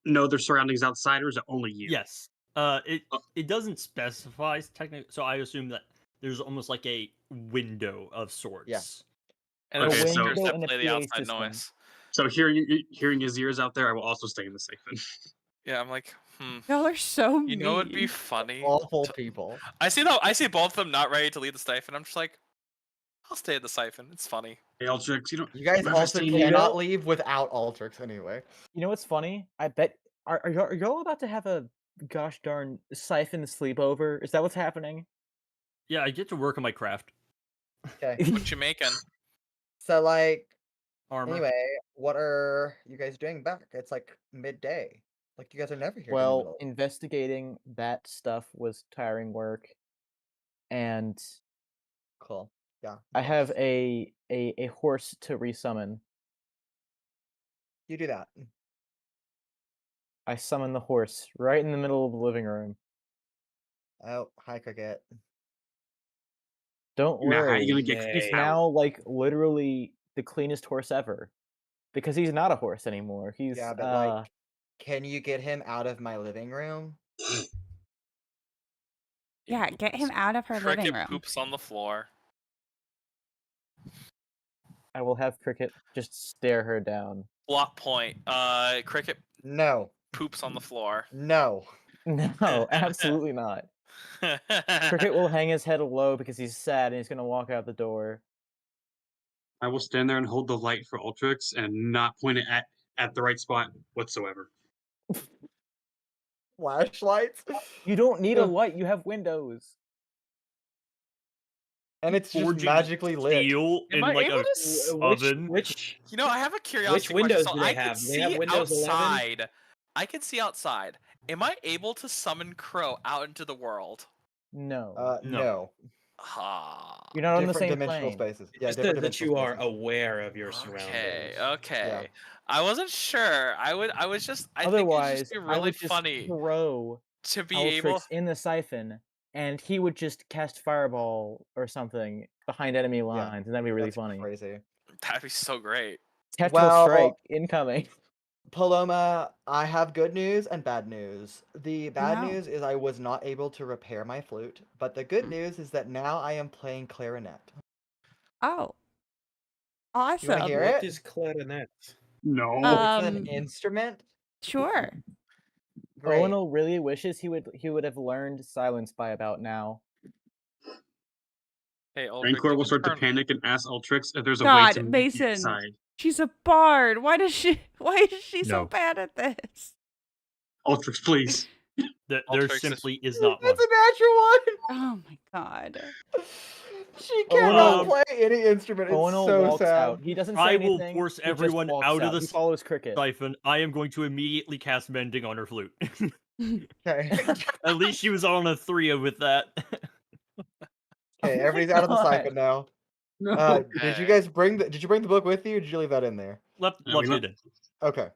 Speaker 7: know their surroundings outside, or is it only you?
Speaker 5: Yes. It doesn't specify technically, so I assume that there's almost like a window of sorts.
Speaker 1: Yeah.
Speaker 6: And
Speaker 7: Okay,
Speaker 6: the
Speaker 7: so-
Speaker 6: speakers that
Speaker 3: and a
Speaker 6: play the
Speaker 3: PA
Speaker 6: outside
Speaker 3: system.
Speaker 6: noise.
Speaker 7: So hearing his ears out there, I will also stay in the siphon.
Speaker 6: Yeah, I'm like,
Speaker 4: Y'all are so
Speaker 6: You know, it'd be
Speaker 4: mean.
Speaker 6: funny.
Speaker 1: Awful
Speaker 6: to-
Speaker 1: people.
Speaker 6: I see both of them not ready to leave the siphon. I'm just like, I'll stay at the siphon. It's funny.
Speaker 7: Hey, Altrix,
Speaker 1: You guys
Speaker 7: remember
Speaker 1: also
Speaker 7: seeing
Speaker 1: cannot
Speaker 7: me?
Speaker 1: leave without Altrix anyway.
Speaker 3: You know what's funny? I bet are y'all about to have a gosh darn siphon sleepover? Is that what's happening?
Speaker 5: Yeah, I get to work on my craft.
Speaker 1: Okay.
Speaker 6: What you making?
Speaker 1: So like,
Speaker 5: Armor.
Speaker 1: anyway, what are you guys doing back? It's like midday. Like you guys are never here. in the
Speaker 3: Well,
Speaker 1: middle.
Speaker 3: investigating that stuff was tiring work, and
Speaker 1: Cool. Yeah.
Speaker 3: I have
Speaker 1: nice.
Speaker 3: a horse to resummon.
Speaker 1: You do that.
Speaker 3: I summon the horse right in the middle of the living room.
Speaker 1: Oh, hi, Cricket.
Speaker 3: Don't
Speaker 7: Now, how are
Speaker 3: worry,
Speaker 7: you gonna get
Speaker 2: Yay.
Speaker 3: he's
Speaker 7: kicked out?
Speaker 3: now like literally the cleanest horse ever, because he's not a horse anymore. He's
Speaker 1: Yeah, but like, can you get him out of my living room?
Speaker 4: Yeah, get him out of her living
Speaker 6: Cricket
Speaker 4: room.
Speaker 6: poops on the floor.
Speaker 3: I will have Cricket just stare her down.
Speaker 6: Plot point. Cricket
Speaker 1: No.
Speaker 6: poops on the floor.
Speaker 1: No.
Speaker 3: No, absolutely not. Cricket will hang his head low because he's sad and he's gonna walk out the door.
Speaker 7: I will stand there and hold the light for Ultrix and not point it at the right spot whatsoever.
Speaker 1: flashlights.
Speaker 3: You don't need a
Speaker 1: Ugh.
Speaker 3: light. You have windows.
Speaker 1: And it's just
Speaker 5: Forging
Speaker 1: magically lit.
Speaker 5: steel
Speaker 6: Am
Speaker 5: in
Speaker 6: I
Speaker 5: like
Speaker 6: able
Speaker 5: a
Speaker 6: to s-
Speaker 5: oven.
Speaker 2: Which
Speaker 6: You know, I have a curiosity
Speaker 2: windows
Speaker 6: question.
Speaker 2: do
Speaker 6: So
Speaker 2: they
Speaker 6: I can
Speaker 2: have? Do they have
Speaker 6: see
Speaker 2: Windows 11?
Speaker 6: outside. I can see outside. Am I able to summon Crow out into the world?
Speaker 3: No.
Speaker 1: No.
Speaker 6: Ah.
Speaker 3: You're not on the
Speaker 1: Different
Speaker 3: same
Speaker 1: dimensional
Speaker 3: plane.
Speaker 1: spaces. Yeah,
Speaker 2: just
Speaker 1: different
Speaker 2: that you
Speaker 1: dimensional
Speaker 2: are
Speaker 1: spaces.
Speaker 2: aware of your
Speaker 6: Okay,
Speaker 2: surroundings.
Speaker 6: okay. I wasn't sure. I was just. I think it'd
Speaker 3: Otherwise,
Speaker 6: just be
Speaker 3: I
Speaker 6: really
Speaker 3: would just
Speaker 6: funny
Speaker 3: throw
Speaker 6: to be able.
Speaker 3: Altrix in the siphon, and he would just cast Fireball or something behind enemy lines, and that'd be really
Speaker 1: That's
Speaker 3: funny.
Speaker 1: crazy.
Speaker 6: That'd be so great.
Speaker 3: Tactical
Speaker 1: Well,
Speaker 3: strike incoming.
Speaker 1: Paloma, I have good news and bad news. The bad
Speaker 4: no.
Speaker 1: news is I was not able to repair my flute, but the good news is that now I am playing clarinet.
Speaker 4: Oh.
Speaker 1: You want to
Speaker 4: Awesome.
Speaker 1: hear
Speaker 2: What
Speaker 1: it?
Speaker 2: is clarinet?
Speaker 7: No.
Speaker 1: It's an
Speaker 4: Um,
Speaker 1: instrument.
Speaker 4: sure.
Speaker 1: Great.
Speaker 3: Owunul really wishes he would have learned silence by about now.
Speaker 6: Hey, Ulrich,
Speaker 7: Rancor
Speaker 6: you
Speaker 7: will
Speaker 6: can
Speaker 7: start to
Speaker 6: turn-
Speaker 7: panic and ask Altrix if there's a way to
Speaker 4: God,
Speaker 7: meet
Speaker 4: Mason.
Speaker 7: inside.
Speaker 4: She's a bard. Why is she so
Speaker 5: No.
Speaker 4: bad at this?
Speaker 7: Altrix, please.
Speaker 5: There
Speaker 6: Ultrix is-
Speaker 5: simply is not one.
Speaker 1: It's a natural one.
Speaker 4: Oh my god.
Speaker 1: She cannot
Speaker 5: Um,
Speaker 1: play any instrument. It's
Speaker 3: Owunul
Speaker 1: so
Speaker 3: walks
Speaker 1: sad.
Speaker 3: out. He doesn't say
Speaker 5: I
Speaker 3: anything.
Speaker 5: will force
Speaker 3: he just
Speaker 5: everyone
Speaker 3: walks
Speaker 5: out of
Speaker 3: He
Speaker 5: the
Speaker 3: follows Cricket.
Speaker 5: siphon. I am going to immediately cast mending on her flute.
Speaker 1: Okay.
Speaker 5: At least she was on a 3 with that.
Speaker 1: Okay,
Speaker 3: Oh my
Speaker 1: everybody's out of the
Speaker 3: God.
Speaker 1: siphon now.
Speaker 7: No.
Speaker 1: Did you
Speaker 6: Okay.
Speaker 1: guys bring the? Did you bring the book with you? Or did you leave that in there?
Speaker 5: Left
Speaker 7: Yeah, we
Speaker 5: it
Speaker 7: left-
Speaker 5: in.
Speaker 1: Okay.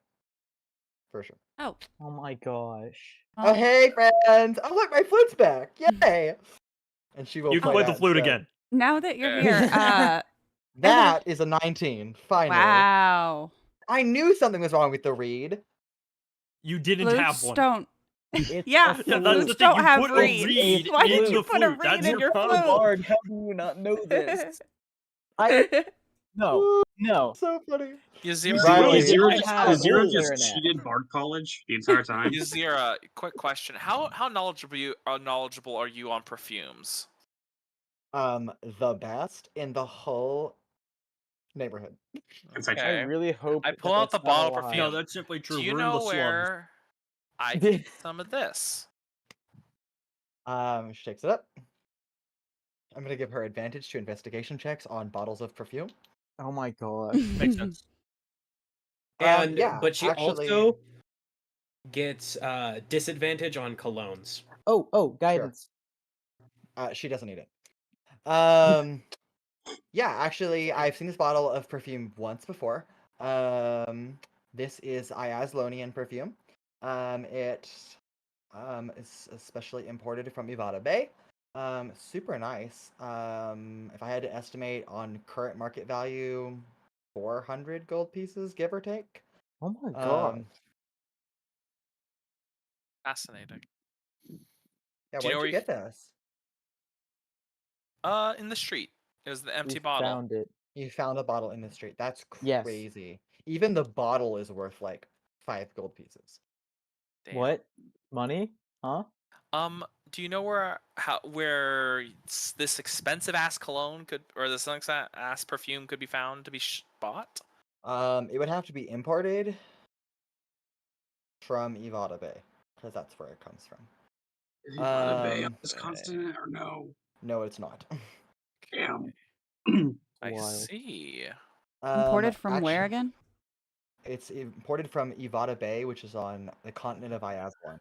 Speaker 1: For sure.
Speaker 4: Oh.
Speaker 3: Oh my gosh.
Speaker 1: Oh, hey, friends! Oh, look, my flute's back! Yay! And she will
Speaker 5: You can
Speaker 1: play
Speaker 5: play the
Speaker 1: that
Speaker 5: flute
Speaker 1: instead.
Speaker 5: again.
Speaker 4: Now that you're
Speaker 6: Yeah.
Speaker 4: here,
Speaker 1: That is a 19. Finally.
Speaker 4: wow.
Speaker 1: I knew something was wrong with the reed.
Speaker 5: You didn't have
Speaker 4: Flutes
Speaker 5: one.
Speaker 4: don't.
Speaker 3: It's
Speaker 4: Yeah,
Speaker 3: a
Speaker 5: Yeah, that's
Speaker 3: flute.
Speaker 5: the
Speaker 4: flutes
Speaker 5: thing.
Speaker 4: don't
Speaker 5: You
Speaker 4: have
Speaker 5: put
Speaker 4: reeds.
Speaker 5: a reed
Speaker 4: Why
Speaker 5: in
Speaker 4: did
Speaker 5: the
Speaker 4: you put a
Speaker 5: flute.
Speaker 4: reed
Speaker 5: That's
Speaker 4: in
Speaker 5: your
Speaker 4: your
Speaker 5: problem.
Speaker 4: flute?
Speaker 3: Bard, how do you not know this? No.
Speaker 1: So funny.
Speaker 6: Yazira,
Speaker 1: Riley,
Speaker 7: Yazira
Speaker 3: I
Speaker 7: just,
Speaker 3: have
Speaker 7: Yazira
Speaker 3: a
Speaker 7: just
Speaker 3: clarinet.
Speaker 7: cheated Bard College the entire time.
Speaker 6: Yazira, quick question: How knowledgeable are you on perfumes?
Speaker 1: The best in the whole neighborhood.
Speaker 7: Inside
Speaker 3: I
Speaker 6: Okay.
Speaker 3: really hope
Speaker 6: I
Speaker 3: that
Speaker 6: pull out
Speaker 3: that's
Speaker 6: the
Speaker 3: not a
Speaker 6: bottle
Speaker 3: lie.
Speaker 6: perfume.
Speaker 5: No, that's simply true.
Speaker 6: Do you
Speaker 5: We're in the
Speaker 6: know
Speaker 5: slums.
Speaker 6: where I can get some of this?
Speaker 1: She takes it up. I'm gonna give her advantage to investigation checks on bottles of perfume.
Speaker 3: Oh my gosh.
Speaker 5: Makes sense.
Speaker 2: And
Speaker 1: yeah,
Speaker 2: but she
Speaker 1: actually-
Speaker 2: also gets disadvantage on colognes.
Speaker 3: Oh, guidance.
Speaker 1: She doesn't need it. Yeah, actually, I've seen this bottle of perfume once before. This is Iazlonian perfume. It is especially imported from Ivada Bay. Super nice. If I had to estimate on current market value, 400 gold pieces, give or take.
Speaker 3: Oh my god.
Speaker 6: Fascinating.
Speaker 1: Yeah,
Speaker 6: Do you know
Speaker 1: where'd you
Speaker 6: where
Speaker 1: get this?
Speaker 6: In the street. It was the empty
Speaker 3: We
Speaker 6: bottle.
Speaker 3: found it.
Speaker 1: You found a bottle in the street. That's
Speaker 3: Yes.
Speaker 1: crazy. Even the bottle is worth like 5 gold pieces.
Speaker 6: Damn.
Speaker 3: What? Money? Huh?
Speaker 6: Do you know where this expensive ass cologne could, or this ass perfume could be found to be bought?
Speaker 1: It would have to be imported from Ivada Bay, because that's where it comes from.
Speaker 7: Is he on the Bay on
Speaker 1: Um,
Speaker 7: this continent or no?
Speaker 1: No, it's not.
Speaker 7: Damn.
Speaker 6: I
Speaker 3: Wild.
Speaker 6: see.
Speaker 4: Imported from where
Speaker 1: Actually,
Speaker 4: again?
Speaker 1: It's imported from Ivada Bay, which is on the continent of Iazlon,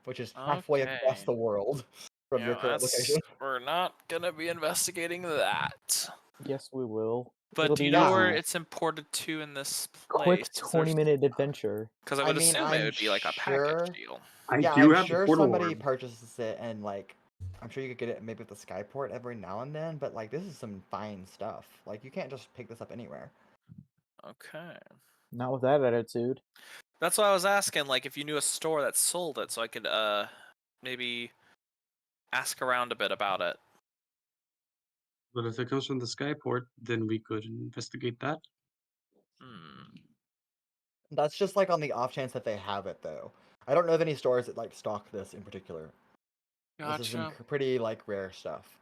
Speaker 1: which is halfway across
Speaker 6: Okay.
Speaker 1: the world from your current location.
Speaker 6: We're not gonna be investigating that.
Speaker 3: Yes, we will.
Speaker 6: But
Speaker 3: It'll
Speaker 6: do you
Speaker 3: be
Speaker 6: know where
Speaker 3: easy.
Speaker 6: it's imported to in this
Speaker 3: Quick
Speaker 6: place?
Speaker 3: 20-minute adventure.
Speaker 6: Because I
Speaker 1: I
Speaker 6: would
Speaker 1: mean,
Speaker 6: assume it
Speaker 1: I'm
Speaker 6: would be like a
Speaker 1: sure-
Speaker 6: package deal.
Speaker 7: I
Speaker 1: Yeah,
Speaker 7: do
Speaker 1: I'm
Speaker 7: have
Speaker 1: sure
Speaker 7: the portal
Speaker 1: somebody
Speaker 7: orb.
Speaker 1: purchases it, and like, I'm sure you could get it maybe at the Skyport every now and then. But like, this is some fine stuff. Like, you can't just pick this up anywhere.
Speaker 6: Okay.
Speaker 3: Not with that attitude.
Speaker 6: That's why I was asking, like, if you knew a store that sold it, so I could maybe ask around a bit about it.
Speaker 7: But if it comes from the Skyport, then we could investigate that.
Speaker 1: That's just like on the off chance that they have it, though. I don't know of any stores that like stock this in particular. This is some
Speaker 6: Gotcha.
Speaker 1: pretty like rare stuff.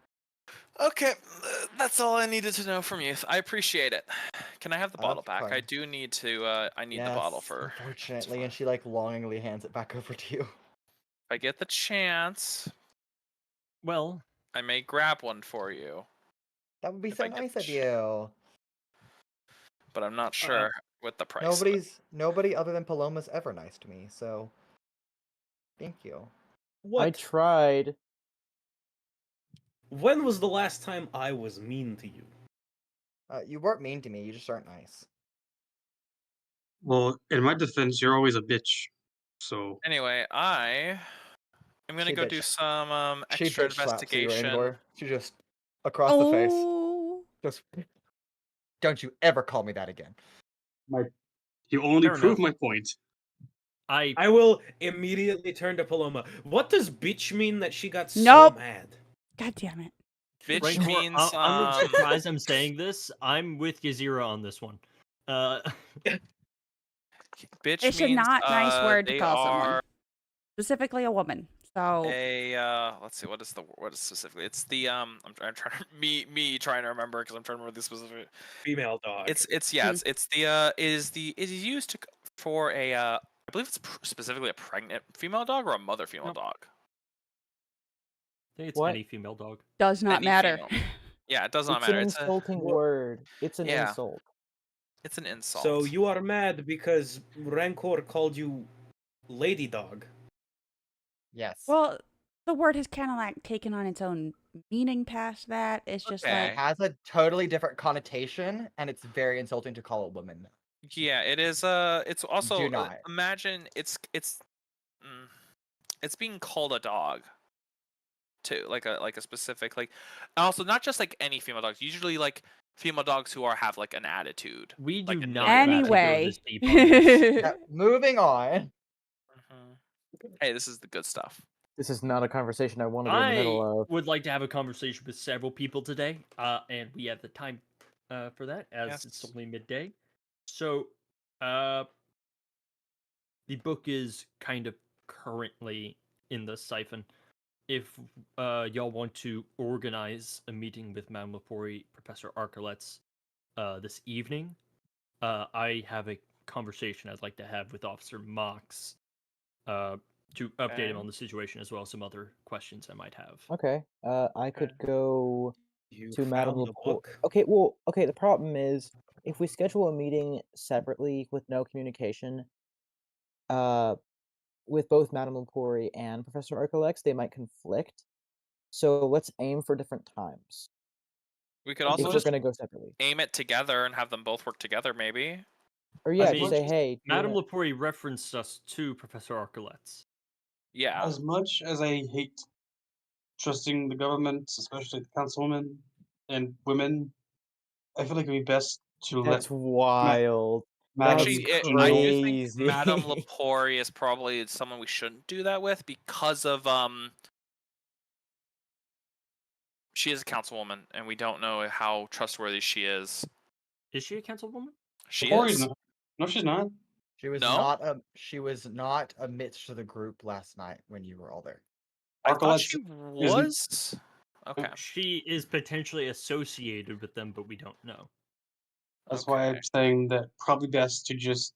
Speaker 6: Okay, that's all I needed to know from you. I appreciate it. Can I have the bottle
Speaker 1: Of
Speaker 6: back? I
Speaker 1: course.
Speaker 6: do need to. I need the bottle
Speaker 1: Yes,
Speaker 6: for.
Speaker 1: unfortunately, and she like longingly hands it back over to you.
Speaker 6: If I get the chance,
Speaker 5: Well,
Speaker 6: I may grab one for you.
Speaker 1: That would be
Speaker 6: If
Speaker 1: so
Speaker 6: I get
Speaker 1: nice
Speaker 6: the
Speaker 1: of you.
Speaker 6: But I'm not sure what the price.
Speaker 1: Nobody other than Paloma's ever nice to me, so thank you.
Speaker 3: I
Speaker 2: What?
Speaker 3: tried.
Speaker 2: When was the last time I was mean to you?
Speaker 1: You weren't mean to me, you just aren't nice.
Speaker 7: Well, in my defense, you're always a bitch. So
Speaker 6: Anyway, I'm gonna
Speaker 1: She
Speaker 6: go do
Speaker 1: bitch-
Speaker 6: some
Speaker 1: She
Speaker 6: extra
Speaker 1: bitch slaps you,
Speaker 6: investigation.
Speaker 1: Rainbow. She just across the face.
Speaker 4: Oh,
Speaker 1: Just don't you ever call me that again.
Speaker 7: you only
Speaker 5: Fair
Speaker 7: prove
Speaker 5: enough.
Speaker 7: my point.
Speaker 2: I will immediately turn to Paloma. What does bitch mean that she got
Speaker 4: Nope.
Speaker 2: so mad?
Speaker 4: God damn it.
Speaker 6: Bitch
Speaker 5: Rancor,
Speaker 6: means
Speaker 5: I'm surprised I'm saying this. I'm with Yazira on this one.
Speaker 6: bitch
Speaker 4: It's a
Speaker 6: means
Speaker 4: not nice word to
Speaker 6: they
Speaker 4: call someone.
Speaker 6: are
Speaker 4: Specifically a woman. So
Speaker 6: a let's see what is specifically. It's the I'm trying to me trying to remember because I'm trying to remember the specific.
Speaker 2: Female dog.
Speaker 6: It's the it is used to for a I believe it's specifically a pregnant female dog or a mother female
Speaker 5: Nope.
Speaker 6: dog.
Speaker 5: I think it's
Speaker 3: What?
Speaker 5: any female dog.
Speaker 4: does not
Speaker 6: Any
Speaker 4: matter.
Speaker 6: female. Yeah, it does not
Speaker 3: It's
Speaker 6: matter.
Speaker 3: an
Speaker 6: It's
Speaker 3: insulting word. It's an
Speaker 6: Yeah.
Speaker 3: insult.
Speaker 6: it's an insult.
Speaker 2: So you are mad because Rancor called you lady dog.
Speaker 1: Yes.
Speaker 4: Well, the word has kind of like taken on its own meaning past that. It's just
Speaker 6: Okay.
Speaker 1: It has a totally different connotation, and it's very insulting to call a woman that.
Speaker 6: Yeah, it is. It's also
Speaker 1: Do not.
Speaker 6: imagine it's being called a dog too, like a specific like. Also, not just like any female dogs. Usually, like female dogs who have like an attitude.
Speaker 5: We do
Speaker 6: Like a
Speaker 5: not
Speaker 6: negative
Speaker 5: need to go
Speaker 4: anyway.
Speaker 5: this deep on this.
Speaker 1: Yeah, moving on.
Speaker 6: Hey, this is the good stuff.
Speaker 3: This is not a conversation I want to be in the
Speaker 5: I
Speaker 3: middle of.
Speaker 5: would like to have a conversation with several people today, and we have the time for that, as it's
Speaker 6: Yes.
Speaker 5: only midday. So, the book is kind of currently in the siphon. If y'all want to organize a meeting with Madame Lepori, Professor Arcolets, this evening, I have a conversation I'd like to have with Officer Mox, to update him
Speaker 6: Okay.
Speaker 5: on the situation, as well as some other questions I might have.
Speaker 3: Okay. I could go
Speaker 2: You
Speaker 3: to Madame
Speaker 2: found the
Speaker 3: Lepore.
Speaker 2: book.
Speaker 3: Okay, well, okay, the problem is if we schedule a meeting separately with no communication, with both Madame Lepori and Professor Arcolex, they might conflict. So let's aim for different times.
Speaker 6: We could
Speaker 3: If
Speaker 6: also
Speaker 3: we're
Speaker 6: just
Speaker 3: gonna go separately.
Speaker 6: aim it together and have them both work together, maybe.
Speaker 3: Or yeah,
Speaker 5: mean,
Speaker 3: just say, hey, do you
Speaker 5: Madame
Speaker 3: wanna-
Speaker 5: Lepori referenced us to Professor Arcolets.
Speaker 6: Yeah.
Speaker 7: As much as I hate trusting the government, especially the councilwomen and women, I feel like it'd be best to
Speaker 3: That's
Speaker 7: let
Speaker 3: wild.
Speaker 7: Madame
Speaker 6: Actually,
Speaker 3: That's
Speaker 6: I do think
Speaker 3: crazy.
Speaker 6: Madame Lepori is probably someone we shouldn't do that with because of she is a councilwoman and we don't know how trustworthy she is.
Speaker 5: Is she a councilwoman?
Speaker 6: She
Speaker 7: Lepori's
Speaker 6: is.
Speaker 7: not. No, she's not.
Speaker 1: She was
Speaker 6: No?
Speaker 1: not amidst the group last night when you were all there.
Speaker 6: I thought
Speaker 7: Arcolets
Speaker 6: she
Speaker 7: isn't-
Speaker 6: was. Okay.
Speaker 5: She is potentially associated with them, but we don't know.
Speaker 7: That's why
Speaker 6: Okay.
Speaker 7: I'm saying that probably best to just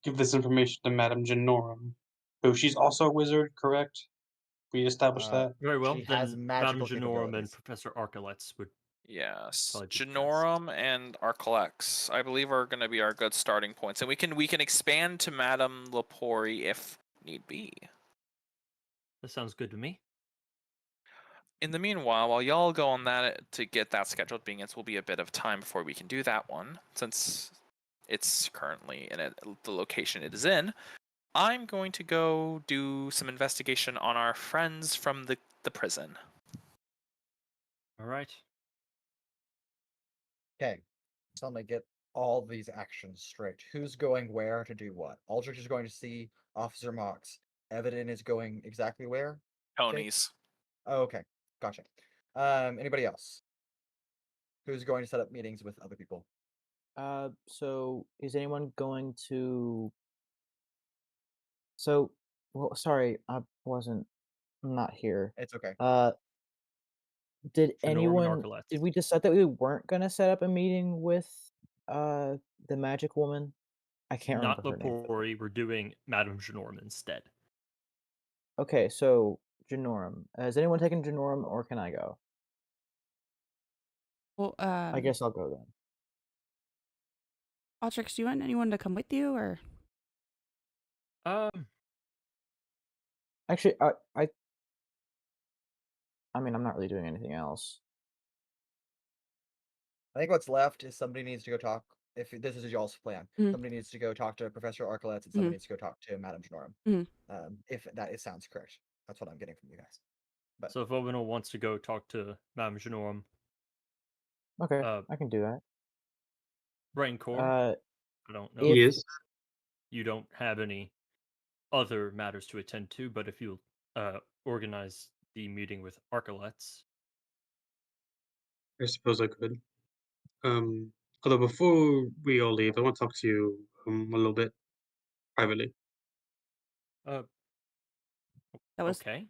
Speaker 7: give this information to Madame Genorum, who she's also a wizard, correct? We established that.
Speaker 5: Very well.
Speaker 1: She
Speaker 5: Then
Speaker 1: has
Speaker 5: Madame
Speaker 1: magical
Speaker 5: Genorum and
Speaker 1: capabilities.
Speaker 5: Professor Arcolets would.
Speaker 6: Yes.
Speaker 5: Probably be the best.
Speaker 6: Genorum and Arcolex, I believe, are going to be our good starting points, and we can expand to Madame Lepori if need be.
Speaker 5: That sounds good to me.
Speaker 6: In the meanwhile, while y'all go on that to get that scheduled, being it will be a bit of time before we can do that one, since it's currently in the location it is in, I'm going to go do some investigation on our friends from the prison.
Speaker 5: All right.
Speaker 1: Okay. So let me get all these actions straight. Who's going where to do what? Altrix is going to see Officer Mox. Evadin is going exactly where?
Speaker 6: Tony's.
Speaker 1: Oh, okay. Gotcha. Anybody else? Who's going to set up meetings with other people?
Speaker 3: So is anyone going to? So, well, sorry, I'm not here.
Speaker 1: It's okay.
Speaker 3: Did
Speaker 5: Genorum and
Speaker 3: anyone?
Speaker 5: Arcolets.
Speaker 3: Did we decide that we weren't gonna set up a meeting with, the magic woman? I can't
Speaker 5: Not
Speaker 3: remember her name.
Speaker 5: Lepori. We're doing Madame Genorum instead.
Speaker 3: Okay, so Janorum. Has anyone taken Janorum, or can I go?
Speaker 4: Well,
Speaker 3: I guess I'll go then.
Speaker 4: Altrix, do you want anyone to come with you, or?
Speaker 5: Um,
Speaker 3: Actually, I mean, I'm not really doing anything else.
Speaker 1: I think what's left is somebody needs to go talk. If this is y'all's plan,
Speaker 4: Mhm.
Speaker 1: somebody needs to go talk to Professor Arcolets, and somebody needs to go talk to Madame Janorum.
Speaker 4: Mhm.
Speaker 1: If that sounds correct, that's what I'm getting from you guys. But
Speaker 5: so if Owunul wants to go talk to Madame Janorum,
Speaker 3: Okay,
Speaker 5: uh,
Speaker 3: I can do that.
Speaker 5: Rancor,
Speaker 3: Uh,
Speaker 5: I don't know
Speaker 3: if
Speaker 7: He
Speaker 5: if
Speaker 7: is.
Speaker 5: you don't have any other matters to attend to, but if you organize the meeting with Arcolets,
Speaker 7: I suppose I could. Although before we all leave, I want to talk to you a little bit privately.
Speaker 5: uh,
Speaker 4: That was
Speaker 5: okay.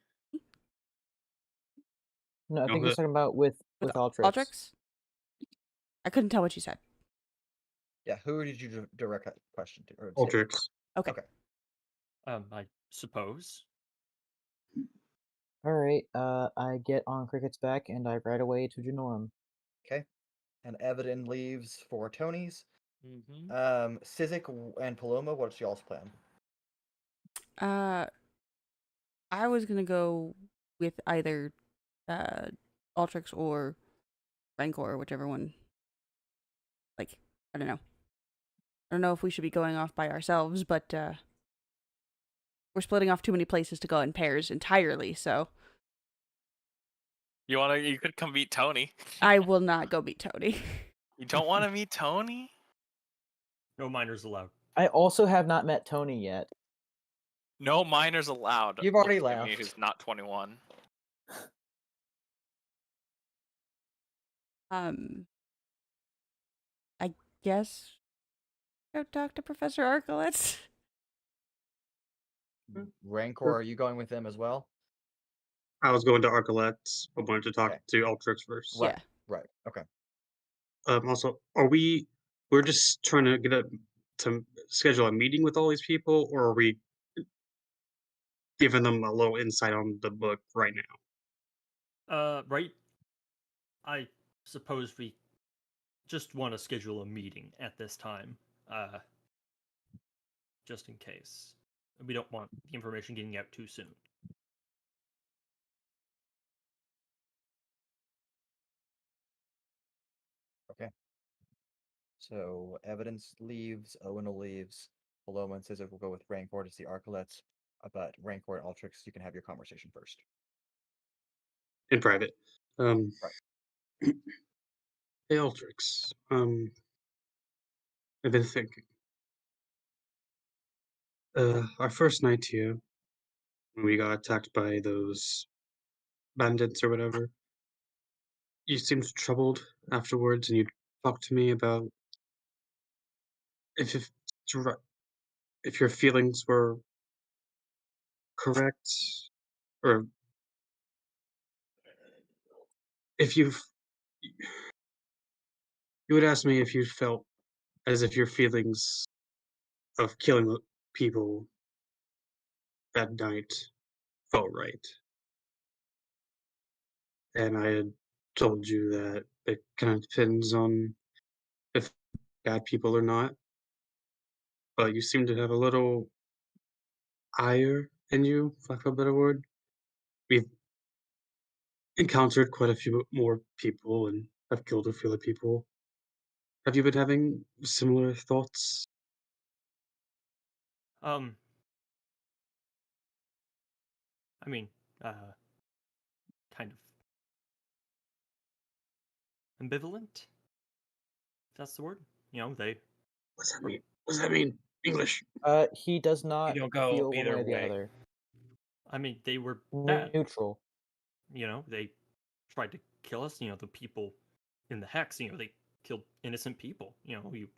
Speaker 3: no, I
Speaker 7: No,
Speaker 3: think he's talking about with Altrix.
Speaker 4: Altrix? I couldn't tell what you said.
Speaker 1: yeah, who did you direct that question to? Or say?
Speaker 7: Altrix.
Speaker 4: Okay.
Speaker 1: Okay.
Speaker 5: I suppose.
Speaker 3: All right. I get on Cricket's back and I ride away to Janorum.
Speaker 1: Okay. And Evadin leaves for Tony's.
Speaker 5: Mm-hmm.
Speaker 1: Sizik and Paloma, what's y'all's plan?
Speaker 4: I was gonna go with either Altrix or Rancor, whichever one. Like, I don't know. I don't know if we should be going off by ourselves, but we're splitting off too many places to go in pairs entirely, so
Speaker 6: You could come meet Tony.
Speaker 4: I will not go meet Tony.
Speaker 6: You don't want to meet Tony?
Speaker 5: No minors allowed.
Speaker 3: I also have not met Tony yet.
Speaker 6: No minors allowed.
Speaker 1: You've already
Speaker 6: looking at me,
Speaker 1: left.
Speaker 6: who's not 21.
Speaker 4: I guess go talk to Professor Arcolets.
Speaker 1: Rancor,
Speaker 3: Sure.
Speaker 1: are you going with them as well?
Speaker 7: I was going to Arcolets. I wanted to talk
Speaker 1: Okay.
Speaker 7: to Altrix first.
Speaker 1: Right.
Speaker 4: Yeah.
Speaker 1: Right. Okay.
Speaker 7: Also, we're just trying to to schedule a meeting with all these people, or are we giving them a little insight on the book right now?
Speaker 5: Right. I suppose we just want to schedule a meeting at this time. Just in case. We don't want the information getting out too soon.
Speaker 1: Okay. So Evidence leaves, Owunul leaves, Paloma and Sizik will go with Rancor to see Arcolets, but Rancor and Altrix, you can have your conversation first.
Speaker 7: In private.
Speaker 1: Right.
Speaker 7: Hey, Altrix. I've been thinking. Our first night here, when we got attacked by those bandits or whatever, you seemed troubled afterwards, and you talked to me about if if your feelings were correct, or if you would ask me if you felt as if your feelings of killing people that night felt right, and I had told you that it kind of depends on if bad people or not, but you seem to have a little ire in you, for lack of a better word. We've encountered quite a few more people and have killed a few other people. Have you been having similar thoughts?
Speaker 5: Um, I mean, kind of ambivalent. If that's the word. You know, they.
Speaker 7: What does that mean? What does that mean? English.
Speaker 3: He does not
Speaker 2: don't go
Speaker 3: feel one
Speaker 2: either
Speaker 3: way or the
Speaker 2: way.
Speaker 3: other.
Speaker 5: I mean, they were bad.
Speaker 3: Neutral.
Speaker 5: You know, they tried to kill us. You know, the people in the hex. You know, they killed innocent people. You know, if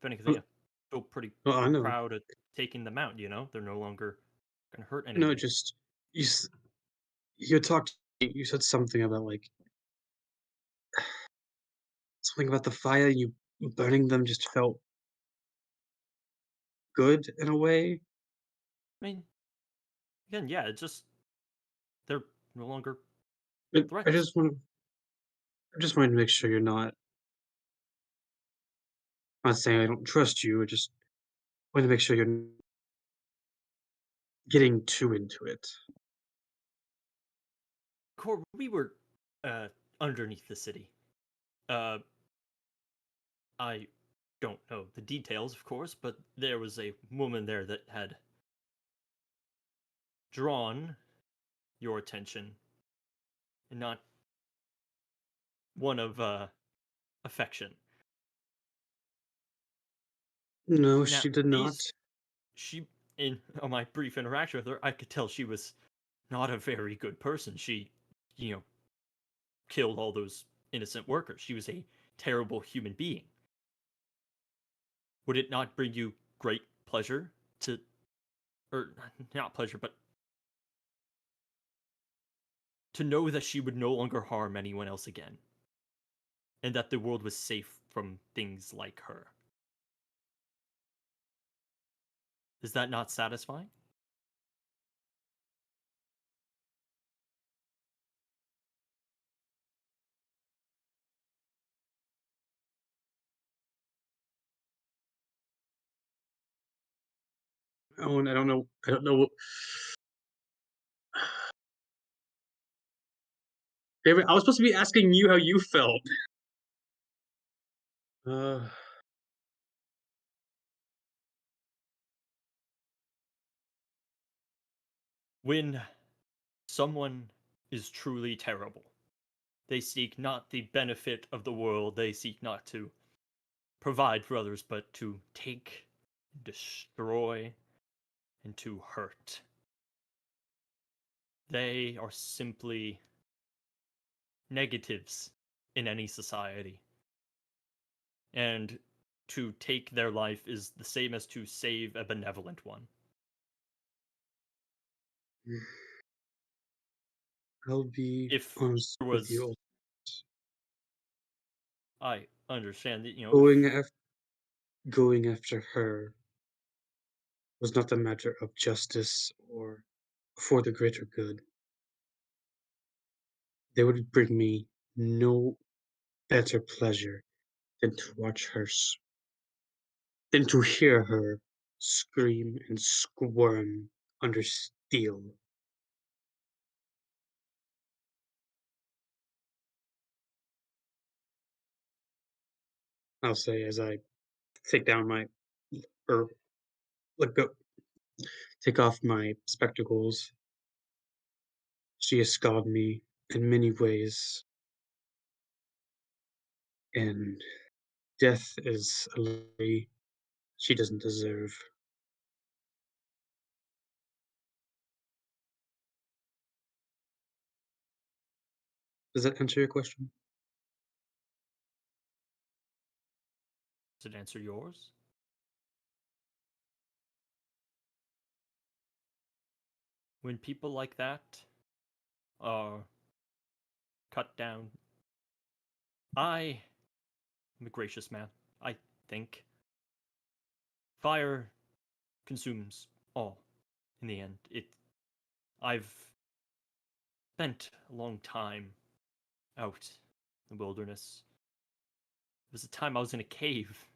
Speaker 5: anything, I feel pretty
Speaker 7: Well, I know.
Speaker 5: proud of taking them out. You know, they're no longer gonna hurt
Speaker 7: No,
Speaker 5: anyone.
Speaker 7: just you. You talked. You said something about like something about the fire. You burning them just felt good in a way.
Speaker 5: I mean, Again, yeah, it's just they're no longer
Speaker 7: I
Speaker 5: threats.
Speaker 7: just wanted to make sure you're not. I'm not saying I don't trust you. I just wanted to make sure you're not getting too into it.
Speaker 5: We were underneath the city. Uh, I don't know the details, of course, but there was a woman there that had drawn your attention, and not one of affection.
Speaker 7: No,
Speaker 5: Now,
Speaker 7: she did not.
Speaker 5: she, in on my brief interaction with her, I could tell she was not a very good person. She, you know, killed all those innocent workers. She was a terrible human being. Would it not bring you great pleasure to, or not pleasure, but to know that she would no longer harm anyone else again, and that the world was safe from things like her? Is that not satisfying?
Speaker 7: Owen, I don't know. I don't know. David, I was supposed to be asking you how you felt. Uh,
Speaker 5: When someone is truly terrible, they seek not the benefit of the world, they seek not to provide for others, but to take, destroy, and to hurt. They are simply negatives in any society. And to take their life is the same as to save a benevolent one.
Speaker 7: I'll be
Speaker 5: If
Speaker 7: honest
Speaker 5: there
Speaker 7: with
Speaker 5: was,
Speaker 7: you.
Speaker 5: I understand that,
Speaker 7: Going after her was not a matter of justice or for the greater good. They would bring me no better pleasure than to watch her, than to hear her scream and squirm under steel. I'll say as I take down my, or let go, take off my spectacles. She has scarred me in many ways, and death is a lady she doesn't deserve. Does that answer your question?
Speaker 5: does it answer yours? When people like that are cut down, I am a gracious man, I think. Fire consumes all in the end. I've spent a long time out in the wilderness. It was a time I was in a cave.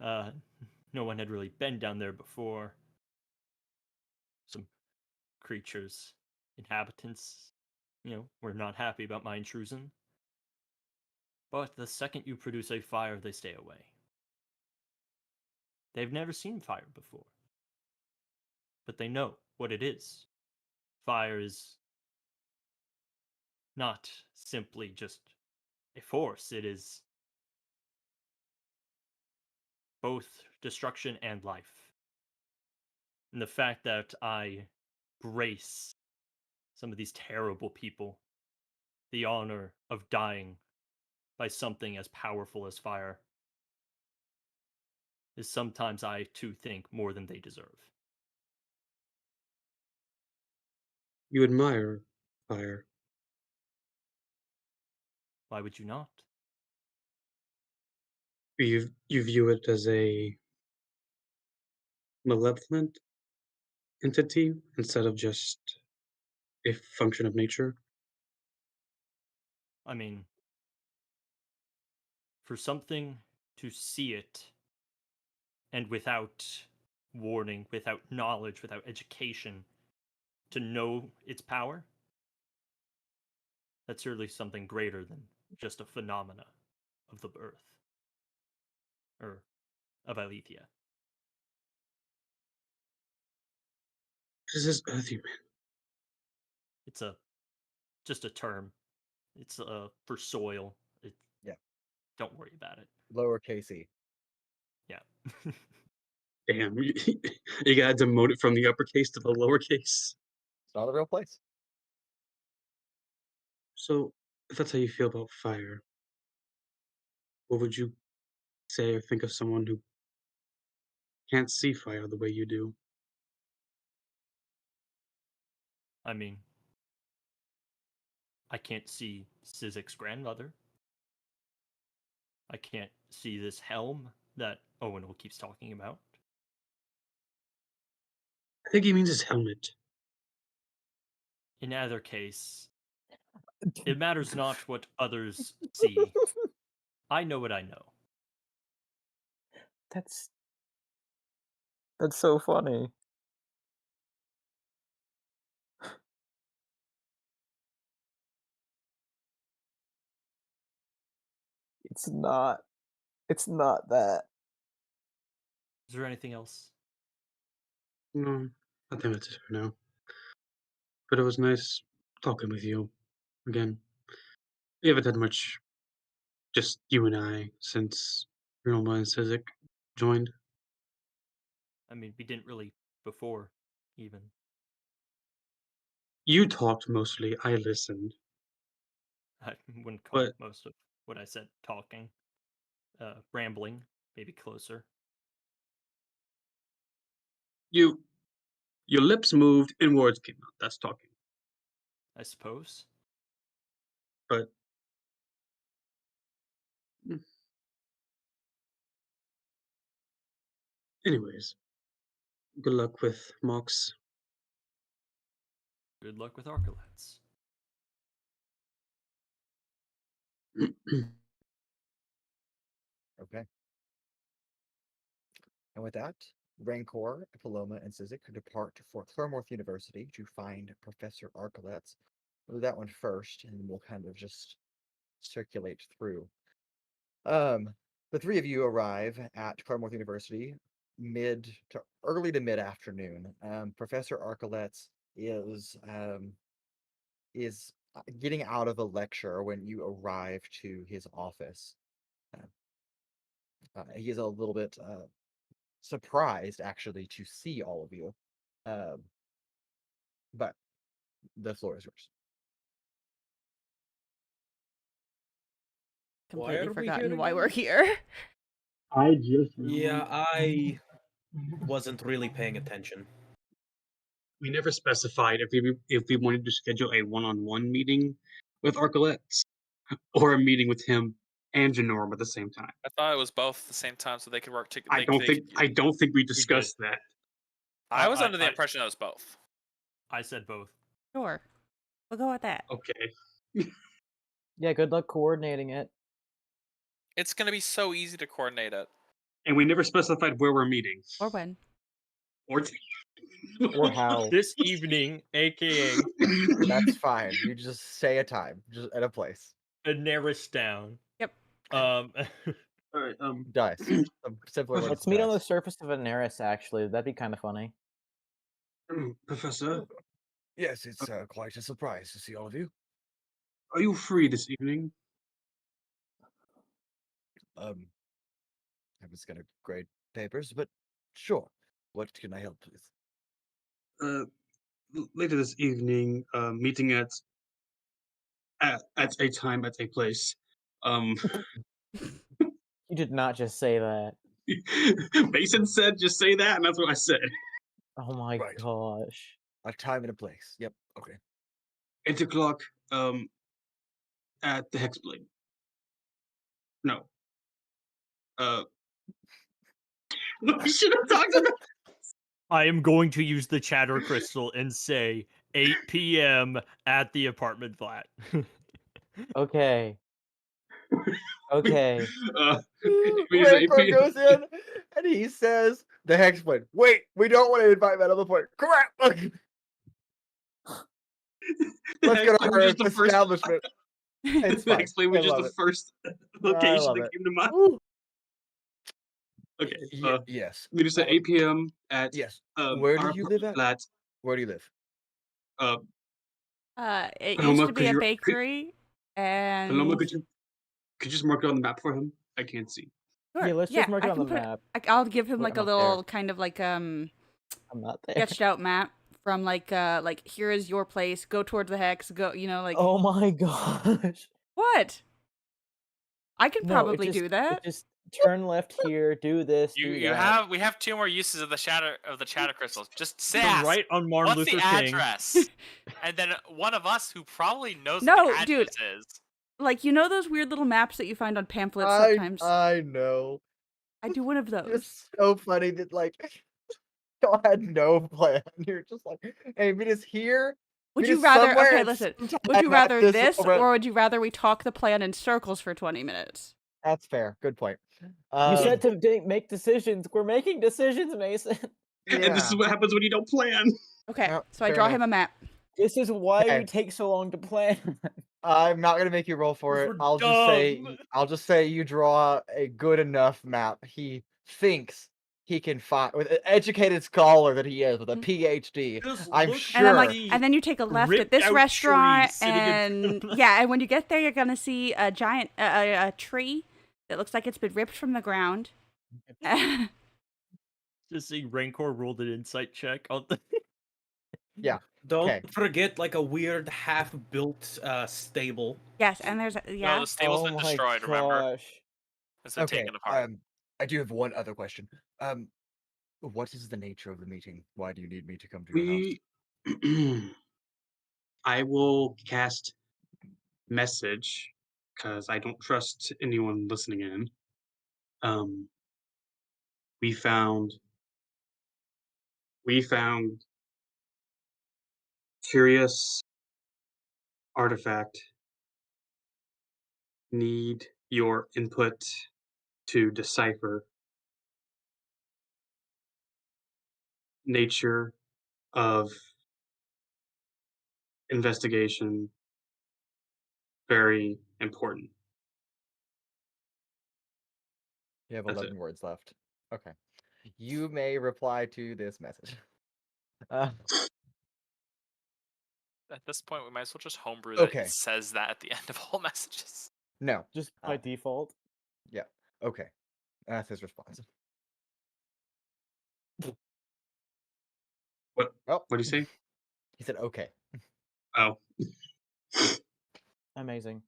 Speaker 5: Uh, no one had really been down there before. Some creatures, inhabitants, were not happy about my intrusion. But the second you produce a fire, they stay away. They've never seen fire before, but they know what it is. Fire is not simply just a force, it is both destruction and life. And the fact that I brace some of these terrible people the honor of dying by something as powerful as fire is sometimes I too think more than they deserve.
Speaker 7: You admire fire.
Speaker 5: Why would you not?
Speaker 7: You view it as a malevolent entity instead of just a function of nature?
Speaker 5: I mean, for something to see it and without warning, without knowledge, without education, to know its power, that's certainly something greater than just a phenomena of the earth or of Alethea.
Speaker 7: What is this earthy man?
Speaker 5: It's just a term. It's for soil.
Speaker 1: Yeah.
Speaker 5: Don't worry about it.
Speaker 1: Lowercase e.
Speaker 5: Yeah.
Speaker 7: Damn, you gotta demote it from the uppercase to the lowercase.
Speaker 1: It's not a real place.
Speaker 7: So, if that's how you feel about fire, what would you say or think of someone who can't see fire the way you do?
Speaker 5: I mean, I can't see Sizik's grandmother. I can't see this helm that Owunul keeps talking about.
Speaker 7: I think he means his helmet.
Speaker 5: In either case, it matters not what others see. I know what I know.
Speaker 3: That's so funny. It's not. It's not that.
Speaker 5: Is there anything else?
Speaker 7: No, I think that's it for now. But it was nice talking with you again. We haven't had much, just you and I, since Roma and Sizik joined.
Speaker 5: I mean, we didn't really before, even.
Speaker 7: You talked mostly, I listened.
Speaker 5: I wouldn't call
Speaker 7: But
Speaker 5: most of what I said talking. Rambling, maybe closer.
Speaker 7: your lips moved and words came out. That's talking.
Speaker 5: I suppose.
Speaker 7: But anyways, good luck with Mox.
Speaker 5: Good luck with Archelates.
Speaker 1: Okay. And with that, Rancor, Paloma, and Sizik depart for Claremorth University to find Professor Archelates. We'll do that one first, and we'll kind of just circulate through. The three of you arrive at Claremorth University mid to early to mid afternoon. Professor Archelates is getting out of a lecture when you arrive to his office. He is a little bit surprised actually to see all of you, but the floor is yours.
Speaker 4: Completely
Speaker 2: are we
Speaker 4: forgotten
Speaker 2: here
Speaker 4: why we're
Speaker 2: again?
Speaker 4: here.
Speaker 7: I just
Speaker 2: Yeah, I wasn't really paying attention.
Speaker 7: We never specified if we wanted to schedule a one-on-one meeting with Archelates or a meeting with him and Janorum at the same time.
Speaker 6: I thought it was both at the same time so they could work together.
Speaker 7: I don't think we discussed that.
Speaker 6: I was under the
Speaker 5: I-
Speaker 6: impression that it was both.
Speaker 5: I said both.
Speaker 4: Sure. We'll go with that.
Speaker 7: Okay.
Speaker 3: Yeah, good luck coordinating it.
Speaker 6: It's going to be so easy to coordinate it.
Speaker 7: And we never specified where we're meeting.
Speaker 4: Or when.
Speaker 7: Or
Speaker 3: Or how.
Speaker 5: This evening, aka
Speaker 1: That's fine. You just say a time, just at a place.
Speaker 5: Daenerys down.
Speaker 4: Yep.
Speaker 7: All right,
Speaker 1: Dice. Simpler ones.
Speaker 3: Let's meet on the
Speaker 1: dice.
Speaker 3: surface of Daenerys, actually. That'd be kind of funny.
Speaker 7: Professor,
Speaker 1: Yes, it's quite a surprise to see all of you.
Speaker 7: are you free this evening?
Speaker 1: I was gonna grade papers, but sure. What can I help with?
Speaker 7: Later this evening, meeting at a time at a place.
Speaker 3: You did not just say that.
Speaker 7: Mason said, "Just say that," and that's what I said.
Speaker 3: Oh my
Speaker 1: Right.
Speaker 3: gosh.
Speaker 1: A time and a place. Yep. Okay.
Speaker 7: 8 o'clock. At the Hexblade. No. We should have talked about.
Speaker 5: I am going to use the chatter crystal and say 8 p.m. at the apartment flat.
Speaker 3: Okay. Okay.
Speaker 7: Because
Speaker 1: Rancor goes in and he says, the hex point. Wait, we don't want to invite that other point. Crap! Let's get our establishment. It's
Speaker 7: The
Speaker 1: fine.
Speaker 7: next play
Speaker 1: I
Speaker 7: was just
Speaker 1: love
Speaker 7: the
Speaker 1: it.
Speaker 7: first
Speaker 1: I
Speaker 7: location
Speaker 1: love
Speaker 7: that
Speaker 1: it.
Speaker 7: came to mind.
Speaker 1: Woo.
Speaker 7: Okay.
Speaker 1: Yes.
Speaker 7: We just said 8 p.m. at
Speaker 1: Yes. Where do
Speaker 7: our
Speaker 1: you live at?
Speaker 7: flat.
Speaker 1: Where do you live?
Speaker 4: It
Speaker 7: Paloma,
Speaker 4: used to be
Speaker 7: could
Speaker 4: a
Speaker 7: you-
Speaker 4: bakery, and
Speaker 7: Paloma, could you just mark it on the map for him? I can't see.
Speaker 4: Sure,
Speaker 3: Yeah, let's just mark it
Speaker 4: I
Speaker 3: on
Speaker 4: can
Speaker 3: the
Speaker 4: put
Speaker 3: map.
Speaker 4: I'll give him
Speaker 3: Wait,
Speaker 4: like a
Speaker 3: I'm not there.
Speaker 4: little kind of like
Speaker 3: I'm not there.
Speaker 4: sketched out map from like here is your place. Go towards the hex. Go, like
Speaker 3: Oh my gosh.
Speaker 4: what? I can
Speaker 3: No,
Speaker 4: probably do that.
Speaker 3: Just turn left here, do this, do that.
Speaker 6: We have 2 more uses of the chatter crystals. Just say
Speaker 5: The
Speaker 6: ask,
Speaker 5: right on Martin
Speaker 6: what's
Speaker 5: Luther
Speaker 6: the
Speaker 5: King.
Speaker 6: address? And then one of us who probably knows
Speaker 4: No,
Speaker 6: what the address
Speaker 4: dude.
Speaker 6: is.
Speaker 4: Like those weird little maps that you find on pamphlets
Speaker 1: I
Speaker 4: sometimes.
Speaker 1: know.
Speaker 4: I do one of those.
Speaker 1: It's so funny that y'all had no plan. You're just like, hey, meet us here.
Speaker 4: Would
Speaker 1: meet
Speaker 4: you
Speaker 1: us
Speaker 4: rather?
Speaker 1: somewhere
Speaker 4: Okay,
Speaker 1: at
Speaker 4: listen.
Speaker 1: some
Speaker 4: Would
Speaker 1: time
Speaker 4: you
Speaker 1: at
Speaker 4: rather this,
Speaker 1: over-
Speaker 4: or would you rather we talk the plan in circles for 20 minutes?
Speaker 1: That's fair. Good point.
Speaker 3: You said to make decisions. We're making decisions, Mason.
Speaker 7: And this is
Speaker 1: yeah.
Speaker 7: what happens when you don't plan.
Speaker 4: Okay,
Speaker 1: Yep,
Speaker 4: so I
Speaker 1: fair
Speaker 4: draw
Speaker 1: enough.
Speaker 4: him a map.
Speaker 3: This is why
Speaker 1: Okay.
Speaker 3: we take so long to plan.
Speaker 1: I'm not gonna make you roll for it.
Speaker 5: We're
Speaker 1: I'll just say you draw a good enough map. He thinks he can find with an educated scholar that he is with a PhD.
Speaker 5: Just
Speaker 1: I'm
Speaker 5: look
Speaker 1: sure.
Speaker 4: And I'm like, and then you take a left at
Speaker 5: ripped
Speaker 4: this
Speaker 5: out
Speaker 4: restaurant,
Speaker 5: tree sitting in front
Speaker 4: and
Speaker 5: of us.
Speaker 4: yeah, and when you get there, you're gonna see a giant a tree that looks like it's been ripped from the ground.
Speaker 5: Just seeing Rancor rolled an insight check on the.
Speaker 1: Yeah.
Speaker 2: Don't
Speaker 1: Okay.
Speaker 2: forget like a weird half-built stable.
Speaker 4: Yes, and there's
Speaker 6: No,
Speaker 4: yeah.
Speaker 6: the stable's been destroyed, remember? It's been
Speaker 1: Okay.
Speaker 6: taken apart.
Speaker 1: I do have one other question. What is the nature of the meeting? Why do you need me to come to your house?
Speaker 7: We I will cast message because I don't trust anyone listening in. We found curious artifact. Need your input to decipher nature of investigation. Very important.
Speaker 1: You have
Speaker 7: That's
Speaker 1: 11 words left. Okay. You may reply to this message.
Speaker 6: At this point, we might as well just homebrew that
Speaker 1: Okay.
Speaker 6: it says that at the end of all messages.
Speaker 1: No.
Speaker 3: Just by default.
Speaker 1: Yeah. Okay. That's his response.
Speaker 7: What?
Speaker 1: Oh,
Speaker 7: What do you say?
Speaker 1: he said okay.
Speaker 7: Oh,
Speaker 3: Amazing.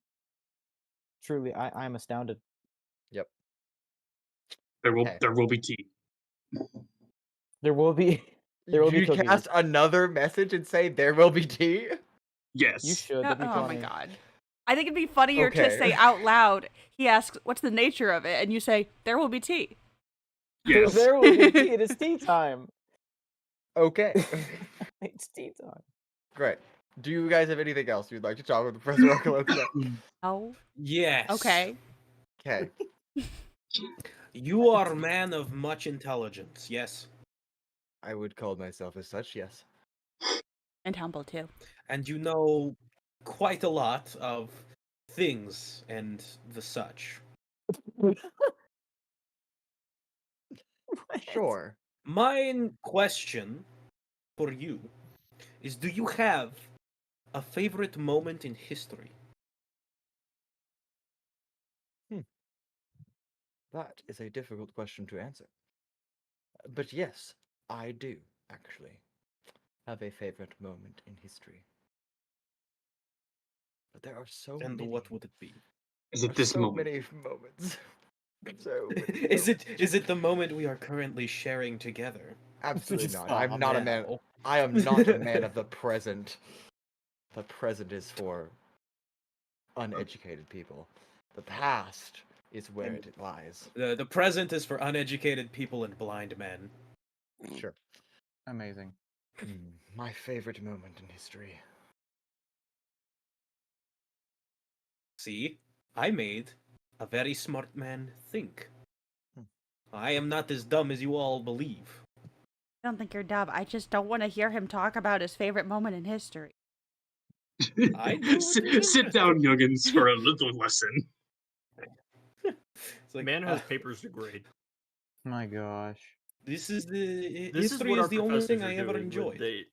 Speaker 3: Truly, I'm astounded.
Speaker 1: Yep.
Speaker 7: there will
Speaker 1: Okay.
Speaker 7: be tea.
Speaker 3: There will be
Speaker 1: You
Speaker 3: cookies.
Speaker 1: cast another message and say there will be tea?
Speaker 7: Yes.
Speaker 3: You should.
Speaker 4: No,
Speaker 3: That'd be
Speaker 4: oh my
Speaker 3: funny.
Speaker 4: god. I think it'd be funnier to
Speaker 1: Okay.
Speaker 4: say out loud. He asks, "What's the nature of it?" And you say, "There will be tea."
Speaker 7: Yes.
Speaker 3: There will be tea. It is tea time.
Speaker 1: Okay.
Speaker 3: It's tea time.
Speaker 1: Great. Do you guys have anything else you'd like to talk with Professor Oculus about?
Speaker 4: Oh.
Speaker 2: Yes.
Speaker 4: Okay.
Speaker 1: Okay.
Speaker 2: You are a man of much intelligence, yes.
Speaker 1: I would call myself as such, yes.
Speaker 4: And humble too.
Speaker 2: And you know quite a lot of things and the such.
Speaker 1: Sure.
Speaker 2: My question for you is, do you have a favorite moment in history?
Speaker 1: That is a difficult question to answer. But yes, I do, actually, have a favorite moment in history. But there are so
Speaker 2: And
Speaker 1: many.
Speaker 2: what would it be?
Speaker 7: Is it this
Speaker 1: so
Speaker 7: moment?
Speaker 1: many moments. So many
Speaker 2: Is
Speaker 1: moments.
Speaker 2: it the moment we are currently sharing together?
Speaker 1: Absolutely not.
Speaker 3: Stop
Speaker 1: I'm not a man.
Speaker 2: now.
Speaker 1: I am not a man of the present. The present is for uneducated people. The past is where it lies.
Speaker 2: The present is for uneducated people and blind men.
Speaker 1: Sure.
Speaker 3: Amazing.
Speaker 1: My favorite moment in history.
Speaker 2: See, I made a very smart man think.
Speaker 1: Hmm.
Speaker 2: I am not as dumb as you all believe.
Speaker 4: I don't think you're dumb. I just don't want to hear him talk about his favorite moment in history.
Speaker 2: I do.
Speaker 7: Sit down, youngins, for a little lesson.
Speaker 2: It's like,
Speaker 5: Man has papers to grade.
Speaker 3: My gosh.
Speaker 2: this is the
Speaker 5: This is
Speaker 2: history
Speaker 5: what
Speaker 2: is
Speaker 5: our
Speaker 2: the only
Speaker 5: professors
Speaker 2: thing
Speaker 5: are
Speaker 2: I ever
Speaker 5: doing when
Speaker 2: enjoyed.
Speaker 5: they.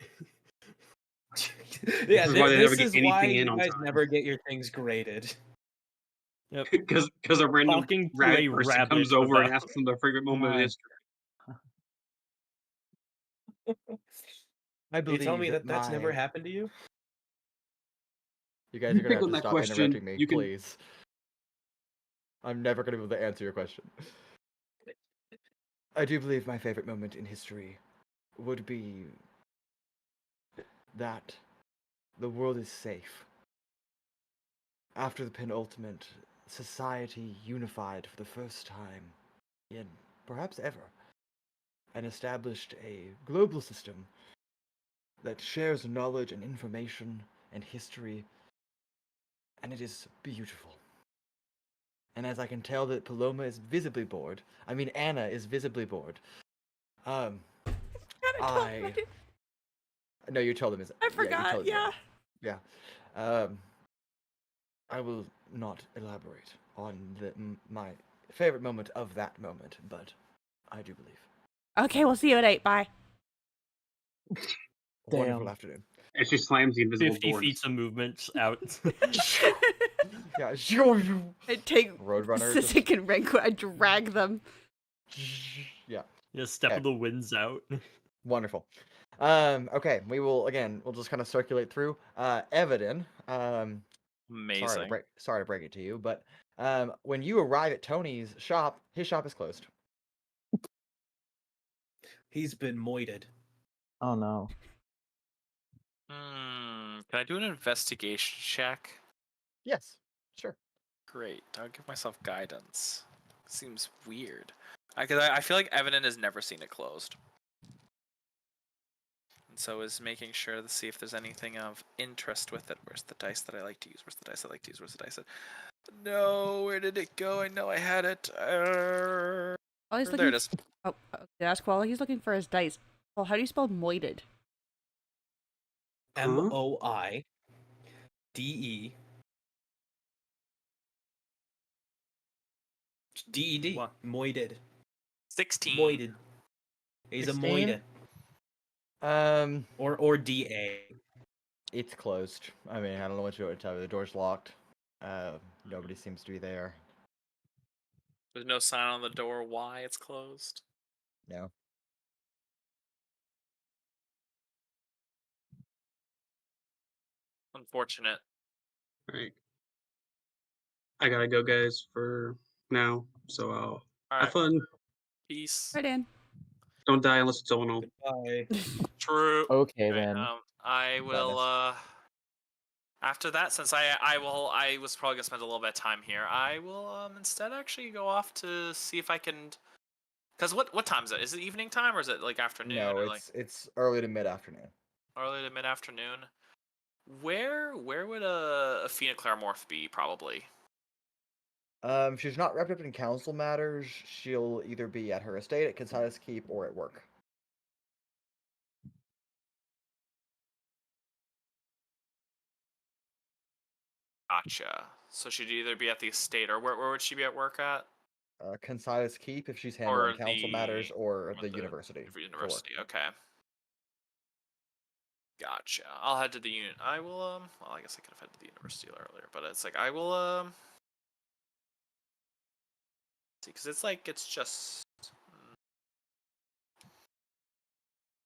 Speaker 2: Yeah,
Speaker 7: This is why they never
Speaker 2: this
Speaker 7: get
Speaker 2: is why
Speaker 7: anything in
Speaker 2: you
Speaker 7: on
Speaker 2: guys
Speaker 7: time.
Speaker 2: never get your things graded.
Speaker 5: Yep.
Speaker 7: Because a random
Speaker 5: Talking to
Speaker 7: rabbit
Speaker 5: a
Speaker 7: person
Speaker 5: rabbit
Speaker 7: comes over and
Speaker 5: about-
Speaker 7: asks them their favorite moment in
Speaker 3: My-
Speaker 7: history.
Speaker 1: I
Speaker 2: You
Speaker 1: believe
Speaker 2: tell me that that's never
Speaker 1: my-
Speaker 2: happened to you?
Speaker 1: You guys
Speaker 7: You
Speaker 1: are gonna
Speaker 7: pick
Speaker 1: have
Speaker 7: on
Speaker 1: to
Speaker 7: that
Speaker 1: stop
Speaker 7: question,
Speaker 1: interrupting me,
Speaker 7: you can-
Speaker 1: please. I'm never gonna be able to answer your question. I do believe my favorite moment in history would be that the world is safe. After the penultimate, society unified for the first time in perhaps ever, and established a global system that shares knowledge and information and history, and it is beautiful. And as I can tell that Paloma is visibly bored, I mean Anna is visibly bored. I no, you told them is
Speaker 4: I forgot. Yeah.
Speaker 1: Yeah. I will not elaborate on my favorite moment of that moment, but I do believe.
Speaker 4: Okay, we'll see you at 8. Bye.
Speaker 1: Wonderful
Speaker 3: Damn.
Speaker 1: afternoon.
Speaker 7: And she slams the invisible
Speaker 5: 50
Speaker 7: doors.
Speaker 5: feet of movement out.
Speaker 1: Yeah, sure.
Speaker 4: I take
Speaker 1: Roadrunner.
Speaker 4: Sizik and Rancor. I drag them.
Speaker 1: Yeah,
Speaker 5: Yeah, step
Speaker 1: Okay.
Speaker 5: of the winds out.
Speaker 1: wonderful. Okay, we'll just kind of circulate through. Evadin,
Speaker 6: Amazing.
Speaker 1: sorry to break it to you, but when you arrive at Tony's shop, his shop is closed.
Speaker 2: He's been moited.
Speaker 3: Oh no.
Speaker 6: Can I do an investigation check?
Speaker 1: Yes, sure.
Speaker 6: Great. I'll give myself guidance. Seems weird. I feel like Evadin has never seen it closed. And so is making sure to see if there's anything of interest with it. Where's the dice that I like to use? Where's the dice I like to use? Where's the dice that... No, where did it go? I know I had it.
Speaker 4: Oh, he's
Speaker 6: There
Speaker 4: looking.
Speaker 6: it is.
Speaker 4: Oh, that's well. He's looking for his dice. Well, how do you spell moited?
Speaker 7: Huh?
Speaker 2: Moide. DED.
Speaker 5: What?
Speaker 2: Moided.
Speaker 6: 16.
Speaker 2: Moided. He's
Speaker 1: 16?
Speaker 2: a moide. Or DA.
Speaker 1: It's closed. I mean, I don't know what to tell you. The door's locked. Nobody seems to be there.
Speaker 6: There's no sign on the door why it's closed.
Speaker 1: No.
Speaker 6: Unfortunate.
Speaker 7: Alright. I gotta go, guys, for now. So I'll
Speaker 6: All
Speaker 7: have
Speaker 6: right.
Speaker 7: fun.
Speaker 6: Peace.
Speaker 4: Right in.
Speaker 7: Don't die unless it's Owunul.
Speaker 2: Goodbye.
Speaker 6: True.
Speaker 3: Okay
Speaker 6: Okay,
Speaker 3: then.
Speaker 6: I will. After that, since I was probably gonna spend a little bit of time here, I will instead actually go off to see if I can. Cause what time is it? Is it evening time or is it like afternoon?
Speaker 1: No,
Speaker 6: or like
Speaker 1: it's early to mid afternoon.
Speaker 6: early to mid afternoon? Where would a phenoclaramorph be? Probably.
Speaker 1: If she's not wrapped up in council matters, she'll either be at her estate at Conside's Keep or at work.
Speaker 6: Gotcha. So she'd either be at the estate or where would she be at work at?
Speaker 1: Conside's Keep if she's handling council matters, or the university. for work.
Speaker 6: University. Okay. Gotcha. I'll head to the unit. I will well, I guess I could have headed to the university earlier, but it's like I will see, because it's just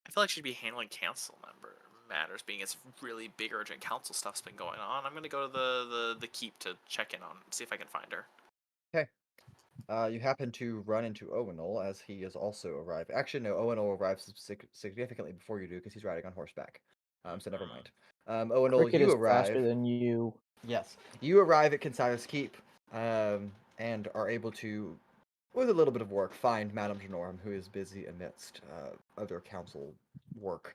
Speaker 6: I feel like she'd be handling council member matters, being it's really big urgent council stuff's been going on. I'm gonna go to the keep to check in on, see if I can find her.
Speaker 1: You happen to run into Owunul as he is also arrived. Actually, no, Owunul arrives significantly before you do because he's riding on horseback. So never mind. Owunul,
Speaker 3: Cricket
Speaker 1: you
Speaker 3: is
Speaker 1: arrive.
Speaker 3: faster than you.
Speaker 1: Yes, you arrive at Conside's Keep, and are able to, with a little bit of work, find Madame Janorum, who is busy amidst other council work.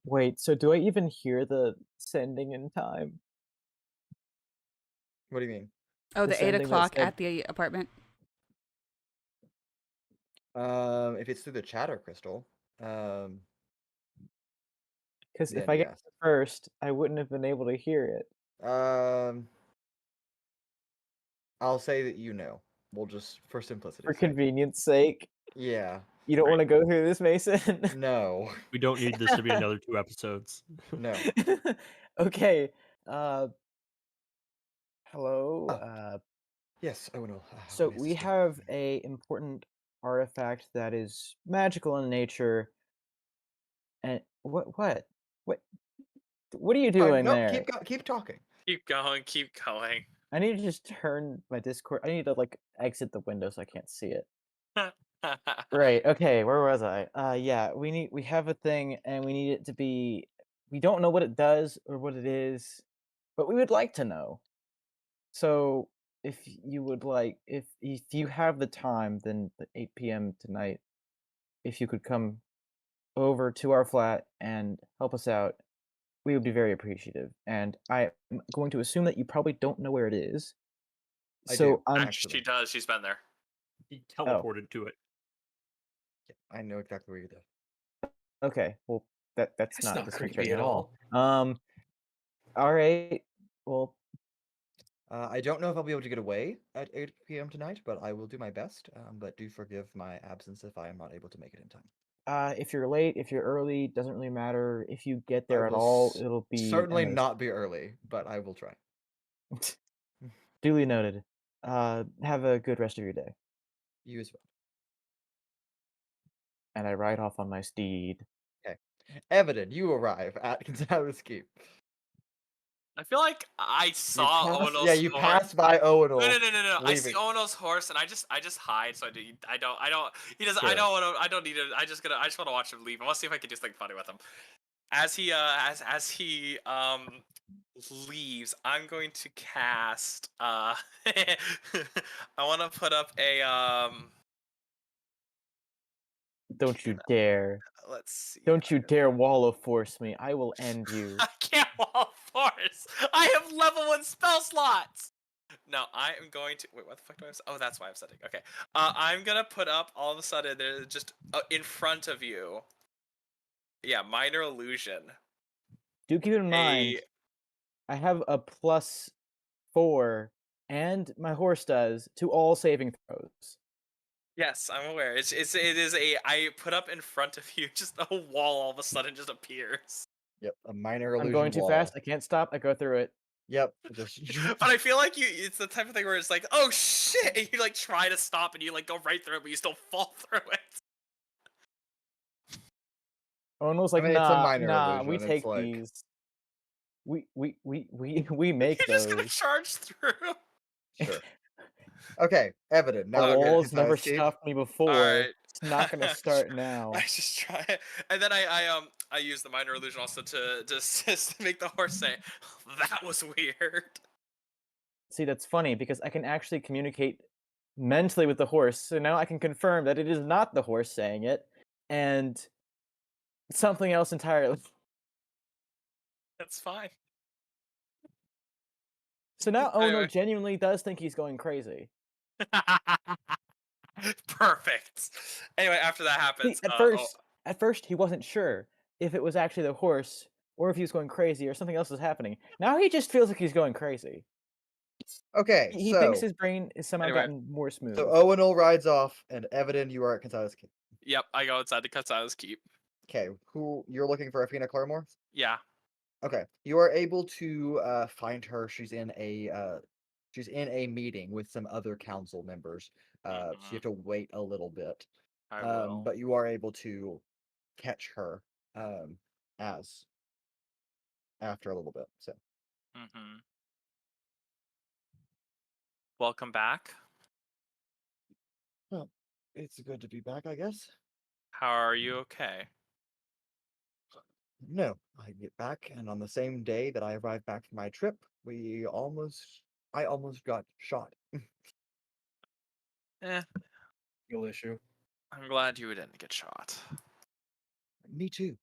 Speaker 3: Wait, so do I even hear the sending in time?
Speaker 1: What do you mean?
Speaker 4: Oh,
Speaker 3: The
Speaker 4: the 8
Speaker 3: sending that
Speaker 4: o'clock
Speaker 3: said-
Speaker 4: at the apartment.
Speaker 1: If it's through the chatter crystal,
Speaker 3: Because if
Speaker 1: then
Speaker 3: I get
Speaker 1: yes.
Speaker 3: it first, I wouldn't have been able to hear it.
Speaker 1: I'll say that you know. We'll just for simplicity's
Speaker 3: For
Speaker 1: sake.
Speaker 3: convenience sake,
Speaker 1: Yeah.
Speaker 3: you don't want to go through this, Mason?
Speaker 1: No.
Speaker 5: We don't need this to be another 2 episodes.
Speaker 1: No.
Speaker 3: Okay. Hello.
Speaker 1: Yes, Owunul.
Speaker 3: So
Speaker 1: what is
Speaker 3: we
Speaker 1: this?
Speaker 3: have a important artifact that is magical in nature. And what? What are you doing
Speaker 1: no,
Speaker 3: there?
Speaker 1: keep talking.
Speaker 6: Keep going, keep going.
Speaker 3: I need to just turn my Discord. I need to like exit the window so I can't see it. Right. Okay. Where was I? Yeah. We have a thing, and we need it to be. We don't know what it does or what it is, but we would like to know. So, if you would like, if you have the time, then the 8 p.m. tonight, if you could come over to our flat and help us out, we would be very appreciative. And I'm going to assume that you probably don't know where it is.
Speaker 1: I
Speaker 3: So
Speaker 1: do,
Speaker 3: I'm
Speaker 1: actually.
Speaker 6: She does. She's been there.
Speaker 5: He teleported to it.
Speaker 1: Yeah, I know exactly where you live.
Speaker 3: okay. Well, that's
Speaker 2: That's
Speaker 3: not
Speaker 2: not
Speaker 3: disconcerting
Speaker 2: creepy
Speaker 3: at
Speaker 2: at
Speaker 3: all. All right. Well,
Speaker 1: I don't know if I'll be able to get away at 8 p.m. tonight, but I will do my best. But do forgive my absence if I am not able to make it in time.
Speaker 3: if you're late, if you're early, doesn't really matter. If you get
Speaker 1: I
Speaker 3: there at
Speaker 1: will
Speaker 3: all, it'll be
Speaker 1: certainly
Speaker 3: amazing.
Speaker 1: not be early, but I will try.
Speaker 3: Duly noted. Have a good rest of your day.
Speaker 1: You as well.
Speaker 3: And I ride off on my steed.
Speaker 1: Okay. Evadin, you arrive at Gonzalez Keep.
Speaker 6: I feel like I saw Owunul's
Speaker 1: Yeah, you
Speaker 6: horse.
Speaker 1: pass by Owunul.
Speaker 6: No. I see
Speaker 1: leaving.
Speaker 6: Owunul's horse, and I just hide. So I don't. He doesn't.
Speaker 1: Sure.
Speaker 6: I don't need it. I just want to watch him leave. I want to see if I can do something funny with him. As he leaves, I'm going to cast. I want to put up a
Speaker 3: Don't you dare.
Speaker 6: Let's see.
Speaker 3: Don't you dare wall of force me. I will end you.
Speaker 6: I can't wall force. I have level 1 spell slots. No, I am going to wait. What the fuck do I have? Oh, that's why I'm setting. Okay. I'm gonna put up all of a sudden. There's just in front of you. Yeah, minor illusion.
Speaker 3: Do keep in mind, I have a +4, and my horse does, to all saving throws.
Speaker 6: Yes, I'm aware. It is a. I put up in front of you. Just a wall all of a sudden just appears.
Speaker 1: Yep, a minor illusion.
Speaker 3: I'm going too
Speaker 1: wall.
Speaker 3: fast. I can't stop. I go through it.
Speaker 1: Yep. Just...
Speaker 6: But I feel like it's the type of thing where it's like, oh shit, and you like try to stop and you like go right through it, but you still fall through it.
Speaker 3: Owunul's like,
Speaker 1: I mean, it's a
Speaker 3: nah,
Speaker 1: minor
Speaker 3: nah, we
Speaker 1: illusion,
Speaker 3: take
Speaker 1: it's like-
Speaker 3: these. We make
Speaker 6: You're just gonna
Speaker 3: those.
Speaker 6: charge through.
Speaker 1: Sure. Okay, Evadin.
Speaker 3: The
Speaker 1: Now we're gonna
Speaker 3: walls never
Speaker 1: escape.
Speaker 3: stopped me before.
Speaker 6: Alright.
Speaker 3: It's not gonna start now.
Speaker 6: I just try, and then I use the minor illusion also to just make the horse say, "That was weird."
Speaker 3: See, that's funny because I can actually communicate mentally with the horse. So now I can confirm that it is not the horse saying it, and something else entirely.
Speaker 6: That's fine.
Speaker 3: So now
Speaker 6: Anyway.
Speaker 3: Owunul genuinely does think he's going crazy.
Speaker 6: Perfect. Anyway, after that happens,
Speaker 3: See,
Speaker 6: oh,
Speaker 3: at first he wasn't sure if it was actually the horse or if he was going crazy or something else was happening. Now he just feels like he's going crazy.
Speaker 1: Okay,
Speaker 3: He
Speaker 1: so
Speaker 3: thinks his brain is somehow
Speaker 6: Anyway.
Speaker 3: gotten more smooth.
Speaker 1: so Owunul rides off, and Evadin, you are at Gonzalez Keep.
Speaker 6: yep, I go inside the Gonzalez Keep.
Speaker 1: Okay, who you're looking for? Afina Claremore.
Speaker 6: Yeah.
Speaker 1: Okay, you are able to find her. She's in a meeting with some other council members. So you have to wait a little bit.
Speaker 6: I will.
Speaker 1: But you are able to catch her as after a little bit. So
Speaker 6: Welcome back.
Speaker 1: well, it's good to be back, I guess.
Speaker 6: How are you? Okay.
Speaker 1: No, I get back, and on the same day that I arrived back from my trip, I almost got shot.
Speaker 6: Eh,
Speaker 2: Real issue.
Speaker 6: I'm glad you didn't get shot.
Speaker 1: Me too.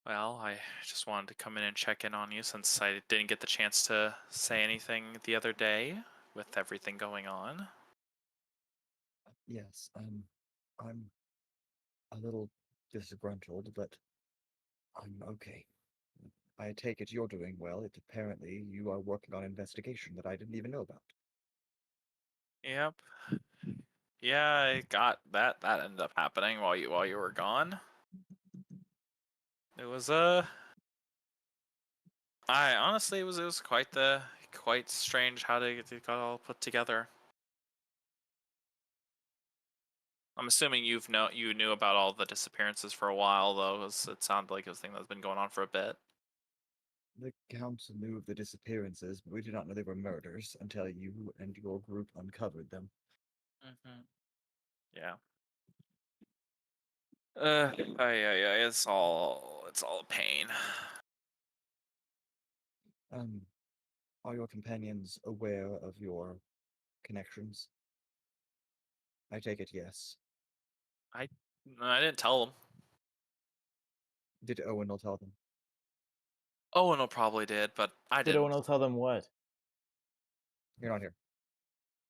Speaker 6: Well, I just wanted to come in and check in on you since I didn't get the chance to say anything the other day with everything going on.
Speaker 1: Yes, I'm a little disgruntled, but I'm okay. I take it you're doing well. It apparently you are working on an investigation that I didn't even know about.
Speaker 6: Yep. Yeah, I got that. That ended up happening while you were gone. It was I honestly it was quite strange how they got all put together. I'm assuming you knew about all the disappearances for a while though, 'cause it sounded like it was a thing that's been going on for a bit.
Speaker 1: The council knew of the disappearances, but we did not know they were murders until you and your group uncovered them.
Speaker 6: Yeah. Yeah, it's all a pain.
Speaker 1: Are your companions aware of your connections? I take it yes.
Speaker 6: I didn't tell them.
Speaker 1: Did Owunul tell them?
Speaker 6: Owunul probably did, but I
Speaker 3: Did
Speaker 6: didn't.
Speaker 3: Owen tell them what?
Speaker 1: You're not here.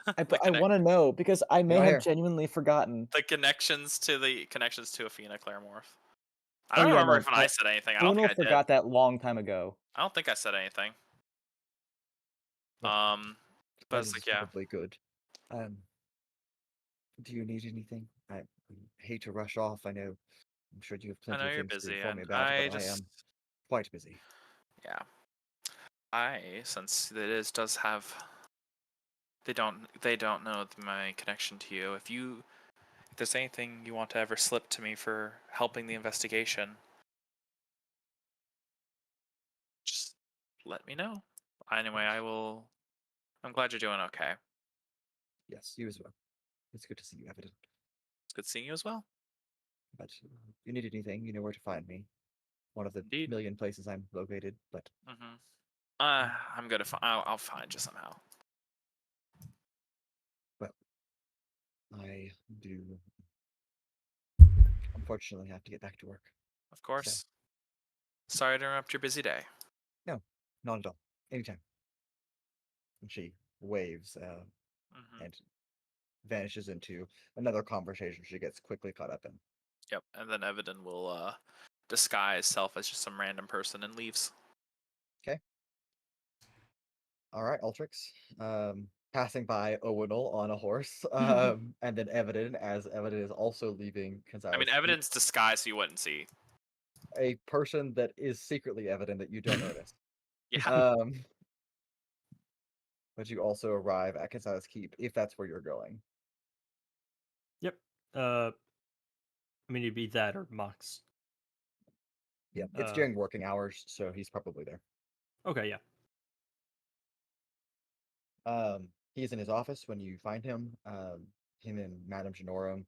Speaker 3: I want to know because I may
Speaker 1: You're not
Speaker 3: have
Speaker 1: here.
Speaker 3: genuinely forgotten.
Speaker 6: the connections to Athena Claremorph. I
Speaker 3: Oh
Speaker 6: don't
Speaker 3: yeah,
Speaker 6: remember
Speaker 3: no.
Speaker 6: if I said anything. I don't think
Speaker 3: Bruno
Speaker 6: I did.
Speaker 3: forgot that long time ago.
Speaker 6: I don't think I said anything.
Speaker 1: Well,
Speaker 6: But
Speaker 1: that
Speaker 6: it's
Speaker 1: is
Speaker 6: like, yeah.
Speaker 1: probably good. Do you need anything? I hate to rush off. I know. I'm sure you have
Speaker 6: I
Speaker 1: plenty
Speaker 6: know
Speaker 1: of
Speaker 6: you're
Speaker 1: things to
Speaker 6: busy,
Speaker 1: inform me
Speaker 6: and
Speaker 1: about,
Speaker 6: I
Speaker 1: but I
Speaker 6: just
Speaker 1: am quite busy.
Speaker 6: yeah. Since does have they don't know my connection to you. If there's anything you want to ever slip to me for helping the investigation, just let me know. Anyway, I'm glad you're doing okay.
Speaker 1: Yes, you as well. It's good to see you, Evadin.
Speaker 6: It's good seeing you as well.
Speaker 1: But if you need anything, you know where to find me. One of the
Speaker 6: Indeed.
Speaker 1: million places I'm located, but
Speaker 6: I'm gonna I'll find you somehow.
Speaker 1: well, I do unfortunately have to get back to work.
Speaker 6: Of course. Sorry to interrupt your busy day.
Speaker 1: No, not at all. Anytime. And she waves and vanishes into another conversation she gets quickly caught up in.
Speaker 6: Yep, and then Evadin will disguise self as just some random person and leaves.
Speaker 1: Okay. All right, Altrix. Passing by Owunul on a horse, and then Evadin, as Evadin is also leaving
Speaker 6: I mean,
Speaker 1: Kansas.
Speaker 6: Evadin's disguised so you wouldn't see.
Speaker 1: A person that is secretly Evadin that you don't notice.
Speaker 6: Yeah.
Speaker 1: But you also arrive at Kansas Keep if that's where you're going.
Speaker 5: Yep. I mean, it'd be that or Mox.
Speaker 1: Yeah, it's during working hours, so he's probably there.
Speaker 5: Okay, yeah.
Speaker 1: He's in his office when you find him. Him and Madame Janorum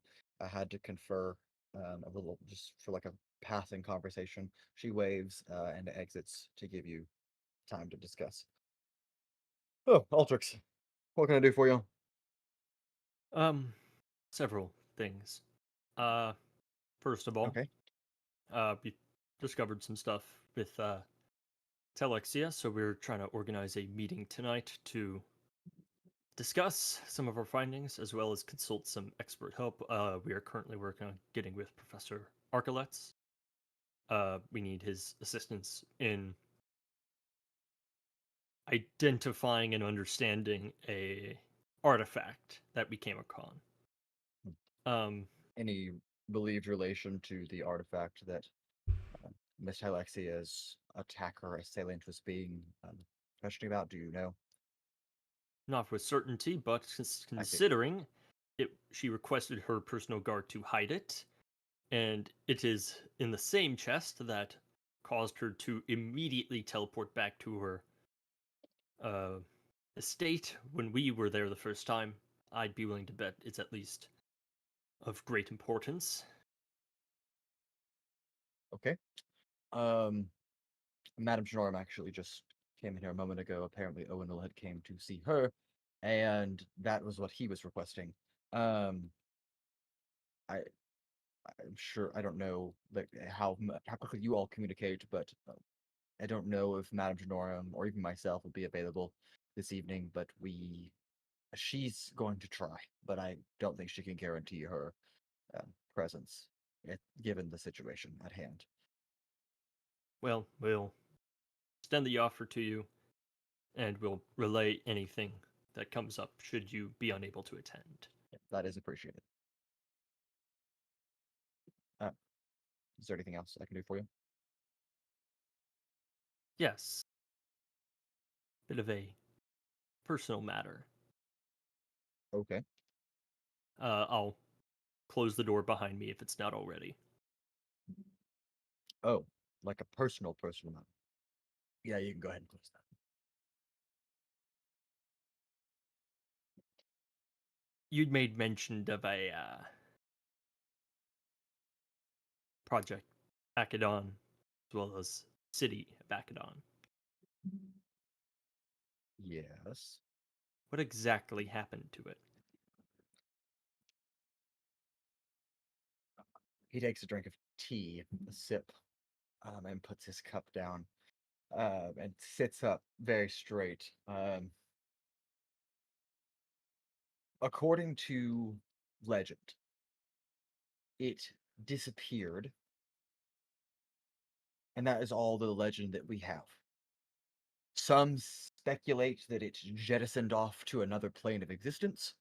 Speaker 1: had to confer a little, just for like a passing conversation. She waves and exits to give you time to discuss. Oh, Altrix, what can I do for you?
Speaker 5: Several things. First of all,
Speaker 1: Okay.
Speaker 5: we discovered some stuff with Telexia, so we're trying to organize a meeting tonight to discuss some of our findings as well as consult some expert help. We are currently working on getting with Professor Archilets. We need his assistance in identifying and understanding a artifact that we came upon.
Speaker 1: Any believed relation to the artifact that Miss Hylexia's attacker assailant was being questioning about? Do you know?
Speaker 5: Not with certainty, but considering she requested her personal guard to hide it, and it is in the same chest that caused her to immediately teleport back to her estate when we were there the first time, I'd be willing to bet it's at least of great importance.
Speaker 1: Okay. Madame Janorum actually just came in here a moment ago. Apparently, Owunul had came to see her, and that was what he was requesting. I'm sure I don't know like how quickly you all communicate, but I don't know if Madame Janorum or even myself will be available this evening. But she's going to try, but I don't think she can guarantee her presence, given the situation at hand.
Speaker 5: Well, we'll extend the offer to you, and we'll relay anything that comes up should you be unable to attend.
Speaker 1: That is appreciated. Is there anything else I can do for you?
Speaker 5: Yes. Bit of a personal matter.
Speaker 1: Okay.
Speaker 5: I'll close the door behind me if it's not already.
Speaker 1: Oh, like a personal matter. Yeah, you can go ahead and close that.
Speaker 5: You'd made mention of a project Akadon, as well as city of Akadon.
Speaker 1: Yes.
Speaker 5: What exactly happened to it?
Speaker 1: He takes a drink of tea, a sip, and puts his cup down, and sits up very straight. According to legend, it disappeared, and that is all the legend that we have. Some speculate that it jettisoned off to another plane of existence,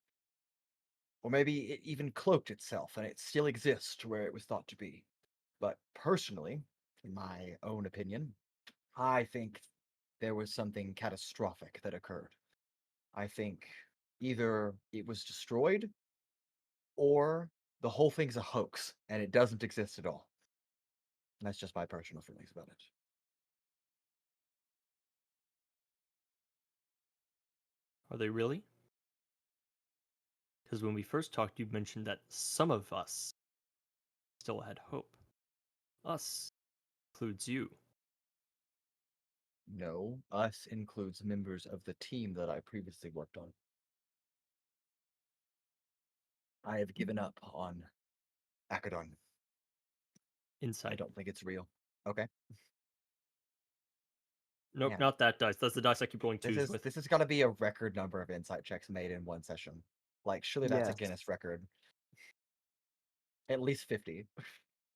Speaker 1: or maybe it even cloaked itself and it still exists where it was thought to be. But personally, in my own opinion, I think there was something catastrophic that occurred. I think either it was destroyed or the whole thing's a hoax and it doesn't exist at all. And that's just my personal feelings about it.
Speaker 5: Are they really? Because when we first talked, you mentioned that some of us still had hope. Us includes you.
Speaker 1: No, us includes members of the team that I previously worked on. I have given up on Akadon. I
Speaker 5: Inside.
Speaker 1: don't think it's real. Okay.
Speaker 5: Nope,
Speaker 1: Yeah.
Speaker 5: not that dice. That's the dice I keep rolling twos with.
Speaker 1: This is gonna be a record number of insight checks made in one session. Like, surely that's a
Speaker 3: Yes.
Speaker 1: Guinness record. At least 50.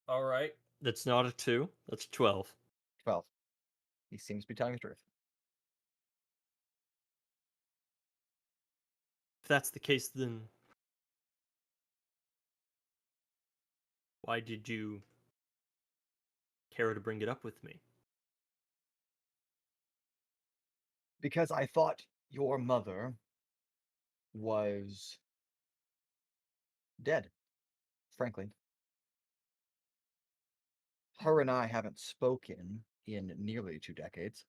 Speaker 5: All right. That's not a 2. That's 12.
Speaker 1: 12. He seems to be telling the truth.
Speaker 5: If that's the case, then why did you care to bring it up with me?
Speaker 1: Because I thought your mother was dead, frankly. Her and I haven't spoken in nearly 2 decades.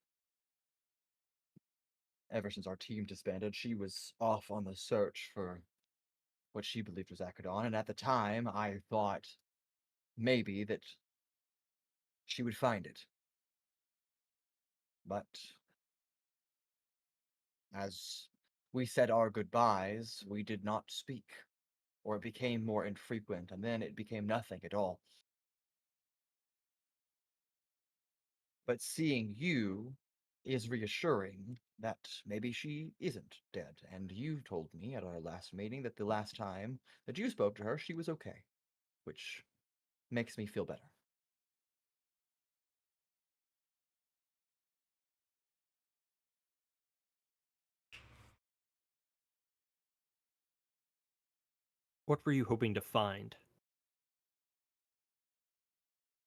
Speaker 1: Ever since our team disbanded, she was off on the search for what she believed was Akadon, and at the time, I thought maybe that she would find it. But as we said our goodbyes, we did not speak, or it became more infrequent, and then it became nothing at all. But seeing you is reassuring that maybe she isn't dead, and you told me at our last meeting that the last time that you spoke to her, she was okay, which makes me feel better.
Speaker 5: What were you hoping to find?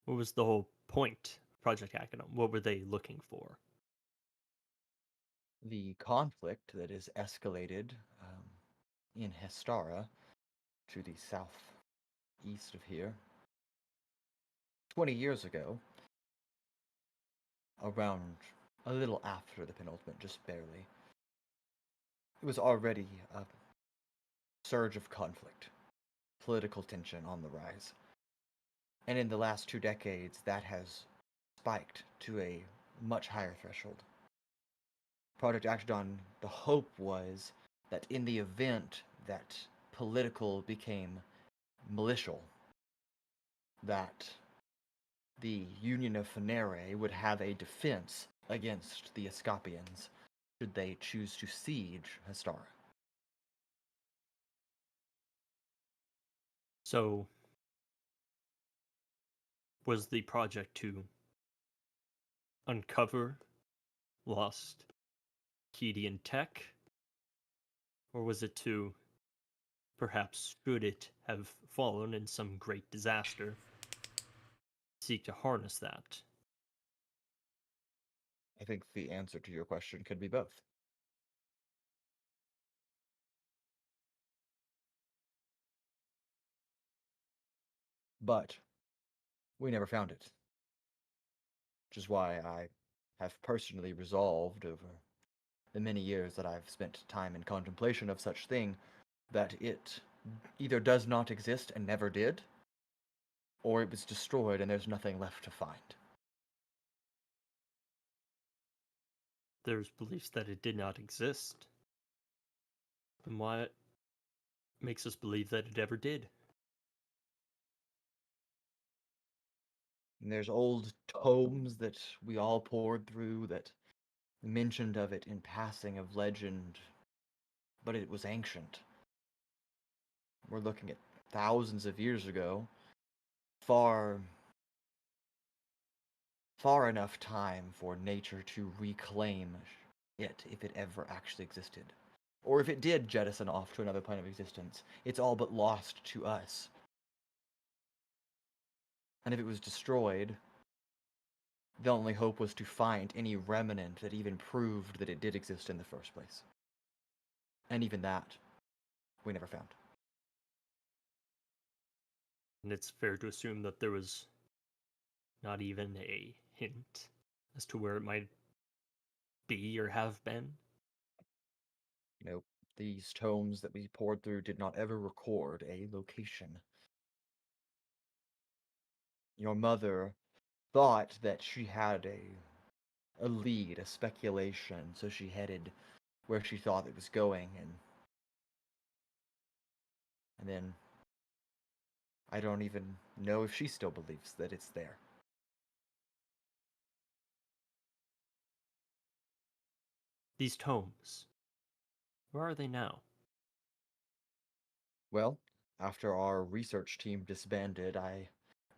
Speaker 5: What was the whole point of Project Akadon? What were they looking for?
Speaker 1: The conflict that is escalated in Hestara to the southeast of here 20 years ago, around a little after the penultimate, just barely, it was already a surge of conflict, political tension on the rise. And in the last 2 decades, that has spiked to a much higher threshold. Project Actodon, the hope was that in the event that political became malicial that the Union of Fenere would have a defense against the Escapians should they choose to siege Hastara.
Speaker 5: So, was the project to uncover lost Kedian tech? Or was it to, perhaps should it have fallen in some great disaster, seek to harness that?
Speaker 1: I think the answer to your question could be both. But we never found it. Which is why I have personally resolved over the many years that I've spent time in contemplation of such thing, that it either does not exist and never did, or it was destroyed and there's nothing left to find.
Speaker 5: There's beliefs that it did not exist. And what makes us believe that it ever did?
Speaker 1: And there's old tomes that we all poured through that mentioned of it in passing of legend, but it was ancient. We're looking at thousands of years ago, far enough time for nature to reclaim it if it ever actually existed. Or if it did jettison off to another plane of existence, it's all but lost to us. And if it was destroyed, the only hope was to find any remnant that even proved that it did exist in the first place. And even that, we never found.
Speaker 5: And it's fair to assume that there was not even a hint as to where it might be or have been.
Speaker 1: Nope. These tomes that we poured through did not ever record a location. Your mother thought that she had a lead, a speculation, so she headed where she thought it was going, and then I don't even know if she still believes that it's there.
Speaker 5: These tomes, where are they now?
Speaker 1: Well, after our research team disbanded, I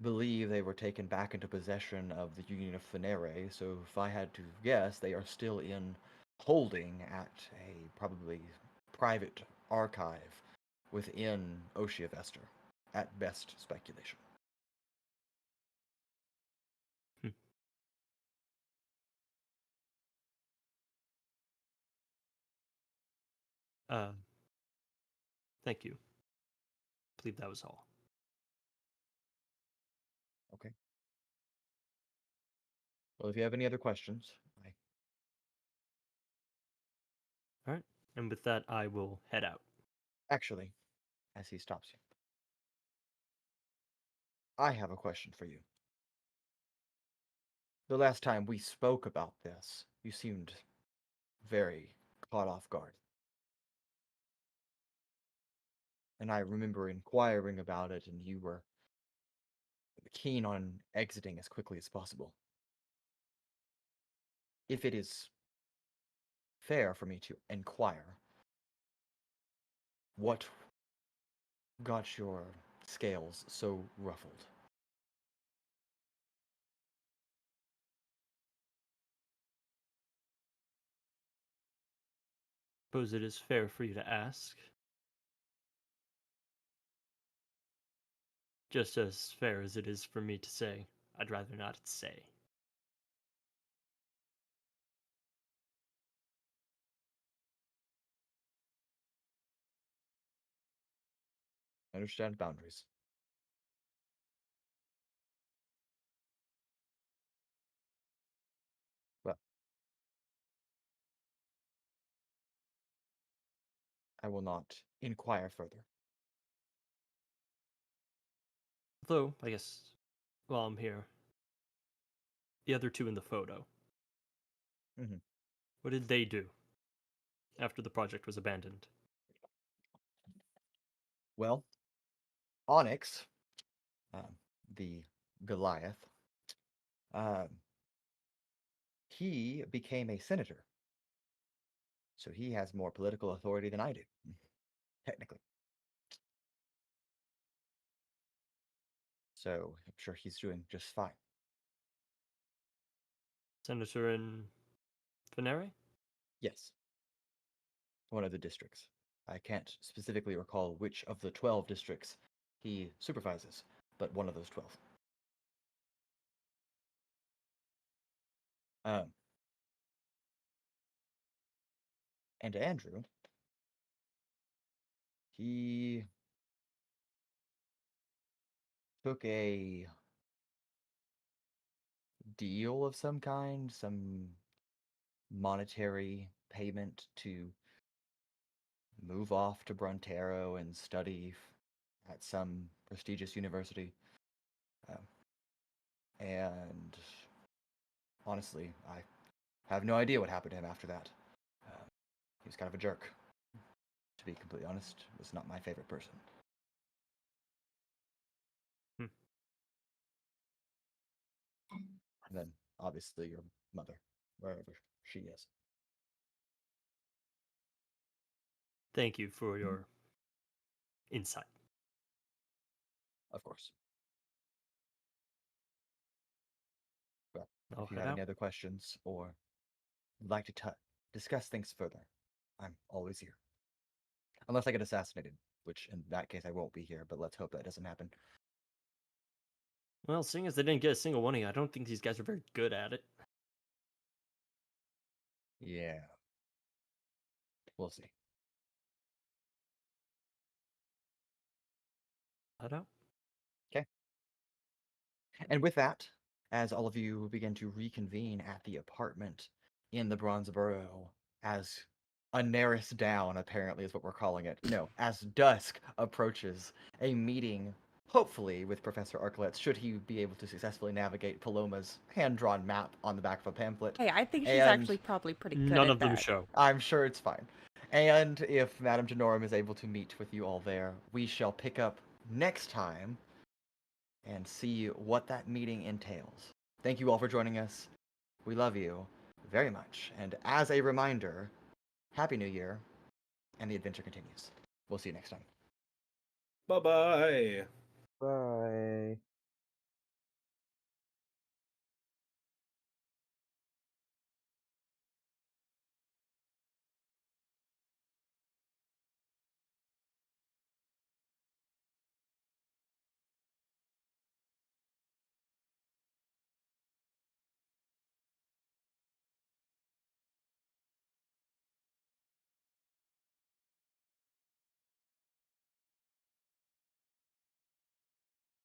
Speaker 1: believe they were taken back into possession of the Union of Fenere, so if I had to guess, they are still in holding at a probably private archive within Oceavester, at best speculation.
Speaker 5: Uh, Thank you. I believe that was all.
Speaker 1: Okay. Well, if you have any other questions,
Speaker 5: All right. And with that, I will head out.
Speaker 1: actually, as he stops you, I have a question for you. The last time we spoke about this, you seemed very caught off guard. And I remember inquiring about it, and you were keen on exiting as quickly as possible. If it is fair for me to inquire, what got your scales so ruffled?
Speaker 5: Suppose it is fair for you to ask. Just as fair as it is for me to say, I'd rather not say.
Speaker 1: I understand boundaries. But I will not inquire further.
Speaker 5: Though, I guess, while I'm here, the other two in the photo,
Speaker 1: Mm-hmm.
Speaker 5: what did they do after the project was abandoned?
Speaker 1: Well, Onyx, the Goliath, he became a senator. So he has more political authority than I do, technically. So I'm sure he's doing just fine.
Speaker 5: Senator in Venere?
Speaker 1: Yes. One of the districts. I can't specifically recall which of the 12 districts he supervises, but one of those 12. And Andrew, he took a deal of some kind, some monetary payment to move off to Brontero and study at some prestigious university. And honestly, I have no idea what happened to him after that. He was kind of a jerk. To be completely honest, was not my favorite person. And then, obviously, your mother, wherever she is.
Speaker 5: Thank you for your insight.
Speaker 1: Of course. Well,
Speaker 5: I'll
Speaker 1: if you
Speaker 5: head
Speaker 1: have
Speaker 5: out.
Speaker 1: any other questions or would like to discuss things further, I'm always here. Unless I get assassinated, which in that case I won't be here, but let's hope that doesn't happen.
Speaker 5: Well, seeing as they didn't get a single one of you, I don't think these guys are very good at it.
Speaker 1: Yeah. We'll see.
Speaker 5: Head out.
Speaker 1: Okay. And with that, as all of you begin to reconvene at the apartment in the Bronze Borough, as Aneris Down, apparently, is what we're calling it. No, as dusk approaches, a meeting, hopefully, with Professor Arklets, should he be able to successfully navigate Paloma's hand-drawn map on the back of a pamphlet.
Speaker 4: Hey, I think she's
Speaker 1: And
Speaker 4: actually probably pretty good
Speaker 5: None
Speaker 4: at
Speaker 5: of them
Speaker 4: that.
Speaker 5: show.
Speaker 1: I'm sure it's fine. And if Madame Janorum is able to meet with you all there, we shall pick up next time and see what that meeting entails. Thank you all for joining us. We love you very much. And as a reminder, Happy New Year, and the adventure continues. We'll see you next time.
Speaker 2: Bye-bye.